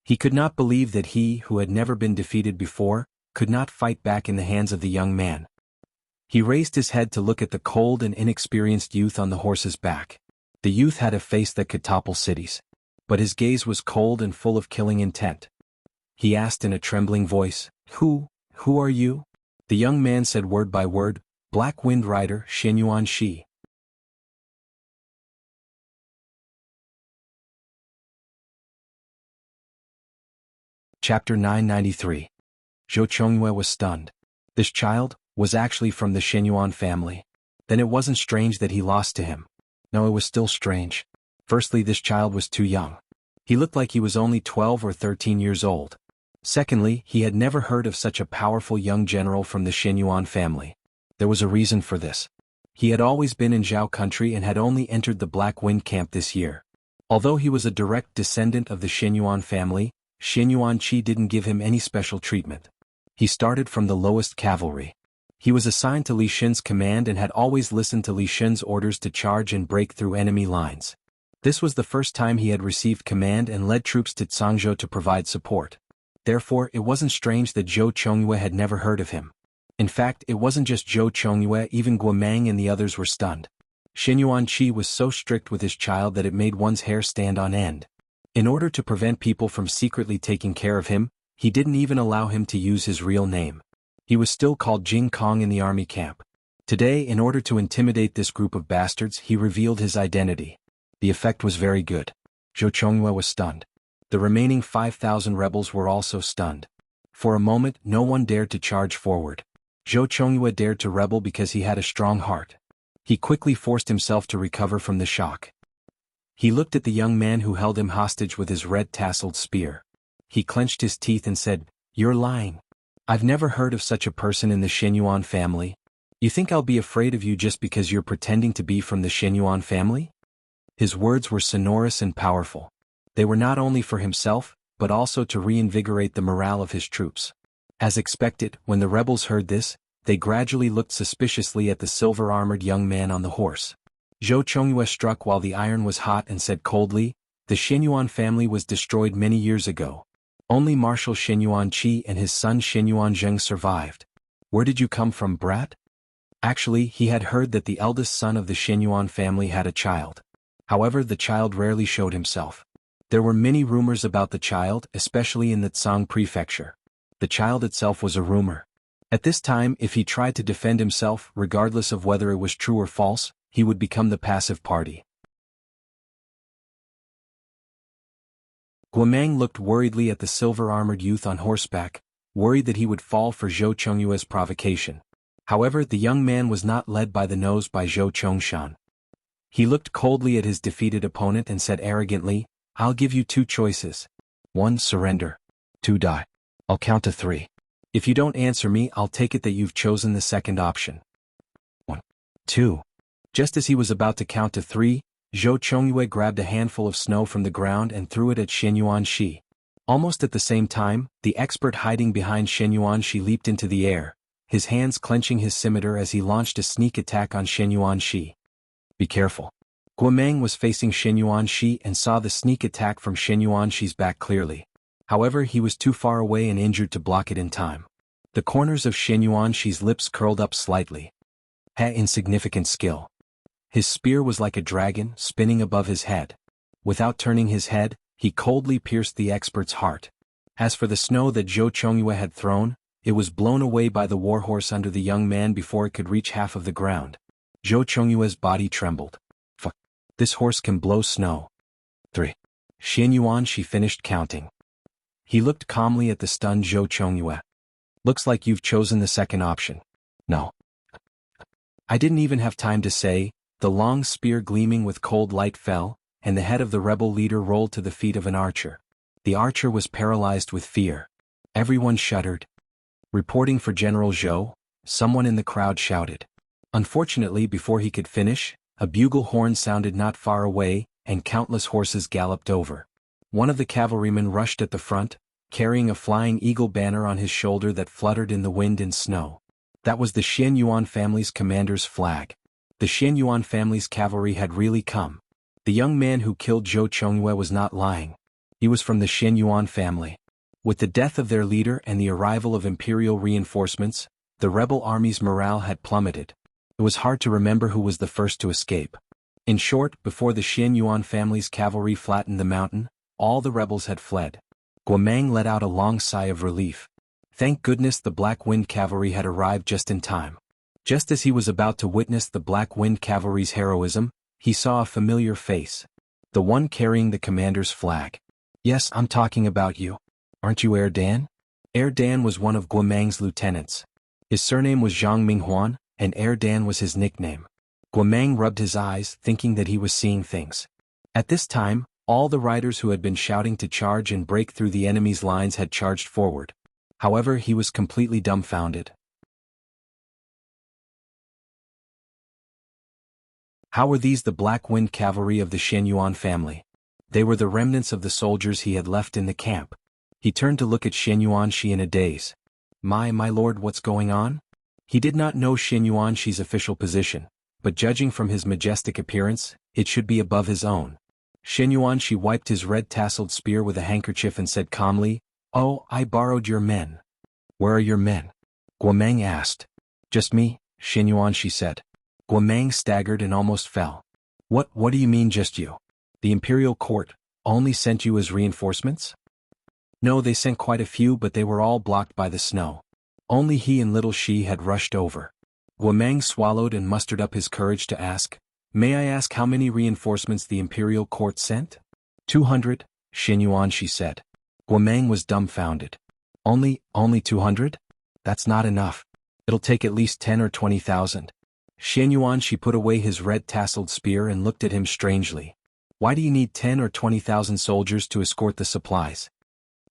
He could not believe that he, who had never been defeated before, could not fight back in the hands of the young man. He raised his head to look at the cold and inexperienced youth on the horse's back. The youth had a face that could topple cities. But his gaze was cold and full of killing intent. He asked in a trembling voice, Who are you?" The young man said word by word, "Black Wind Rider Xianyuan Shi." Chapter 993. Zhou Chongyue was stunned. This child was actually from the Xianyuan family. Then it wasn't strange that he lost to him. No, it was still strange. Firstly, this child was too young. He looked like he was only 12 or 13 years old. Secondly, he had never heard of such a powerful young general from the Xianyuan family. There was a reason for this. He had always been in Zhao country and had only entered the Black Wind camp this year. Although he was a direct descendant of the Xianyuan family, Xianyuan Qi didn't give him any special treatment. He started from the lowest cavalry. He was assigned to Li Shin's command and had always listened to Li Shin's orders to charge and break through enemy lines. This was the first time he had received command and led troops to Zhangzhou to provide support. Therefore, it wasn't strange that Zhou Chongyue had never heard of him. In fact, it wasn't just Zhou Chongyue, even Guomang and the others were stunned. Shen Yuanqi was so strict with his child that it made one's hair stand on end. In order to prevent people from secretly taking care of him, he didn't even allow him to use his real name. He was still called Jing Kong in the army camp. Today, in order to intimidate this group of bastards, he revealed his identity. The effect was very good. Zhou Chongyue was stunned. The remaining 5,000 rebels were also stunned. For a moment, no one dared to charge forward. Zhou Chongyue dared to rebel because he had a strong heart. He quickly forced himself to recover from the shock. He looked at the young man who held him hostage with his red-tasseled spear. He clenched his teeth and said, "You're lying. I've never heard of such a person in the Shenyuan family. You think I'll be afraid of you just because you're pretending to be from the Shenyuan family?" His words were sonorous and powerful. They were not only for himself, but also to reinvigorate the morale of his troops. As expected, when the rebels heard this, they gradually looked suspiciously at the silver-armored young man on the horse. Zhou Chongyue struck while the iron was hot and said coldly, "The Shenyuan family was destroyed many years ago. Only Marshal Shen Yuanqi and his son Shen Yuanzheng survived. Where did you come from, brat?" Actually, he had heard that the eldest son of the Shenyuan family had a child. However, the child rarely showed himself. There were many rumors about the child, especially in the Tsang prefecture. The child itself was a rumor. At this time, if he tried to defend himself, regardless of whether it was true or false, he would become the passive party. Guomang looked worriedly at the silver-armored youth on horseback, worried that he would fall for Zhou Chongyue's provocation. However, the young man was not led by the nose by Zhou Chongshan. He looked coldly at his defeated opponent and said arrogantly, "I'll give you two choices. 1. Surrender. 2. Die. I'll count to 3. If you don't answer me, I'll take it that you've chosen the second option." 1. 2. Just as he was about to count to 3, Zhou Chongyue grabbed a handful of snow from the ground and threw it at Shen Yuanqi. Almost at the same time, the expert hiding behind Shen Yuanqi leaped into the air, his hands clenching his scimitar as he launched a sneak attack on Shen Yuanqi. "Be careful." Guomang was facing Shen Yuanqi and saw the sneak attack from Shen Yuanqi's back clearly. However, he was too far away and injured to block it in time. The corners of Shen Yuanqi's lips curled up slightly. Insignificant skill. His spear was like a dragon, spinning above his head. Without turning his head, he coldly pierced the expert's heart. As for the snow that Zhou Chongyue had thrown, it was blown away by the warhorse under the young man before it could reach half of the ground. Zhou Chongyue's body trembled. "Fuck. This horse can blow snow." 3. Shen Yuanqi finished counting. He looked calmly at the stunned Zhou Chongyue. "Looks like you've chosen the second option." "No. I didn't even have time to say." The long spear gleaming with cold light fell, and the head of the rebel leader rolled to the feet of an archer. The archer was paralyzed with fear. Everyone shuddered. "Reporting for General Zhou," someone in the crowd shouted. Unfortunately, before he could finish, a bugle horn sounded not far away, and countless horses galloped over. One of the cavalrymen rushed at the front, carrying a flying eagle banner on his shoulder that fluttered in the wind and snow. That was the Shen Yuan family's commander's flag. The Shen Yuan family's cavalry had really come. The young man who killed Zhou Chongyue was not lying. He was from the Shen Yuan family. With the death of their leader and the arrival of imperial reinforcements, the rebel army's morale had plummeted. It was hard to remember who was the first to escape. In short, before the Shen Yuan family's cavalry flattened the mountain, all the rebels had fled. Guomang let out a long sigh of relief. Thank goodness the Black Wind Cavalry had arrived just in time. Just as he was about to witness the Black Wind Cavalry's heroism, he saw a familiar face. The one carrying the commander's flag. "Yes, I'm talking about you. Aren't you Dan?" Dan was one of Guomang's lieutenants. His surname was Zhang Minghuan, and Dan was his nickname. Guomang rubbed his eyes, thinking that he was seeing things. At this time, all the riders who had been shouting to charge and break through the enemy's lines had charged forward. However, he was completely dumbfounded. How were these the Black Wind Cavalry of the Shen Yuan family? They were the remnants of the soldiers he had left in the camp. He turned to look at Shen Yuanqi in a daze. My lord, what's going on?" He did not know Shen Yuanqi's official position, but judging from his majestic appearance, it should be above his own. Shenyuan wiped his red-tasseled spear with a handkerchief and said calmly, "Oh, I borrowed your men." "Where are your men?" Guomeng asked. "Just me," Shenyuan said. Guomeng staggered and almost fell. What do you mean just you? The imperial court only sent you as reinforcements?" "No, they sent quite a few, but they were all blocked by the snow. Only he and little Shi had rushed over." Guomeng swallowed and mustered up his courage to ask, "May I ask how many reinforcements the imperial court sent?" 200, Shenyuan said. Guomeng was dumbfounded. Only 200? That's not enough. It'll take at least 10 or 20,000. Shenyuan put away his red-tasseled spear and looked at him strangely. "Why do you need 10 or 20,000 soldiers to escort the supplies?"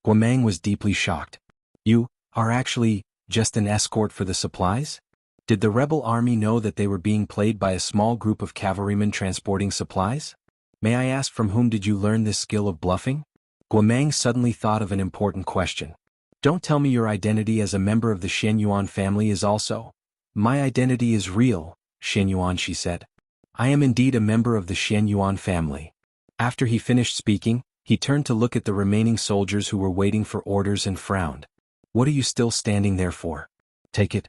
Guomeng was deeply shocked. "You are actually just an escort for the supplies? Did the rebel army know that they were being played by a small group of cavalrymen transporting supplies? May I ask from whom did you learn this skill of bluffing?" Guomeng suddenly thought of an important question. "Don't tell me your identity as a member of the Shenyuan family is also." "My identity is real," Shenyuan said. "I am indeed a member of the Shenyuan family." After he finished speaking, he turned to look at the remaining soldiers who were waiting for orders and frowned. "What are you still standing there for? Take it."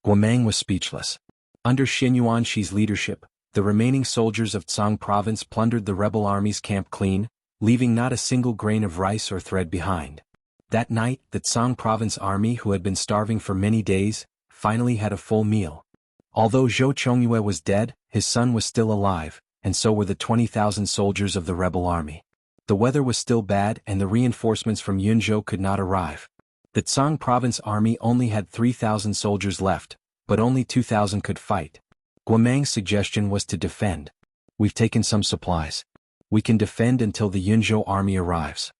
Guomeng was speechless. Under Shenyuan's leadership, the remaining soldiers of Tsang province plundered the rebel army's camp clean, leaving not a single grain of rice or thread behind. That night, the Tsang province army, who had been starving for many days, finally had a full meal. Although Zhou Chongyue was dead, his son was still alive, and so were the 20,000 soldiers of the rebel army. The weather was still bad and the reinforcements from Yunzhou could not arrive. The Tsang province army only had 3,000 soldiers left, but only 2,000 could fight. Guomeng's suggestion was to defend. "We've taken some supplies. We can defend until the Yunzhou army arrives."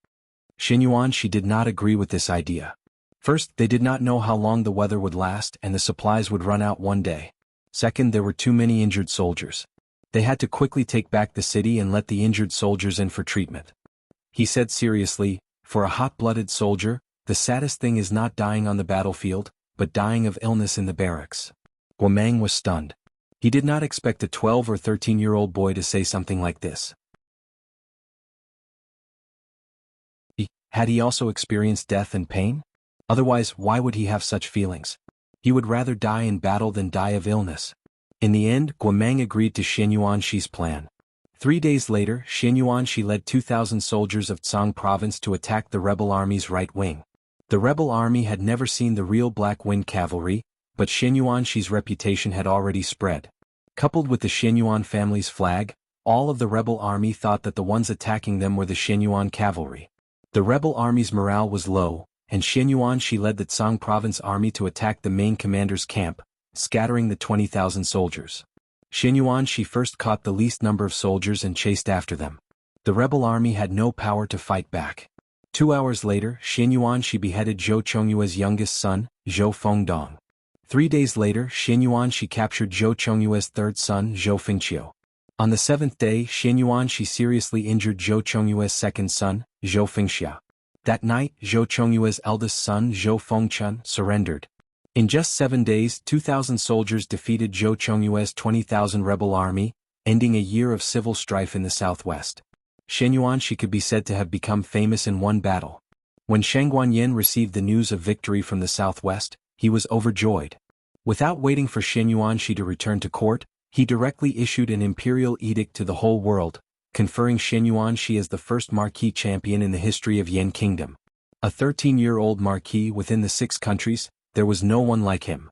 Shenyuan did not agree with this idea. First, they did not know how long the weather would last and the supplies would run out one day. Second, there were too many injured soldiers. They had to quickly take back the city and let the injured soldiers in for treatment. He said seriously, "For a hot-blooded soldier, the saddest thing is not dying on the battlefield, but dying of illness in the barracks." Guomeng was stunned. He did not expect a 12 or 13-year-old boy to say something like this. Had he also experienced death and pain? Otherwise, why would he have such feelings? He would rather die in battle than die of illness. In the end, Guomeng agreed to Shenyuan's plan. 3 days later, Shenyuan led 2,000 soldiers of Tsang province to attack the rebel army's right wing. The rebel army had never seen the real Black Wind cavalry, but Shenyuan's reputation had already spread. Coupled with the Shenyuan family's flag, all of the rebel army thought that the ones attacking them were the Shenyuan cavalry. The rebel army's morale was low, and Shenyuan led the Tsang province army to attack the main commander's camp, scattering the 20,000 soldiers. Shenyuan first caught the least number of soldiers and chased after them. The rebel army had no power to fight back. 2 hours later, Shenyuan beheaded Zhou Chongyue's youngest son, Zhou Fengdong. 3 days later, Shenyuan captured Zhou Chongyue's third son, Zhou Fengqiu. On the 7th day, Shenyuan seriously injured Zhou Chongyue's second son, Zhou Fengxia. That night, Zhou Chongyue's eldest son, Zhou Fengchun, surrendered. In just 7 days, 2,000 soldiers defeated Zhou Chongyue's 20,000 rebel army, ending a year of civil strife in the southwest. Shenyuan could be said to have become famous in one battle. When Shang Guanyin received the news of victory from the southwest, he was overjoyed. Without waiting for Shenyuan to return to court, he directly issued an imperial edict to the whole world, conferring Shenyuan as the first marquis champion in the history of Yan Kingdom. A 13-year-old marquis within the 6 countries, there was no one like him.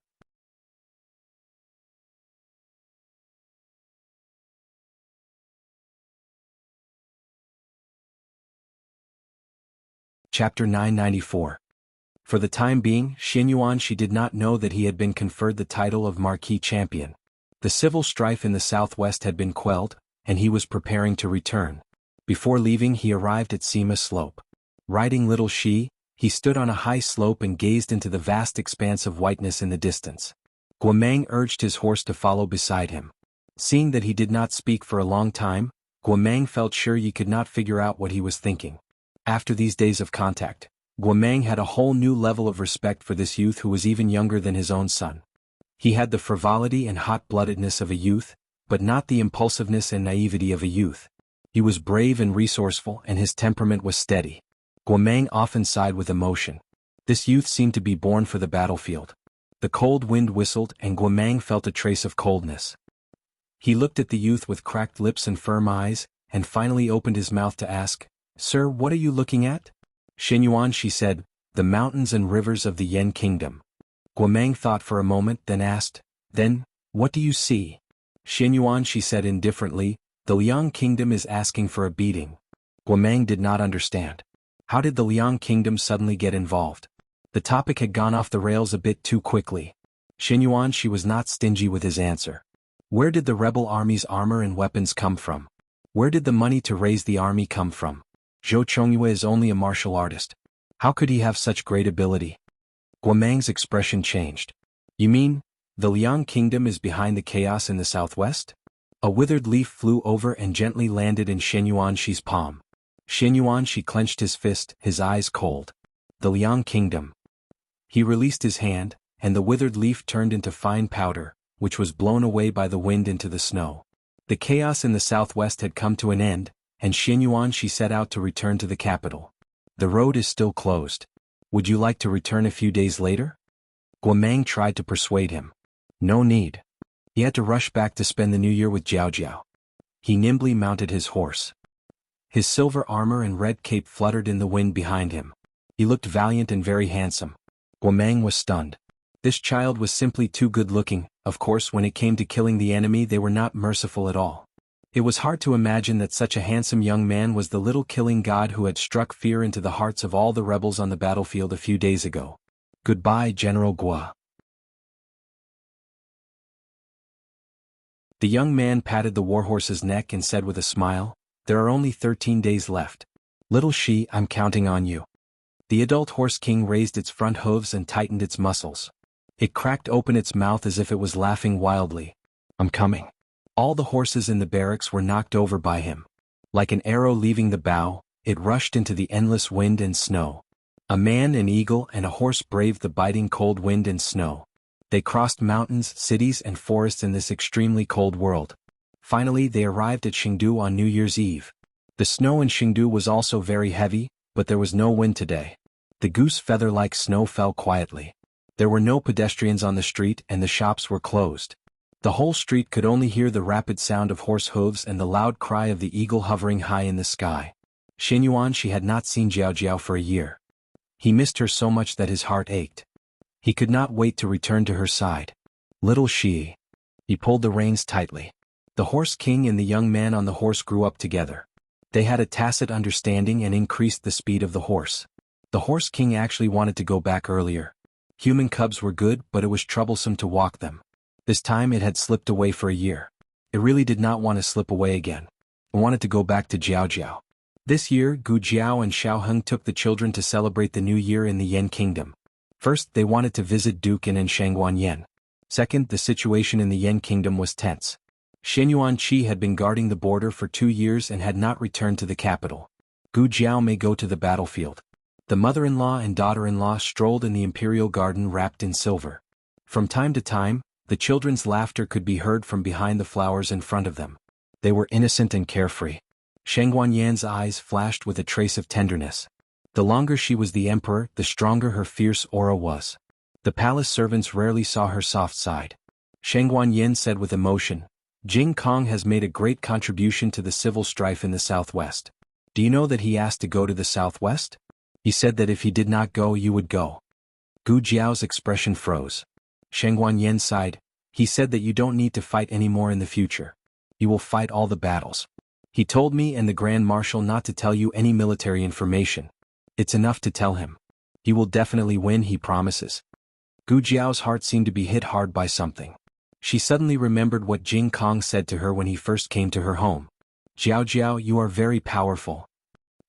Chapter 994. For the time being, Shenyuan did not know that he had been conferred the title of Marquis Champion. The civil strife in the southwest had been quelled, and he was preparing to return. Before leaving, he arrived at Sima Slope. Riding little Shi, he stood on a high slope and gazed into the vast expanse of whiteness in the distance. Guomeng urged his horse to follow beside him. Seeing that he did not speak for a long time, Guomeng felt sure he could not figure out what he was thinking. After these days of contact, Guomeng had a whole new level of respect for this youth who was even younger than his own son. He had the frivolity and hot-bloodedness of a youth, but not the impulsiveness and naivety of a youth. He was brave and resourceful, and his temperament was steady. Guomang often sighed with emotion. This youth seemed to be born for the battlefield. The cold wind whistled, and Guomang felt a trace of coldness. He looked at the youth with cracked lips and firm eyes, and finally opened his mouth to ask, "Sir, what are you looking at?" "Shenyuan," she said, "the mountains and rivers of the Yan kingdom." Guomang thought for a moment, then asked, "Then, what do you see?" "Shenyuan," she said indifferently, "the Liang kingdom is asking for a beating." Guomang did not understand. How did the Liang kingdom suddenly get involved? The topic had gone off the rails a bit too quickly. Shenyuan, she was not stingy with his answer. Where did the rebel army's armor and weapons come from? Where did the money to raise the army come from? Zhou Chongyue is only a martial artist. How could he have such great ability? Guomang's expression changed. "You mean, the Liang kingdom is behind the chaos in the southwest?" A withered leaf flew over and gently landed in Shenyuan's palm. Shenyuan, she clenched his fist, his eyes cold. The Liang kingdom. He released his hand, and the withered leaf turned into fine powder, which was blown away by the wind into the snow. The chaos in the southwest had come to an end, and Shenyuan, she set out to return to the capital. "The road is still closed. Would you like to return a few days later?" Guomang tried to persuade him. No need. He had to rush back to spend the new year with Jiao Jiao. He nimbly mounted his horse. His silver armor and red cape fluttered in the wind behind him. He looked valiant and very handsome. Guomang was stunned. This child was simply too good-looking. Of course, when it came to killing the enemy, they were not merciful at all. It was hard to imagine that such a handsome young man was the little killing god who had struck fear into the hearts of all the rebels on the battlefield a few days ago. "Goodbye, General Guo." The young man patted the warhorse's neck and said with a smile, "There are only 13 days left. Little Shi, I'm counting on you." The adult horse king raised its front hooves and tightened its muscles. It cracked open its mouth as if it was laughing wildly. "I'm coming." All the horses in the barracks were knocked over by him. Like an arrow leaving the bow, it rushed into the endless wind and snow. A man, an eagle, and a horse braved the biting cold wind and snow. They crossed mountains, cities, and forests in this extremely cold world. Finally, they arrived at Chengdu on New Year's Eve. The snow in Chengdu was also very heavy, but there was no wind today. The goose feather-like snow fell quietly. There were no pedestrians on the street, and the shops were closed. The whole street could only hear the rapid sound of horse hooves and the loud cry of the eagle hovering high in the sky. Shenyuan, she had not seen Jiao Jiao for a year. He missed her so much that his heart ached. He could not wait to return to her side. "Little Shi." He pulled the reins tightly. The horse king and the young man on the horse grew up together. They had a tacit understanding and increased the speed of the horse. The horse king actually wanted to go back earlier. Human cubs were good, but it was troublesome to walk them. This time it had slipped away for a year. It really did not want to slip away again. It wanted to go back to Jiao Jiao. This year, Gu Jiao and Xiao Heng took the children to celebrate the new year in the Yan kingdom. First, they wanted to visit Duke and Shangguan Yan. Second, the situation in the Yan kingdom was tense. Shenyuan Qi had been guarding the border for 2 years and had not returned to the capital. Gu Jiao may go to the battlefield. The mother-in-law and daughter-in-law strolled in the imperial garden wrapped in silver. From time to time, the children's laughter could be heard from behind the flowers in front of them. They were innocent and carefree. Shangguan Yan's eyes flashed with a trace of tenderness. The longer she was the emperor, the stronger her fierce aura was. The palace servants rarely saw her soft side. Shangguan Yan said with emotion, "Jing Kong has made a great contribution to the civil strife in the southwest. Do you know that he asked to go to the southwest? He said that if he did not go, you would go." Gu Jiao's expression froze. Shangguan Yan sighed. "He said that you don't need to fight anymore in the future. You will fight all the battles. He told me and the Grand Marshal not to tell you any military information. It's enough to tell him. He will definitely win, he promises." Gu Jiao's heart seemed to be hit hard by something. She suddenly remembered what Jing Kong said to her when he first came to her home. "Jiao Jiao, you are very powerful.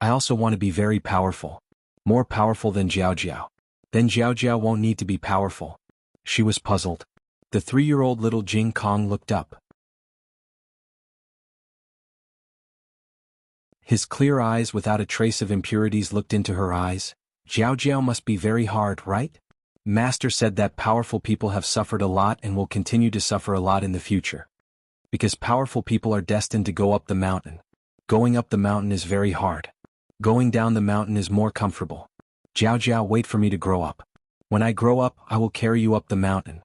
I also want to be very powerful. More powerful than Jiao Jiao. Then Jiao Jiao won't need to be powerful." She was puzzled. The 3-year-old little Jing Kong looked up. His clear eyes without a trace of impurities looked into her eyes. "Jiao Jiao must be very hard, right? Master said that powerful people have suffered a lot and will continue to suffer a lot in the future. Because powerful people are destined to go up the mountain. Going up the mountain is very hard. Going down the mountain is more comfortable. Jiao Jiao, wait for me to grow up. When I grow up, I will carry you up the mountain.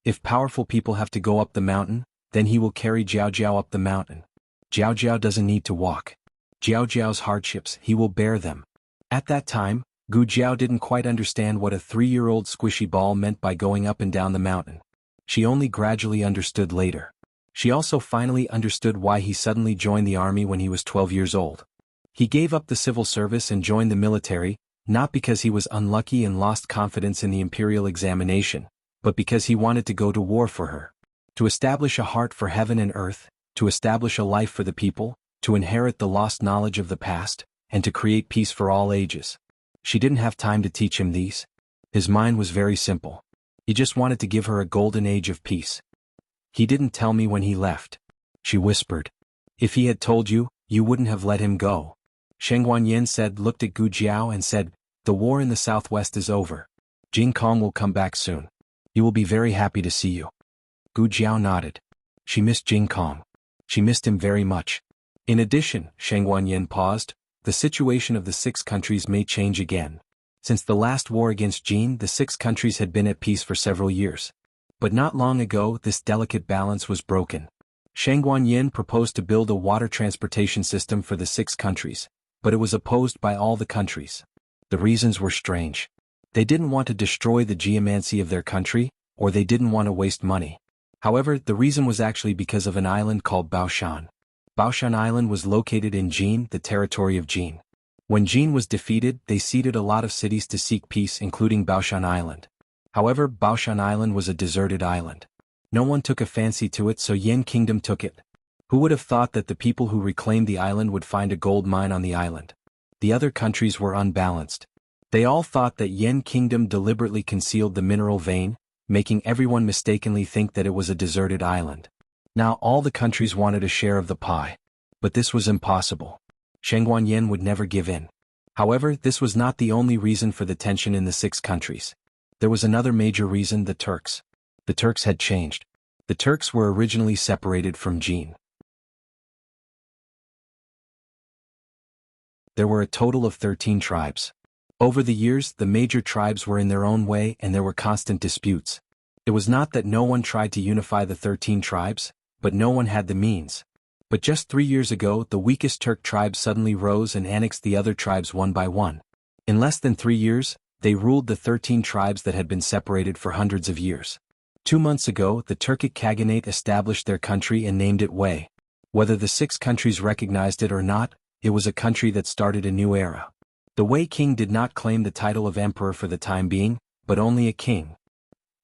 If powerful people have to go up the mountain, then he will carry Jiao Jiao up the mountain. Jiao Jiao doesn't need to walk. Jiao Jiao's hardships, he will bear them. At that time, Gu Jiao didn't quite understand what a 3-year-old squishy ball meant by going up and down the mountain. She only gradually understood later. She also finally understood why he suddenly joined the army when he was 12 years old. He gave up the civil service and joined the military, not because he was unlucky and lost confidence in the imperial examination, but because he wanted to go to war for her. To establish a heart for heaven and earth, to establish a life for the people, to inherit the lost knowledge of the past, and to create peace for all ages. She didn't have time to teach him these. His mind was very simple. He just wanted to give her a golden age of peace. He didn't tell me when he left. She whispered. If he had told you, you wouldn't have let him go. Sheng Guanyin looked at Gu Jiao and said, the war in the southwest is over. Jing Kong will come back soon. He will be very happy to see you. Gu Jiao nodded. She missed Jing Kong. She missed him very much. In addition, Sheng Guanyin paused, the situation of the 6 countries may change again. Since the last war against Jin, the 6 countries had been at peace for several years. But not long ago, this delicate balance was broken. Sheng Guanyin proposed to build a water transportation system for the 6 countries, but it was opposed by all the countries. The reasons were strange. They didn't want to destroy the geomancy of their country, or they didn't want to waste money. However, the reason was actually because of an island called Baoshan. Baoshan Island was located in Jin, the territory of Jin. When Jin was defeated, they ceded a lot of cities to seek peace, including Baoshan Island. However, Baoshan Island was a deserted island. No one took a fancy to it, so Yan Kingdom took it. Who would have thought that the people who reclaimed the island would find a gold mine on the island? The other countries were unbalanced. They all thought that Yan Kingdom deliberately concealed the mineral vein, making everyone mistakenly think that it was a deserted island. Now all the countries wanted a share of the pie. But this was impossible. Sheng Guanyin would never give in. However, this was not the only reason for the tension in the 6 countries. There was another major reason: the Turks. The Turks had changed. The Turks were originally separated from Jin. There were a total of 13 tribes. Over the years, the major tribes were in their own way and there were constant disputes. It was not that no one tried to unify the 13 tribes, but no one had the means. But just 3 years ago, the weakest Turk tribe suddenly rose and annexed the other tribes one by one. In less than 3 years, they ruled the 13 tribes that had been separated for hundreds of years. 2 months ago, the Turkic Khaganate established their country and named it Wei. Whether the 6 countries recognized it or not, it was a country that started a new era. The Wei king did not claim the title of emperor for the time being, but only a king.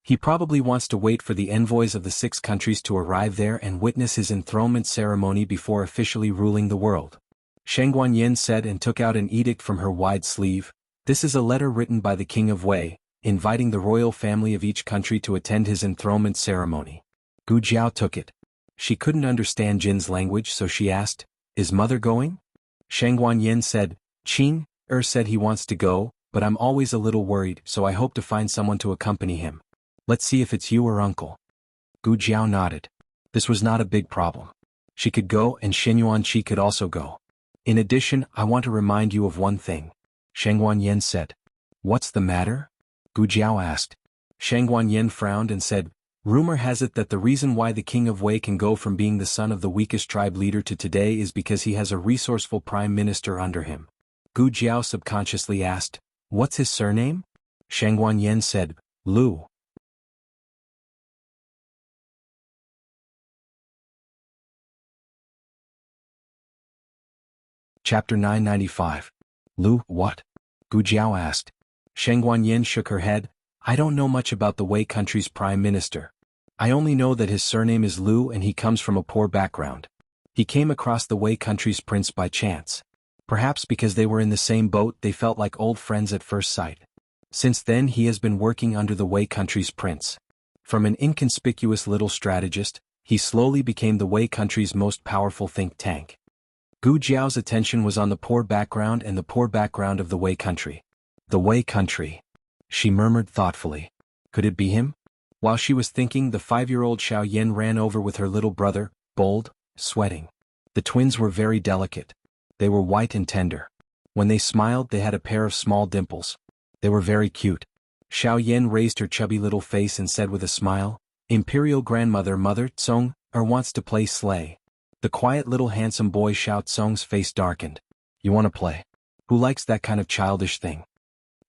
He probably wants to wait for the envoys of the 6 countries to arrive there and witness his enthronement ceremony before officially ruling the world. Sheng Guanyin said and took out an edict from her wide sleeve. This is a letter written by the king of Wei, inviting the royal family of each country to attend his enthronement ceremony. Gu Jiao took it. She couldn't understand Jin's language, so she asked, "Is mother going?" Sheng Guanyin said, "Qin said he wants to go, but I'm always a little worried, so I hope to find someone to accompany him. Let's see if it's you or uncle." Gu Jiao nodded. This was not a big problem. She could go and Xin Yuanqi could also go. In addition, I want to remind you of one thing. Sheng Guanyin said. "What's the matter?" Gu Jiao asked. Sheng Guanyin frowned and said, "Rumor has it that the reason why the king of Wei can go from being the son of the weakest tribe leader to today is because he has a resourceful prime minister under him." Gu Jiao subconsciously asked, "What's his surname?" Sheng Guanyin said, "Lu." Chapter 995. Lu, what? Gu Jiao asked. Sheng Guanyin shook her head. "I don't know much about the Wei country's prime minister. I only know that his surname is Lu and he comes from a poor background. He came across the Wei country's prince by chance. Perhaps because they were in the same boat they felt like old friends at first sight. Since then he has been working under the Wei country's prince. From an inconspicuous little strategist, he slowly became the Wei country's most powerful think tank." Gu Jiao's attention was on the poor background and the poor background of the Wei country. The Wei country. She murmured thoughtfully. Could it be him? While she was thinking, the 5-year-old Xiao Yen ran over with her little brother, bold, sweating. The twins were very delicate. They were white and tender. When they smiled, they had a pair of small dimples. They were very cute. Xiao Yan raised her chubby little face and said with a smile, Imperial Grandmother Mother Tsong wants to play sleigh. The quiet little handsome boy Xiao Tsong's face darkened. You want to play? Who likes that kind of childish thing?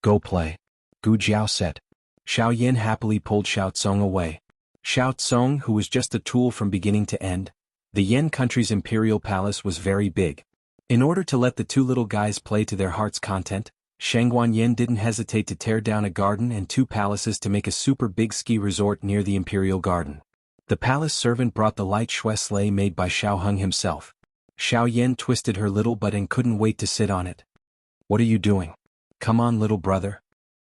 Go play. Gu Jiao said. Xiao Yan happily pulled Xiao Tsong away. Xiao Tsong, who was just a tool from beginning to end. The Yan country's imperial palace was very big. In order to let the two little guys play to their heart's content, Shangguan Yin didn't hesitate to tear down a garden and 2 palaces to make a super big ski resort near the imperial garden. The palace servant brought the light shui sleigh made by Xiao Heng himself. Xiao Yan twisted her little butt and couldn't wait to sit on it. What are you doing? Come on, little brother.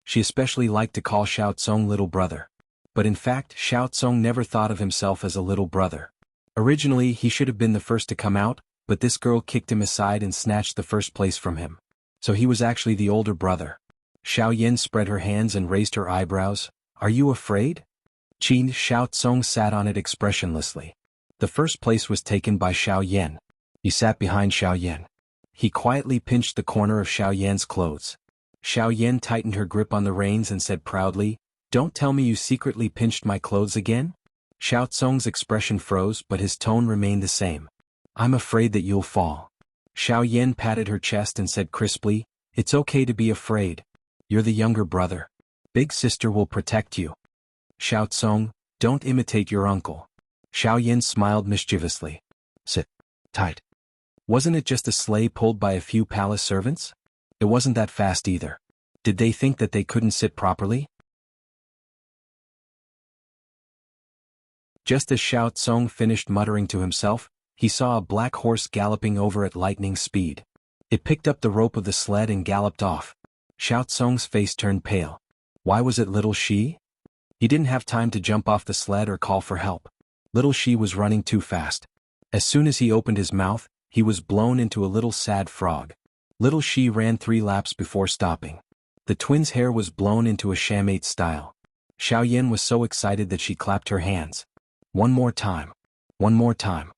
She especially liked to call Xiao Tsong little brother. But in fact, Xiao Tsong never thought of himself as a little brother. Originally, he should have been the first to come out, but this girl kicked him aside and snatched the first place from him. So he was actually the older brother. Xiao Yan spread her hands and raised her eyebrows. Are you afraid? Xiao Tsong sat on it expressionlessly. The first place was taken by Xiao Yan. He sat behind Xiao Yan. He quietly pinched the corner of Xiao Yan's clothes. Xiao Yan tightened her grip on the reins and said proudly, Don't tell me you secretly pinched my clothes again? Xiao Tsong's expression froze, but his tone remained the same. I'm afraid that you'll fall. Xiao Yan patted her chest and said crisply, It's okay to be afraid. You're the younger brother. Big sister will protect you. Xiao Tsong, don't imitate your uncle. Xiao Yan smiled mischievously. Sit tight. Wasn't it just a sleigh pulled by a few palace servants? It wasn't that fast either. Did they think that they couldn't sit properly? Just as Xiao Tsong finished muttering to himself, he saw a black horse galloping over at lightning speed. It picked up the rope of the sled and galloped off. Xiao Tsong's face turned pale. Why was it little Shi? He didn't have time to jump off the sled or call for help. Little Shi was running too fast. As soon as he opened his mouth, he was blown into a little sad frog. Little Shi ran 3 laps before stopping. The twins' hair was blown into a chamate style. Xiao Yan was so excited that she clapped her hands. One more time. One more time.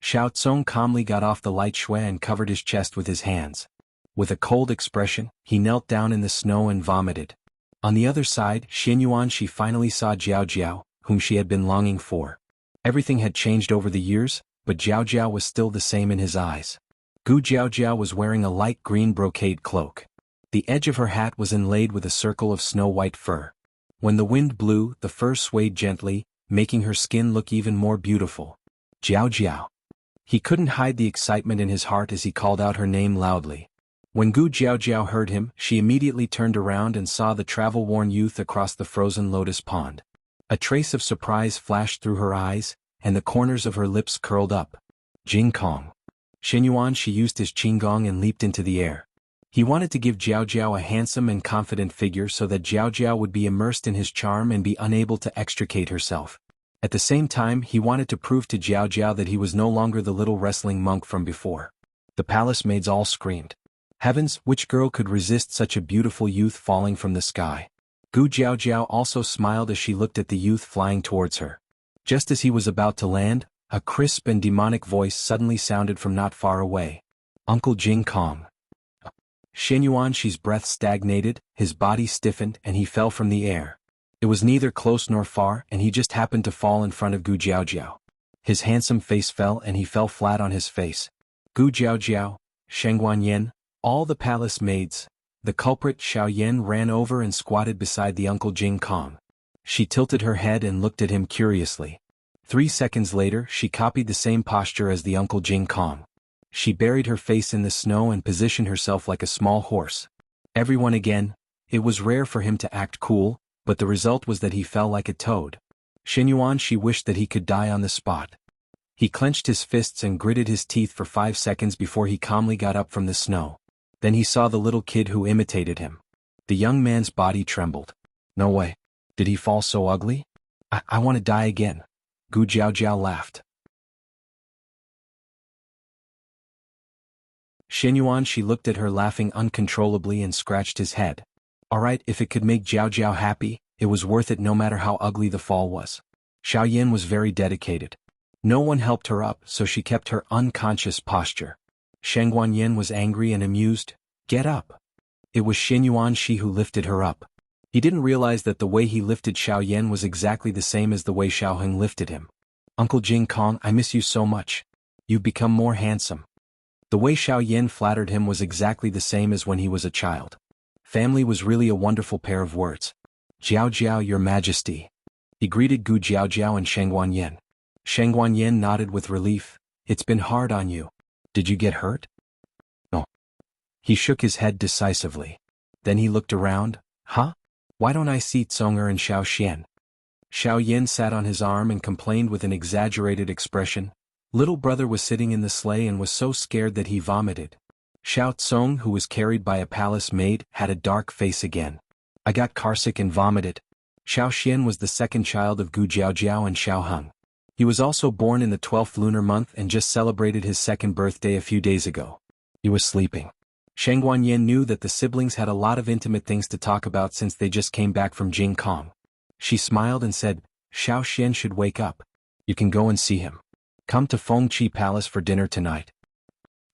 Xiao Tsong calmly got off the light shui and covered his chest with his hands. With a cold expression, he knelt down in the snow and vomited. On the other side, Xianyuan she finally saw Jiao Jiao, whom she had been longing for. Everything had changed over the years, but Jiao Jiao was still the same in his eyes. Gu Jiao Jiao was wearing a light green brocade cloak. The edge of her hat was inlaid with a circle of snow-white fur. When the wind blew, the fur swayed gently, making her skin look even more beautiful. Jiao Jiao. He couldn't hide the excitement in his heart as he called out her name loudly. When Gu Jiao Jiao heard him, she immediately turned around and saw the travel-worn youth across the frozen lotus pond. A trace of surprise flashed through her eyes, and the corners of her lips curled up. Jing Kong. Xianyuan she used his qinggong and leaped into the air. He wanted to give Jiao Jiao a handsome and confident figure so that Jiao Jiao would be immersed in his charm and be unable to extricate herself. At the same time, he wanted to prove to Jiao Jiao that he was no longer the little wrestling monk from before. The palace maids all screamed. Heavens, which girl could resist such a beautiful youth falling from the sky? Gu Jiao Jiao also smiled as she looked at the youth flying towards her. Just as he was about to land, a crisp and demonic voice suddenly sounded from not far away. Uncle Jing Kong. Xianyuan she's breath stagnated, his body stiffened, and he fell from the air. It was neither close nor far, and he just happened to fall in front of Gu Jiao Jiao. His handsome face fell and he fell flat on his face. Gu Jiao Jiao, Shangguan Yin, all the palace maids. The culprit Xiao Yan ran over and squatted beside the Uncle Jing Kong. She tilted her head and looked at him curiously. 3 seconds later, she copied the same posture as the Uncle Jing Kong. She buried her face in the snow and positioned herself like a small horse. Everyone again. It was rare for him to act cool, but the result was that he fell like a toad. Xianyuan she wished that he could die on the spot. He clenched his fists and gritted his teeth for 5 seconds before he calmly got up from the snow. Then he saw the little kid who imitated him. The young man's body trembled. No way. Did he fall so ugly? I want to die again. Gu Jiao Jiao laughed. Xianyuan she looked at her laughing uncontrollably and scratched his head. Alright, if it could make Jiao Jiao happy, it was worth it no matter how ugly the fall was. Xiao Yan was very dedicated. No one helped her up, so she kept her unconscious posture. Shang Guanyin was angry and amused. Get up. It was Xin Yuanxi who lifted her up. He didn't realize that the way he lifted Xiao Yan was exactly the same as the way Xiao Heng lifted him. Uncle Jing Kong, I miss you so much. You've become more handsome. The way Xiao Yan flattered him was exactly the same as when he was a child. Family was really a wonderful pair of words. Jiao Jiao, Your Majesty. He greeted Gu Jiao Jiao and Shang Guanyin. Shang Guanyin nodded with relief. It's been hard on you. Did you get hurt? No. He shook his head decisively. Then he looked around. Huh? Why don't I see Tsonger and Xiao Xian? Xiao Yin sat on his arm and complained with an exaggerated expression. Little brother was sitting in the sleigh and was so scared that he vomited. Xiao Tsong, who was carried by a palace maid, had a dark face again. I got carsick and vomited. Xiao Xian was the second child of Gu Jiaojiao and Xiao Heng. He was also born in the 12th lunar month and just celebrated his second birthday a few days ago. He was sleeping. Shang Guanyin knew that the siblings had a lot of intimate things to talk about since they just came back from Jing Kong. She smiled and said, Xiao Xian should wake up. You can go and see him. Come to Fengqi Palace for dinner tonight.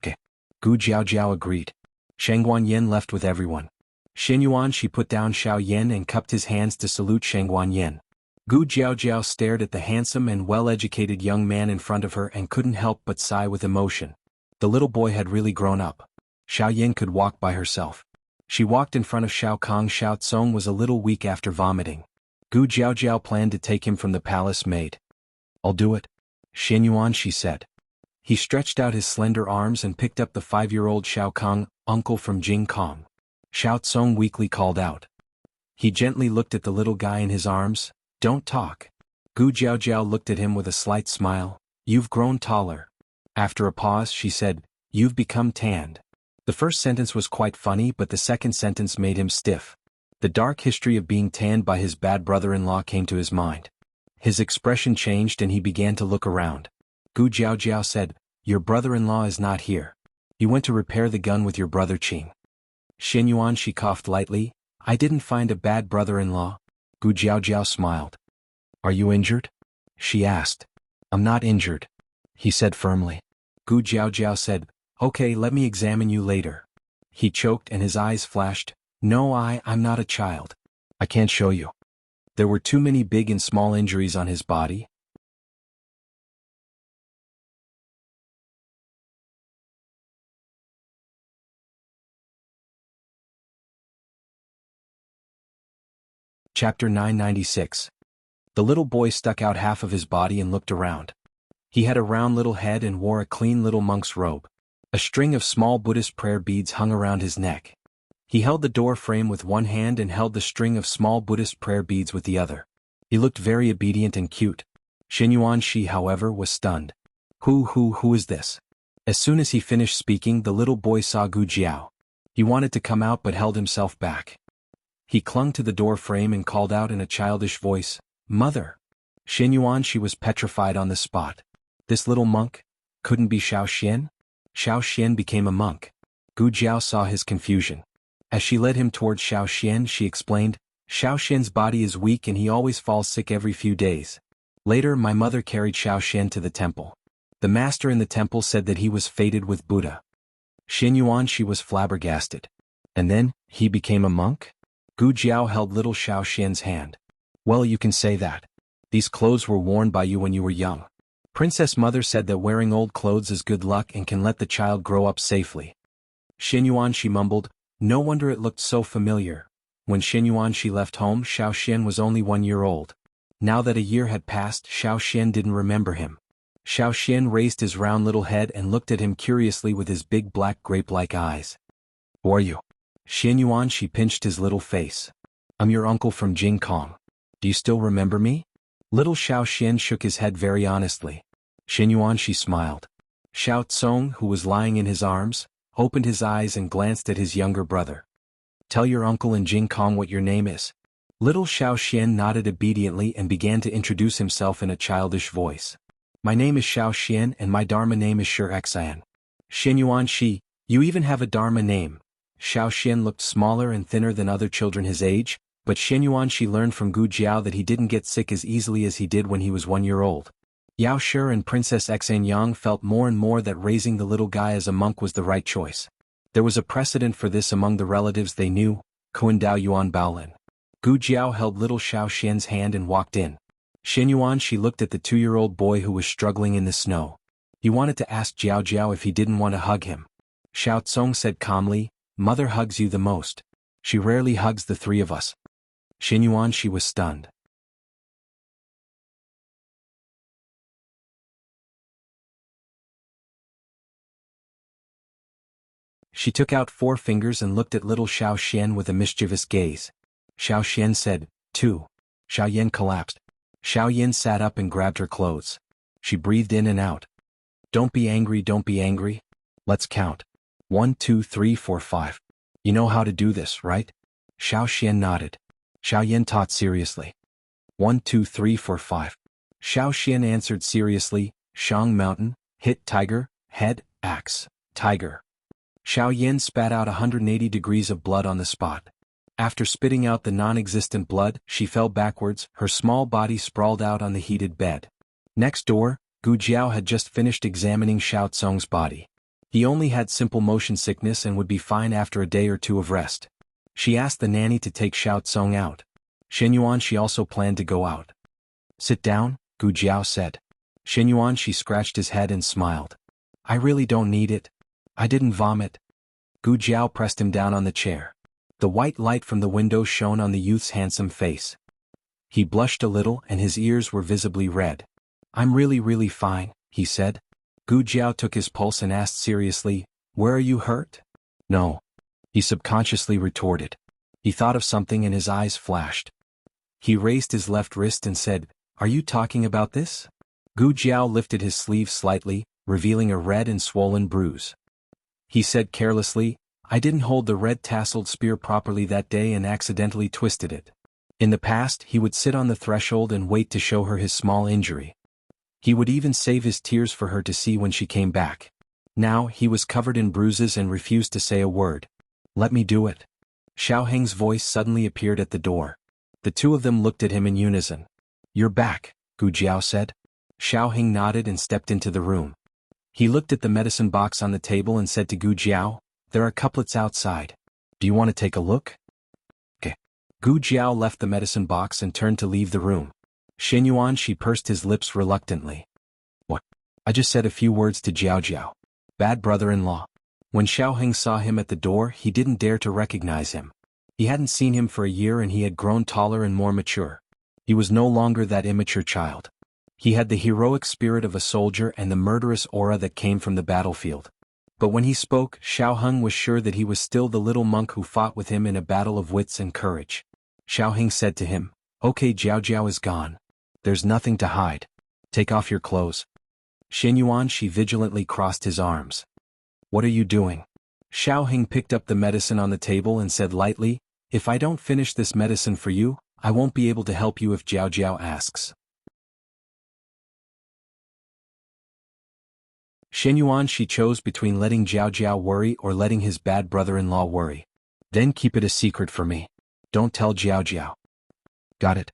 Okay. Gu Jiaojiao agreed. Shang Guanyin left with everyone. Xin Yuanxi put down Xiao Yan and cupped his hands to salute Shang Guanyin. Gu Jiaojiao stared at the handsome and well-educated young man in front of her and couldn't help but sigh with emotion. The little boy had really grown up. Xiao Yan could walk by herself. She walked in front of Xiao Kong. Xiao Tsong was a little weak after vomiting. Gu Jiaojiao planned to take him from the palace maid. I'll do it. Xin Yuanxi said. He stretched out his slender arms and picked up the 5-year-old Xiao Kong, uncle from Jing Kong. Xiao Tsong weakly called out. He gently looked at the little guy in his arms. Don't talk. Gu Jiaojiao looked at him with a slight smile. You've grown taller. After a pause, she said, You've become tanned. The first sentence was quite funny, but the second sentence made him stiff. The dark history of being tanned by his bad brother-in-law came to his mind. His expression changed and he began to look around. Gu Jiaojiao said, Your brother-in-law is not here. He went to repair the gun with your brother Qing. Xin Yuanxi coughed lightly. I didn't find a bad brother-in-law. Gu Jiaojiao smiled. Are you injured? She asked. I'm not injured, he said firmly. Gu Jiaojiao said, Okay, let me examine you later. He choked and his eyes flashed. No, I'm not a child. I can't show you. There were too many big and small injuries on his body. Chapter 996. The little boy stuck out half of his body and looked around. He had a round little head and wore a clean little monk's robe. A string of small Buddhist prayer beads hung around his neck. He held the door frame with one hand and held the string of small Buddhist prayer beads with the other. He looked very obedient and cute. Xin Yuanxi, however, was stunned. Who is this? As soon as he finished speaking, the little boy saw Gu Jiao. He wanted to come out but held himself back. He clung to the door frame and called out in a childish voice, Mother! Xin Yuanxi was petrified on the spot. This little monk? Couldn't be Xiao Xian? Xiao Xian became a monk. Gu Jiao saw his confusion. As she led him towards Xiao Xian, she explained, Xiao Xian's body is weak and he always falls sick every few days. Later, my mother carried Xiao Xian to the temple. The master in the temple said that he was fated with Buddha. Xin Yuanxi was flabbergasted. And then, he became a monk? Gu Jiao held little Xiao Xian's hand. Well, you can say that. These clothes were worn by you when you were young. Princess Mother said that wearing old clothes is good luck and can let the child grow up safely. Xin Yuanxi mumbled, No wonder it looked so familiar. When Xin Yuanxi left home, Xiao Xian was only 1 year old. Now that a year had passed, Xiao Xian didn't remember him. Xiao Xian raised his round little head and looked at him curiously with his big black grape-like eyes. Who are you? Xin Yuanxi pinched his little face. I'm your uncle from Jing Kong. Do you still remember me? Little Xiao Xian shook his head very honestly. Xin Yuanxi smiled. Xiao Tsong, who was lying in his arms, opened his eyes and glanced at his younger brother. Tell your uncle in Jing Kong what your name is. Little Xiao Xian nodded obediently and began to introduce himself in a childish voice. My name is Xiao Xian and my Dharma name is Shi Xian. Xin Yuanxi, you even have a Dharma name. Xiao Xian looked smaller and thinner than other children his age, but Xin Yuanxi learned from Gu Jiao that he didn't get sick as easily as he did when he was 1 year old. Yao Shi and Princess Xanyang felt more and more that raising the little guy as a monk was the right choice. There was a precedent for this among the relatives they knew, Kuandao Yuan Baolin. Gu Jiao held little Xiao Xian's hand and walked in. Xianyuan she looked at the 2-year-old boy who was struggling in the snow. He wanted to ask Jiao Jiao if he didn't want to hug him. Xiao Tsong said calmly, "Mother hugs you the most. She rarely hugs the 3 of us." Xianyuan she was stunned. She took out 4 fingers and looked at little Xiao Xian with a mischievous gaze. Xiao Xian said, "2." Xiao Yan collapsed. Xiao Yan sat up and grabbed her clothes. She breathed in and out. Don't be angry, don't be angry. Let's count. 1, 2, 3, 4, 5. You know how to do this, right?" Xiao Xian nodded. Xiao Yan taught seriously. 1, 2, 3, 4, 5. Xiao Xian answered seriously, Shang Mountain, hit tiger, head, axe, tiger. Xiao Yan spat out 180 degrees of blood on the spot. After spitting out the non-existent blood, she fell backwards, her small body sprawled out on the heated bed. Next door, Gu Jiao had just finished examining Xiao Tsong's body. He only had simple motion sickness and would be fine after a day or 2 of rest. She asked the nanny to take Xiao Tsong out. Xianyuan she also planned to go out. "Sit down," Gu Jiao said. Xianyuan she scratched his head and smiled. "I really don't need it. I didn't vomit." Gu Jiao pressed him down on the chair. The white light from the window shone on the youth's handsome face. He blushed a little and his ears were visibly red. "I'm really fine," he said. Gu Jiao took his pulse and asked seriously, "Where are you hurt?" "No," he subconsciously retorted. He thought of something and his eyes flashed. He raised his left wrist and said, "Are you talking about this?" Gu Jiao lifted his sleeve slightly, revealing a red and swollen bruise. He said carelessly, "I didn't hold the red tasseled spear properly that day and accidentally twisted it." In the past, he would sit on the threshold and wait to show her his small injury. He would even save his tears for her to see when she came back. Now, he was covered in bruises and refused to say a word. "Let me do it." Xiao Heng's voice suddenly appeared at the door. The 2 of them looked at him in unison. "You're back," Gu Jiao said. Xiao Heng nodded and stepped into the room. He looked at the medicine box on the table and said to Gu Jiao, "There are couplets outside. Do you want to take a look?" "Okay." Gu Jiao left the medicine box and turned to leave the room. Xianyuan she pursed his lips reluctantly. "What? I just said a few words to Jiao Jiao. Bad brother-in-law." When Xiao Heng saw him at the door, he didn't dare to recognize him. He hadn't seen him for a year and he had grown taller and more mature. He was no longer that immature child. He had the heroic spirit of a soldier and the murderous aura that came from the battlefield. But when he spoke, Xiao Heng was sure that he was still the little monk who fought with him in a battle of wits and courage. Xiao Heng said to him, "Okay, Jiao Jiao is gone. There's nothing to hide. Take off your clothes." Xianyuan she vigilantly crossed his arms. "What are you doing?" Xiao Heng picked up the medicine on the table and said lightly, "If I don't finish this medicine for you, I won't be able to help you if Jiao Jiao asks." Xianyuan she chose between letting Jiao Jiao worry or letting his bad brother-in-law worry. "Then keep it a secret for me. Don't tell Jiao Jiao." "Got it."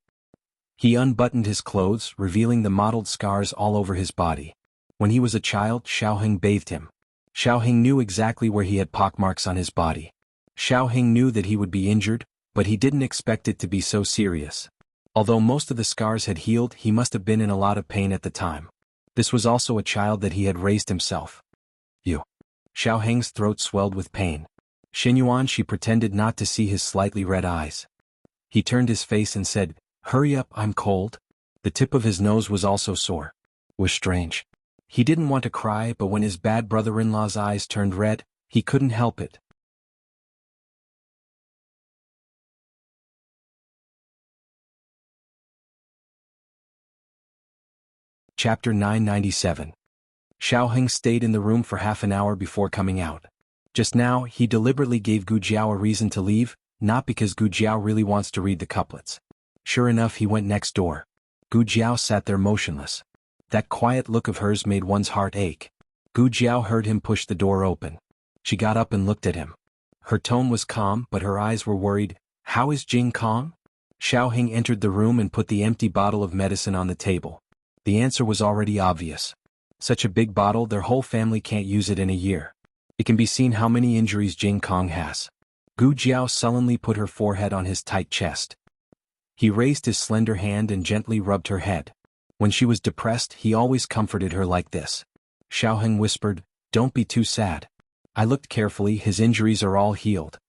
He unbuttoned his clothes, revealing the mottled scars all over his body. When he was a child, Xiao Heng bathed him. Xiao Heng knew exactly where he had pockmarks on his body. Xiao Heng knew that he would be injured, but he didn't expect it to be so serious. Although most of the scars had healed, he must have been in a lot of pain at the time. This was also a child that he had raised himself. "You." Xiao Heng's throat swelled with pain. Xianyuan she pretended not to see his slightly red eyes. He turned his face and said, "Hurry up, I'm cold." The tip of his nose was also sore. It was strange. He didn't want to cry, but when his bad brother-in-law's eyes turned red, he couldn't help it. Chapter 997. Xiao Heng stayed in the room for half an hour before coming out. Just now, he deliberately gave Gu Jiao a reason to leave, not because Gu Jiao really wants to read the couplets. Sure enough, he went next door. Gu Jiao sat there motionless. That quiet look of hers made one's heart ache. Gu Jiao heard him push the door open. She got up and looked at him. Her tone was calm, but her eyes were worried. "How is Jing Kong?" Xiao Heng entered the room and put the empty bottle of medicine on the table. The answer was already obvious. Such a big bottle, their whole family can't use it in a year. It can be seen how many injuries Jing Kong has. Gu Jiao sullenly put her forehead on his tight chest. He raised his slender hand and gently rubbed her head. When she was depressed, he always comforted her like this. Xiaoheng whispered, "Don't be too sad." I looked carefully, his injuries are all healed.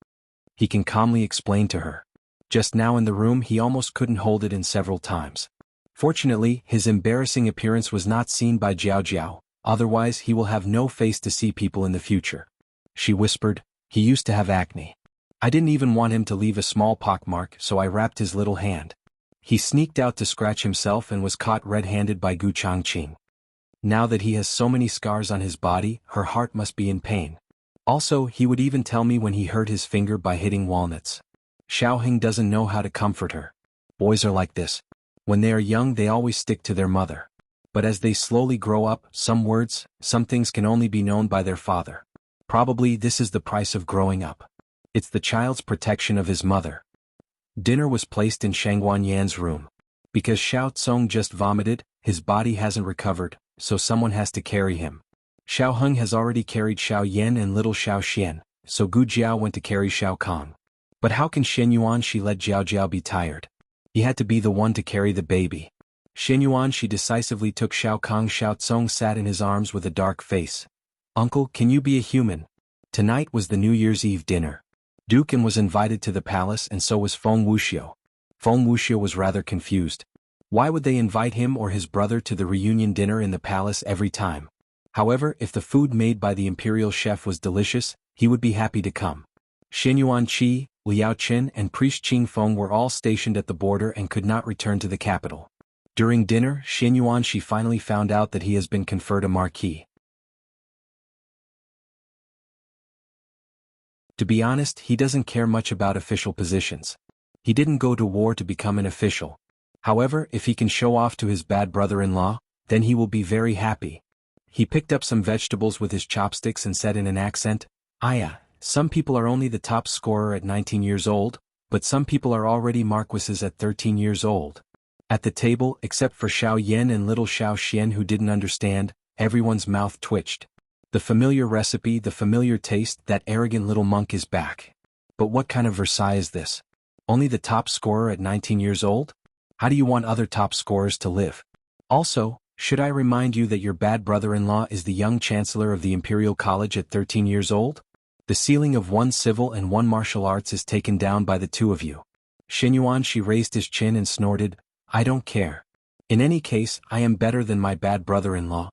He can calmly explain to her. Just now in the room he almost couldn't hold it in several times. Fortunately, his embarrassing appearance was not seen by Jiao Jiao, otherwise he will have no face to see people in the future. She whispered, "He used to have acne. I didn't even want him to leave a small pockmark, so I wrapped his little hand. He sneaked out to scratch himself and was caught red-handed by Gu Changqing. Now that he has so many scars on his body, her heart must be in pain. Also, he would even tell me when he hurt his finger by hitting walnuts." Xiaoheng doesn't know how to comfort her. Boys are like this. When they are young they always stick to their mother. But as they slowly grow up, some words, some things can only be known by their father. Probably this is the price of growing up. It's the child's protection of his mother. Dinner was placed in Shangguan Yan's room. Because Xiao Tsong just vomited, his body hasn't recovered, so someone has to carry him. Xiao Heng has already carried Xiao Yan and little Xiao Xian, so Gu Jiao went to carry Xiao Kong. But how can Shen Yuanxi let Jiao Jiao be tired? He had to be the one to carry the baby. Shen Yuanxi decisively took Xiao Kong. Xiao Tsong sat in his arms with a dark face. "Uncle, can you be a human?" Tonight was the New Year's Eve dinner. Dukan was invited to the palace and so was Feng Wuxia. Feng Wuxia was rather confused. Why would they invite him or his brother to the reunion dinner in the palace every time? However, if the food made by the imperial chef was delicious, he would be happy to come. Shen Yuanqi, Liao Qin and priest Qing Feng were all stationed at the border and could not return to the capital. During dinner, Shen Yuanqi finally found out that he has been conferred a marquis. To be honest, he doesn't care much about official positions. He didn't go to war to become an official. However, if he can show off to his bad brother-in-law, then he will be very happy. He picked up some vegetables with his chopsticks and said in an accent, "Aya, some people are only the top scorer at 19 years old, but some people are already marquises at 13 years old." At the table, except for Xiao Yan and little Xiao Xian who didn't understand, everyone's mouth twitched. The familiar recipe, the familiar taste, that arrogant little monk is back. But what kind of Versailles is this? Only the top scorer at 19 years old? How do you want other top scorers to live? Also, should I remind you that your bad brother-in-law is the young chancellor of the Imperial College at 13 years old? The ceiling of one civil and one martial arts is taken down by the two of you. Shen Yuanxi raised his chin and snorted, "I don't care. In any case, I am better than my bad brother-in-law."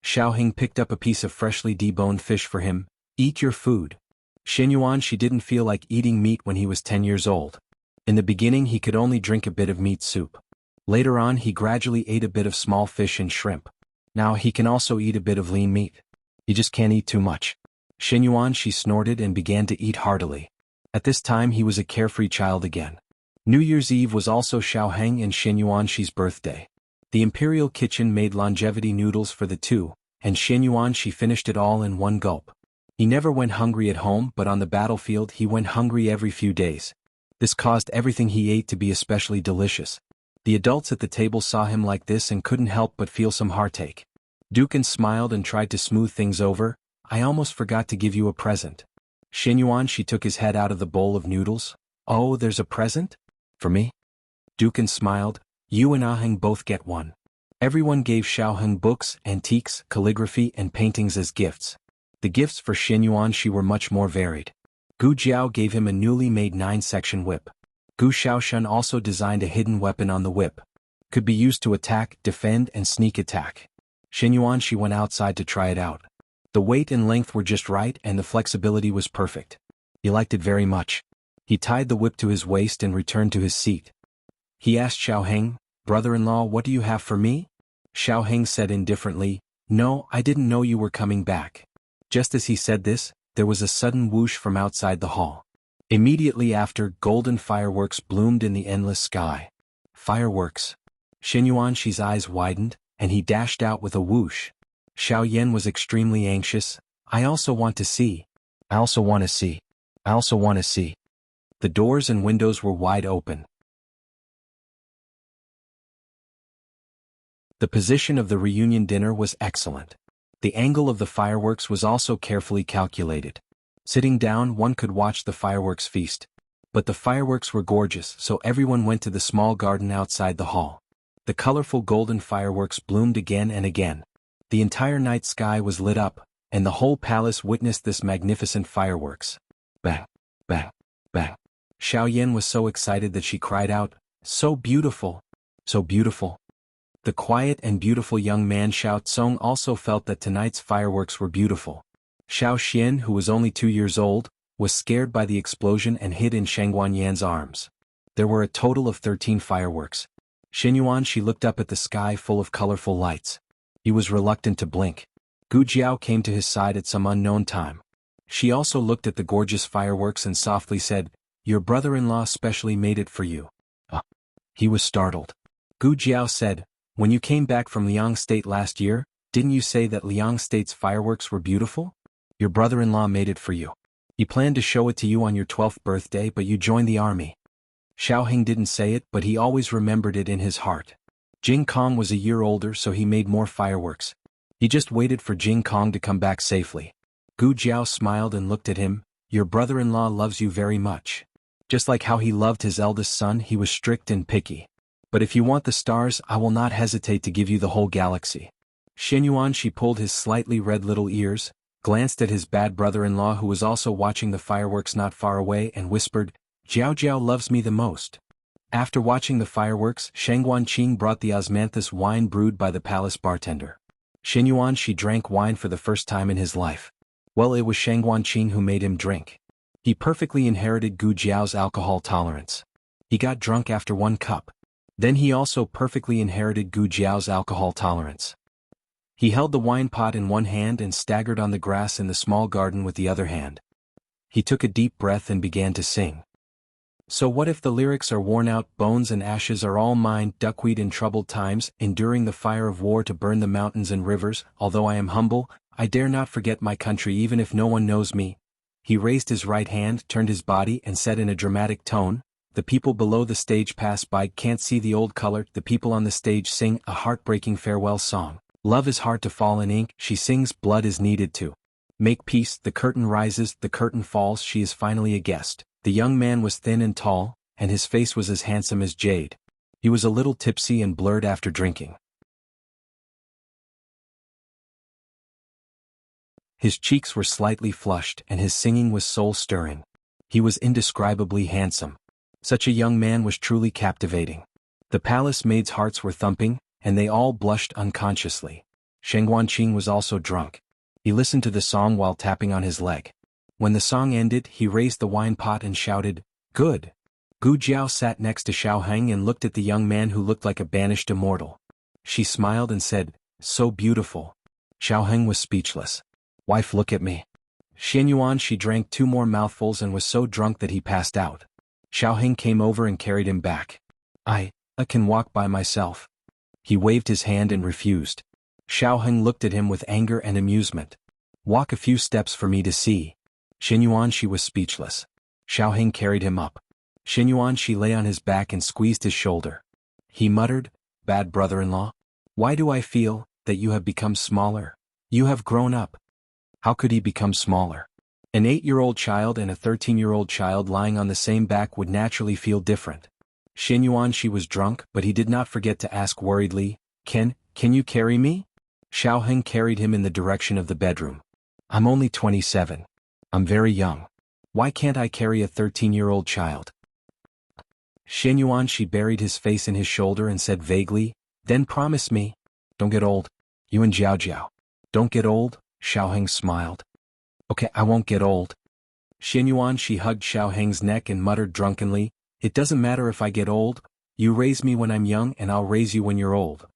Xiaoheng picked up a piece of freshly deboned fish for him. "Eat your food." Shen Yuanxi didn't feel like eating meat when he was 10 years old. In the beginning he could only drink a bit of meat soup. Later on he gradually ate a bit of small fish and shrimp. Now he can also eat a bit of lean meat. He just can't eat too much. Shen Yuanxi snorted and began to eat heartily. At this time he was a carefree child again. New Year's Eve was also Xiaoheng and Shen Yuanxi's birthday. The imperial kitchen made longevity noodles for the two, and Shen Yuanxi finished it all in one gulp. He never went hungry at home, but on the battlefield he went hungry every few days. This caused everything he ate to be especially delicious. The adults at the table saw him like this and couldn't help but feel some heartache. Dukan smiled and tried to smooth things over. "I almost forgot to give you a present." Shen Yuanxi took his head out of the bowl of noodles. "Oh, there's a present? For me?" Dukan smiled. "You and Aheng both get one." Everyone gave Xiaoheng books, antiques, calligraphy and paintings as gifts. The gifts for Shen Yuanxi were much more varied. Gu Jiao gave him a newly made 9-section whip. Gu Xiaoshan also designed a hidden weapon on the whip. Could be used to attack, defend and sneak attack. Shen Yuanxi went outside to try it out. The weight and length were just right and the flexibility was perfect. He liked it very much. He tied the whip to his waist and returned to his seat. He asked Xiaoheng, "Brother-in-law, what do you have for me?" Xiaoheng said indifferently, "No, I didn't know you were coming back." Just as he said this, there was a sudden whoosh from outside the hall. Immediately after, golden fireworks bloomed in the endless sky. Fireworks. Shen Yuanxi's eyes widened, and he dashed out with a whoosh. Xiao Yan was extremely anxious. "I also want to see. I also want to see. I also want to see." The doors and windows were wide open. The position of the reunion dinner was excellent. The angle of the fireworks was also carefully calculated. Sitting down, one could watch the fireworks feast. But the fireworks were gorgeous, so everyone went to the small garden outside the hall. The colorful golden fireworks bloomed again and again. The entire night sky was lit up, and the whole palace witnessed this magnificent fireworks. Bang, bang, bang. Xiao Yan was so excited that she cried out, "So beautiful! So beautiful!" The quiet and beautiful young man Xiao Tsong also felt that tonight's fireworks were beautiful. Xiao Xian, who was only 2 years old, was scared by the explosion and hid in Shangguan Yan's arms. There were a total of 13 fireworks. Xinyuan she looked up at the sky full of colorful lights. He was reluctant to blink. Gu Jiao came to his side at some unknown time. She also looked at the gorgeous fireworks and softly said, "Your brother-in-law specially made it for you." He was startled. Gu Jiao said, "When you came back from Liang State last year, didn't you say that Liang State's fireworks were beautiful? Your brother-in-law made it for you. He planned to show it to you on your 12th birthday, but you joined the army." Xiao Heng didn't say it, but he always remembered it in his heart. Jing Kong was a year older, so he made more fireworks. He just waited for Jing Kong to come back safely. Gu Jiao smiled and looked at him. "Your brother-in-law loves you very much. Just like how he loved his eldest son, he was strict and picky. But if you want the stars, I will not hesitate to give you the whole galaxy." Xinyuan she pulled his slightly red little ears, glanced at his bad brother-in-law who was also watching the fireworks not far away and whispered, "Jiao Jiao loves me the most." After watching the fireworks, Shangguan Qing brought the osmanthus wine brewed by the palace bartender. Xinyuan she drank wine for the first time in his life. Well, it was Shangguan Qing who made him drink. He perfectly inherited Gu Jiao's alcohol tolerance. He got drunk after 1 cup. Then he also perfectly inherited Gu Jiao's alcohol tolerance. He held the wine pot in one hand and staggered on the grass in the small garden with the other hand. He took a deep breath and began to sing. "So what if the lyrics are worn out, bones and ashes are all mine, duckweed in troubled times, enduring the fire of war to burn the mountains and rivers, although I am humble, I dare not forget my country even if no one knows me." He raised his right hand, turned his body and said in a dramatic tone, "The people below the stage pass by, can't see the old color, the people on the stage sing a heartbreaking farewell song. Love is hard to fall in ink, she sings, blood is needed to make peace, the curtain rises, the curtain falls, she is finally a guest." The young man was thin and tall, and his face was as handsome as jade. He was a little tipsy and blurred after drinking. His cheeks were slightly flushed and his singing was soul-stirring. He was indescribably handsome. Such a young man was truly captivating. The palace maids' hearts were thumping, and they all blushed unconsciously. Shangguan Qing was also drunk. He listened to the song while tapping on his leg. When the song ended, he raised the wine pot and shouted, "Good!" Gu Jiao sat next to Xiao Heng and looked at the young man who looked like a banished immortal. She smiled and said, "So beautiful." Xiao Heng was speechless. "Wife, look at me." Xianyuan she drank 2 more mouthfuls and was so drunk that he passed out. Xiao Heng came over and carried him back. I can walk by myself." He waved his hand and refused. Xiao Heng looked at him with anger and amusement. "Walk a few steps for me to see." Xinyuan she was speechless. Xiao Heng carried him up. Xinyuan she lay on his back and squeezed his shoulder. He muttered, "Bad brother-in-law? Why do I feel that you have become smaller? You have grown up." How could he become smaller? An 8-year-old child and a 13-year-old child lying on the same back would naturally feel different. Xinyuan she was drunk, but he did not forget to ask worriedly, Can you carry me?" Xiao Heng carried him in the direction of the bedroom. "I'm only 27. I'm very young. Why can't I carry a 13-year-old child?" Xinyuan she buried his face in his shoulder and said vaguely, "Then promise me. Don't get old. You and Jiao Jiao. Don't get old." Xiao Heng smiled. "Okay, I won't get old." Xinyuan she hugged Xiao Heng's neck and muttered drunkenly, "It doesn't matter if I get old. You raise me when I'm young and I'll raise you when you're old."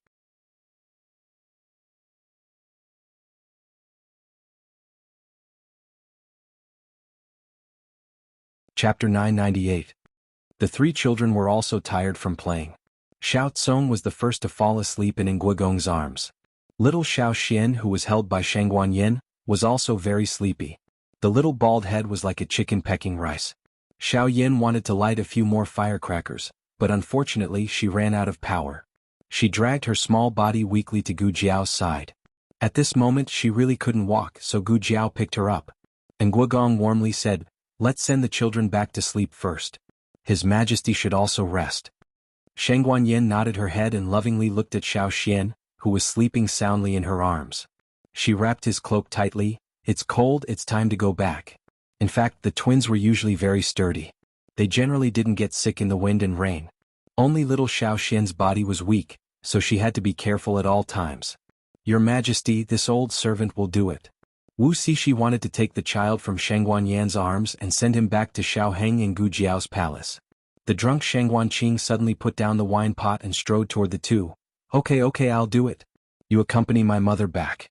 Chapter 998. The 3 children were also tired from playing. Xiao Tsong was the first to fall asleep in Nguigong's arms. Little Xiao Xian, who was held by Shangguan Yin, was also very sleepy. The little bald head was like a chicken pecking rice. Xiao Yin wanted to light a few more firecrackers, but unfortunately she ran out of power. She dragged her small body weakly to Gu Jiao's side. At this moment she really couldn't walk, so Gu Jiao picked her up. And Guogong warmly said, "Let's send the children back to sleep first. His Majesty should also rest." Sheng Guanyin nodded her head and lovingly looked at Xiao Xian, who was sleeping soundly in her arms. She wrapped his cloak tightly. "It's cold, it's time to go back." In fact, the twins were usually very sturdy. They generally didn't get sick in the wind and rain. Only little Xiao Xian's body was weak, so she had to be careful at all times. "Your Majesty, this old servant will do it." Wu Xixi wanted to take the child from Sheng Guanyan's arms and send him back to Xiaoheng in Gu Jiao's palace. The drunk Sheng Guanqing suddenly put down the wine pot and strode toward the two. Okay, I'll do it. You accompany my mother back."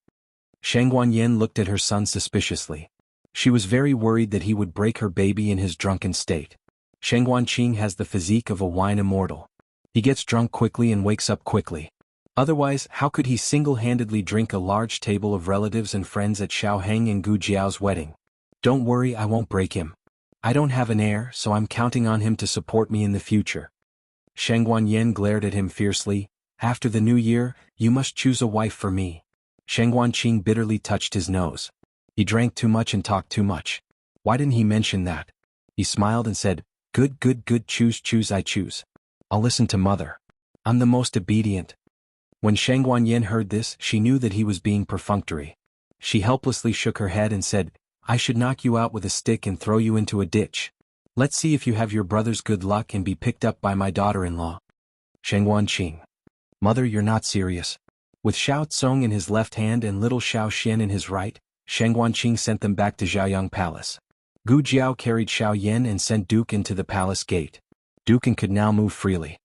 Sheng Guanyin looked at her son suspiciously. She was very worried that he would break her baby in his drunken state. Sheng Guanqing has the physique of a wine immortal. He gets drunk quickly and wakes up quickly. Otherwise, how could he single-handedly drink a large table of relatives and friends at Xiaoheng and Gu Jiao's wedding? "Don't worry, I won't break him. I don't have an heir, so I'm counting on him to support me in the future." Sheng Guanyin glared at him fiercely. "After the new year, you must choose a wife for me." Sheng Guanqing bitterly touched his nose. He drank too much and talked too much. Why didn't he mention that? He smiled and said, Good, choose, I choose. I'll listen to mother. I'm the most obedient." When Sheng Guanyin heard this, she knew that he was being perfunctory. She helplessly shook her head and said, "I should knock you out with a stick and throw you into a ditch. Let's see if you have your brother's good luck and be picked up by my daughter-in-law." Sheng Guanqing. "Mother, you're not serious." With Xiao Tsong in his left hand and little Xiao Xian in his right, Sheng Guanqing sent them back to Jiaoyang Palace. Gu Jiao carried Xiao Yan and sent Dukin to the palace gate. Dukin could now move freely.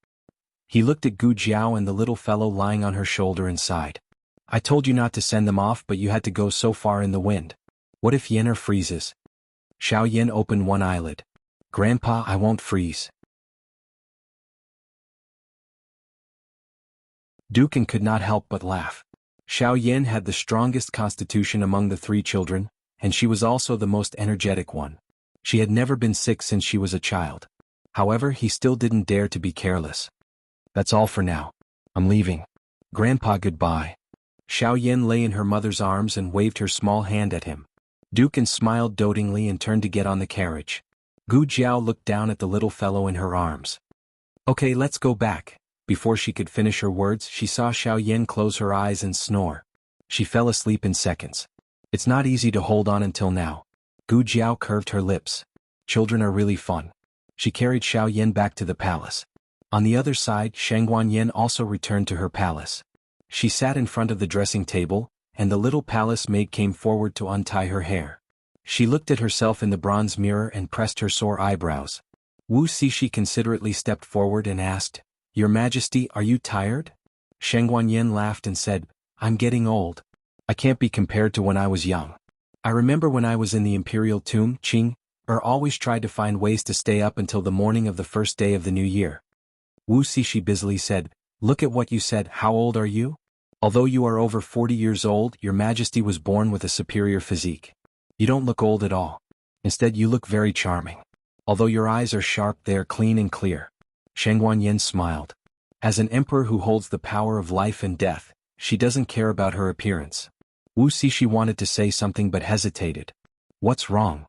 He looked at Gu Jiao and the little fellow lying on her shoulder and sighed. "I told you not to send them off, but you had to go so far in the wind. What if Yen'er freezes?" Xiao Yan opened one eyelid. "Grandpa, I won't freeze." Dukin could not help but laugh. Xiao Yan had the strongest constitution among the three children, and she was also the most energetic one. She had never been sick since she was a child. However, he still didn't dare to be careless. "That's all for now. I'm leaving. Grandpa, goodbye." Xiao Yan lay in her mother's arms and waved her small hand at him. Dukin smiled dotingly and turned to get on the carriage. Gu Jiao looked down at the little fellow in her arms. "Okay, let's go back." Before she could finish her words, she saw Xiao Yan close her eyes and snore. She fell asleep in seconds. It's not easy to hold on until now. Gu Jiao curved her lips. Children are really fun. She carried Xiao Yan back to the palace. On the other side, Sheng Guanyin also returned to her palace. She sat in front of the dressing table, and the little palace maid came forward to untie her hair. She looked at herself in the bronze mirror and pressed her sore eyebrows. Wu Xixi considerately stepped forward and asked, "Your Majesty, are you tired?" Sheng Guanyin laughed and said, "I'm getting old. I can't be compared to when I was young. I remember when I was in the imperial tomb, always tried to find ways to stay up until the morning of the first day of the new year." Wu Xixi busily said, "Look at what you said, how old are you? Although you are over 40 years old, your Majesty was born with a superior physique. You don't look old at all. Instead, you look very charming. Although your eyes are sharp, they are clean and clear." Sheng Guanyin smiled. As an emperor who holds the power of life and death, she doesn't care about her appearance. Wu Xixi wanted to say something but hesitated. "What's wrong?"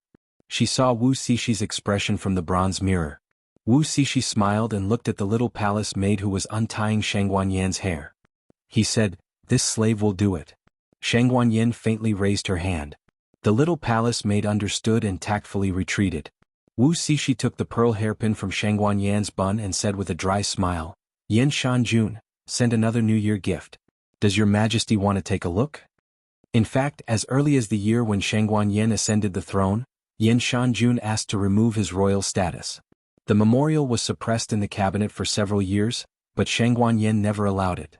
She saw Wu Xixi expression from the bronze mirror. Wu Xixi smiled and looked at the little palace maid who was untying Sheng Guanyan's hair. He said, "This slave will do it." Sheng Guanyin faintly raised her hand. The little palace maid understood and tactfully retreated. Wu Xixi took the pearl hairpin from Sheng Guanyan's bun and said with a dry smile, "Yen Shanjun, send another New Year gift. Does your Majesty want to take a look?" In fact, as early as the year when Sheng Guanyin ascended the throne, Yen Shanjun asked to remove his royal status. The memorial was suppressed in the cabinet for several years, but Sheng Guanyin never allowed it.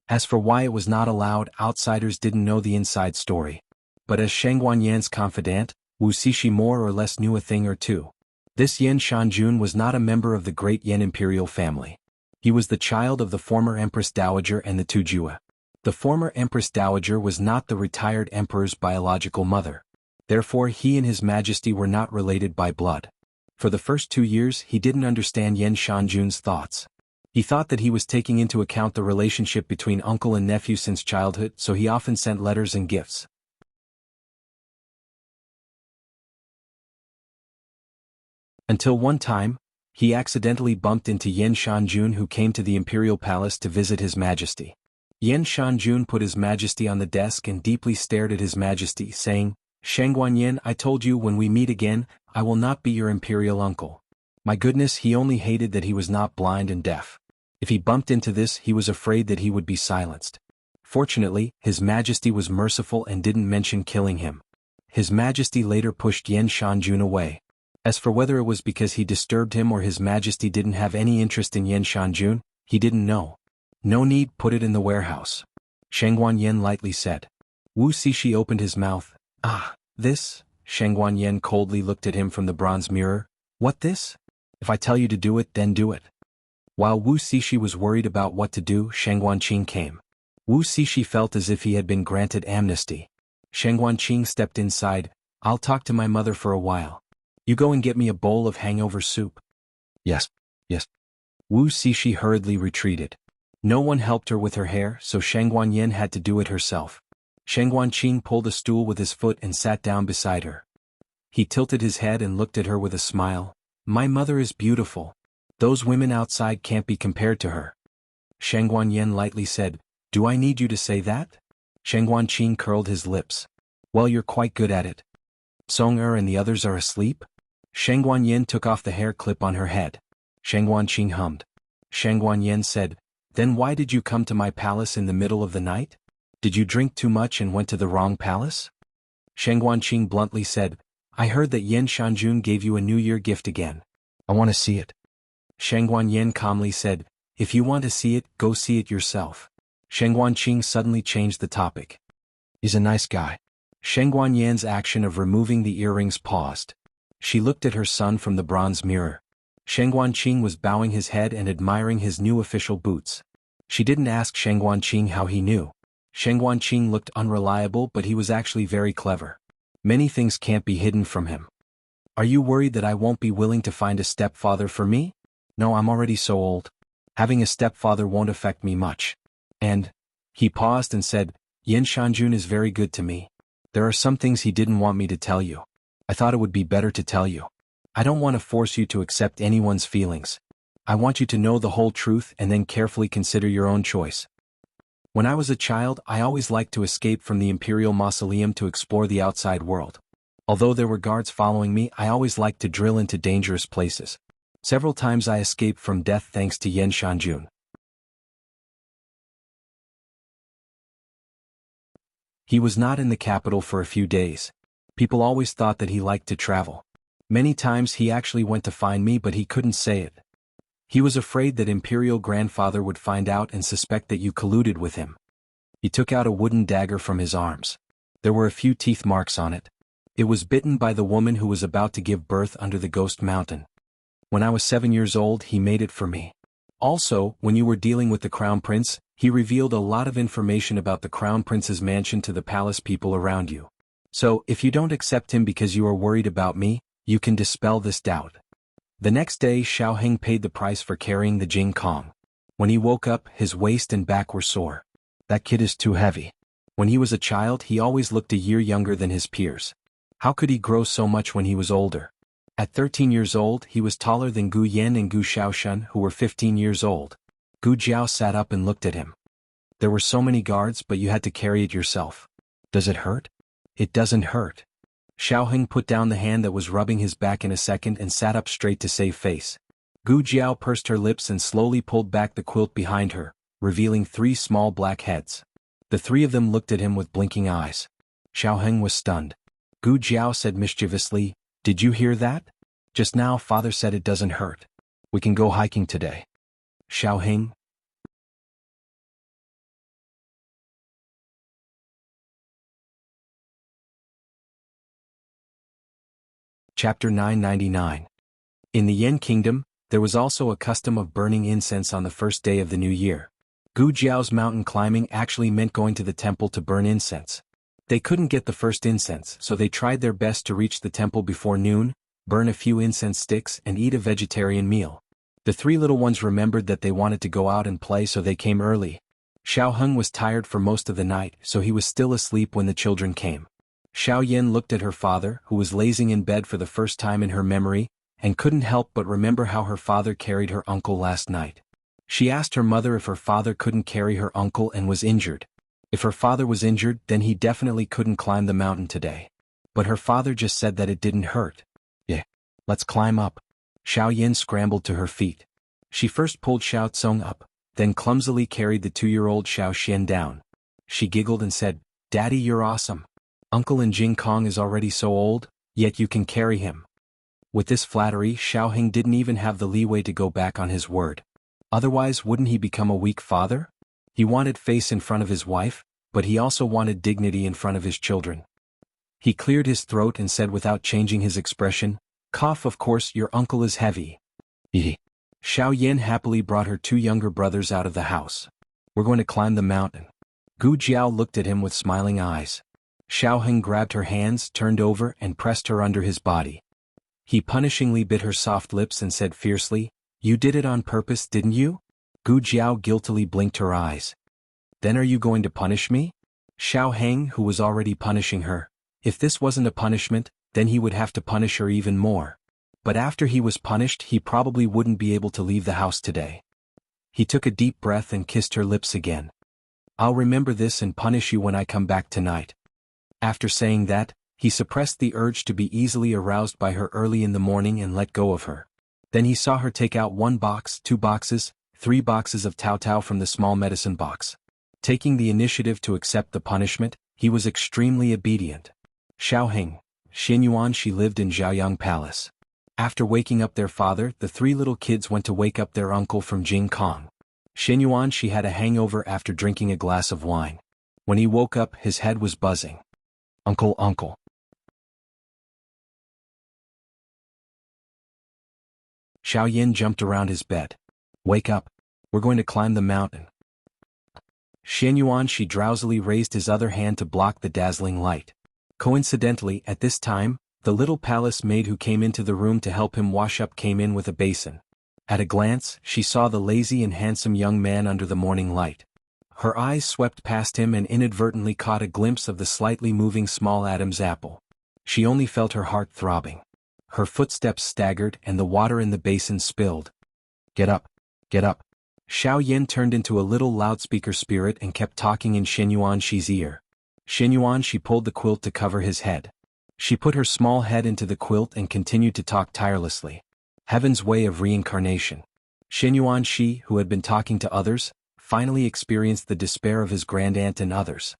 As for why it was not allowed, outsiders didn't know the inside story. But as Sheng Guanyan's confidant, Wu Xixi more or less knew a thing or two. This Yen Shanjun was not a member of the great Yen imperial family. He was the child of the former Empress Dowager and the Tujue. The former Empress Dowager was not the retired emperor's biological mother. Therefore he and his Majesty were not related by blood. For the first 2 years he didn't understand Yen Shanjun's thoughts. He thought that he was taking into account the relationship between uncle and nephew since childhood, so he often sent letters and gifts. Until one time, he accidentally bumped into Yen Shanjun, who came to the imperial palace to visit His Majesty. Yen Shanjun put His Majesty on the desk and deeply stared at His Majesty, saying, "Shangguanyen, I told you when we meet again, I will not be your imperial uncle." My goodness, he only hated that he was not blind and deaf. If he bumped into this, he was afraid that he would be silenced. Fortunately, His Majesty was merciful and didn't mention killing him. His Majesty later pushed Yen Shanjun away. As for whether it was because he disturbed him or His Majesty didn't have any interest in Yen Shanjun, he didn't know. "No need, put it in the warehouse," Shangguanyen lightly said. Wu Cixi opened his mouth. "Ah, this?" Shangguanyen coldly looked at him from the bronze mirror. "What this? If I tell you to do it, then do it." While Wu Cixi was worried about what to do, Shangguanqing came. Wu Cixi felt as if he had been granted amnesty. Shangguanqing stepped inside. "I'll talk to my mother for a while. You go and get me a bowl of hangover soup." "Yes, yes." Wu Cixi hurriedly retreated. No one helped her with her hair, so Shangguanyen had to do it herself. Shangguanqing pulled a stool with his foot and sat down beside her. He tilted his head and looked at her with a smile. "My mother is beautiful. Those women outside can't be compared to her." Shangguanyen lightly said, "Do I need you to say that?" Shangguanqing curled his lips. "Well, you're quite good at it." "Song-er and the others are asleep?" Shangguanyen took off the hair clip on her head. Shangguanqing hummed. Shangguanyen said, "Then why did you come to my palace in the middle of the night? Did you drink too much and went to the wrong palace?" Shangguanqing bluntly said, "I heard that Yen Shanjun gave you a New Year gift again. I want to see it." Shangguanyen calmly said, "If you want to see it, go see it yourself." Shangguanqing suddenly changed the topic. "He's a nice guy." Shangguanyen's action of removing the earrings paused. She looked at her son from the bronze mirror. Shangguanqing was bowing his head and admiring his new official boots. She didn't ask Shangguanqing how he knew. Shangguanqing looked unreliable, but he was actually very clever. Many things can't be hidden from him. "Are you worried that I won't be willing to find a stepfather for me?" "No, I'm already so old. Having a stepfather won't affect me much. And," he paused and said, "Yen Shanjun is very good to me. There are some things he didn't want me to tell you. I thought it would be better to tell you. I don't want to force you to accept anyone's feelings. I want you to know the whole truth and then carefully consider your own choice. When I was a child, I always liked to escape from the Imperial Mausoleum to explore the outside world. Although there were guards following me, I always liked to drill into dangerous places. Several times I escaped from death thanks to Yen Shanjun. He was not in the capital for a few days. People always thought that he liked to travel. Many times he actually went to find me, but he couldn't say it. He was afraid that Imperial Grandfather would find out and suspect that you colluded with him. He took out a wooden dagger from his arms. There were a few teeth marks on it. It was bitten by the woman who was about to give birth under the Ghost Mountain. When I was 7 years old, he made it for me. Also, when you were dealing with the Crown Prince, he revealed a lot of information about the Crown Prince's mansion to the palace people around you. So, if you don't accept him because you are worried about me, you can dispel this doubt. The next day, Xiao Heng paid the price for carrying the Jing Kong. When he woke up, his waist and back were sore. That kid is too heavy. When he was a child, he always looked a year younger than his peers. How could he grow so much when he was older? At 13 years old, he was taller than Gu Yan and Gu Xiaoshan, who were 15 years old. Gu Jiao sat up and looked at him. There were so many guards, but you had to carry it yourself. Does it hurt? It doesn't hurt. Xiao Heng put down the hand that was rubbing his back in a second and sat up straight to save face. Gu Jiao pursed her lips and slowly pulled back the quilt behind her, revealing 3 small black heads. The 3 of them looked at him with blinking eyes. Xiao Heng was stunned. Gu Jiao said mischievously, "Did you hear that? Just now father said it doesn't hurt. We can go hiking today." Xiao Heng. Chapter 999. In the Yen Kingdom, there was also a custom of burning incense on the first day of the new year. Gu Jiao's mountain climbing actually meant going to the temple to burn incense. They couldn't get the first incense, so they tried their best to reach the temple before noon, burn a few incense sticks and eat a vegetarian meal. The three little ones remembered that they wanted to go out and play, so they came early. Xiao Heng was tired for most of the night, so he was still asleep when the children came. Xiao Yan looked at her father, who was lazing in bed for the first time in her memory, and couldn't help but remember how her father carried her uncle last night. She asked her mother if her father couldn't carry her uncle and was injured. If her father was injured, then he definitely couldn't climb the mountain today. But her father just said that it didn't hurt. Yeah. Let's climb up. Xiao Yan scrambled to her feet. She first pulled Xiao Tsong up, then clumsily carried the 2-year-old Xiao Xian down. She giggled and said, "Daddy, you're awesome. Uncle in Jing Kong is already so old, yet you can carry him." With this flattery, Xiao Heng didn't even have the leeway to go back on his word. Otherwise, wouldn't he become a weak father? He wanted face in front of his wife, but he also wanted dignity in front of his children. He cleared his throat and said without changing his expression, "Cough, of course your uncle is heavy." Xiao Yan happily brought her 2 younger brothers out of the house. "We're going to climb the mountain." Gu Jiao looked at him with smiling eyes. Xiao Heng grabbed her hands, turned over, and pressed her under his body. He punishingly bit her soft lips and said fiercely, "You did it on purpose, didn't you?" Gu Jiao guiltily blinked her eyes. "Then are you going to punish me?" Xiao Heng, who was already punishing her. If this wasn't a punishment, then he would have to punish her even more. But after he was punished, he probably wouldn't be able to leave the house today. He took a deep breath and kissed her lips again. "I'll remember this and punish you when I come back tonight." After saying that, he suppressed the urge to be easily aroused by her early in the morning and let go of her. Then he saw her take out 1 box, 2 boxes, 3 boxes of Tao Tao from the small medicine box. Taking the initiative to accept the punishment, he was extremely obedient. Xiao Heng, Xianyuan, she lived in Zhaoyang Palace. After waking up their father, the 3 little kids went to wake up their uncle from Jing Kong. Xianyuan, she had a hangover after drinking a glass of wine. When he woke up, his head was buzzing. "Uncle, uncle." Xiao Yan jumped around his bed. "Wake up. We're going to climb the mountain." Xianyuan, she drowsily raised his other hand to block the dazzling light. Coincidentally, at this time, the little palace maid who came into the room to help him wash up came in with a basin. At a glance, she saw the lazy and handsome young man under the morning light. Her eyes swept past him and inadvertently caught a glimpse of the slightly moving small Adam's apple. She only felt her heart throbbing. Her footsteps staggered and the water in the basin spilled. "Get up. Get up." Xiao Yan turned into a little loudspeaker spirit and kept talking in Xianyuan Shi's ear. Xianyuan, she pulled the quilt to cover his head. She put her small head into the quilt and continued to talk tirelessly. Heaven's way of reincarnation. Xianyuan Shi, who had been talking to others, finally experienced the despair of his grandaunt and others.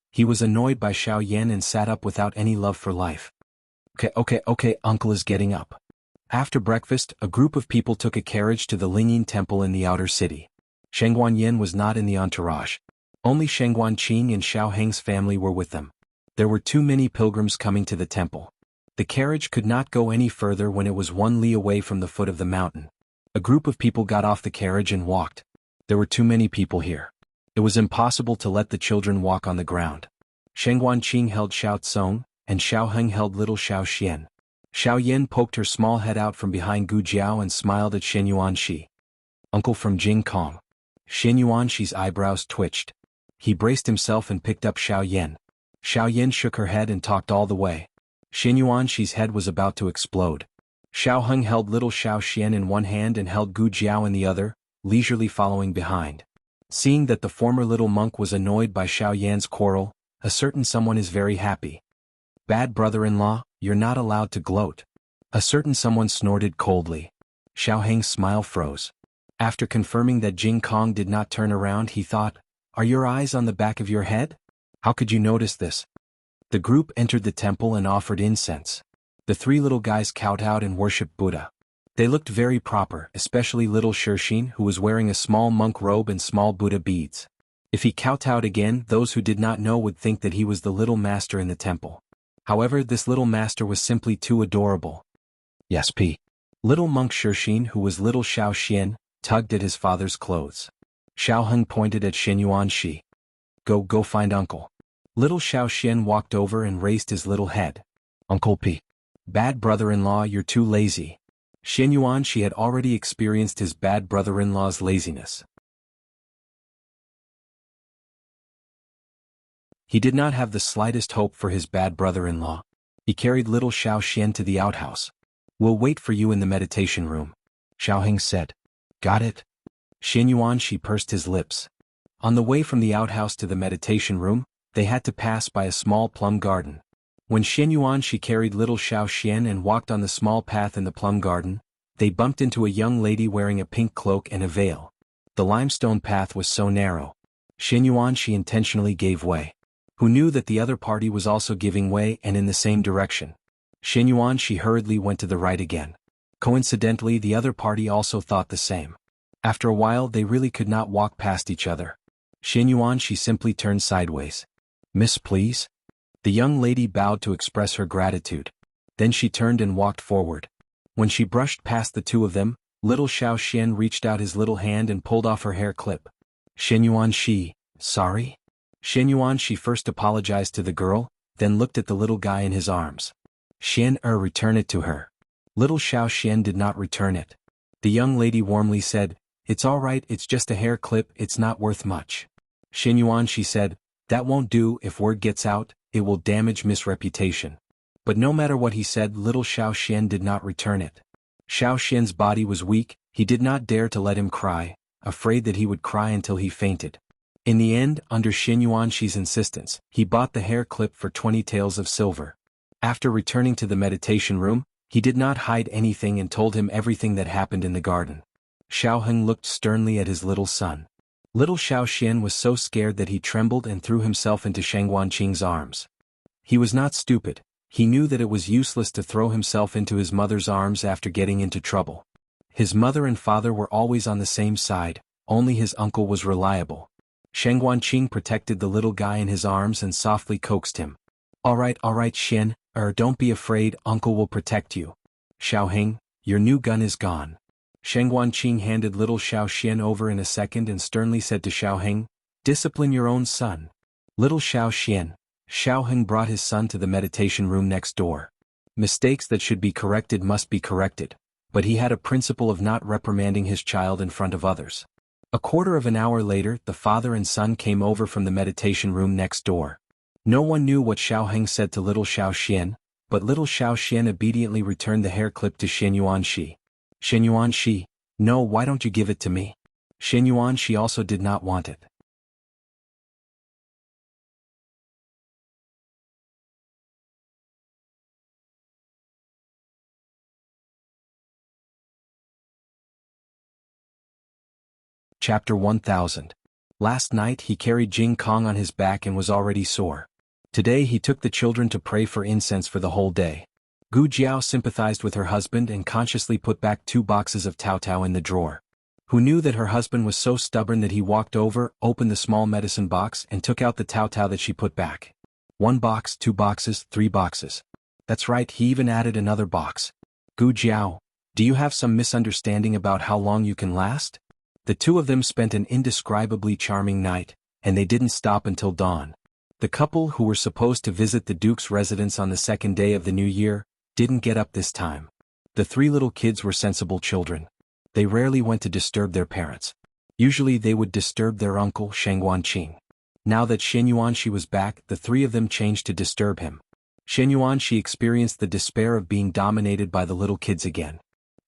He was annoyed by Xiao Yan and sat up without any love for life. Okay, uncle is getting up." After breakfast, a group of people took a carriage to the Lingyin Temple in the outer city. Shengguan Yin was not in the entourage. Only Shengguan Qing and Xiao Heng's family were with them. There were too many pilgrims coming to the temple. The carriage could not go any further when it was 1 li away from the foot of the mountain. A group of people got off the carriage and walked. There were too many people here. It was impossible to let the children walk on the ground. Shengguan Qing held Xiao Tsong, and Xiao Heng held little Xiao Xian. Xiao Yan poked her small head out from behind Gu Jiao and smiled at Xianyuan Shi. "Uncle from Jing Kong." Xianyuan Shi's eyebrows twitched. He braced himself and picked up Xiao Yan. Xiao Yan shook her head and talked all the way. Xianyuan Shi's head was about to explode. Xiao Heng held little Xiao Xian in one hand and held Gu Jiao in the other, leisurely following behind. Seeing that the former little monk was annoyed by Xiao Yan's quarrel, a certain someone is very happy. "Bad brother-in-law, you're not allowed to gloat." A certain someone snorted coldly. Xiao Heng's smile froze. After confirming that Jing Kong did not turn around, he thought, "Are your eyes on the back of your head? How could you notice this?" The group entered the temple and offered incense. The 3 little guys kowtowed and worshipped Buddha. They looked very proper, especially little Shirshin, who was wearing a small monk robe and small Buddha beads. If he kowtowed again, those who did not know would think that he was the little master in the temple. However, this little master was simply too adorable. "Yes, P." Little monk Shirshin, who was little Xiao Xian, tugged at his father's clothes. Xiao Heng pointed at Xianyuan Shi. Go find uncle." Little Xiao Xian walked over and raised his little head. "Uncle P." "Bad brother-in-law, you're too lazy." Xianyuan she had already experienced his bad brother-in-law's laziness. He did not have the slightest hope for his bad brother-in-law. He carried little Xiao Xian to the outhouse. "We'll wait for you in the meditation room," Xiao Heng said. "Got it?" Xianyuan she pursed his lips. On the way from the outhouse to the meditation room, they had to pass by a small plum garden. When Xianyuan she carried little Xiao Xian and walked on the small path in the plum garden, they bumped into a young lady wearing a pink cloak and a veil. The limestone path was so narrow. Xianyuan she intentionally gave way. Who knew that the other party was also giving way and in the same direction? Xianyuan she hurriedly went to the right again. Coincidentally, the other party also thought the same. After a while they really could not walk past each other. Xianyuan she simply turned sideways. "Miss, please?" The young lady bowed to express her gratitude. Then she turned and walked forward. When she brushed past the two of them, little Xiao Xian reached out his little hand and pulled off her hair clip. "Xianyuan she, sorry?" Xianyuan she first apologized to the girl, then looked at the little guy in his arms. "Xian return it to her." Little Xiao Xian did not return it. The young lady warmly said, "It's all right, it's just a hair clip, it's not worth much." Xianyuan she said, "That won't do, if word gets out, it will damage Miss' reputation." But no matter what he said, little Xiao Xian did not return it. Xiao Xian's body was weak, he did not dare to let him cry, afraid that he would cry until he fainted. In the end, under Xianyuan she's insistence, he bought the hair clip for 20 taels of silver. After returning to the meditation room, he did not hide anything and told him everything that happened in the garden. Xiao Heng looked sternly at his little son. Little Xiao Xian was so scared that he trembled and threw himself into Sheng Wanqing's arms. He was not stupid. He knew that it was useless to throw himself into his mother's arms after getting into trouble. His mother and father were always on the same side, only his uncle was reliable. Sheng Wanqing protected the little guy in his arms and softly coaxed him. All right, Xian, don't be afraid, uncle will protect you." "Xiao Heng, your new gun is gone." Sheng Wanqing handed little Xiao Xian over in a second and sternly said to Xiao Heng, "Discipline your own son." Little Xiao Xian. Xiao Heng brought his son to the meditation room next door. Mistakes that should be corrected must be corrected, but he had a principle of not reprimanding his child in front of others. A quarter of an hour later, the father and son came over from the meditation room next door. No one knew what Xiao Heng said to little Xiao Xian, but little Xiao Xian obediently returned the hair clip to Xianyuan shi. "Xianyuan shi, no, why don't you give it to me?" Xianyuan shi also did not want it. Chapter 1000. Last night he carried Jing Kong on his back and was already sore. Today he took the children to pray for incense for the whole day. Gu Jiao sympathized with her husband and consciously put back 2 boxes of Tao Tao in the drawer. Who knew that her husband was so stubborn that he walked over, opened the small medicine box and took out the Tao Tao that she put back. 1 box, 2 boxes, 3 boxes. That's right, he even added another box. "Gu Jiao, do you have some misunderstanding about how long you can last?" The two of them spent an indescribably charming night, and they didn't stop until dawn. The couple who were supposed to visit the Duke's residence on the second day of the new year didn't get up this time. The 3 little kids were sensible children. They rarely went to disturb their parents. Usually they would disturb their uncle Sheng Wanqing. Now that Xianyuan shi was back, the 3 of them changed to disturb him. Xianyuan shi experienced the despair of being dominated by the little kids again.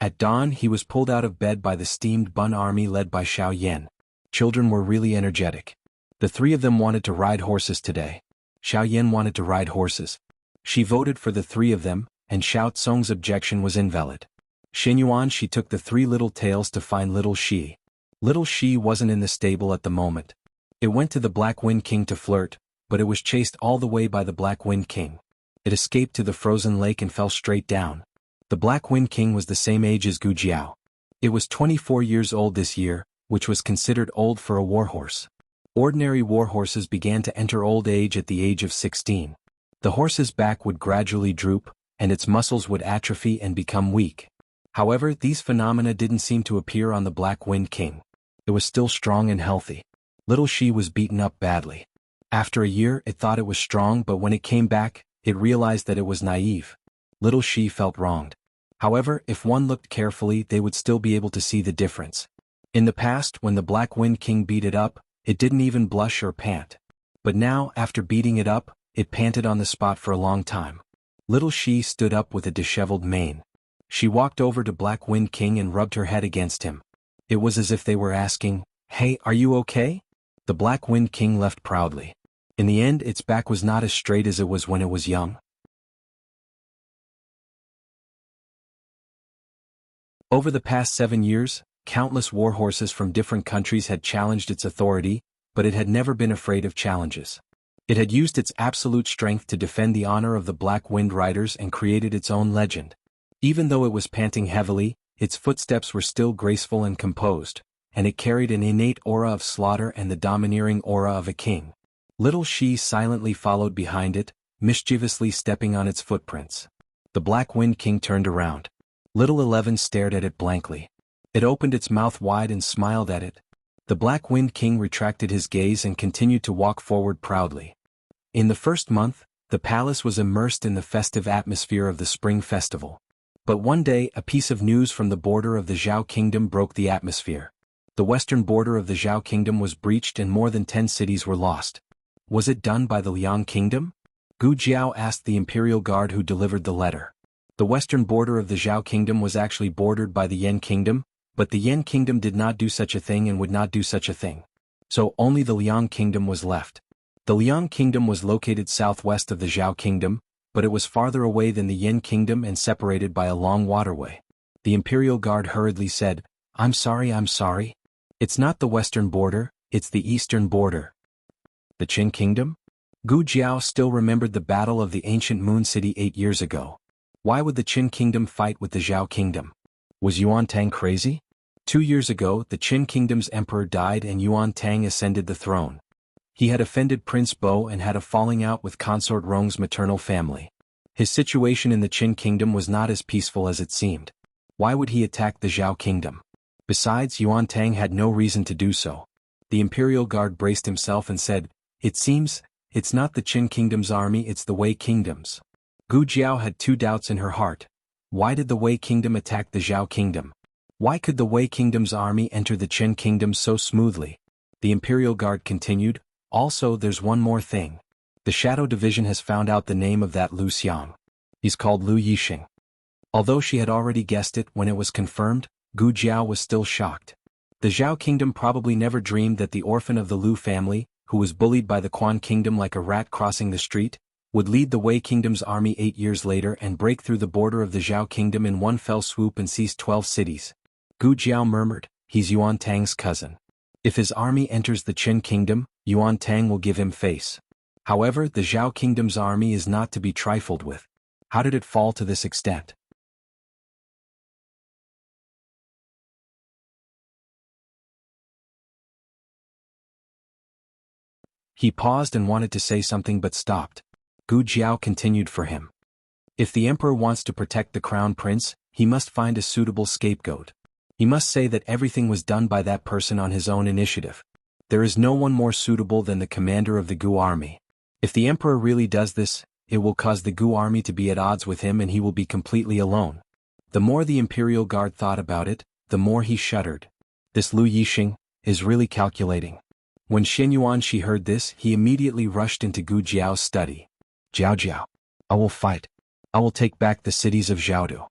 At dawn he was pulled out of bed by the steamed bun army led by Xiao Yan. Children were really energetic. The 3 of them wanted to ride horses today. Xiao Yan wanted to ride horses. She voted for the 3 of them, and Xiao Tsong's objection was invalid. Xianyuan shi took the 3 little tails to find little Shi. Little Shi wasn't in the stable at the moment. It went to the Black Wind King to flirt, but it was chased all the way by the Black Wind King. It escaped to the frozen lake and fell straight down. The Black Wind King was the same age as Gu Jiao. It was 24 years old this year, which was considered old for a warhorse. Ordinary warhorses began to enter old age at the age of 16. The horse's back would gradually droop, and its muscles would atrophy and become weak. However, these phenomena didn't seem to appear on the Black Wind King. It was still strong and healthy. Little Shi was beaten up badly. After a year, it thought it was strong, but when it came back, it realized that it was naive. Little Shi felt wronged. However, if one looked carefully they would still be able to see the difference. In the past, when the Black Wind King beat it up, it didn't even blush or pant. But now, after beating it up, it panted on the spot for a long time. Little She stood up with a disheveled mane. She walked over to Black Wind King and rubbed her head against him. It was as if they were asking, "Hey, are you okay?" The Black Wind King left proudly. In the end, its back was not as straight as it was when it was young. Over the past 7 years, countless warhorses from different countries had challenged its authority, but it had never been afraid of challenges. It had used its absolute strength to defend the honor of the Black Wind Riders and created its own legend. Even though it was panting heavily, its footsteps were still graceful and composed, and it carried an innate aura of slaughter and the domineering aura of a king. Little She silently followed behind it, mischievously stepping on its footprints. The Black Wind King turned around. Little 11 stared at it blankly. It opened its mouth wide and smiled at it. The Black Wind King retracted his gaze and continued to walk forward proudly. In the first month, the palace was immersed in the festive atmosphere of the Spring Festival. But one day, a piece of news from the border of the Zhao Kingdom broke the atmosphere. The western border of the Zhao Kingdom was breached and more than 10 cities were lost. Was it done by the Liang Kingdom? Gu Jiao asked the imperial guard who delivered the letter. The western border of the Zhao Kingdom was actually bordered by the Yan Kingdom, but the Yan Kingdom did not do such a thing and would not do such a thing. So only the Liang Kingdom was left. The Liang Kingdom was located southwest of the Zhao Kingdom, but it was farther away than the Yan Kingdom and separated by a long waterway. The imperial guard hurriedly said, I'm sorry. It's not the western border, it's the eastern border." The Qin Kingdom? Gu Jiao still remembered the battle of the ancient Moon City 8 years ago. Why would the Qin Kingdom fight with the Zhao Kingdom? Was Yuan Tang crazy? 2 years ago, the Qin Kingdom's emperor died and Yuan Tang ascended the throne. He had offended Prince Bo and had a falling out with Consort Rong's maternal family. His situation in the Qin Kingdom was not as peaceful as it seemed. Why would he attack the Zhao Kingdom? Besides, Yuan Tang had no reason to do so. The imperial guard braced himself and said, "It seems, it's not the Qin Kingdom's army, it's the Wei Kingdom's." Gu Jiao had 2 doubts in her heart. Why did the Wei Kingdom attack the Zhao Kingdom? Why could the Wei Kingdom's army enter the Qin Kingdom so smoothly? The imperial guard continued, "Also, there's one more thing. The Shadow Division has found out the name of that Lu Xiang. He's called Lu Yixing." Although she had already guessed it when it was confirmed, Gu Jiao was still shocked. The Zhao Kingdom probably never dreamed that the orphan of the Lu family, who was bullied by the Quan Kingdom like a rat crossing the street, would lead the Wei Kingdom's army 8 years later and break through the border of the Zhao Kingdom in one fell swoop and seize 12 cities. Gu Jiao murmured, "He's Yuan Tang's cousin. If his army enters the Qin Kingdom, Yuan Tang will give him face." However, the Zhao Kingdom's army is not to be trifled with. How did it fall to this extent? He paused and wanted to say something but stopped. Gu Jiao continued for him. If the emperor wants to protect the crown prince, he must find a suitable scapegoat. He must say that everything was done by that person on his own initiative. There is no one more suitable than the commander of the Gu army. If the emperor really does this, it will cause the Gu army to be at odds with him and he will be completely alone. The more the imperial guard thought about it, the more he shuddered. This Lu Yixing is really calculating. When Xin Yuanshi heard this, he immediately rushed into Gu Jiao's study. "Jiao, I will fight. I will take back the cities of Zhaodu."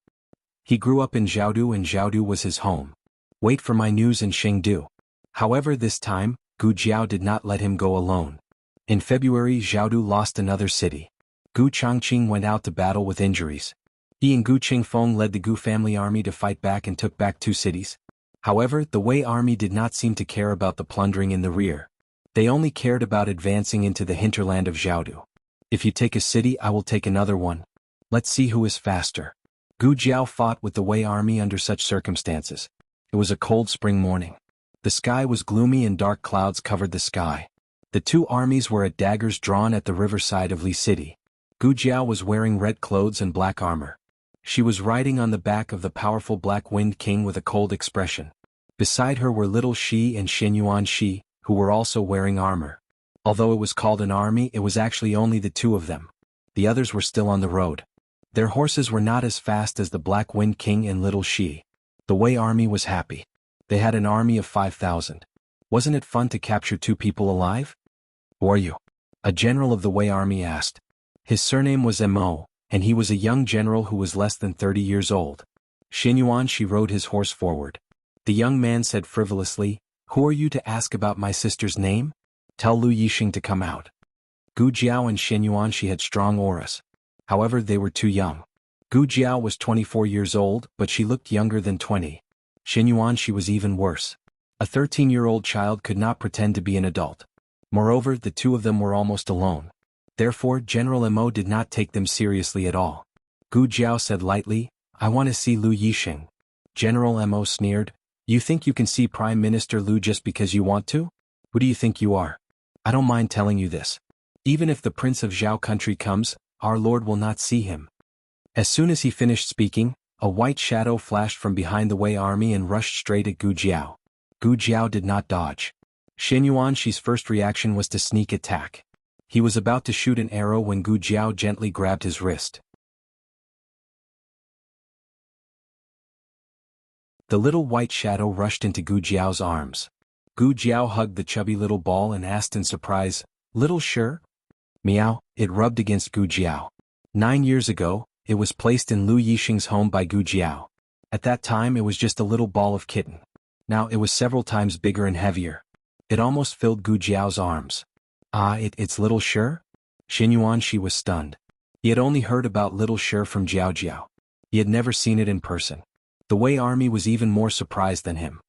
He grew up in Zhaodu and Zhaodu was his home. Wait for my news in Chengdu. However, this time, Gu Jiao did not let him go alone. In February, Zhaodu lost another city. Gu Changqing went out to battle with injuries. He and Gu Qingfeng led the Gu family army to fight back and took back 2 cities. However, the Wei army did not seem to care about the plundering in the rear. They only cared about advancing into the hinterland of Zhaodu. "If you take a city, I will take another one. Let's see who is faster." Gu Jiao fought with the Wei army under such circumstances. It was a cold spring morning. The sky was gloomy and dark clouds covered the sky. The 2 armies were at daggers drawn at the riverside of Li City. Gu Jiao was wearing red clothes and black armor. She was riding on the back of the powerful Black Wind King with a cold expression. Beside her were Little Shi and Xin Yuanshi, who were also wearing armor. Although it was called an army, it was actually only the 2 of them. The others were still on the road. Their horses were not as fast as the Black Wind King and Little Shi. The Wei army was happy. They had an army of 5,000. Wasn't it fun to capture 2 people alive? Who are you? A general of the Wei army asked. His surname was Mo, and he was a young general who was less than 30 years old. Xin Yuanshi rode his horse forward. The young man said frivolously, "Who are you to ask about my sister's name? Tell Lu Yixing to come out." Gu Jiao and Xin Yuanshi had strong auras. However, they were too young. Gu Jiao was 24 years old, but she looked younger than 20. Xin Yuanshi was even worse. A 13-year-old child could not pretend to be an adult. Moreover, the 2 of them were almost alone. Therefore, General Mo did not take them seriously at all. Gu Jiao said lightly, "I want to see Lu Yixing." General Mo sneered, "You think you can see Prime Minister Lu just because you want to? Who do you think you are? I don't mind telling you this. Even if the Prince of Zhao country comes, our Lord will not see him." As soon as he finished speaking, a white shadow flashed from behind the Wei army and rushed straight at Gu Jiao. Gu Jiao did not dodge. Xin Yuanshi's first reaction was to sneak attack. He was about to shoot an arrow when Gu Jiao gently grabbed his wrist. The little white shadow rushed into Gu Jiao's arms. Gu Jiao hugged the chubby little ball and asked in surprise, "Little sure?" Meow, it rubbed against Gu Jiao. 9 years ago, it was placed in Lu Yixing's home by Gu Jiao. At that time it was just a little ball of kitten. Now it was several times bigger and heavier. It almost filled Gu Jiao's arms. It's Little Sure? Xin Yuanshi was stunned. He had only heard about Little Sure from Jiao Jiao. He had never seen it in person. The Wei army was even more surprised than him.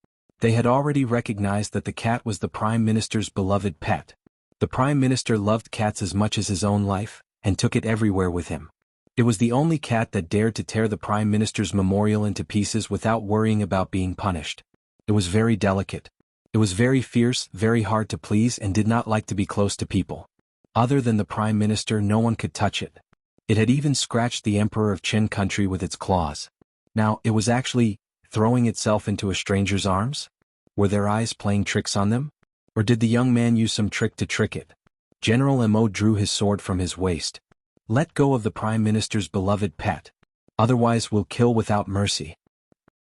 They had already recognized that the cat was the Prime Minister's beloved pet. The Prime Minister loved cats as much as his own life, and took it everywhere with him. It was the only cat that dared to tear the Prime Minister's memorial into pieces without worrying about being punished. It was very delicate. It was very fierce, very hard to please, and did not like to be close to people. Other than the Prime Minister, no one could touch it. It had even scratched the Emperor of Qin country with its claws. Now, it was actually throwing itself into a stranger's arms? Were their eyes playing tricks on them? Or did the young man use some trick to trick it? General Mo drew his sword from his waist. "Let go of the Prime Minister's beloved pet. Otherwise we'll kill without mercy."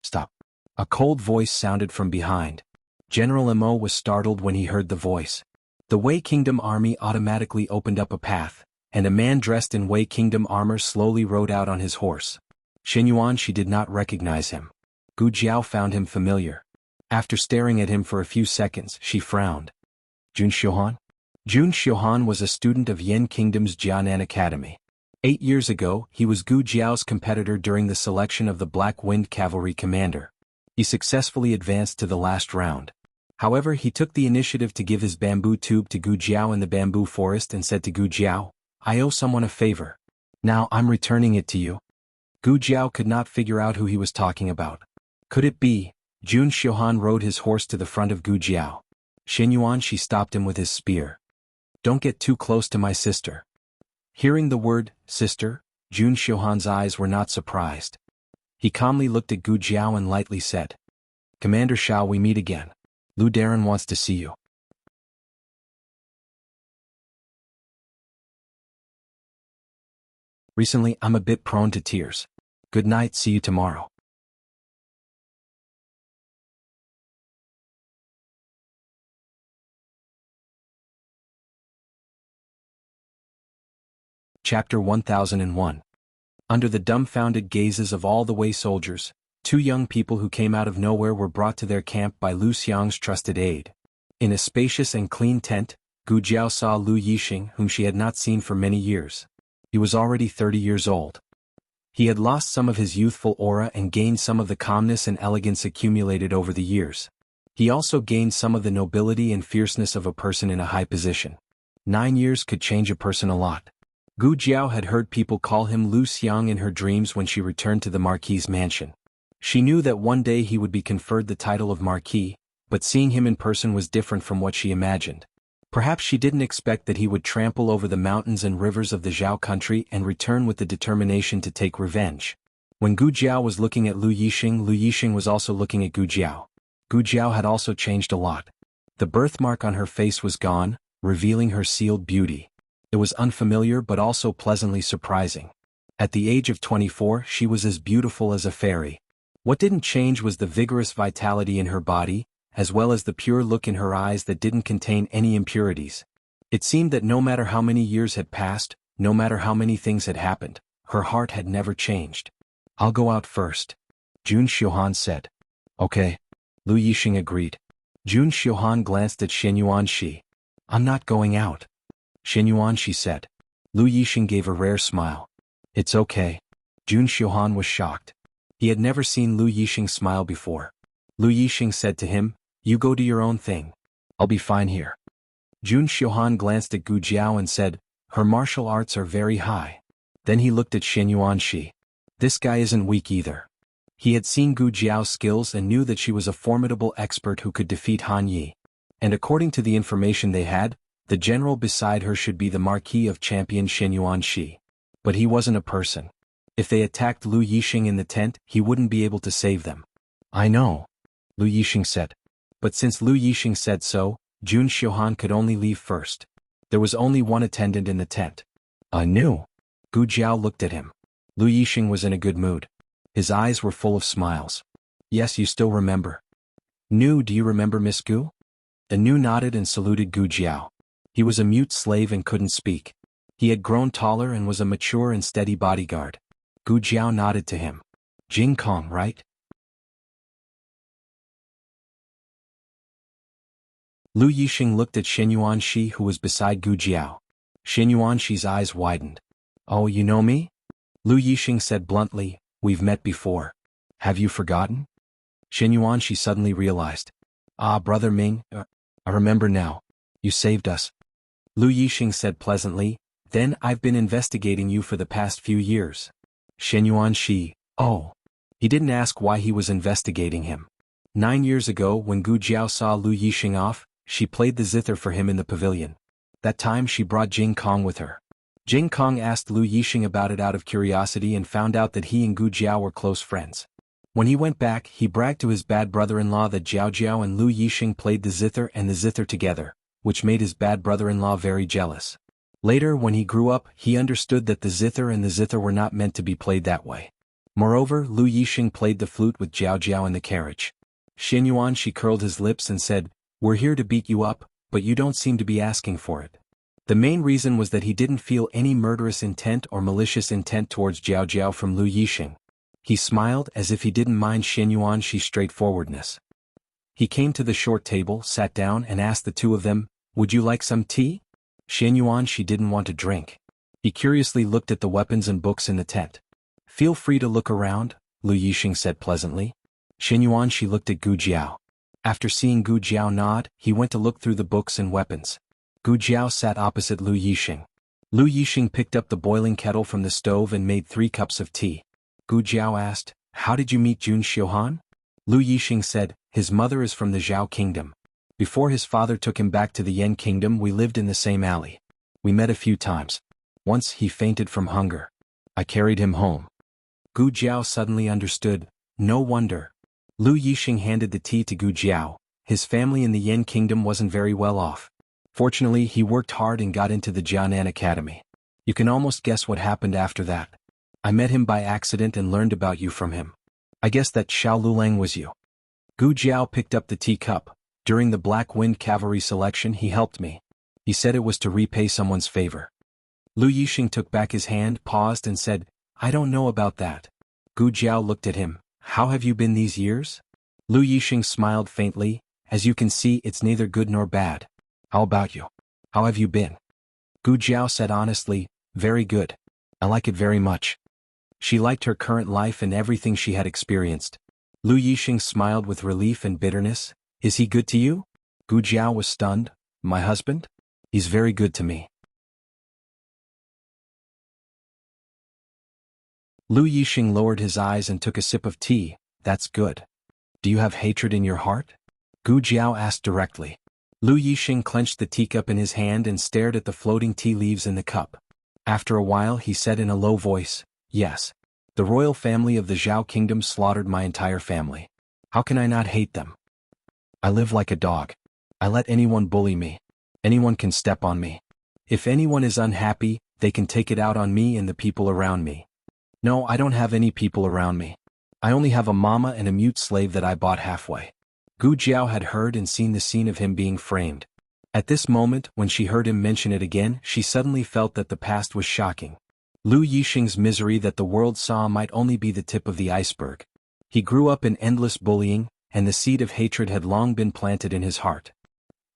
"Stop." A cold voice sounded from behind. General Mo was startled when he heard the voice. The Wei Kingdom army automatically opened up a path, and a man dressed in Wei Kingdom armor slowly rode out on his horse. Xin Yuanshi did not recognize him. Gu Jiao found him familiar. After staring at him for a few seconds, she frowned. Jun Xiuhan? Jun Xiuhan was a student of Yan Kingdom's Jianan Academy. 8 years ago, he was Gu Jiao's competitor during the selection of the Black Wind Cavalry commander. He successfully advanced to the last round. However, he took the initiative to give his bamboo tube to Gu Jiao in the bamboo forest and said to Gu Jiao, "I owe someone a favor. Now I'm returning it to you." Gu Jiao could not figure out who he was talking about. Could it be? Jun Xiuhan rode his horse to the front of Gu Jiao. Xin Yuanshi stopped him with his spear. "Don't get too close to my sister." Hearing the word, sister, Jun Xiuhan's eyes were not surprised. He calmly looked at Gu Jiao and lightly said, "Commander, shall we meet again? Lu Darren wants to see you." Recently, I'm a bit prone to tears. Good night, see you tomorrow. Chapter 1001. Under the dumbfounded gazes of all the Wei soldiers, 2 young people who came out of nowhere were brought to their camp by Lu Xiang's trusted aide. In a spacious and clean tent, Gu Jiao saw Lu Yixing, whom she had not seen for many years. He was already 30 years old. He had lost some of his youthful aura and gained some of the calmness and elegance accumulated over the years. He also gained some of the nobility and fierceness of a person in a high position. 9 years could change a person a lot. Gu Jiao had heard people call him Lu Xiang in her dreams when she returned to the Marquis's mansion. She knew that one day he would be conferred the title of Marquis, but seeing him in person was different from what she imagined. Perhaps she didn't expect that he would trample over the mountains and rivers of the Zhao country and return with the determination to take revenge. When Gu Jiao was looking at Lu Yixing was also looking at Gu Jiao. Gu Jiao had also changed a lot. The birthmark on her face was gone, revealing her sealed beauty. It was unfamiliar but also pleasantly surprising. At the age of 24, she was as beautiful as a fairy. What didn't change was the vigorous vitality in her body, as well as the pure look in her eyes that didn't contain any impurities. It seemed that no matter how many years had passed, no matter how many things had happened, her heart had never changed. "I'll go out first," Jun Xiuhan said. "Okay." Lu Yixing agreed. Jun Xiuhan glanced at Shen Yuanxi. "I'm not going out," Shen Yuanxi said. Lu Yixing gave a rare smile. "It's okay." Jun Xiuhan was shocked. He had never seen Lu Yixing smile before. Lu Yixing said to him, "You go do your own thing. I'll be fine here." Jun Xiuhan glanced at Gu Jiao and said, "Her martial arts are very high." Then he looked at Shen Yuanxi. This guy isn't weak either. He had seen Gu Jiao's skills and knew that she was a formidable expert who could defeat Han Yi. And according to the information they had, the general beside her should be the Marquis of Champion Shen Yuanxi. But he wasn't a person. If they attacked Lu Yixing in the tent, he wouldn't be able to save them. "I know," Lu Yixing said. But since Lu Yixing said so, Jun Xiuhan could only leave first. There was only one attendant in the tent. "New." Gu Jiao looked at him. Lu Yixing was in a good mood. His eyes were full of smiles. "Yes, you still remember." "Nu, do you remember Miss Gu?" Nu nodded and saluted Gu Jiao. He was a mute slave and couldn't speak. He had grown taller and was a mature and steady bodyguard. Gu Jiao nodded to him. "Jing Kong, right?" Lu Yixing looked at Shen Yuanxi, who was beside Gu Jiao. Shen Yuanxi's eyes widened. "Oh, you know me?" Lu Yixing said bluntly, "We've met before. Have you forgotten?" Shen Yuanxi suddenly realized. "Ah, Brother Ming, I remember now. You saved us." Lu Yixing said pleasantly, "Then I've been investigating you for the past few years." Shen Yuanxi, "Oh." He didn't ask why he was investigating him. 9 years ago, when Gu Jiao saw Lu Yixing off, she played the zither for him in the pavilion. That time she brought Jing Kong with her. Jing Kong asked Lu Yixing about it out of curiosity and found out that he and Gu Jiao were close friends. When he went back, he bragged to his bad brother-in-law that Jiao Jiao and Lu Yixing played the zither and the zither together, which made his bad brother-in-law very jealous. Later, when he grew up, he understood that the zither and the zither were not meant to be played that way. Moreover, Lu Yixing played the flute with Jiao Jiao in the carriage. Shen Yuanxi curled his lips and said, "We're here to beat you up, but you don't seem to be asking for it." The main reason was that he didn't feel any murderous intent or malicious intent towards Jiao Jiao from Lu Yixing. He smiled as if he didn't mind Shen Yuanxi's straightforwardness. He came to the short table, sat down and asked the two of them, "Would you like some tea?" Shen Yuanxi didn't want to drink. He curiously looked at the weapons and books in the tent. "Feel free to look around," Lu Yixing said pleasantly. Shen Yuanxi looked at Gu Jiao. After seeing Gu Jiao nod, he went to look through the books and weapons. Gu Jiao sat opposite Lu Yixing. Lu Yixing picked up the boiling kettle from the stove and made 3 cups of tea. Gu Jiao asked, "How did you meet Jun Xiuhan?" Lu Yixing said, "His mother is from the Zhao kingdom. Before his father took him back to the Yan kingdom, we lived in the same alley. We met a few times. Once he fainted from hunger. I carried him home." Gu Jiao suddenly understood. No wonder. Lu Yixing handed the tea to Gu Jiao. His family in the Yan kingdom wasn't very well off. Fortunately, he worked hard and got into the Jianan Academy. You can almost guess what happened after that. I met him by accident and learned about you from him. I guess that Xiao Lulang was you. Gu Jiao picked up the teacup. During the Black Wind Cavalry selection, he helped me. He said it was to repay someone's favor. Lu Yixing took back his hand, paused and said, "I don't know about that." Gu Jiao looked at him. "How have you been these years?" Lu Yixing smiled faintly. "As you can see, it's neither good nor bad. How about you? How have you been?" Gu Jiao said honestly, "Very good. I like it very much." She liked her current life and everything she had experienced. Lu Yixing smiled with relief and bitterness. "Is he good to you?" Gu Jiao was stunned. "My husband? He's very good to me." Lu Yixing lowered his eyes and took a sip of tea. "That's good. Do you have hatred in your heart?" Gu Jiao asked directly. Lu Yixing clenched the teacup in his hand and stared at the floating tea leaves in the cup. After a while he said in a low voice, "Yes. The royal family of the Zhao kingdom slaughtered my entire family. How can I not hate them? I live like a dog. I let anyone bully me. Anyone can step on me. If anyone is unhappy, they can take it out on me and the people around me. No, I don't have any people around me. I only have a mama and a mute slave that I bought halfway. Gu Jiao had heard and seen the scene of him being framed. At this moment, when she heard him mention it again, she suddenly felt that the past was shocking. Lu Yixing's misery that the world saw might only be the tip of the iceberg. He grew up in endless bullying, and the seed of hatred had long been planted in his heart.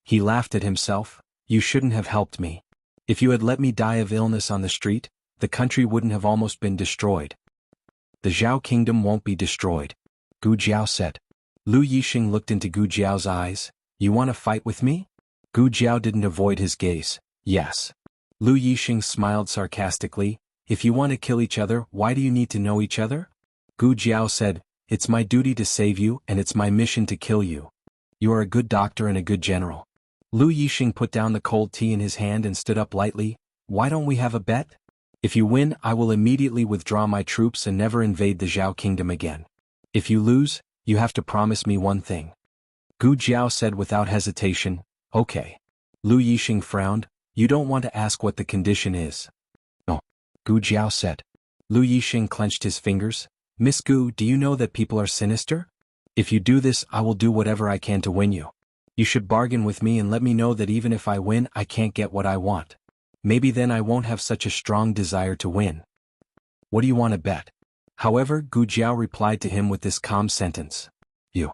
He laughed at himself. You shouldn't have helped me. If you had let me die of illness on the street, the country wouldn't have almost been destroyed. The Zhao kingdom won't be destroyed, Gu Jiao said. Lu Yixing looked into Gu Jiao's eyes. You want to fight with me? Gu Jiao didn't avoid his gaze. Yes. Lu Yixing smiled sarcastically. If you want to kill each other, why do you need to know each other? Gu Jiao said, it's my duty to save you and it's my mission to kill you. You are a good doctor and a good general. Lu Yixing put down the cold tea in his hand and stood up lightly. Why don't we have a bet? If you win, I will immediately withdraw my troops and never invade the Zhao kingdom again. If you lose, you have to promise me one thing. Gu Jiao said without hesitation, okay. Lu Yixing frowned. You don't want to ask what the condition is. No. Gu Jiao said. Lu Yixing clenched his fingers. Miss Gu, do you know that people are sinister? If you do this, I will do whatever I can to win you. You should bargain with me and let me know that even if I win, I can't get what I want. Maybe then I won't have such a strong desire to win. What do you want to bet? However, Gu Jiao replied to him with this calm sentence. You.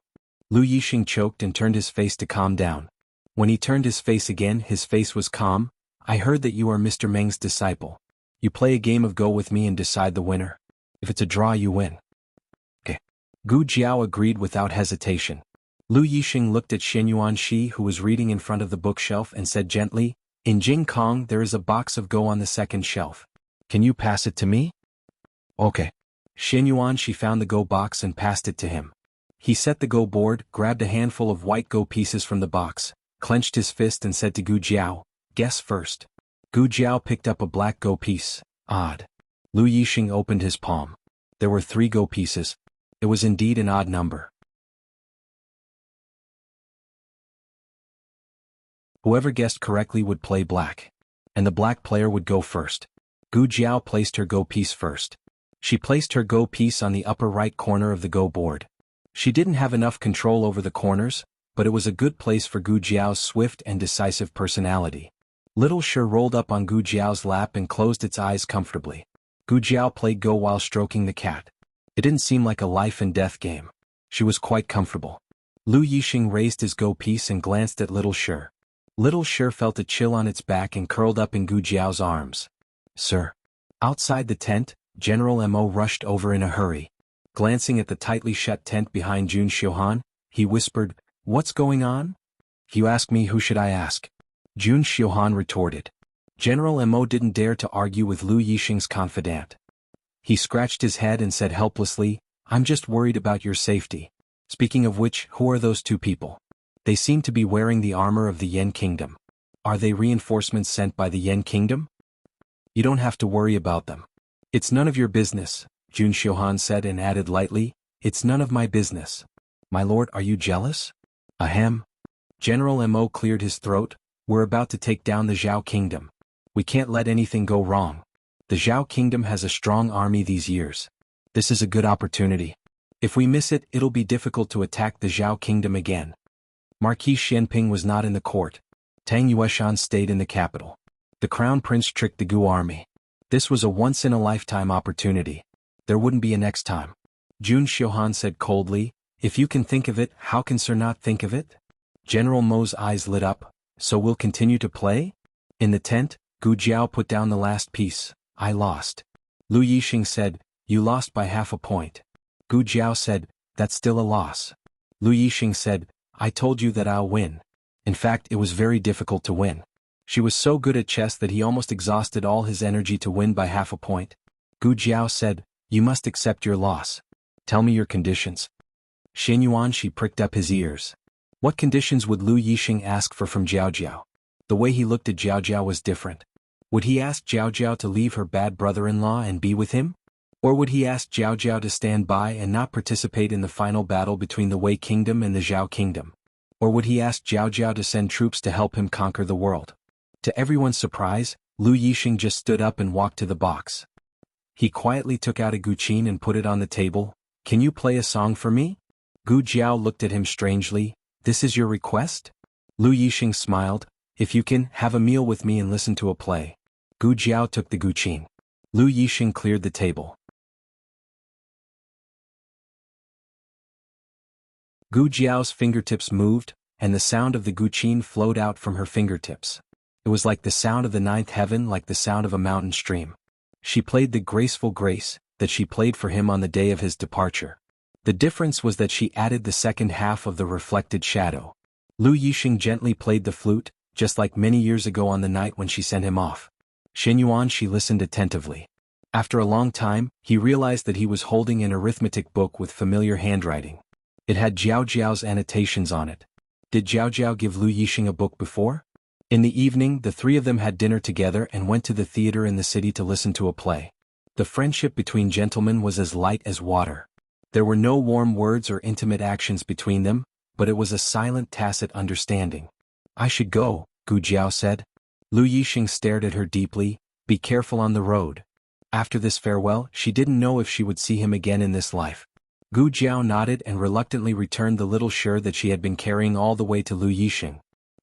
Lu Yixing choked and turned his face to calm down. When he turned his face again, his face was calm. I heard that you are Mr. Meng's disciple. You play a game of Go with me and decide the winner. If it's a draw, you win. Okay. Gu Jiao agreed without hesitation. Lu Yixing looked at Shen Yuanxi, who was reading in front of the bookshelf, and said gently, in Jingkong there is a box of Go on the second shelf. Can you pass it to me? Okay. Shen Yuanxi found the Go box and passed it to him. He set the Go board, grabbed a handful of white Go pieces from the box, clenched his fist and said to Gu Jiao, guess first. Gu Jiao picked up a black Go piece. Odd. Lu Yixing opened his palm. There were 3 Go pieces. It was indeed an odd number. Whoever guessed correctly would play black. And the black player would go first. Gu Jiao placed her Go piece first. She placed her Go piece on the upper right corner of the Go board. She didn't have enough control over the corners, but it was a good place for Gu Jiao's swift and decisive personality. Little Shi rolled up on Gu Jiao's lap and closed its eyes comfortably. Gu Jiao played Go while stroking the cat. It didn't seem like a life and death game. She was quite comfortable. Lu Yixing raised his Go piece and glanced at Little Shi. Little Shi felt a chill on its back and curled up in Gu Jiao's arms. Sir. Outside the tent, General Mo rushed over in a hurry. Glancing at the tightly shut tent behind Jun Xiuhan, he whispered, what's going on? If you ask me, who should I ask? Jun Xiuhan retorted. General Mo didn't dare to argue with Lu Yixing's confidant. He scratched his head and said helplessly, I'm just worried about your safety. Speaking of which, who are those 2 people? They seem to be wearing the armor of the Yan Kingdom. Are they reinforcements sent by the Yan Kingdom? You don't have to worry about them. It's none of your business, Jun Xiuhan said and added lightly, it's none of my business. My lord, are you jealous? Ahem. General Mo cleared his throat. We're about to take down the Zhao Kingdom. We can't let anything go wrong. The Zhao Kingdom has a strong army these years. This is a good opportunity. If we miss it, it'll be difficult to attack the Zhao Kingdom again. Marquis Xianping was not in the court. Tang Yueshan stayed in the capital. The crown prince tricked the Gu army. This was a once-in-a-lifetime opportunity. There wouldn't be a next time. Jun Xiuhan said coldly, if you can think of it, how can Sir not think of it? General Mo's eyes lit up. So we'll continue to play? In the tent, Gu Jiao put down the last piece. I lost. Lu Yixing said, you lost by half a point. Gu Jiao said, that's still a loss. Lu Yixing said, I told you that I'll win. In fact, it was very difficult to win. She was so good at chess that he almost exhausted all his energy to win by half a point. Gu Jiao said, you must accept your loss. Tell me your conditions. Shen Yuanxi pricked up his ears. What conditions would Lu Yixing ask for from Jiao Jiao? The way he looked at Jiao Jiao was different. Would he ask Jiao Jiao to leave her bad brother-in-law and be with him? Or would he ask Jiao Jiao to stand by and not participate in the final battle between the Wei Kingdom and the Zhao Kingdom? Or would he ask Jiao Jiao to send troops to help him conquer the world? To everyone's surprise, Lu Yixing just stood up and walked to the box. He quietly took out a guqin and put it on the table. "Can you play a song for me?" Gu Jiao looked at him strangely. "This is your request?" Lu Yixing smiled. "If you can, have a meal with me and listen to a play." Gu Jiao took the guqin. Lu Yixing cleared the table. Gu Jiao's fingertips moved, and the sound of the guqin flowed out from her fingertips. It was like the sound of the ninth heaven, like the sound of a mountain stream. She played the graceful grace that she played for him on the day of his departure. The difference was that she added the second half of the reflected shadow. Lu Yixing gently played the flute, just like many years ago on the night when she sent him off. Shen Yuanxi listened attentively. After a long time, he realized that he was holding an arithmetic book with familiar handwriting. It had Jiao Jiao's annotations on it. Did Jiao Jiao give Lu Yixing a book before? In the evening, the three of them had dinner together and went to the theater in the city to listen to a play. The friendship between gentlemen was as light as water. There were no warm words or intimate actions between them, but it was a silent, tacit understanding. "I should go," Gu Jiao said. Lu Yixing stared at her deeply. "Be careful on the road." After this farewell, she didn't know if she would see him again in this life. Gu Jiao nodded and reluctantly returned the little shur that she had been carrying all the way to Lu Yixing.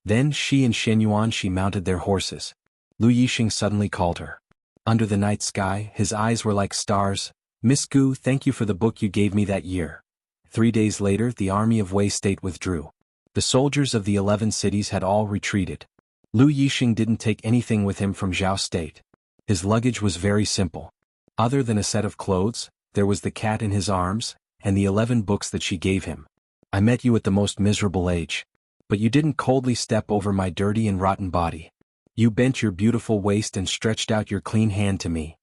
Then she and Shen Yuanxi mounted their horses. Lu Yixing suddenly called her. Under the night sky, his eyes were like stars. "Miss Gu, thank you for the book you gave me that year." 3 days later, the army of Wei State withdrew. The soldiers of the 11 cities had all retreated. Lu Yixing didn't take anything with him from Zhao State. His luggage was very simple. Other than a set of clothes, there was the cat in his arms, and the 11 books that she gave him. "I met you at the most miserable age. But you didn't coldly step over my dirty and rotten body. You bent your beautiful waist and stretched out your clean hand to me."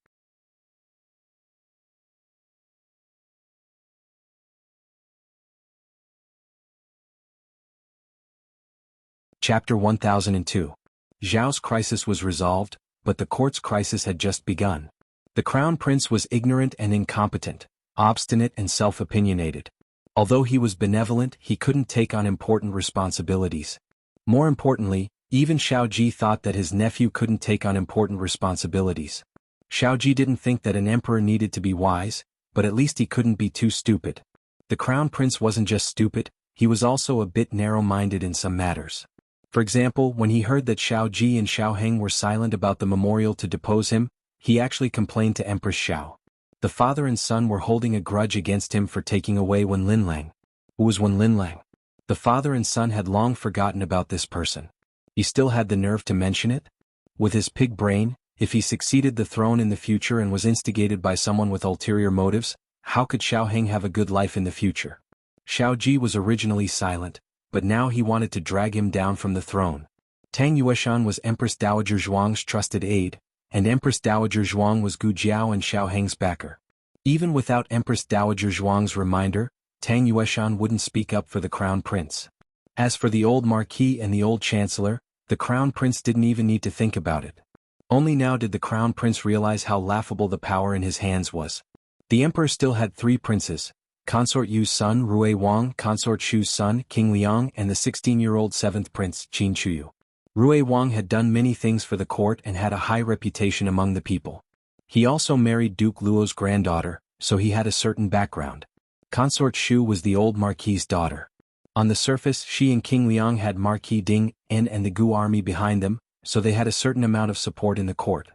Chapter 1002. Zhao's crisis was resolved, but the court's crisis had just begun. The crown prince was ignorant and incompetent, obstinate and self-opinionated. Although he was benevolent, he couldn't take on important responsibilities. More importantly, even Xiaoji thought that his nephew couldn't take on important responsibilities. Xiaoji didn't think that an emperor needed to be wise, but at least he couldn't be too stupid. The crown prince wasn't just stupid, he was also a bit narrow-minded in some matters. For example, when he heard that Xiaoji and Xiaoheng were silent about the memorial to depose him, he actually complained to Empress Xiao. The father and son were holding a grudge against him for taking away Wen Linlang. Who was Wen Linlang? The father and son had long forgotten about this person. He still had the nerve to mention it? With his pig brain, if he succeeded the throne in the future and was instigated by someone with ulterior motives, how could Xiaoheng have a good life in the future? Xiaoji was originally silent, but now he wanted to drag him down from the throne. Tang Yueshan was Empress Dowager Zhuang's trusted aide, and Empress Dowager Zhuang was Gu Jiao and Xiaoheng's backer. Even without Empress Dowager Zhuang's reminder, Tang Yueshan wouldn't speak up for the crown prince. As for the old marquis and the old chancellor, the crown prince didn't even need to think about it. Only now did the crown prince realize how laughable the power in his hands was. The emperor still had 3 princes: Consort Yu's son Rui Wang, Consort Shu's son King Liang, and the 16-year-old 7th prince Qin Chuyu. Rui Wang had done many things for the court and had a high reputation among the people. He also married Duke Luo's granddaughter, so he had a certain background. Consort Shu was the old marquis's daughter. On the surface, she and King Liang had Marquis Ding En and the Gu army behind them, so they had a certain amount of support in the court.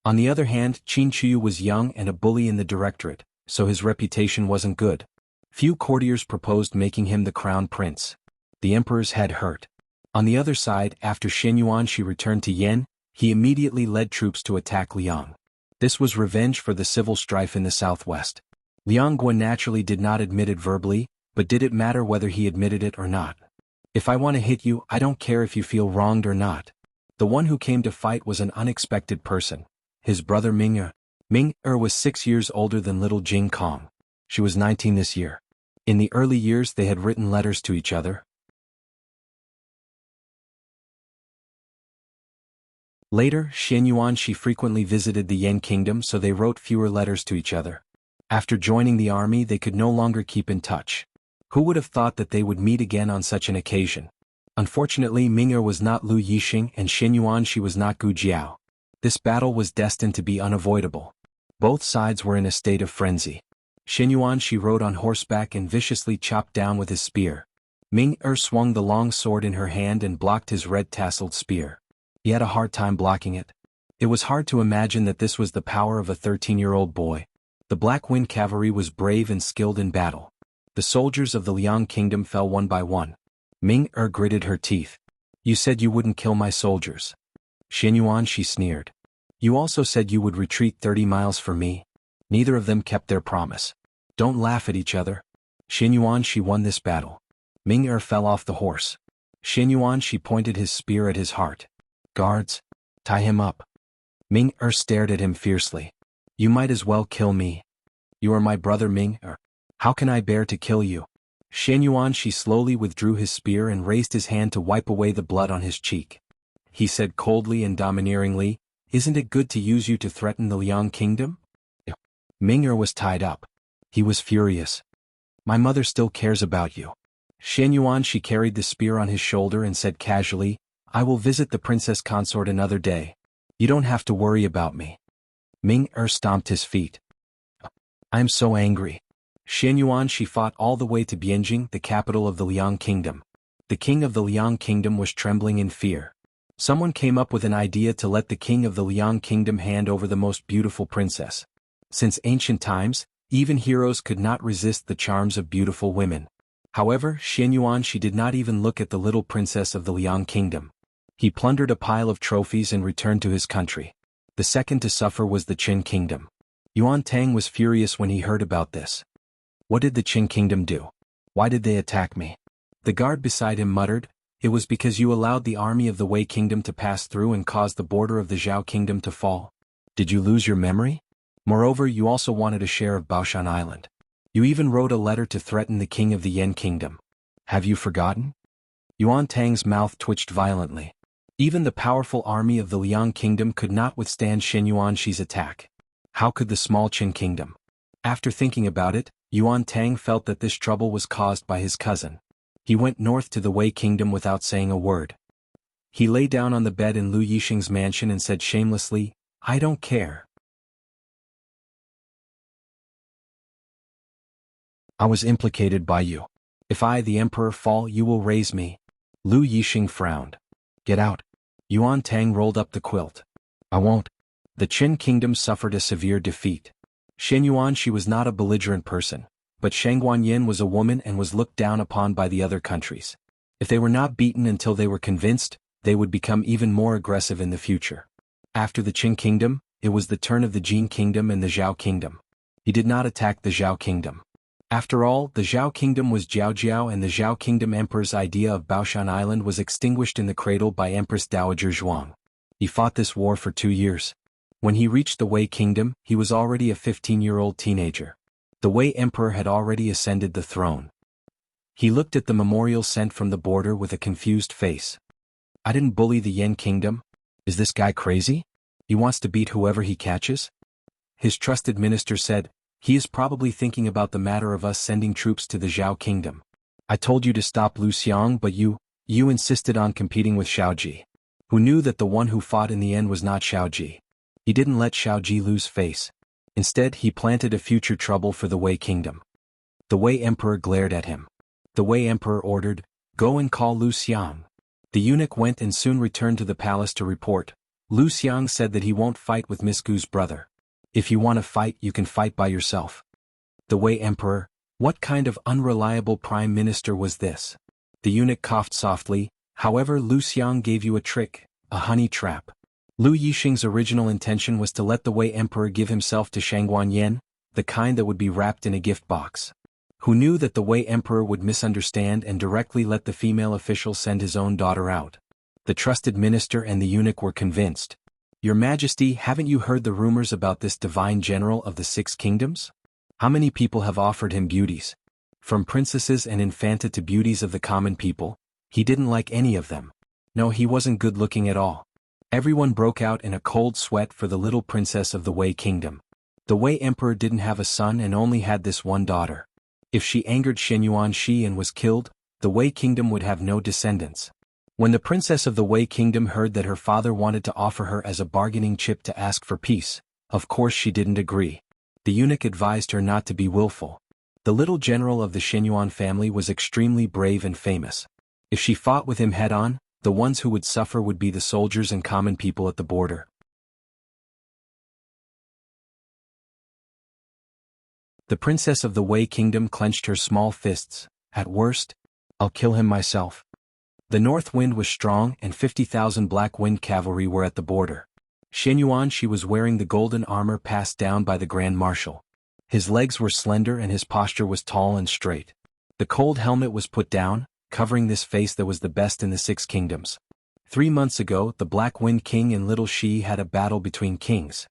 On the other hand, Qin Chuyu was young and a bully in the directorate, so his reputation wasn't good. Few courtiers proposed making him the crown prince. The emperor's head hurt. On the other side, after Shen Yuanxi returned to Yen, he immediately led troops to attack Liang. This was revenge for the civil strife in the southwest. Liang Guo naturally did not admit it verbally, but did it matter whether he admitted it or not? "If I want to hit you, I don't care if you feel wronged or not." The one who came to fight was an unexpected person. His brother Ming-er. Ming-er was 6 years older than little Jing Kong. She was 19 this year. In the early years they had written letters to each other. Later, Shen Yuanxi frequently visited the Yen kingdom, so they wrote fewer letters to each other. After joining the army they could no longer keep in touch. Who would have thought that they would meet again on such an occasion? Unfortunately, Ming-er was not Lu Yixing and Shen Yuanxi was not Gu Jiao. This battle was destined to be unavoidable. Both sides were in a state of frenzy. Xinyuan rode on horseback and viciously chopped down with his spear. Ming-Er swung the long sword in her hand and blocked his red-tasseled spear. He had a hard time blocking it. It was hard to imagine that this was the power of a 13-year-old boy. The Black Wind Cavalry was brave and skilled in battle. The soldiers of the Liang Kingdom fell one by one. Ming-Er gritted her teeth. You said you wouldn't kill my soldiers. Xinyuan sneered. You also said you would retreat 30 miles for me. Neither of them kept their promise. Don't laugh at each other. Xinyuan won this battle. Ming-Er fell off the horse. Xinyuan pointed his spear at his heart. Guards, tie him up. Ming-Er stared at him fiercely. You might as well kill me. You are my brother Ming-Er. How can I bear to kill you? Xinyuan slowly withdrew his spear and raised his hand to wipe away the blood on his cheek. He said coldly and domineeringly, Isn't it good to use you to threaten the Liang Kingdom? Ming-Er was tied up. He was furious. My mother still cares about you. Xinyuan carried the spear on his shoulder and said casually, I will visit the princess consort another day. You don't have to worry about me. Ming-Er stomped his feet. I am so angry. Xinyuan fought all the way to Bianjing, the capital of the Liang Kingdom. The king of the Liang Kingdom was trembling in fear. Someone came up with an idea to let the king of the Liang Kingdom hand over the most beautiful princess. Since ancient times, even heroes could not resist the charms of beautiful women. However, Xinyuan did not even look at the little princess of the Liang Kingdom. He plundered a pile of trophies and returned to his country. The second to suffer was the Qin Kingdom. Yuan Tang was furious when he heard about this. What did the Qin Kingdom do? Why did they attack me? The guard beside him muttered, It was because you allowed the army of the Wei Kingdom to pass through and caused the border of the Zhao Kingdom to fall. Did you lose your memory? Moreover, you also wanted a share of Baoshan Island. You even wrote a letter to threaten the king of the Yan Kingdom. Have you forgotten? Yuan Tang's mouth twitched violently. Even the powerful army of the Liang Kingdom could not withstand Xinyuan's attack. How could the small Qin Kingdom? After thinking about it, Yuan Tang felt that this trouble was caused by his cousin. He went north to the Wei Kingdom without saying a word. He lay down on the bed in Lu Yixing's mansion and said shamelessly, I don't care. I was implicated by you. If I, the emperor, fall, you will raise me. Lu Yixing frowned. Get out. Yuan Tang rolled up the quilt. I won't. The Qin Kingdom suffered a severe defeat. Xinyuan was not a belligerent person, but Shangguanyin was a woman and was looked down upon by the other countries. If they were not beaten until they were convinced, they would become even more aggressive in the future. After the Qin Kingdom, it was the turn of the Jin Kingdom and the Zhao Kingdom. He did not attack the Zhao Kingdom. After all, the Zhao Kingdom was Jiao and the Zhao Kingdom Emperor's idea of Baoshan Island was extinguished in the cradle by Empress Dowager Zhuang. He fought this war for 2 years. When he reached the Wei Kingdom, he was already a 15-year-old teenager. The Wei Emperor had already ascended the throne. He looked at the memorial sent from the border with a confused face. I didn't bully the Yan Kingdom. Is this guy crazy? He wants to beat whoever he catches? His trusted minister said, He is probably thinking about the matter of us sending troops to the Zhao Kingdom. I told you to stop Lu Xiang, but you insisted on competing with Xiaoji. Who knew that the one who fought in the end was not Xiaoji? He didn't let Xiaoji lose face. Instead, he planted a future trouble for the Wei Kingdom. The Wei Emperor glared at him. The Wei Emperor ordered, Go and call Lu Xiang. The eunuch went and soon returned to the palace to report. Lu Xiang said that he won't fight with Miss Gu's brother. If you want to fight, you can fight by yourself. The Wei Emperor, what kind of unreliable prime minister was this? The eunuch coughed softly, however Lu Xiang gave you a trick, a honey trap. Lu Yixing's original intention was to let the Wei Emperor give himself to Shangguanyin, the kind that would be wrapped in a gift box. Who knew that the Wei Emperor would misunderstand and directly let the female official send his own daughter out? The trusted minister and the eunuch were convinced. Your Majesty, haven't you heard the rumors about this divine general of the 6 kingdoms? How many people have offered him beauties? From princesses and infanta to beauties of the common people, he didn't like any of them. No, he wasn't good looking at all. Everyone broke out in a cold sweat for the little princess of the Wei Kingdom. The Wei Emperor didn't have a son and only had this one daughter. If she angered Xinyuan and was killed, the Wei Kingdom would have no descendants. When the princess of the Wei Kingdom heard that her father wanted to offer her as a bargaining chip to ask for peace, Of course she didn't agree. The eunuch advised her not to be willful. The little general of the Shenyuan family was extremely brave and famous. If she fought with him head-on, the ones who would suffer would be the soldiers and common people at the border. The princess of the Wei kingdom clenched her small fists. At worst, I'll kill him myself. The north wind was strong and 50,000 black wind cavalry were at the border. Shenyuan she was wearing the golden armor passed down by the Grand Marshal. His legs were slender and his posture was tall and straight. The cold helmet was put down, covering this face that was the best in the 6 kingdoms. 3 months ago, the Black Wind King and Little Shi had a battle between kings.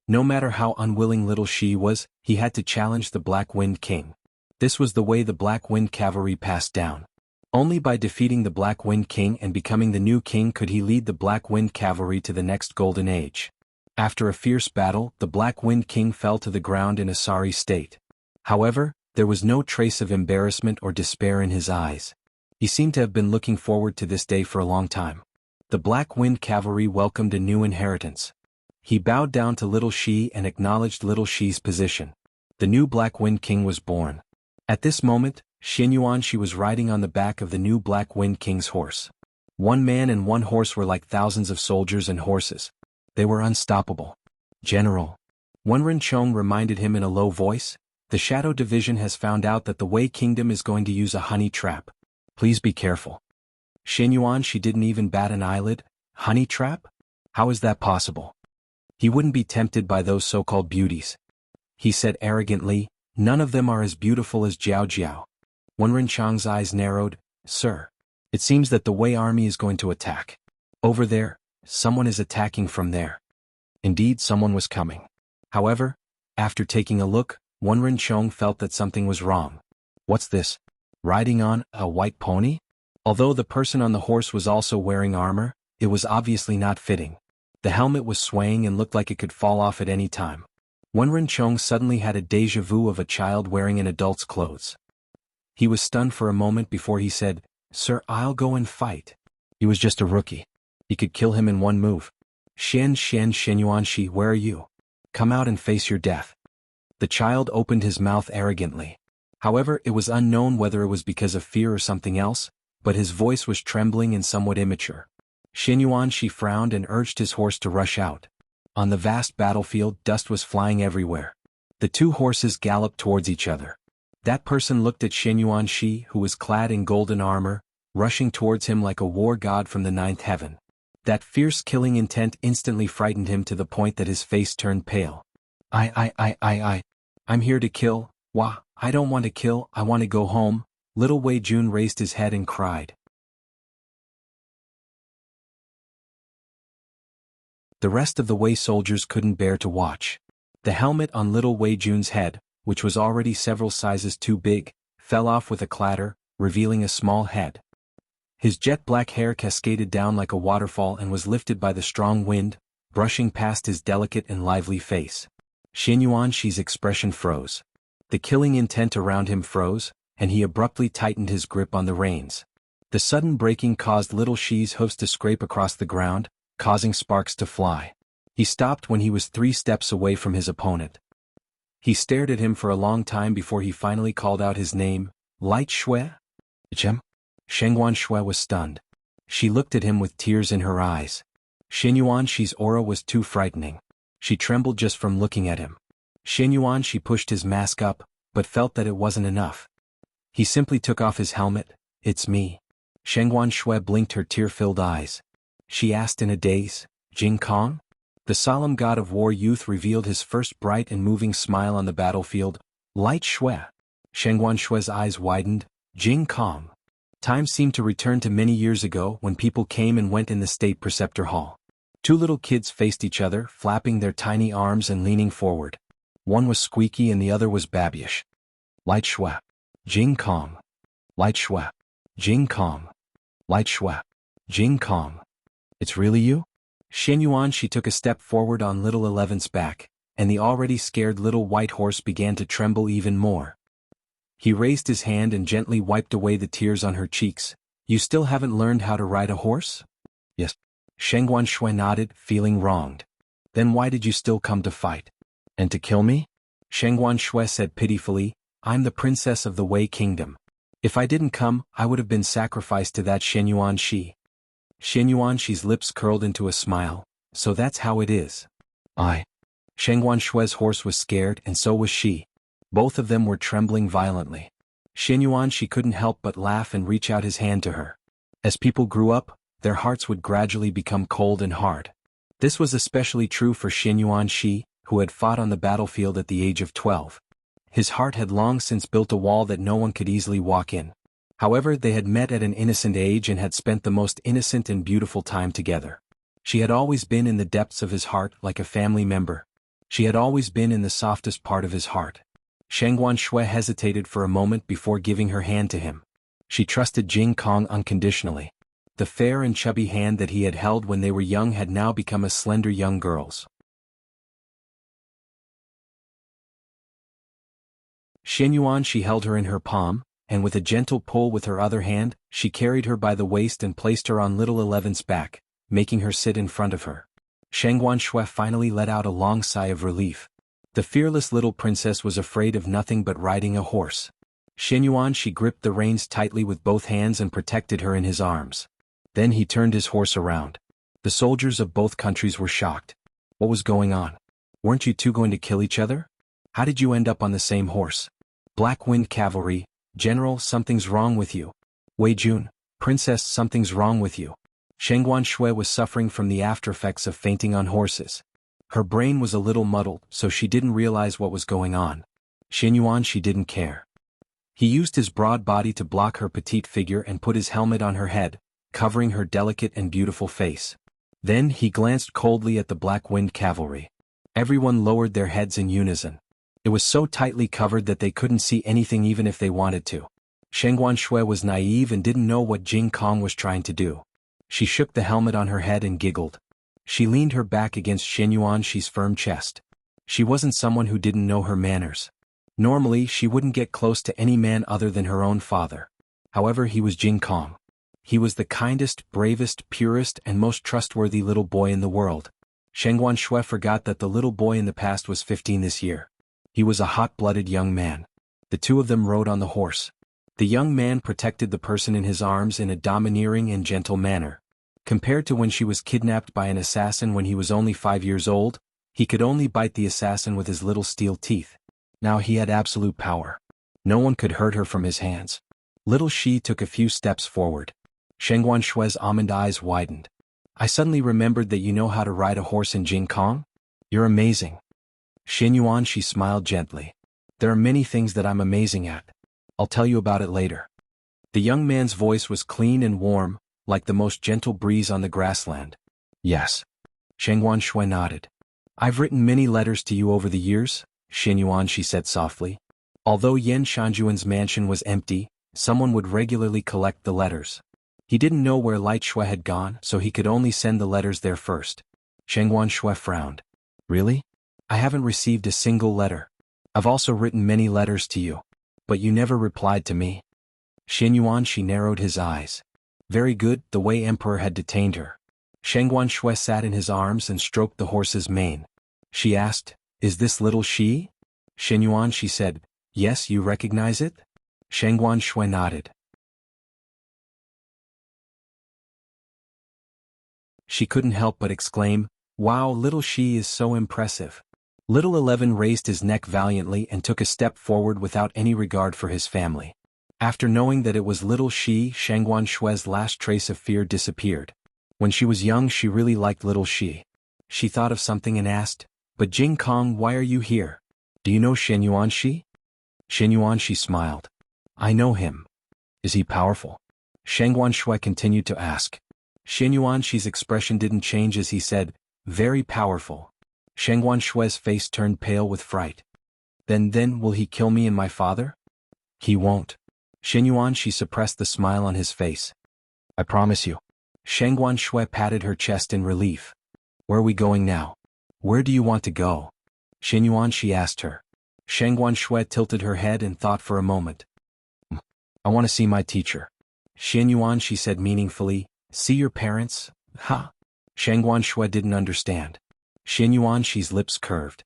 No matter how unwilling Little Shi was, he had to challenge the Black Wind King. This was the way the Black Wind Cavalry passed down. Only by defeating the Black Wind King and becoming the new king could he lead the Black Wind Cavalry to the next golden age. After a fierce battle, the Black Wind King fell to the ground in a sorry state. However, there was no trace of embarrassment or despair in his eyes. He seemed to have been looking forward to this day for a long time. The Black Wind Cavalry welcomed a new inheritance. He bowed down to Little Shi and acknowledged Little Shi's position. The new Black Wind King was born. At this moment, Shenyuan she was riding on the back of the new Black Wind King's horse. 1 man and 1 horse were like thousands of soldiers and horses. They were unstoppable. General. Wenren Chong reminded him in a low voice, the Shadow Division has found out that the Wei Kingdom is going to use a honey trap. Please be careful. Shenyuan she didn't even bat an eyelid. Honey trap? How is that possible? He wouldn't be tempted by those so-called beauties. He said arrogantly, none of them are as beautiful as Jiao Jiao. Wenren Chang's eyes narrowed, Sir. It seems that the Wei army is going to attack. Over there, someone is attacking from there. Indeed, someone was coming. However, after taking a look, Wenren Chong felt that something was wrong. What's this? Riding on a white pony? Although the person on the horse was also wearing armor, it was obviously not fitting. The helmet was swaying and looked like it could fall off at any time. Wenren Chong suddenly had a déjà vu of a child wearing an adult's clothes. He was stunned for a moment before he said, Sir, I'll go and fight. He was just a rookie. He could kill him in 1 move. Shenyuan Shi, where are you? Come out and face your death. The child opened his mouth arrogantly. However, it was unknown whether it was because of fear or something else, but his voice was trembling and somewhat immature. Shenyuan Shi frowned and urged his horse to rush out. On the vast battlefield, dust was flying everywhere. The 2 horses galloped towards each other. That person looked at Shenyuan Shi, who was clad in golden armor, rushing towards him like a war god from the 9th heaven. That fierce killing intent instantly frightened him to the point that his face turned pale. I'm here to kill. Wah, I don't want to kill, I want to go home. Little Wei Jun raised his head and cried. The rest of the Wei soldiers couldn't bear to watch. The helmet on Little Wei Jun's head, which was already several sizes too big, fell off with a clatter, revealing a small head. His jet-black hair cascaded down like a waterfall and was lifted by the strong wind, brushing past his delicate and lively face. Shenyuan Shi's expression froze. The killing intent around him froze, and he abruptly tightened his grip on the reins. The sudden braking caused Little Shi's hoofs to scrape across the ground, causing sparks to fly. He stopped when he was 3 steps away from his opponent. He stared at him for a long time before he finally called out his name, Light Shui? Chem? Shenyuan Shui was stunned. She looked at him with tears in her eyes. Shenyuan Shi's aura was too frightening. She trembled just from looking at him. Shenyuan Shi pushed his mask up, but felt that it wasn't enough. He simply took off his helmet. It's me. Shenyuan Shui blinked her tear-filled eyes. She asked in a daze, Jing Kong? The solemn god of war youth revealed his first bright and moving smile on the battlefield. Light Shui. Shenyuan Shui's eyes widened. Jing Kong. Time seemed to return to many years ago when people came and went in the state preceptor hall. 2 little kids faced each other, flapping their tiny arms and leaning forward. One was squeaky and the other was babyish. Light Shui. Jing Kong. Light Shui. Jing Kong. Light Shui. Jing Kong. It's really you? Shenyuan Shi took a step forward on little Eleven's back, and the already scared little white horse began to tremble even more. He raised his hand and gently wiped away the tears on her cheeks. You still haven't learned how to ride a horse? Yes. Shenyuan Shui nodded, feeling wronged. Then why did you still come to fight? And to kill me? Shengguan Shui said pitifully, I'm the princess of the Wei Kingdom. If I didn't come, I would have been sacrificed to that Shenyuan Shi. Shenyuan Shi's lips curled into a smile, so that's how it is. Shengguan Shui's horse was scared and so was she. Both of them were trembling violently. Shenyuan Shi couldn't help but laugh and reach out his hand to her. As people grew up, their hearts would gradually become cold and hard. This was especially true for Shenyuan Shi, who had fought on the battlefield at the age of 12. His heart had long since built a wall that no one could easily walk in. However, they had met at an innocent age and had spent the most innocent and beautiful time together. She had always been in the depths of his heart like a family member. She had always been in the softest part of his heart. Shengguan Shui hesitated for a moment before giving her hand to him. She trusted Jing Kong unconditionally. The fair and chubby hand that he had held when they were young had now become a slender young girl's. Shenyuan Shi held her in her palm, and with a gentle pull with her other hand, she carried her by the waist and placed her on little 11's back, making her sit in front of her. Shengguan Shui finally let out a long sigh of relief. The fearless little princess was afraid of nothing but riding a horse. Shenyuan Shi gripped the reins tightly with both hands and protected her in his arms. Then he turned his horse around. The soldiers of both countries were shocked. What was going on? Weren't you two going to kill each other? How did you end up on the same horse? Black Wind Cavalry, General, something's wrong with you. Wei Jun, Princess, something's wrong with you. Shengguan Shui was suffering from the aftereffects of fainting on horses. Her brain was a little muddled, so she didn't realize what was going on. Shenyuan Shi didn't care. He used his broad body to block her petite figure and put his helmet on her head, covering her delicate and beautiful face. Then he glanced coldly at the Black Wind Cavalry. Everyone lowered their heads in unison. It was so tightly covered that they couldn't see anything even if they wanted to. Shengguan Shui was naive and didn't know what Jing Kong was trying to do. She shook the helmet on her head and giggled. She leaned her back against Shenyuan Shi's firm chest. She wasn't someone who didn't know her manners. Normally, she wouldn't get close to any man other than her own father. However, he was Jing Kong. He was the kindest, bravest, purest, and most trustworthy little boy in the world. Shengguan Shui forgot that the little boy in the past was 15 this year. He was a hot-blooded young man. The two of them rode on the horse. The young man protected the person in his arms in a domineering and gentle manner. Compared to when she was kidnapped by an assassin when he was only 5 years old, he could only bite the assassin with his little steel teeth. Now he had absolute power. No one could hurt her from his hands. Little Shi took a few steps forward. Shengguan Shui's almond eyes widened. I suddenly remembered that you know how to ride a horse in Jing Kong? You're amazing. Shenyuan Shi smiled gently. There are many things that I'm amazing at. I'll tell you about it later. The young man's voice was clean and warm, like the most gentle breeze on the grassland. Yes. Shengguan Shui nodded. I've written many letters to you over the years, Shenyuan Shi said softly. Although Yan Shanjuan's mansion was empty, someone would regularly collect the letters. He didn't know where Light Shui had gone, so he could only send the letters there first. Shengguan Shui frowned. Really? I haven't received a single letter. I've also written many letters to you. But you never replied to me. Shenyuan Shi narrowed his eyes. Very good, the Wei Emperor had detained her. Shengguan Shui sat in his arms and stroked the horse's mane. She asked, Is this little Shi? Shenyuan Shi said, Yes, you recognize it? Shengguan Shui nodded. She couldn't help but exclaim, Wow, little Shi is so impressive. Little 11 raised his neck valiantly and took a step forward without any regard for his family. After knowing that it was little Shi, Shengguan Shui's last trace of fear disappeared. When she was young, she really liked little Shi. She thought of something and asked, But Jing Kong, why are you here? Do you know Shenyuan Shi? Shenyuan Shi smiled. I know him. Is he powerful? Shengguan Shui continued to ask. Shenyuan Shi's expression didn't change as he said, Very powerful. Shengguan Shui's face turned pale with fright. Then will he kill me and my father? He won't. Shenyuan Shi suppressed the smile on his face. I promise you. Shengguan Shui patted her chest in relief. Where are we going now? Where do you want to go? Shenyuan Shi asked her. Shengguan Shui tilted her head and thought for a moment. I want to see my teacher. Shenyuan Shi said meaningfully, See your parents? Ha! Shengguan Shui didn't understand. Xianyuan lips curved.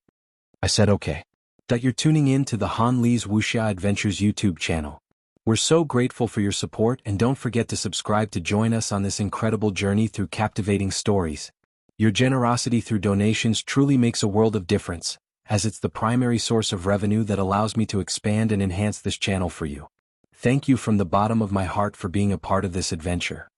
I said okay. You're tuning in to the Han Li's Wuxia Adventures YouTube channel. We're so grateful for your support, and don't forget to subscribe to join us on this incredible journey through captivating stories. Your generosity through donations truly makes a world of difference, as it's the primary source of revenue that allows me to expand and enhance this channel for you. Thank you from the bottom of my heart for being a part of this adventure.